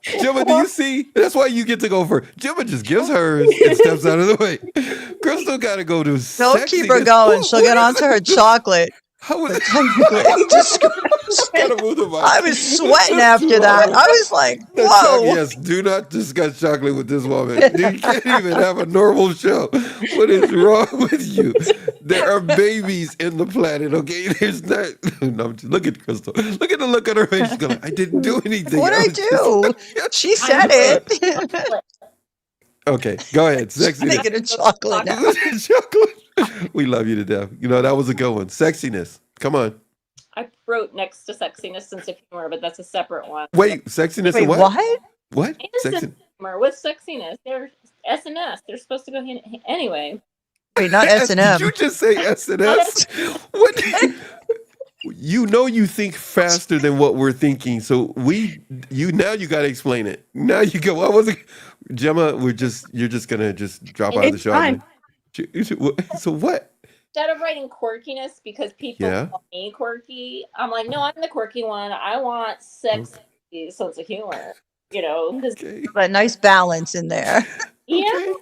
Gemma, do you see? That's why you get to go first. Gemma just gives hers and steps out of the way. Crystal got to go to Don't keep her sexiness. going. She'll get onto her chocolate. How was But it? technically, Gotta move the mic. I was sweating That's too after that. hard. I was like, That's whoa. yes, do not discuss chocolate with this woman. You can't even have a normal show. What is wrong with you? There are babies in the planet, okay? There's not. No, look at Crystal. Look at the look on her face. She's going, I didn't do anything. What'd I do? She said it. Okay, go ahead. Sexiness. Making a chocolate now. Chocolate. We love you to death. You know, that was a good one. Sexiness. Come on. I wrote next to sexiness, sense of humor, but that's a separate one. Wait, sexiness Wait, and what? what? What? And sense Sexy. of humor with sexiness. They're S and S. They're supposed to go hand in hand. Anyway. Wait, not S&M. Did you just say S&S? What? You know you think faster than what we're thinking, so you got to explain it. Now you go. I wasn't, Gemma. You're just gonna just drop out of the It's show. fine. So what? Instead of writing quirkiness because people call me quirky, I'm like, no, I'm the quirky one. I want sexy sense of humor. You know, because Okay. But nice balance in there. yeah, Okay.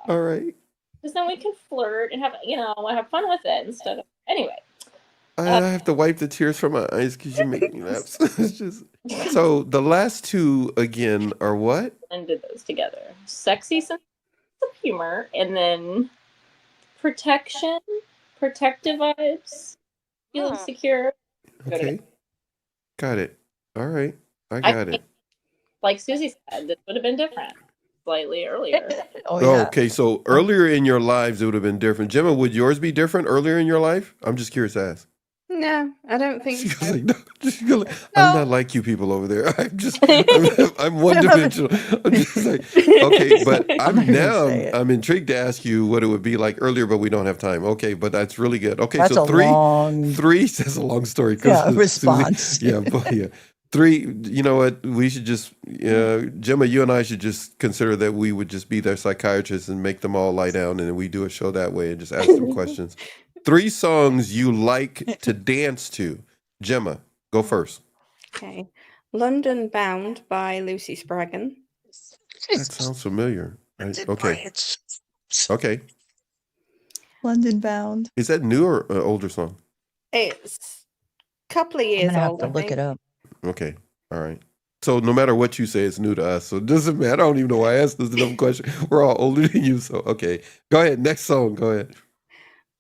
All right. because then we can flirt and have have fun with it instead of anyway. I have to wipe the tears from my eyes because you make me laugh. It's just so the last two again are what? And did those together. Sexy sense of humor, and then protection, protective vibes, feeling secure. Okay. Got it. All right. I got it. Like Susie said, this would have been different slightly earlier. Oh, Oh, yeah. okay. So earlier in your lives, it would have been different. Gemma, would yours be different earlier in your life? I'm just curious to ask. No, I don't think She goes so. like, no. She goes like, I'm not like you people over there. I'm one dimensional. I'm just like, okay, but I'm intrigued to ask you what it would be like earlier, but we don't have time. Okay, but that's really good. Okay, That's so a three, long that's a long story. yeah, Susie- response. yeah, but yeah. Three, you know what? We should just, Gemma, you and I should just consider that we would just be their psychiatrists and make them all lie down, and then we do a show that way and just ask them questions. 3 songs you like to dance to. Gemma, go first. Okay. London Bound by Lucy Spraggan. That sounds familiar. Okay. Okay. London Bound. Is that new or an older song? It's a couple of I'm years gonna have old. to I look think. it up. Okay. All right. So no matter what you say, it's new to us. So it doesn't matter. I don't even know why I asked this dumb question. We're all older than you. So, okay. Go ahead. Next song. Go ahead.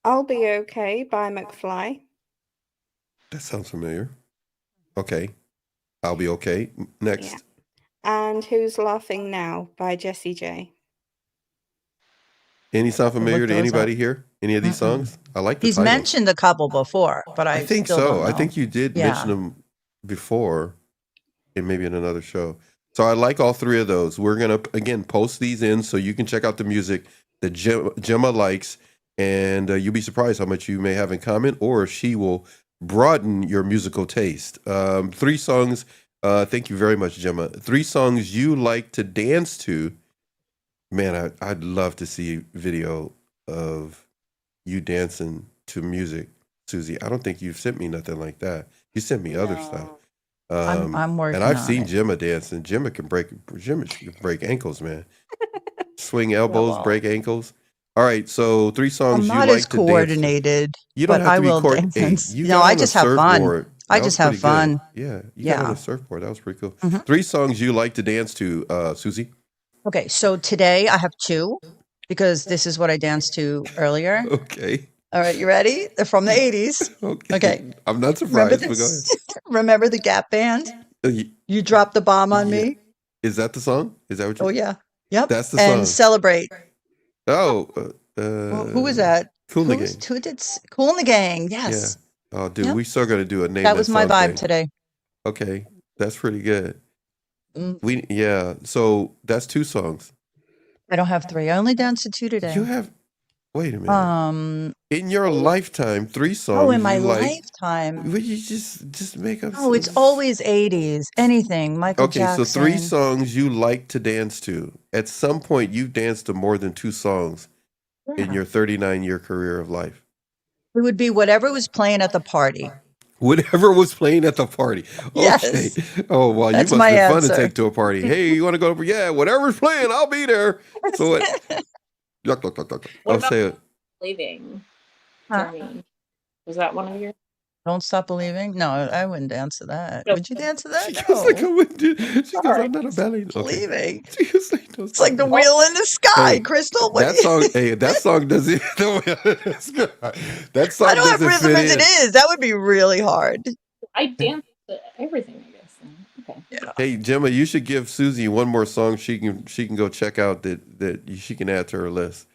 I'll Be Okay by McFly. That sounds familiar. Okay. I'll be okay. Next. Yeah. And Who's Laughing Now by Jessie J. Any sound familiar look to those anybody here? Any of these songs? I like the He's titles. mentioned a couple before, but I think still so. don't I know. think you did Yeah. mention them before, and maybe in another show. So I like all 3 of those. We're gonna again post these in so you can check out the music that Gemma likes, and you'll be surprised how much you may have in common, or she will broaden your musical taste. 3 songs. Thank you very much, Gemma. 3 songs you like to dance to. Man, I'd love to see a video of you dancing to music, Susie. I don't think you've sent me nothing like that. You sent me other stuff. I'm working and I've on seen it. Gemma dancing. Gemma can break ankles, man. Swing elbows, well. break ankles. All right, so 3 songs I'm you not like as to dance to. You You don't but have I to be will coordinated. dance. You No, got I on a just have fun. surfboard. I That just was have pretty good. fun. Yeah, you got on Yeah. a surfboard. That was pretty cool. Mhm. 3 songs you like to dance to, Susie. Okay, so today I have 2 because this is what I danced to earlier. Okay. All right, you ready? They're from the 80s. Okay. I'm not Remember surprised, but go ahead. this? Remember the Gap Band? Y- You dropped the bomb on Yeah. me. Is that the song? Is that what you Oh yeah. Yep. That's the And song. Celebrate. Oh, Well, who was that? Cool in the Who's- Gang. Who did Cool in the Gang? Yeah. Yes. Oh, dude, Yep. we still got to do a name That was my song vibe thing. today. Okay, that's pretty good. Mm. So that's 2 songs. I don't have 3. I only danced to 2 today. You have. Wait a minute. In your lifetime, 3 songs. Oh, in my you like. lifetime. Would you just make up? Oh, it's always 80s. Anything. Michael Okay, Jackson. so 3 songs you like to dance to. At some point, you danced to more than 2 songs in Yeah. your 39-year career of life. It would be whatever was playing at the party. Whatever was playing at the party. Okay. Yes. Oh, well, you That's must my be fun to answer. take to a party. Hey, you want to go over? Yeah, whatever's playing, I'll be there. So what? Yuck, yuck, yuck, yuck. What I'll about say it. leaving? Huh? Journey. Was that one of your? Don't Stop Believing? No, I wouldn't dance to that. No. Would you dance to that? She goes like, No. she goes, Sorry. I'm not a ballet. Okay. Believing. She goes like, don't It's like the stop wheel in the sky, Hey, Crystal. What that do you- song. Hey, that song doesn't. That song I don't have doesn't rhythm fit as in. it is. That would be really hard. I dance to everything, I guess. Then. Okay. Yeah. Hey, Gemma, you should give Susie one more song she can go check out that she can add to her list,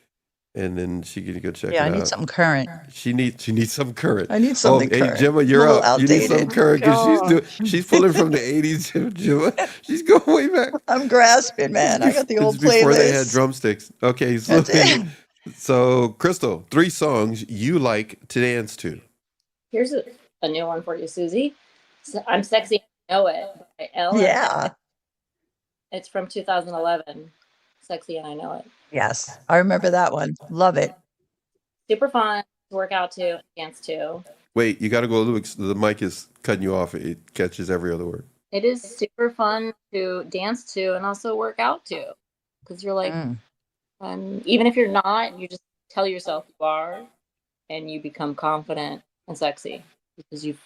and then she can go check Yeah, it I need out. something current. She needs some current. I need something Hey, current. Gemma, I'm you're a little up. You need some outdated. current because Gosh. she's pulling from the '80s. Gemma, she's going way back. I'm grasping, man. I got the old It's before they had playlist. drumsticks. Okay, so That's it. so Crystal, 3 songs you like to dance to. Here's a new one for you, Susie. I'm Sexy, I Know It by Ella. Yeah. It's from 2011. Sexy and I Know It. Yes. I remember that one. Love it. Super fun to work out to, dance to. Wait, you got to go a little. The mic is cutting you off. It catches every other word. It is super fun to dance to and also work out to. Because you're like, even if you're not, you just tell yourself you are and you become confident and sexy. Because you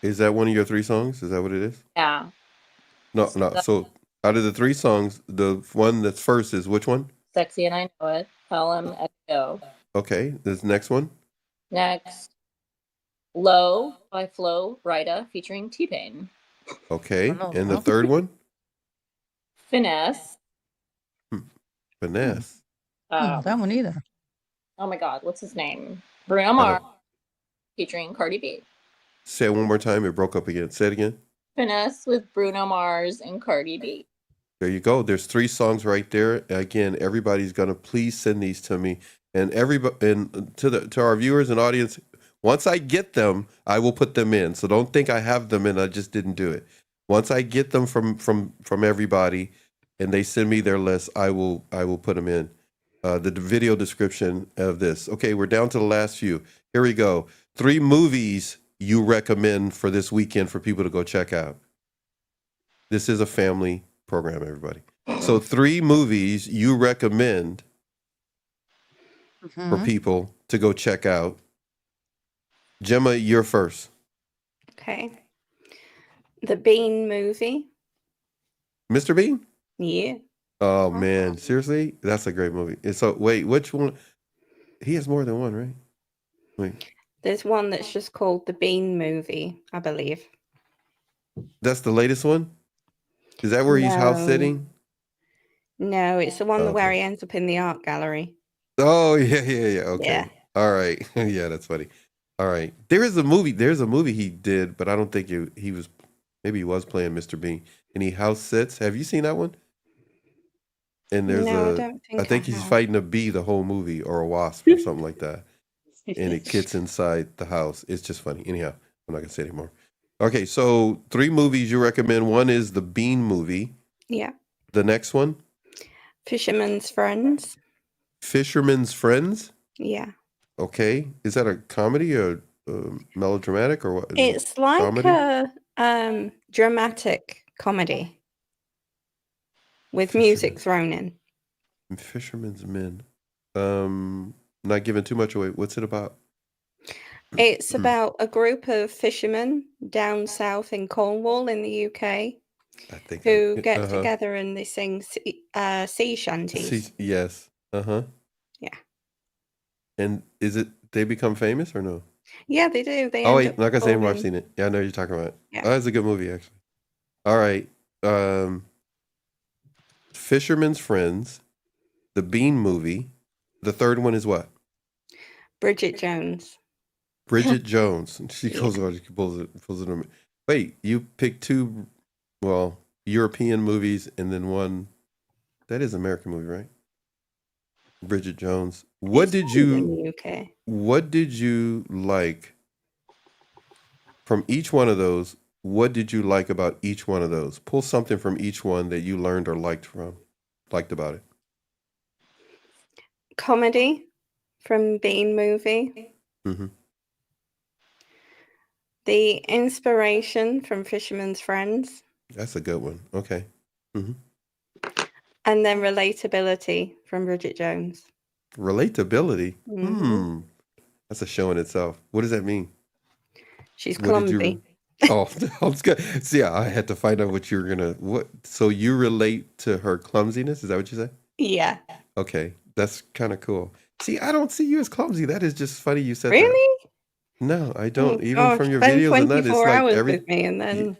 Is that one of your 3 songs? Is that what it is? yeah. No. So out of the 3 songs, the one that's first is which one? Sexy and I Know It. LMFO. Okay. This next one. Next, Low by Flo Rida featuring T-Pain. Okay. Oh, And the no. third one, Finesse. Finesse. That one either. Oh my God, what's his name? Bruno Mars featuring Cardi B. Say it one more time. It broke up again. Say it again. Finesse with Bruno Mars and Cardi B. There you go. There's 3 songs right there. Again, everybody's gonna please send these to me, and to our viewers and audience. Once I get them, I will put them in. So don't think I have them and I just didn't do it. Once I get them from everybody, and they send me their list, I will put them in the video description of this. Okay, we're down to the last few. Here we go. 3 movies you recommend for this weekend for people to go check out. This is a family program, everybody. So 3 movies you recommend for people to go check out. Gemma, you're first. Okay. The Bean movie. Mr. Bean? Yeah. Oh man, seriously? That's a great movie. And so wait, which one? He has more than one, right? Wait. There's one that's just called The Bean Movie, I believe. That's the latest one? Is that where he's house No. sitting? No, it's the one Okay. where he ends up in the art gallery. Oh yeah. Okay. Yeah. All right. Yeah, that's funny. All right. There's a movie he did, but I don't think he was, maybe he was playing Mr. Bean. And he house sits. Have you seen that one? And there's No, I don't think I think I he's have. fighting a bee the whole movie, or a wasp or something like that. And it gets inside the house. It's just funny. Anyhow, I'm not gonna say it anymore. Okay, so 3 movies you recommend. One is the Bean movie. Yeah. The next one, Fisherman's Friends. Fisherman's Friends. Yeah. Okay, is that a comedy or melodramatic or what? Is it It's like comedy? a dramatic comedy with music thrown in. Fisherman's Men. Not giving too much away. What's it about? It's about a group of fishermen down south in Cornwall in the UK I think who get together and they sing sea shanties. Yes. Yeah. And they become famous or no? Yeah, they do. They Oh end wait, up I'm not gonna say anymore. I've performing- seen it. Yeah, I know what you're talking about. Yeah. Oh, it's a good movie actually. All right. Fisherman's Friends, the Bean movie. The third one is what? Bridget Jones. Bridget Jones. She Yeah. goes over, she pulls it on me. Wait, you picked 2 European movies and then one that is an American movie, right? Bridget Jones. What It's did filmed in you the UK? What did you like from each one of those? What did you like about each one of those? Pull something from each one that you learned or liked about it. Comedy from Bean movie. Mhm. The Inspiration from Fisherman's Friends. That's a good one. Okay. Mm-hmm. And then Relatability from Bridget Jones. Relatability. Mm-hmm. That's a show in itself. What does that mean? She's What did clumsy. Oh, I was good. See, I had to find out what you were gonna. What? So you relate to her clumsiness? Is that what you said? Yeah. Okay, that's kind of cool. See, I don't see you as clumsy. That is just funny you said that. Really? No, I don't. Oh, Even gosh, from your spend videos and that, it's 24 like hours every. with me and then...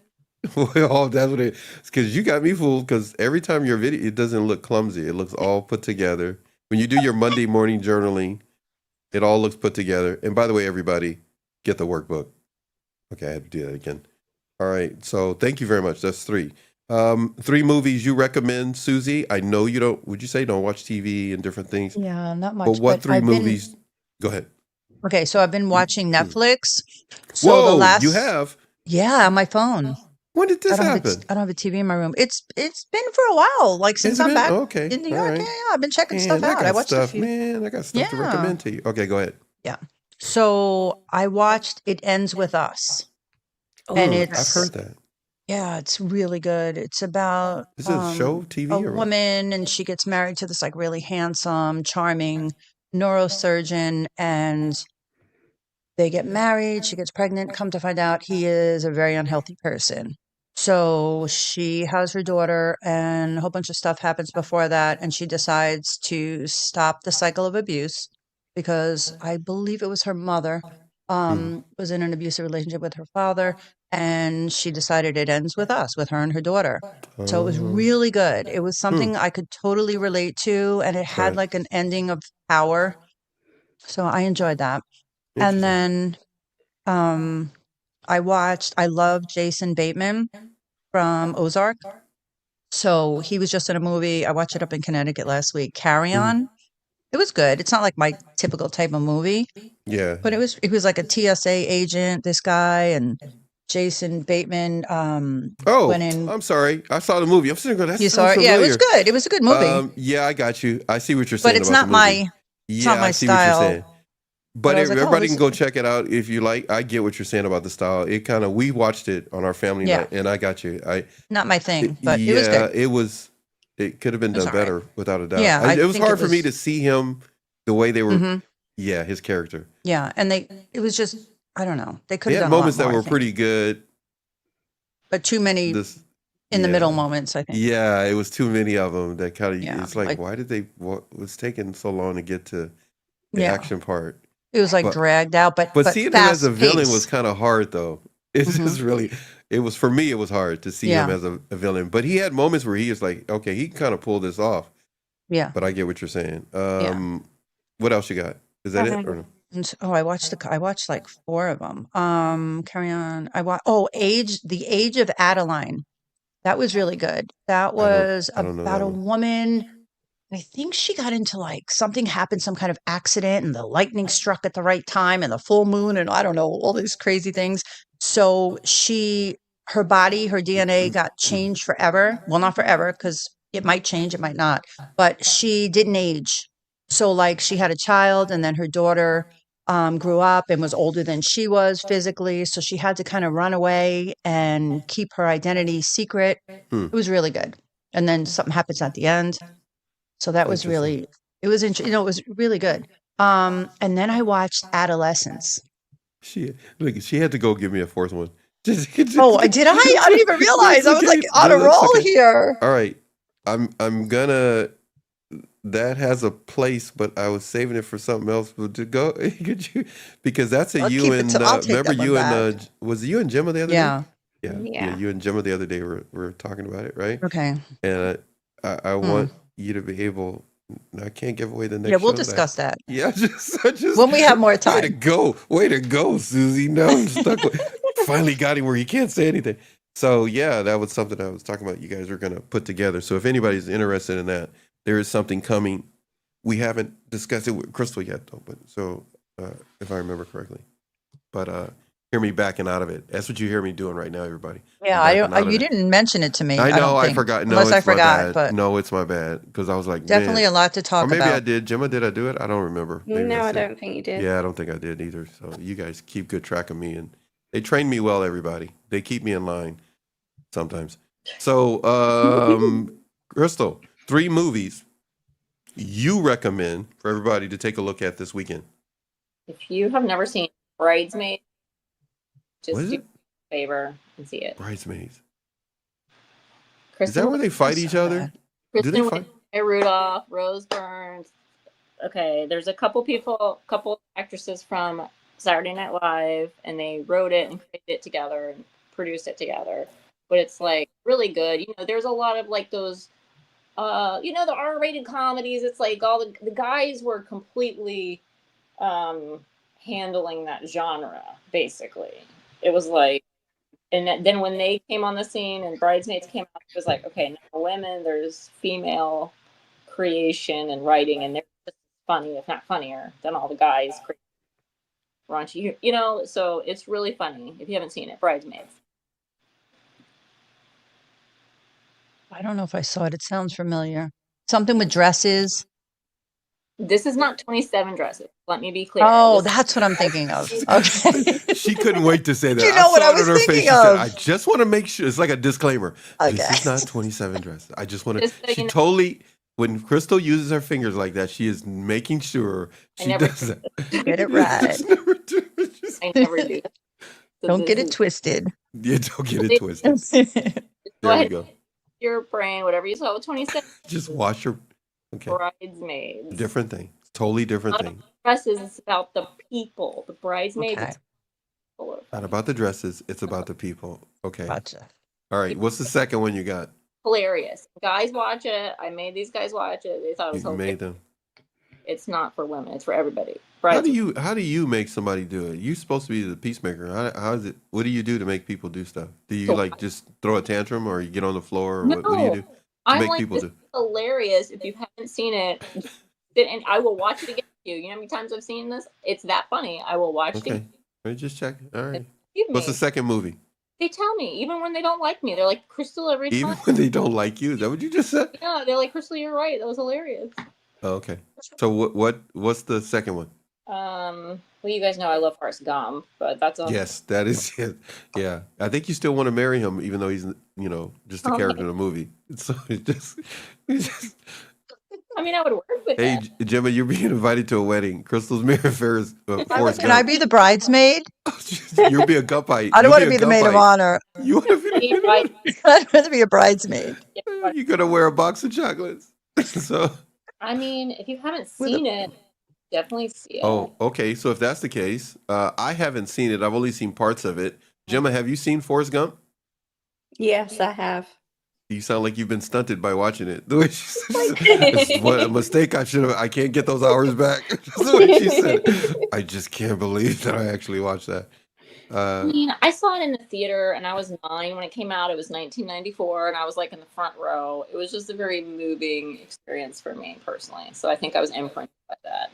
Well, that's what it's because you got me fooled. Because every time your video, it doesn't look clumsy. It looks all put together. When you do your Monday morning journaling, it all looks put together. And by the way, everybody, get the workbook. Okay, I had to do that again. All right. So thank you very much. That's 3. 3 movies you recommend, Susie. I know you don't. Would you say don't watch TV and different things? Yeah, not much. But what 3 I've been movies? Go ahead. okay. So I've been watching Netflix. So Whoa, the last, you have? yeah, on my phone. When did this happen? I don't have a TV in my room. It's been for a while. Like since Has it I'm been? back Okay. in New All York. right. Yeah, I've been checking Man, stuff out. I watched a stuff, few. man. I got stuff to Yeah. recommend to you. Okay, go ahead. Yeah. So I watched It Ends With Us. And Oh, I've it's heard that. yeah, it's really good. It's about Is it a show, TV, a or what? woman, and she gets married to this like really handsome, charming neurosurgeon, and they get married. She gets pregnant. Come to find out, he is a very unhealthy person. So she has her daughter, and a whole bunch of stuff happens before that, and she decides to stop the cycle of abuse because I believe it was her mother was in an abusive relationship with her father, and she decided it ends with us, with her and her daughter. So it was Oh, really good. It was something I could totally relate to, and it had right. like an ending of power. So I enjoyed that. And Interesting. then I love Jason Bateman from Ozark. So he was just in a movie. I watched it up in Connecticut last week. Carry Mhm. On. It was good. It's not like my typical type of movie, Yeah. but it was like a TSA agent, this guy, and Jason Bateman Oh, went in. I'm sorry. I saw the movie. I'm sitting there going, that You saw sounds it? Yeah, it was familiar. good. It was a good movie, Yeah, I got you. I see what you're but saying it's about not the movie. my Yeah, I my see what you're style. saying. But But I was like, oh, everybody this can go check it out if you like. I get what you're saying about the style. It kind of, we watched it on our family yeah, night, and I got you. not my thing, but it was good. It could have been It's done all right. better without a doubt. Yeah, I It was think it hard for me was. to see him the way they were. Hmm. Yeah, his character. Yeah, and it was just I don't know. They could They have had done a lot moments that more, I were think, pretty good. but too many This, in the middle yeah, moments, I think. yeah, it was too many of them. That kind of, Yeah, it's like, like why did they? What was taking so long to get to the yeah, action part? it was like But dragged out, but seeing him as a fast villain was pace. kind of hard, though. It's Hmm. just really, it was for me. It was hard to see him Yeah, as a villain, but he had moments where he was like, okay, he kind of pulled this off. yeah, But I get what you're saying. yeah. What else you got? Is that it or no? I watched like 4 of them. Carry On. The Age of Adeline. That was really good. That was I don't know about that a one. woman. I think she got into like something happened, some kind of accident, and the lightning struck at the right time, and the full moon, and I don't know, all these crazy things. So her body, her DNA got changed forever. Well, not forever, because it might change, it might not. But she didn't age. So like she had a child, and then her daughter grew up and was older than she was physically. So she had to kind of run away and keep her identity secret. Hmm, It was really good. And then something happens at the end. So that was interesting. it was it was really good. And then I watched Adolescence. She had to go give me a 4th one. Oh, I did. I didn't even realize. That's I was like okay. on No, a that's roll okay. here. All right. I'm gonna. That has a place, but I was saving it for something else. But to go, could you? Because that's a I'll you keep it and till I'll take remember that one you back. and was it you and Gemma the other day? Yeah. Yeah, Yeah. you and Gemma the other day were talking about it, right? Okay. And I Mm. want you to be able. I can't give away the Yeah, next we'll show. discuss that Yeah, I just when we have more way to time. go, Susie. Now I'm stuck with. Finally got him where he can't say anything. So yeah, that was something I was talking about. You guys are gonna put together. So if anybody's interested in that, there is something coming. We haven't discussed it with Crystal yet, though. But so if I remember correctly, but hear me backing out of it. That's what you hear me doing right now, everybody. Yeah, I'm backing out of you it. didn't mention it to me. I I know don't I think, forgot. No, unless I it's my forgot, bad. but No, it's my bad because I was like, definitely man. a lot to Or talk maybe I about. did. Gemma, did I do it? I don't remember. Maybe No, I that's it. don't think you did. Yeah, I don't think I did either. So you guys keep good track of me and They train me well, everybody. They keep me in line sometimes. So, Crystal, 3 movies you recommend for everybody to take a look at this weekend. If you have never seen Bridesmaids, What just is do it? me a favor and see it. Bridesmaids. Kristen Is that where they fight each other? Do they Kristen fight? Wiig, Rudolph, Rose Byrne. Okay, there's a couple actresses from Saturday Night Live, and they wrote it and created it together and produced it together. But it's like really good. You know, there's a lot of like those, you know, the R-rated comedies. It's like all the guys were completely handling that genre. Basically, it was like, and then when they came on the scene and Bridesmaids came out, it was like, okay, now women, there's female creation and writing, and they're just funny, if not funnier, than all the guys. Raunchy, you know, so it's really funny if you haven't seen it. Bridesmaids. I don't know if I saw it. It sounds familiar. Something with dresses. This is not 27 Dresses. Let me be clear. Oh, This is that's what I'm thinking of. Okay. She couldn't wait to say that. You know what saw I it was on her face. thinking She said, of. I just want to make sure. It's like a disclaimer. Okay. This is not 27 Dresses. I just want to. Just so She you know. totally, when Crystal uses her fingers like that, she is making sure I she never does that. Get it right. Just never do it. Just- I never do. So Don't this get it is- twisted. Yeah, don't get it twisted. Go There we ahead, go. your brain, whatever you saw with 27 Just wash your. Okay. Bridesmaids. Different thing. Totally different thing. Dresses is about the people. The Bridesmaids. Okay. It's full of Not about the dresses. It's about the people. Okay. Gotcha. All right. What's the second one you got? hilarious. Guys watch it. I made these guys watch it. They thought it was You hilarious. made them. It's not for women. It's for everybody. How do you make somebody do it? You're supposed to be the peacemaker. How is it? What do you do to make people do stuff? Do you like just throw a tantrum, or you get on the floor, or what do you do to I'm make like, people this do? is hilarious. If you haven't seen it, sit and I will watch it again with you. You know how many times I've seen this? It's that funny. I will watch it Okay. again. Let me just check. All right. Excuse What's me. the second movie? They tell me, even when they don't like me, they're like, Crystal, every Even time. when they don't like you, is that what you just said? Yeah, they're like, Crystal, you're right. That was hilarious. Oh, okay. So what's the second one? Well, you guys know I love Forrest Gump, but that's a Yes, that is it. Yeah, I think you still want to marry him, even though he's just a Okay. character in a movie. So it's just I mean, I would work with hey, it. Gemma, you're being invited to a wedding. Crystal's marrying Forrest Can I Gump. be the bridesmaid? You'll be a Gumpite. I don't You'll want to be the maid of Gumpite. honor. You want to be the maid of Right. I'd rather be a bridesmaid. honor? You're gonna wear a box of chocolates. So I mean, if you haven't seen it, definitely see it. oh, okay. So if that's the case, I haven't seen it. I've only seen parts of it. Gemma, have you seen Forrest Gump? Yes, I have. You sound like you've been stunted by watching it. The way she said, "It's what a mistake. I can't get those hours back." Just the way she said it. I just can't believe that I actually watched that. I mean, I saw it in the theater, and I was 9 when it came out. It was 1994, and I was like in the front row. It was just a very moving experience for me personally. So I think I was imprinted by that.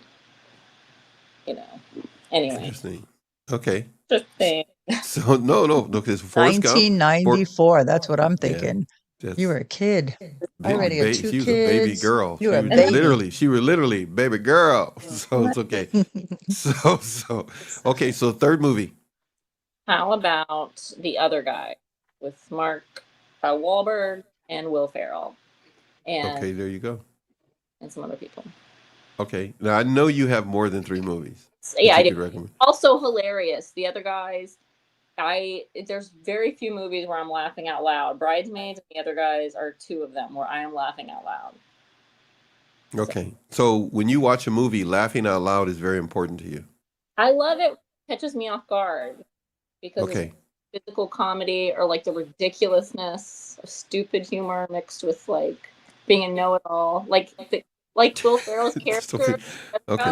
Anyway, Interesting. Okay. just saying. So no, because Forrest Gump. 1994. That's what I'm thinking. That's- You were a kid. I baby- already had 2 she was a baby kids. girl. You were a She baby. she was literally baby girl. So it's okay. So okay. So third movie. How about The Other Guy with Mark Wahlberg and Will Ferrell and, Okay, there you go. and some other people. Okay. Now I know you have more than 3 movies. So, yeah, that I you do. could recommend. Also hilarious. The Other Guys. There's very few movies where I'm laughing out loud. Bridesmaids and The Other Guys are 2 of them where I am laughing out loud. Okay. So when you watch a movie, laughing out loud is very important to you. I love it. It catches me off guard because Okay. it's physical comedy or like the ridiculousness of stupid humor mixed with like being a know-it-all. Like Will Ferrell's character, Okay.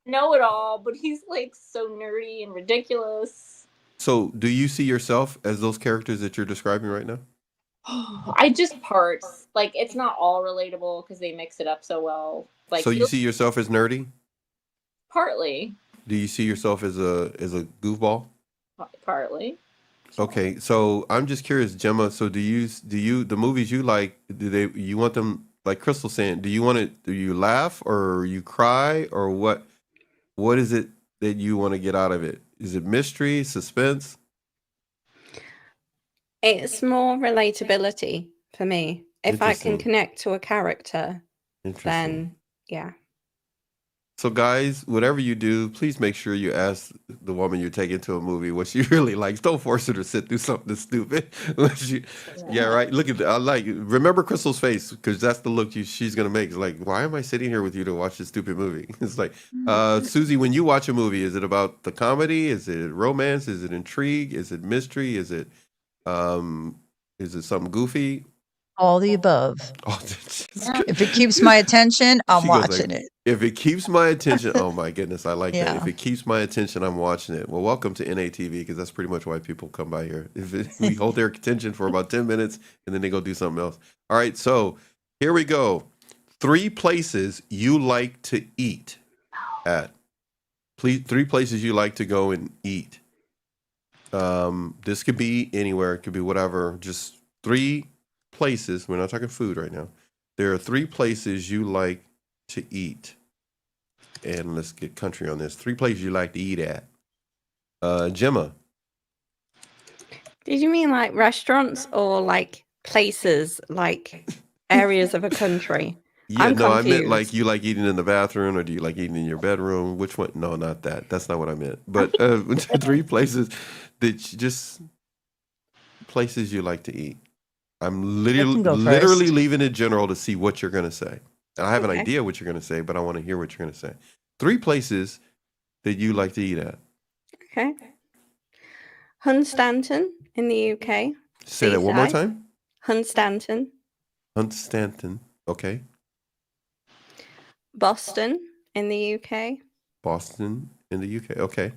know-it-all, but he's like so nerdy and ridiculous. So do you see yourself as those characters that you're describing right now? I just parts like it's not all relatable because they mix it up so well. Like So you see yourself as nerdy? partly, Do you see yourself as a goofball? partly. Okay, so I'm just curious, Gemma. So do you the movies you like? You want them like Crystal saying? Do you laugh or you cry or what? What is it that you want to get out of it? Is it mystery, suspense? It's more relatability for me. If I can Interesting. connect to a character, Interesting. then yeah. So, guys, whatever you do, please make sure you ask the woman you're taking to a movie what she really likes. Don't force her to sit through something stupid. Yeah, right. Look at that. Remember Crystal's face, because that's the look she's gonna make. It's like, why am I sitting here with you to watch this stupid movie? It's like, Susie, when you watch a movie, is it about the comedy? Is it romance? Is it intrigue? Is it mystery? Is it something goofy? All the above. Oh, If it keeps my attention, I'm She goes like, watching it. If it keeps my attention, oh my goodness, I like that. Yeah. If it keeps my attention, I'm watching it. Well, welcome to NATV, because that's pretty much why people come by here. We hold their attention for about 10 minutes and then they go do something else. All right, so here we go. 3 places you like to eat at. Please, 3 places you like to go and eat. This could be anywhere. It could be whatever. Just 3 places. We're not talking food right now. There are 3 places you like to eat. And let's get country on this. 3 places you like to eat at. Gemma. Did you mean like restaurants or like places, like areas of a country? Yeah, I'm no, I meant confused. like you like eating in the bathroom, or do you like eating in your bedroom? Which one? No, not that. That's not what I meant. But 3 places that you just places you like to eat. I'm literally leaving it general to see what you're going to say. And I have an idea what you're going to say, but I want to hear what you're going to say. 3 places that you like to eat at. Okay. Hunstanton in the UK. Say that one more time. Hunstanton. Hunstanton. Okay. Boston in the UK. Boston in the UK. Okay.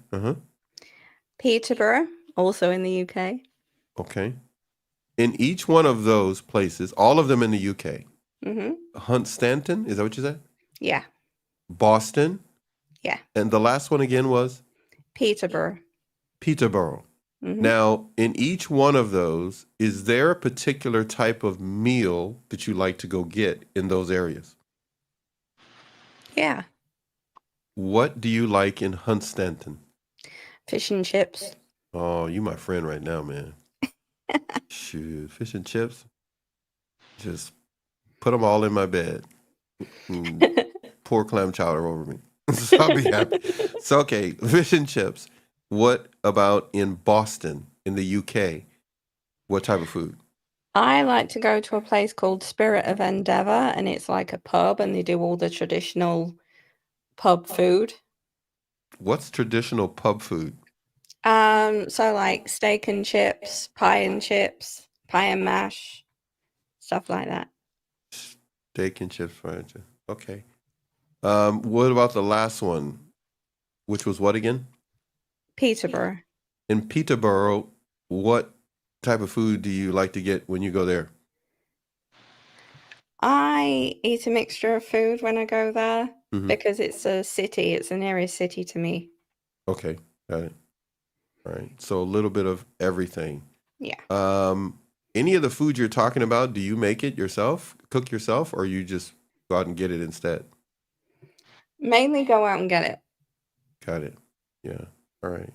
Peterborough, also in the UK. Okay. In each one of those places, all of them in the UK. Hunstanton, is that what you said? Yeah. Boston. Yeah. And the last one again was? Peterborough. Peterborough. Now, in each one of those, is there a particular type of meal that you like to go get in those areas? Yeah. What do you like in Hunstanton? Fish and chips. Oh, you my friend right now, man. Shoot, fish and chips. Just put them all in my bed. Pour clam chowder over me. So I'll be happy. So, okay, fish and chips. What about in Boston, in the UK? What type of food? I like to go to a place called Spirit of Endeavour, and it's like a pub, and they do all the traditional pub food. What's traditional pub food? So like steak and chips, pie and mash, stuff like that. Steak and chips, pie and chips. Okay. What about the last one, which was what again? Peterborough. In Peterborough, what type of food do you like to get when you go there? I eat a mixture of food when I go there because it's a city. It's the nearest city to me. Okay, got it. All right. So a little bit of everything. Yeah. Any of the food you're talking about, do you make it yourself, cook yourself, or you just go out and get it instead? Mainly go out and get it. Got it. Yeah. All right.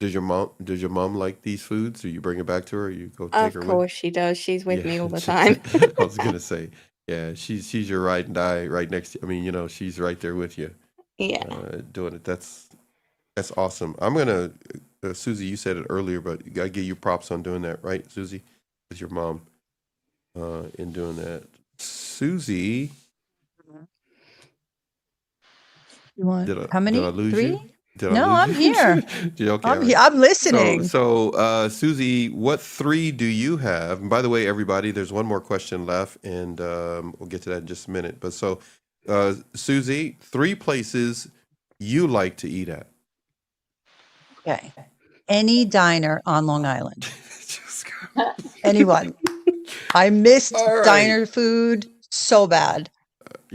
Does your mom like these foods? Do you bring it back to her? Or you go take her with? Of course she does. She's with me all the time. I was gonna say, yeah, she's your ride and die right next to. I mean, she's right there with you. Yeah. Doing it. That's awesome. I'm gonna, Susie, you said it earlier, but I give you props on doing that, right, Susie? With your mom, in doing that. Susie, You want how many? Did I lose 3? you? No, I'm here. Okay, I'm listening. So, Susie, what 3 do you have? And by the way, everybody, there's one more question left, and we'll get to that in just a minute. But so, Susie, 3 places you like to eat at. Okay. Any diner on Long Island. Anyone. I missed diner food so bad.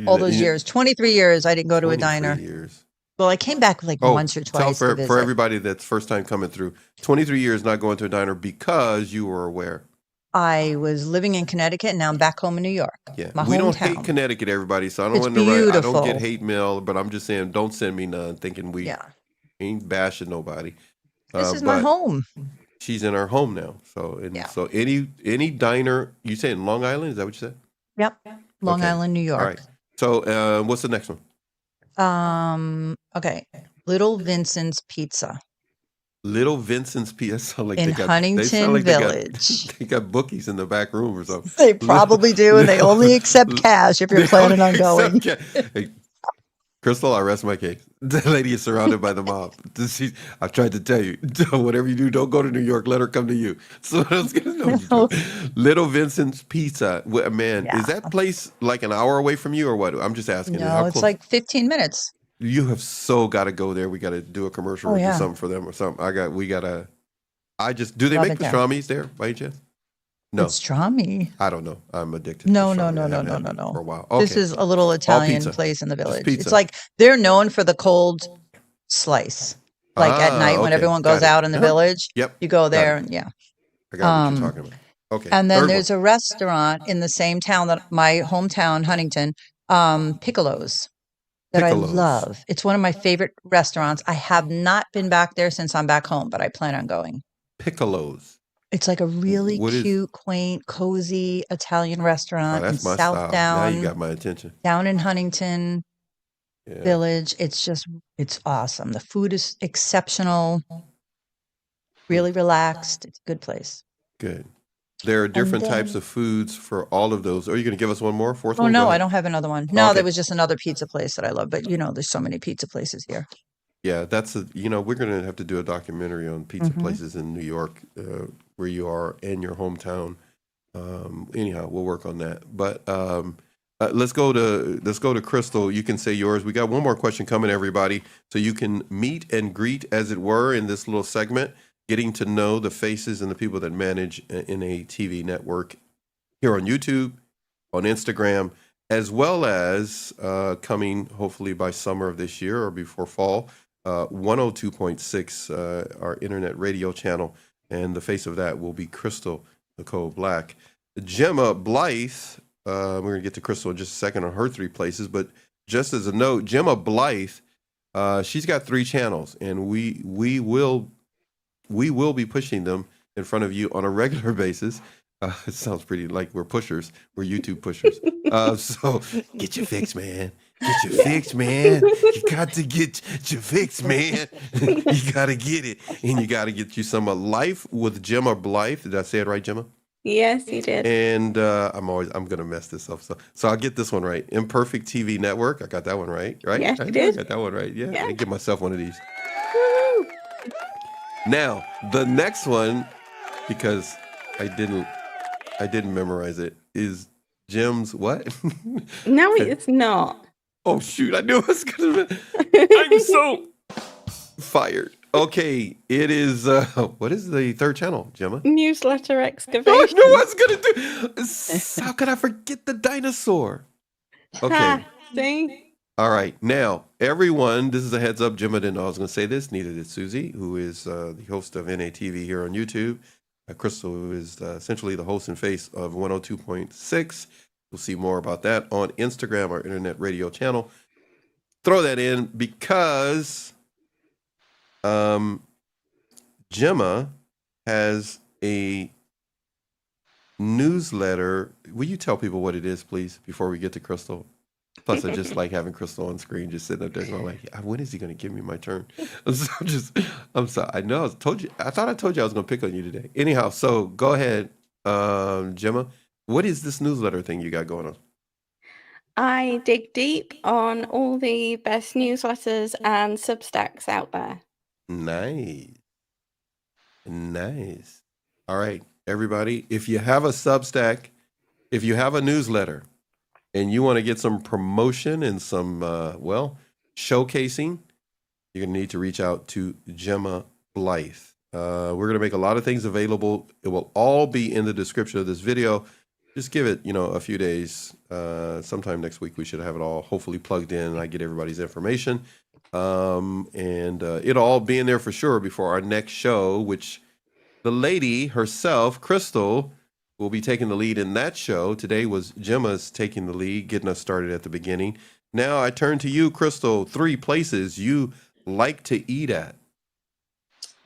All those years. 23 years I didn't go to a diner. Years. Well, I came back like once or twice. Tell for everybody that's first time coming through, 23 years not going to a diner because you were aware. I was living in Connecticut, and now I'm back home in New York. Yeah, my we hometown. Don't hate Connecticut, everybody. So I don't want to write. I don't get hate mail, but I'm just saying, don't send me none. Thinking we ain't bashing nobody. This is my but home. she's in her home now. So Yeah. so any diner, you say in Long Island, is that what you said? Yep. Long Okay. Island, New All York. right. So what's the next one? Okay. Little Vincent's Pizza Little Vincent's Pizza. Sound like in they sound Huntington like Village. they got bookies in the back room or something. They probably do, and they only accept cash if you're They planning only on going. accept Hey, Crystal, I rest my case. The lady is surrounded by the mob. I've tried to tell you, whatever you do, don't go to New York. Let her come to you. So I was gonna know. No. Little Vincent's Pizza. Man, Yeah. is that place like an hour away from you or what? I'm just asking. No, How it's close? like 15 minutes. You have so got to go there. We got to do a commercial Oh, or do yeah. something for them or something. Do they Love make it there. pastrami's there by any chance? No, Pastrami. I don't know. I'm addicted to No, pastrami. no, I no, no, haven't no, had no, it no. for a while. Okay. This is a little Italian pizza. place in the village. pizza. It's like they're known for the cold slice. Like at night when okay. everyone Got goes it. out in the Uh-huh. village, Yep. you go Got there it. and yeah. I got what Um, you're talking about. Okay. And then Third there's one. a restaurant in the same town that my hometown, Huntington, Piccolo's, that I Piccolo's. love. It's one of my favorite restaurants. I have not been back there since I'm back home, but I plan on going. Piccolo's. It's like a really What is? cute, quaint, cozy Italian Oh, restaurant in that's my style. Now you Southdown, got my attention. down in Huntington Yeah. Village. It's awesome. The food is exceptional, really relaxed. It's a good place. Good. There are different types then- of foods for all of those. Are you going to give us one more? Fourth Oh, one? Go no, I ahead. don't have another one. No, Okay. there was just another pizza place that I love, but there's so many pizza places here. Yeah, we're going to have to do a documentary on pizza Mhm. places in New York, where you are and your hometown. Anyhow, we'll work on that. But let's go to Crystal. You can say yours. We got one more question coming, everybody. So you can meet and greet, as it were, in this little segment, getting to know the faces and the people that manage NATV network here on YouTube, on Instagram, as well as coming hopefully by summer of this year or before fall, 102.6, our internet radio channel. And the face of that will be Crystal Nicole Black. Gemma Blythe, we're going to get to Crystal in just a second on her 3 places, but just as a note, Gemma Blythe, she's got 3 channels, and we will be pushing them in front of you on a regular basis. It sounds pretty like we're pushers. We're YouTube pushers. So get your fix, man. Get your fix, man. You got to get your fix, man. You got to get it. And you got to get you some Life with Gemma Blythe. Did I say it right, Gemma? Yes, you did. And I'm going to mess this up. So I'll get this one right. Imperfect TV Network. I got that one right? Yes, you I did. got that one right. Yeah. Yeah. I give myself one of these. Woo! Now, the next one, because I didn't memorize it, is Jim's what? No, it's not. Oh shoot, I knew I was gonna I'm so fired. Okay, it is what is the 3rd channel, Gemma? Newsletter I excavation. knew I was gonna do. How could I forget the dinosaur? Okay. Ha, see? All right. Now, everyone, this is a heads up. Gemma didn't know I was going to say this. Neither did Susie, who is the host of NATV here on YouTube. Crystal, who is essentially the host and face of 102.6. We'll see more about that on Instagram, our internet radio channel. Throw that in because Gemma has a newsletter. Will you tell people what it is, please, before we get to Crystal? Plus, I just like having Crystal on screen, just sitting up there. And I'm like, when is he going to give me my turn? I'm sorry. I know. I thought I told you I was going to pick on you today. Anyhow, so go ahead, Gemma. What is this newsletter thing you got going on? I dig deep on all the best newsletters and Substacks out there. Nice. All right, everybody. If you have a Substack, if you have a newsletter, and you want to get some promotion and some, showcasing, you're going to need to reach out to Gemma Blythe. We're going to make a lot of things available. It will all be in the description of this video. Just give it, a few days. Sometime next week, we should have it all hopefully plugged in and I get everybody's information. And it'll all be in there for sure before our next show, which the lady herself, Crystal, will be taking the lead in that show. Today was Gemma's taking the lead, getting us started at the beginning. Now I turn to you, Crystal. 3 places you like to eat at.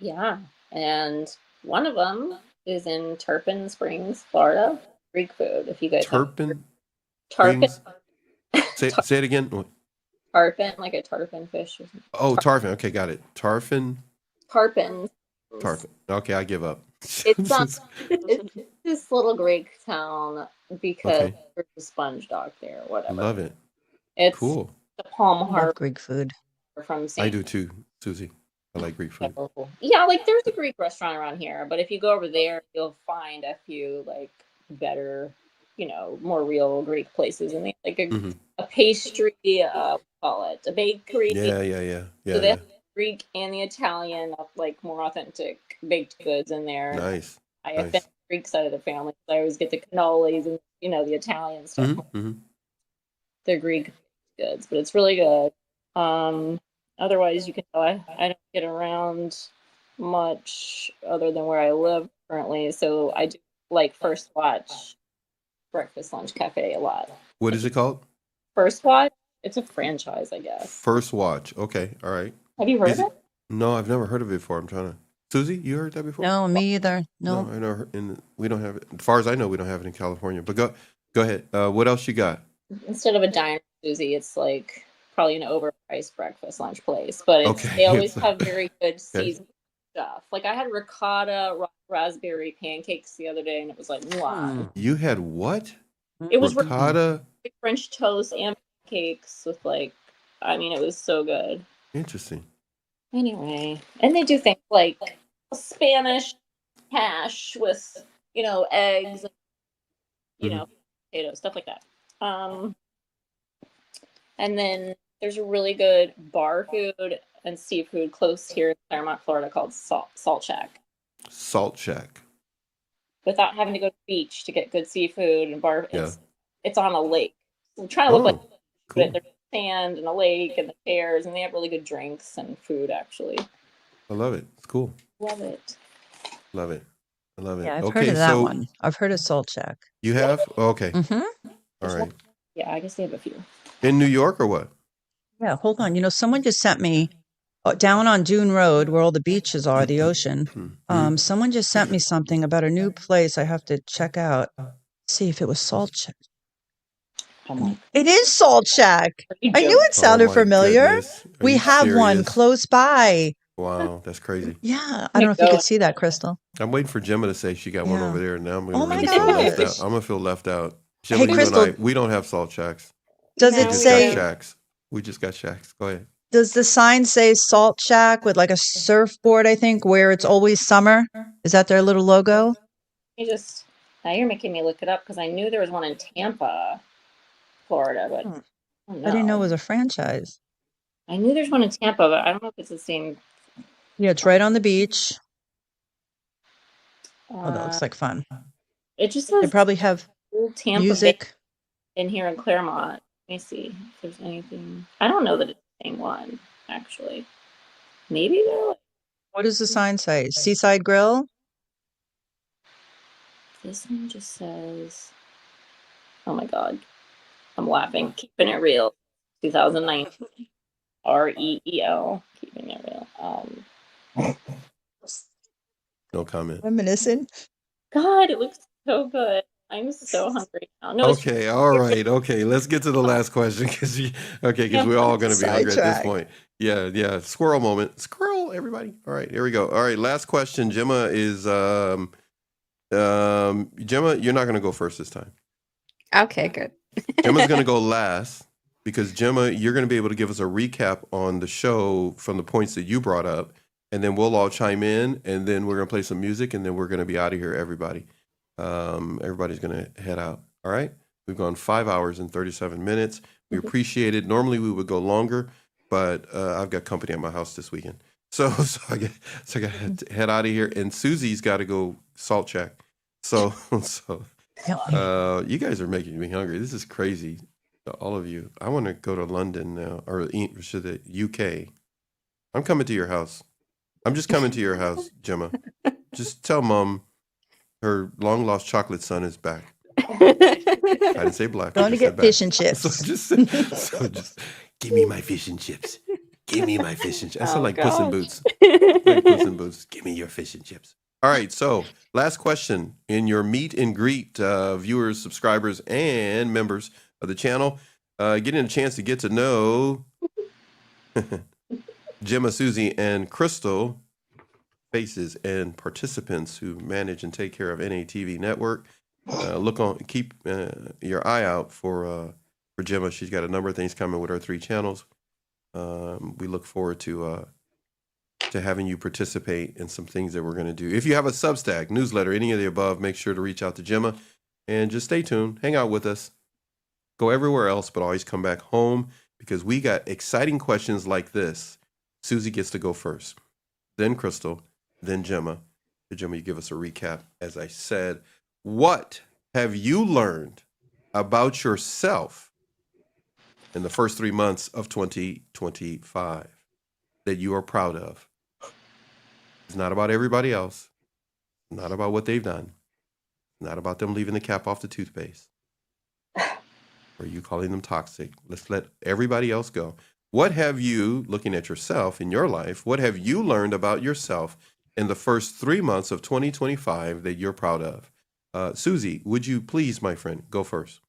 Yeah, and one of them is in Turpin Springs, Florida. Greek food. If you guys have Tarpon tarpon, Springs. Say it again. tarpon, like a tarpon fish or something. Oh, Tarpon. Okay, got it. Tarpon. Tarpon. Okay, I give up. It's this little Greek town because Okay. there's a sponge dock there, or whatever. Love it. It's Cool. the Palm Love Harbor Greek food. from I St. do too, Susie. I like Greek food. Yeah, like there's a Greek restaurant around here, but if you go over there, you'll find a few like better, more real Greek places, and they like a pastry, call it a bakery. Yeah. So they have the Greek and the Italian, like more authentic baked goods in there. Nice. I have been the Greek side of the family, so I always get the cannolis and the Italian stuff. They're Greek goods, but it's really good. Otherwise, you can tell I don't get around much other than where I live currently, so I do like First Watch Breakfast Lunch Cafe a lot. What is it called? First Watch? It's a franchise, I guess. First Watch. Okay, all right. Have you heard of it? No, I've never heard of it before. I'm trying to. Susie, you heard that before? No, me either. No. I know. We don't have it. As far as I know, we don't have it in California. But go ahead. What else you got? Instead of a diner, Susie, it's like probably an overpriced breakfast lunch place, but they always have very good seasoned stuff. Like I had ricotta raspberry pancakes the other day, and it was like, wow. You had what? It was ricotta French toast and pancakes with it was so good. Interesting. Anyway, and they do things like Spanish hash with eggs, potatoes, stuff like that. And then there's a really good bar food and seafood close here in Claremont, Florida called Salt Shack. Salt Shack. Without having to go to the beach to get good seafood and bar. It's on a lake. I'm trying to look like cool. There's sand and a lake and the chairs, and they have really good drinks and food, actually. I love it. It's cool. Love it. Love it. I love it. Yeah, I've heard of that one. I've heard of Salt Shack. You have? Oh, okay. All right. Yeah, I guess they have a few. In New York or what? Yeah, hold on. Someone just sent me down on Dune Road where all the beaches are, the ocean. Someone just sent me something about a new place I have to check out. See if it was Salt Shack. It is Salt Shack. I knew it sounded familiar. We have one close by. Wow, that's crazy. Yeah, I don't know if you could see that, Crystal. I'm waiting for Gemma to say she got one over there, and now I'm going to feel left out. Gemma, hey, Crystal, you and I, we don't have Salt Shacks. Does it say Shacks? We just got Shacks. Go ahead. Does the sign say Salt Shack with like a surfboard, I think, where it's always summer? Is that their little logo? Now you're making me look it up because I knew there was one in Tampa, Florida, but I didn't know it was a franchise. I knew there's one in Tampa, but I don't know if it's the same. Yeah, it's right on the beach. Oh, that looks like fun. It just says they probably have Tampa music in here in Claremont. Let me see if there's anything. I don't know that it's the same one, actually. Maybe they're what does the sign say? Seaside Grill? This one just says, oh my God, I'm laughing. Keeping it real. 2009. REEL. Keeping it real. No comment. Reminiscent. God, it looks so good. I'm so hungry now. No, okay, all right. Okay, let's get to the last question because we're all going to be hungry at this point. Yeah. Squirrel moment. Squirrel, everybody. All right, here we go. All right, last question. Gemma is Gemma, you're not going to go first this time. Okay, good. Gemma's going to go last because Gemma, you're going to be able to give us a recap on the show from the points that you brought up, and then we'll all chime in, and then we're going to play some music, and then we're going to be out of here, everybody. Everybody's going to head out. All right? We've gone 5 hours and 37 minutes. We appreciate it. Normally we would go longer, but I've got company at my house this weekend. So I got to head out of here, and Susie's got to go Salt Shack. So you guys are making me hungry. This is crazy, all of you. I want to go to London now, or to the UK. I'm coming to your house. I'm just coming to your house, Gemma. Just tell Mom her long-lost chocolate son is back. I didn't say black. Going to get fish and chips. So just give me my fish and chips. Give me my fish and chips. I sound Oh, like Puss in gosh. Boots. Like Puss in Boots. Give me your fish and chips. All right. So, last question in your meet and greet, viewers, subscribers, and members of the channel, getting a chance to get to know Gemma, Susie, and Crystal, faces and participants who manage and take care of NATV Network. Keep your eye out for Gemma. She's got a number of things coming with her 3 channels. We look forward to having you participate in some things that we're going to do. If you have a Substack, newsletter, any of the above, make sure to reach out to Gemma and just stay tuned. Hang out with us. Go everywhere else, but always come back home because we got exciting questions like this. Susie gets to go first, then Crystal, then Gemma. Gemma, you give us a recap. As I said, what have you learned about yourself in the first 3 months of 2025 that you are proud of? It's not about everybody else. Not about what they've done. Not about them leaving the cap off the toothpaste. Or you calling them toxic. Let's let everybody else go. What have you, looking at yourself in your life, what have you learned about yourself in the first 3 months of 2025 that you're proud of? Susie, would you please, my friend, go first?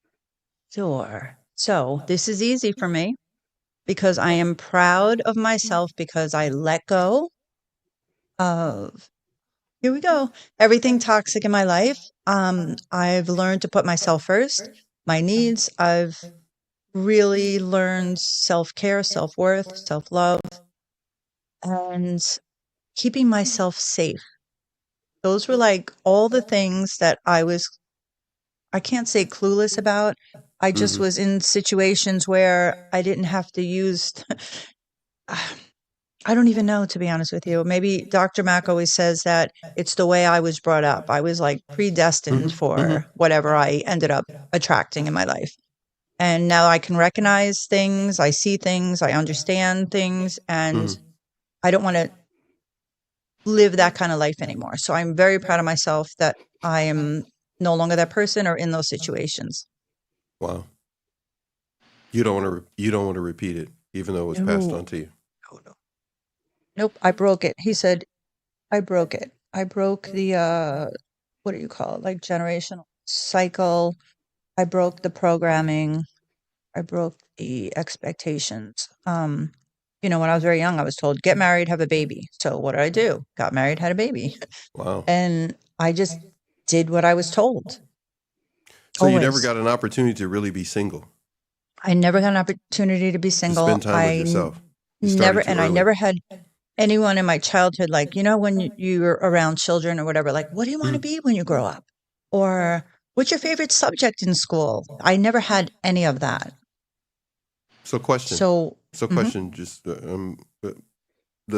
Sure. So this is easy for me because I am proud of myself because I let go of, here we go, everything toxic in my life. I've learned to put myself first, my needs. I've really learned self-care, self-worth, self-love, and keeping myself safe. Those were like all the things that I can't say clueless about. I just was in situations where I didn't have to use, I don't even know, to be honest with you. Maybe Dr. Mack always says that it's the way I was brought up. I was like predestined for whatever I ended up attracting in my life. And now I can recognize things, I see things, I understand things, and I don't want to live that kind of life anymore. So I'm very proud of myself that I am no longer that person or in those situations. Wow. You don't want to repeat it, even though it was passed on to you. Nope, I broke it. He said, I broke it. I broke the, what do you call it? Like generational cycle. I broke the programming. I broke the expectations. When I was very young, I was told, get married, have a baby. So what did I do? Got married, had a baby. Wow. And I just did what I was told. So you never got an opportunity to really be single? I never got an opportunity to be single. To spend time with yourself. I never had anyone in my childhood, like, when you're around children or whatever, like, what do you want to be when you grow up? Or what's your favorite subject in school? I never had any of that. So question, just the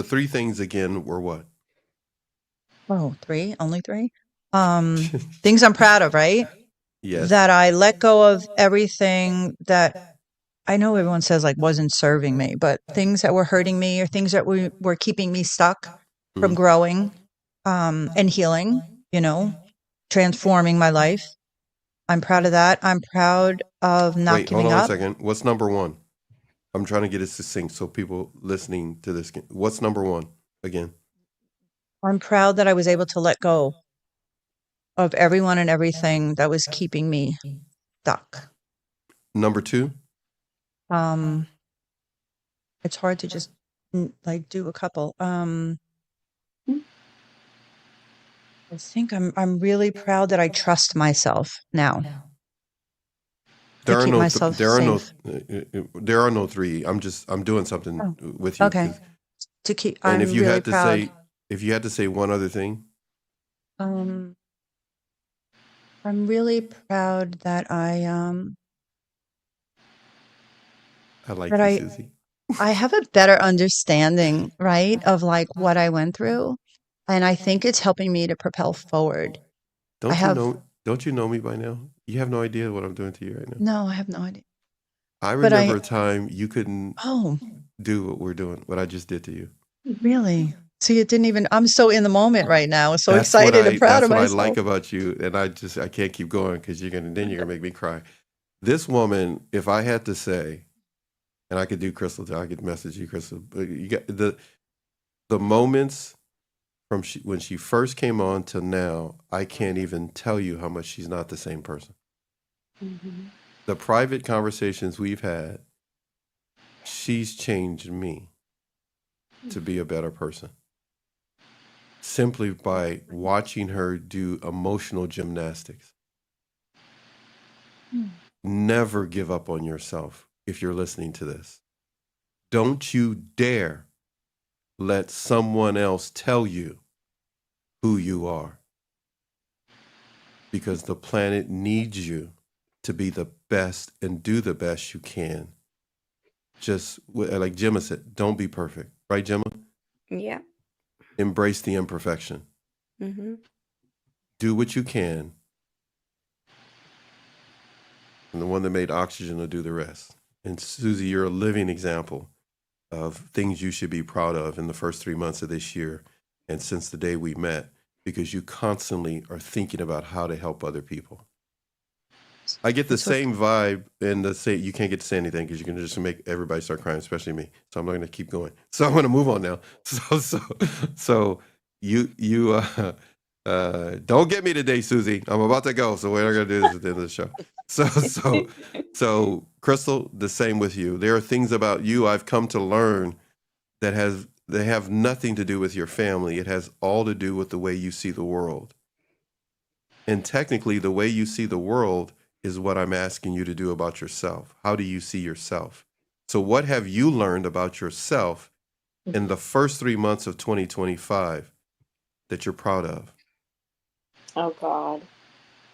3 things again were what? Oh, 3? Only 3? Things I'm proud of, right? Yes. That I let go of everything that I know everyone says like wasn't serving me, but things that were hurting me or things that were keeping me stuck from growing and healing, transforming my life. I'm proud of that. I'm proud of not giving up. Hold on a second. What's number 1? I'm trying to get it succinct so people listening to this. What's number 1 again? I'm proud that I was able to let go of everyone and everything that was keeping me stuck. Number 2? It's hard to just like do a couple. I think I'm really proud that I trust myself now. There are no 3. I'm doing something with you. Okay. And if you had to say one other thing, I'm really proud that I like you, Susie. I have a better understanding, right, of like what I went through, and I think it's helping me to propel forward. Don't you know me by now? You have no idea what I'm doing to you right now. No, I have no idea. I remember a time you couldn't do what we're doing, what I just did to you. Really? See, it didn't even, I'm so in the moment right now. So excited and proud of myself. That's what I like about you. And I can't keep going because you're going to make me cry. This woman, if I had to say, And I could do Crystal too. I could message you, Crystal. But you got the moments from when she first came on till now, I can't even tell you how much she's not the same person. Mm-hmm. The private conversations we've had, she's changed me to be a better person. Simply by watching her do emotional gymnastics. Never give up on yourself if you're listening to this. Don't you dare let someone else tell you who you are. Because the planet needs you to be the best and do the best you can. Just like Gemma said, don't be perfect. Right, Gemma? Yeah. Embrace the imperfection. Mm-hmm. Do what you can. And the one that made oxygen will do the rest. And Susie, you're a living example of things you should be proud of in the first 3 months of this year and since the day we met, because you constantly are thinking about how to help other people. I get the same vibe, and you can't get to say anything because you're going to just make everybody start crying, especially me. So I'm not going to keep going. So I'm going to move on now. So you don't get me today, Susie. I'm about to go. So we're not going to do this at the end of the show. So Crystal, the same with you. There are things about you I've come to learn that they have nothing to do with your family. It has all to do with the way you see the world. And technically, the way you see the world is what I'm asking you to do about yourself. How do you see yourself? So what have you learned about yourself in the first 3 months of 2025 that you're proud of? Oh God,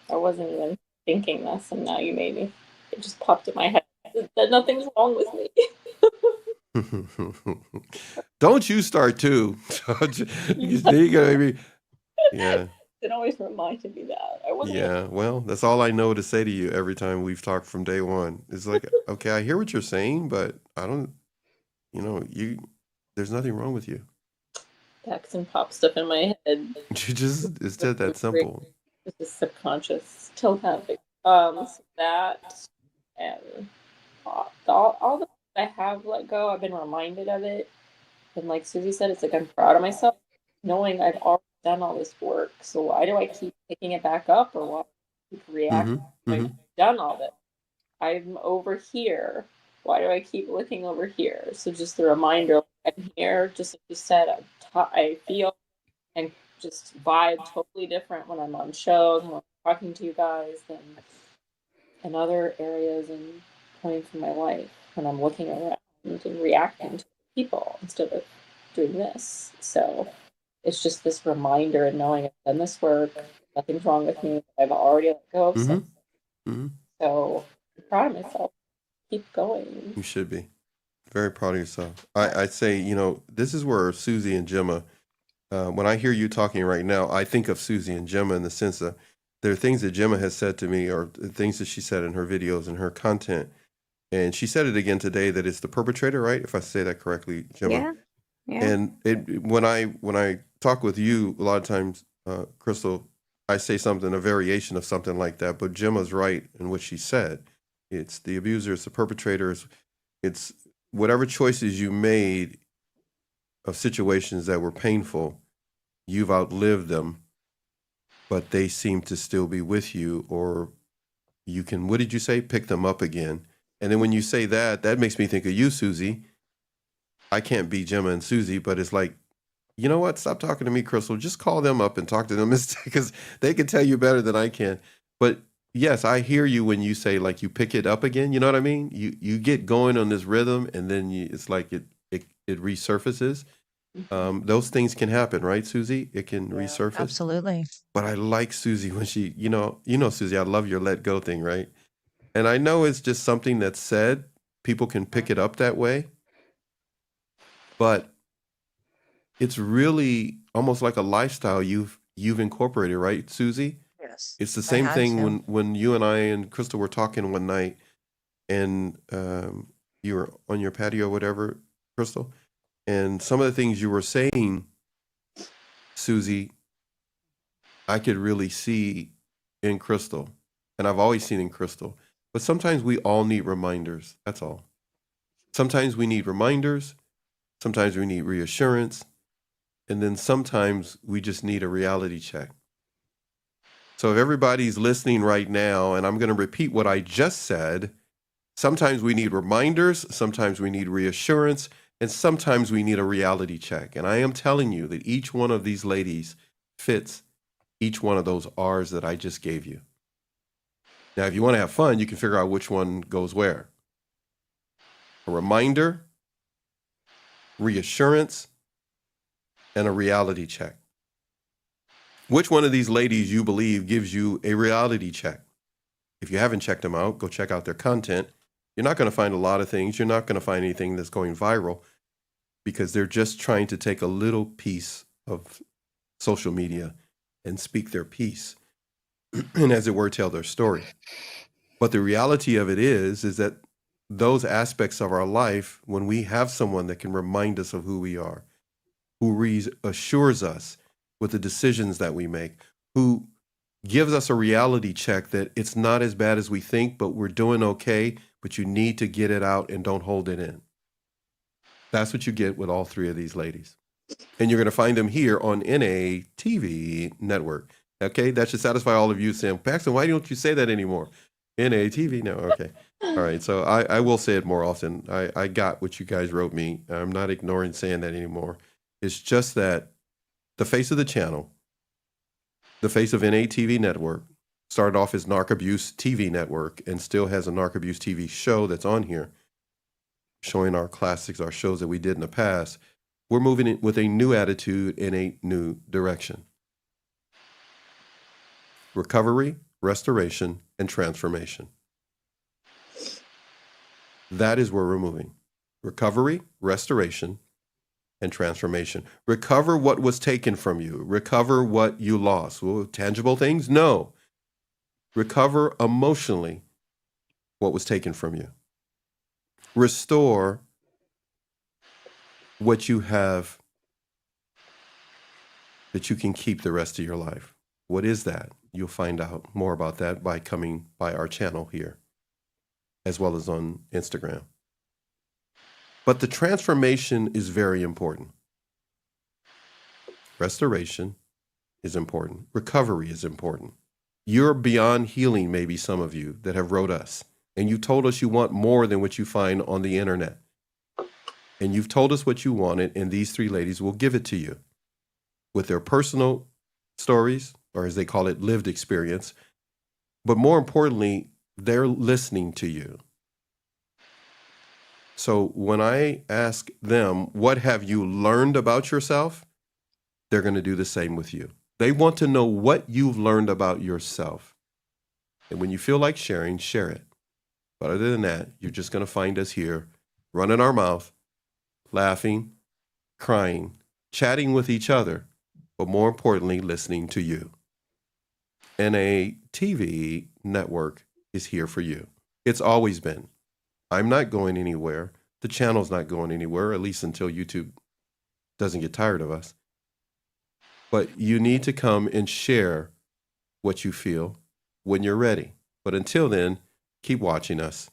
I wasn't even thinking this, and now you made me. It just popped in my head that nothing's wrong with me. Don't you start too. Yeah. It always reminded me that. I wasn't. Yeah, well, that's all I know to say to you every time we've talked from day one. It's like, okay, I hear what you're saying, but I don't, there's nothing wrong with you. Accent pop stuff in my head. It's just that simple. This is subconscious telepathic. So that and all the I have let go, I've been reminded of it. And like Susie said, it's like I'm proud of myself, knowing I've already done all this work. So why do I keep picking it back up, or why do I keep reacting? I've done all this. I'm over here. Why do I keep looking over here? So just a reminder, I'm here, just like you said, I feel and just vibe totally different when I'm on shows, when I'm talking to you guys, than in other areas and points in my life when I'm looking around and reacting to people instead of doing this. So it's just this reminder and knowing I've done this work, nothing's wrong with me, I've already let go of something. So I'm proud of myself. Keep going. You should be very proud of yourself. I say, this is where Susie and Gemma, when I hear you talking right now, I think of Susie and Gemma in the sense that there are things that Gemma has said to me, or things that she said in her videos and her content. And she said it again today, that it's the perpetrator, right? If I say that correctly, Gemma. Yeah. And when I talk with you, a lot of times, Crystal, I say something, a variation of something like that. But Gemma's right in what she said. It's the abuser, it's the perpetrator, it's whatever choices you made of situations that were painful, you've outlived them, but they seem to still be with you, or you can, what did you say? Pick them up again. And then when you say that makes me think of you, Susie. I can't be Gemma and Susie, but it's like, you know what? Stop talking to me, Crystal. Just call them up and talk to them, because they can tell you better than I can. But yes, I hear you when you say, like, you pick it up again. You know what I mean? You get going on this rhythm, and then it's like it resurfaces. Those things can happen, right, Susie? It can resurface. Absolutely. But I like Susie when she, Susie, I love your let go thing, right? And I know it's just something that's said. People can pick it up that way. But it's really almost like a lifestyle you've incorporated, right, Susie? Yes. It's the same thing when you and I and Crystal were talking one night, and you were on your patio or whatever, Crystal, and some of the things you were saying, Susie, I could really see in Crystal, and I've always seen in Crystal. But sometimes we all need reminders. That's all. Sometimes we need reminders. Sometimes we need reassurance. And then sometimes we just need a reality check. So if everybody's listening right now, and I'm going to repeat what I just said, sometimes we need reminders, sometimes we need reassurance, and sometimes we need a reality check. And I am telling you that each one of these ladies fits each one of those R's that I just gave you. Now, if you want to have fun, you can figure out which one goes where. A reminder, reassurance, and a reality check. Which one of these ladies you believe gives you a reality check? If you haven't checked them out, go check out their content. You're not going to find a lot of things. You're not going to find anything that's going viral because they're just trying to take a little piece of social media and speak their piece and, as it were, tell their story. But the reality of it is that those aspects of our life, when we have someone that can remind us of who we are, who reassures us with the decisions that we make, who gives us a reality check that it's not as bad as we think, but we're doing okay, but you need to get it out and don't hold it in. That's what you get with all three of these ladies. And you're going to find them here on NATV network. Okay, that should satisfy all of you saying, Paxton, why don't you say that anymore? NATV, no, okay. All right, so I will say it more often. I got what you guys wrote me. I'm not ignoring saying that anymore. It's just that the face of the channel, the face of NATV network, started off as Narc Abuse TV network and still has a Narc Abuse TV show that's on here, showing our classics, our shows that we did in the past. We're moving in with a new attitude in a new direction. Recovery, restoration, and transformation. That is where we're moving. Recovery, restoration, and transformation. Recover what was taken from you. Recover what you lost. Well, tangible things? No. Recover emotionally what was taken from you. Restore what you have that you can keep the rest of your life. What is that? You'll find out more about that by coming by our channel here, as well as on Instagram. But the transformation is very important. Restoration is important. Recovery is important. You're beyond healing, maybe some of you that have wrote us, and you told us you want more than what you find on the internet. And you've told us what you wanted, and these three ladies will give it to you with their personal stories, or as they call it, lived experience. But more importantly, they're listening to you. So when I ask them, what have you learned about yourself? They're going to do the same with you. They want to know what you've learned about yourself. And when you feel like sharing, share it. But other than that, you're just going to find us here, running our mouth, laughing, crying, chatting with each other, but more importantly, listening to you. NATV network is here for you. It's always been. I'm not going anywhere. The channel's not going anywhere, at least until YouTube doesn't get tired of us. But you need to come and share what you feel when you're ready. But until then, keep watching us.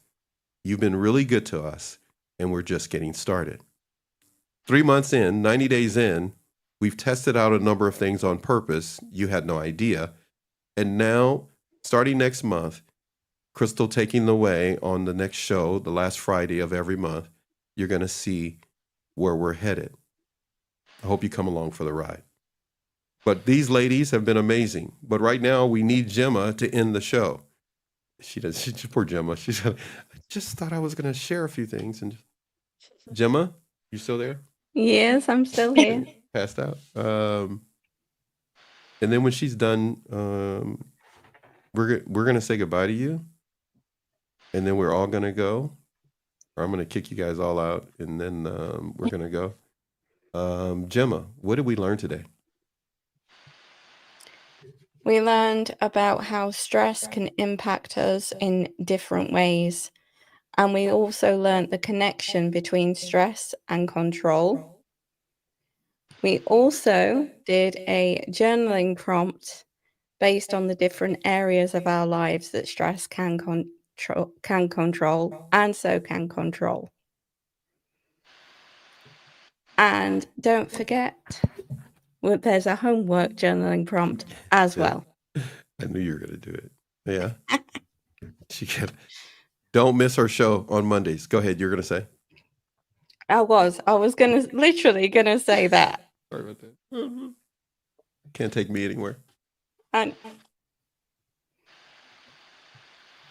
You've been really good to us, and we're just getting started. 3 months in, 90 days in, we've tested out a number of things on purpose. You had no idea. And now, starting next month, Crystal taking the way on the next show, the last Friday of every month, you're going to see where we're headed. I hope you come along for the ride. But these ladies have been amazing. But right now, we need Gemma to end the show. Poor Gemma. She said, I just thought I was going to share a few things. And Gemma, you still there? Yes, I'm still here. Passed out. And then when she's done, we're going to say goodbye to you. And then we're all going to go. Or I'm going to kick you guys all out. And then we're going to go. Gemma, what did we learn today? We learned about how stress can impact us in different ways. And we also learned the connection between stress and control. We also did a journaling prompt based on the different areas of our lives that stress can control and so can control. And don't forget, there's a homework journaling prompt as well. I knew you were going to do it. Yeah. Don't miss our show on Mondays. Go ahead. You're going to say. I was literally gonna say that. Sorry about that. Can't take me anywhere. And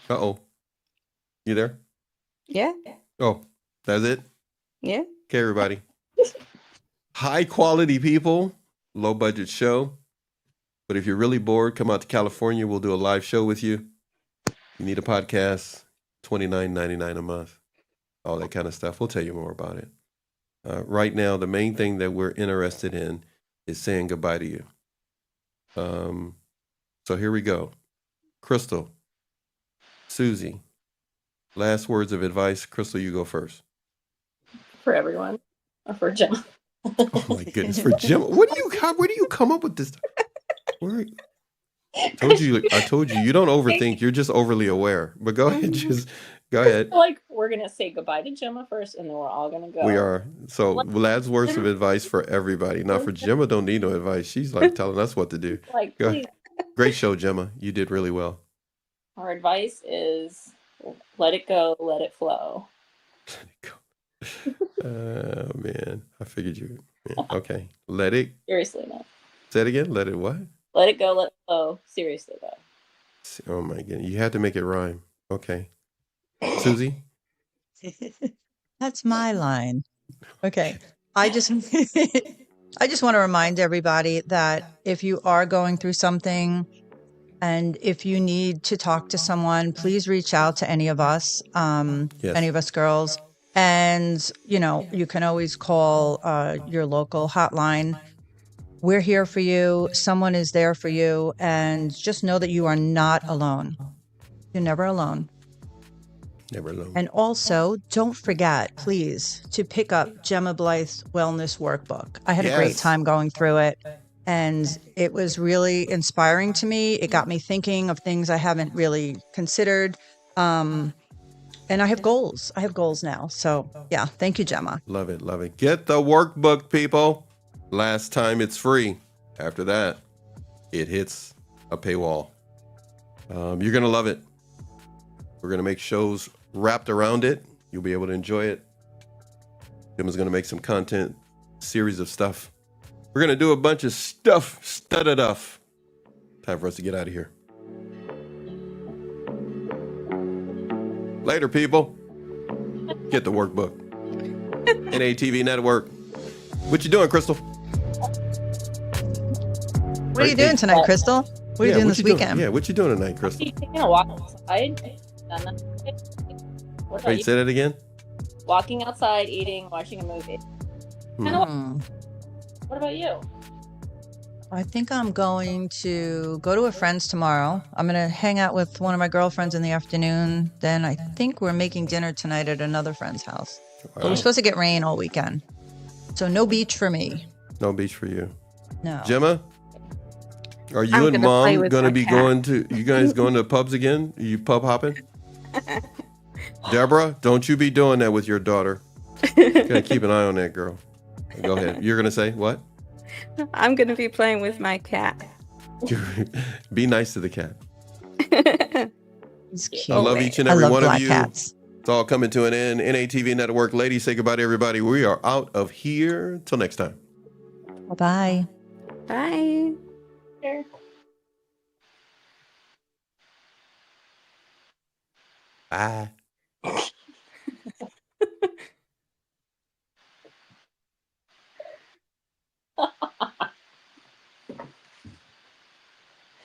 You there? yeah. Oh, that's it? Yeah. Okay, everybody. High quality people, low budget show. But if you're really bored, come out to California. We'll do a live show with you. You need a podcast, $29.99 a month. All that kind of stuff. We'll tell you more about it. Right now, the main thing that we're interested in is saying goodbye to you. So here we go. Crystal, Susie, last words of advice. Crystal, you go first. For everyone. Or for Gemma. Oh my goodness, for Gemma. Where do you come up with this? I told you you don't overthink. You're just overly aware. But go ahead, go ahead. Like, we're going to say goodbye to Gemma first, and then we're all going to go. We are. So last words of advice for everybody. Now for Gemma, don't need no advice. She's like telling us what to do. Like, go please. ahead. Great show, Gemma. You did really well. Our advice is let it go, let it flow. Oh man, I figured you. Yeah. Okay, let it. Seriously, no. Say it again. Let it what? Let it go, let it flow. Seriously, though. Oh my goodness, you had to make it rhyme. Okay, Susie. That's my line. Okay. I just want to remind everybody that if you are going through something and if you need to talk to someone, please reach out to any of us, Yes. any of us girls. And, you can always call your local hotline. We're here for you. Someone is there for you. And just know that you are not alone. You're never alone. Never alone. And also, don't forget, please, to pick up Gemma Blythe's Wellness Workbook. I had a great time going through it, and it was really inspiring to me. It got me thinking of things I haven't really considered. And I have goals. I have goals now. So, yeah, thank you, Gemma. Love it. Love it. Get the workbook, people. Last time it's free. After that, it hits a paywall. You're going to love it. We're going to make shows wrapped around it. You'll be able to enjoy it. Gemma's going to make some content, series of stuff. We're going to do a bunch of stuff. Time for us to get out of here. Later, people. Get the workbook. NATV Network. What you doing, Crystal? What are you doing tonight, Crystal? What are you doing this weekend? Yeah, what you doing tonight, Crystal? Taking a walk outside. What about Wait, say that again? Walking outside, eating, watching a movie. What about you? I think I'm going to go to a friend's tomorrow. I'm going to hang out with one of my girlfriends in the afternoon. Then I think we're making dinner tonight at another friend's house. Wow. But we're supposed to get rain all weekend. So no beach for me. No beach for you. No. Gemma? Are you and Mom going to be cat. you guys going to pubs again? Are you pub hopping? Deborah, don't you be doing that with your daughter. Gotta keep an eye on that girl. Go ahead. You're going to say what? I'm going to be playing with my cat. Be nice to the cat. It's cute. I love each and every one of you. Cats. It's all coming to an end. NATV Network. Ladies, say goodbye to everybody. We are out of here. Till next time. Bye. Bye. Sure. Bye.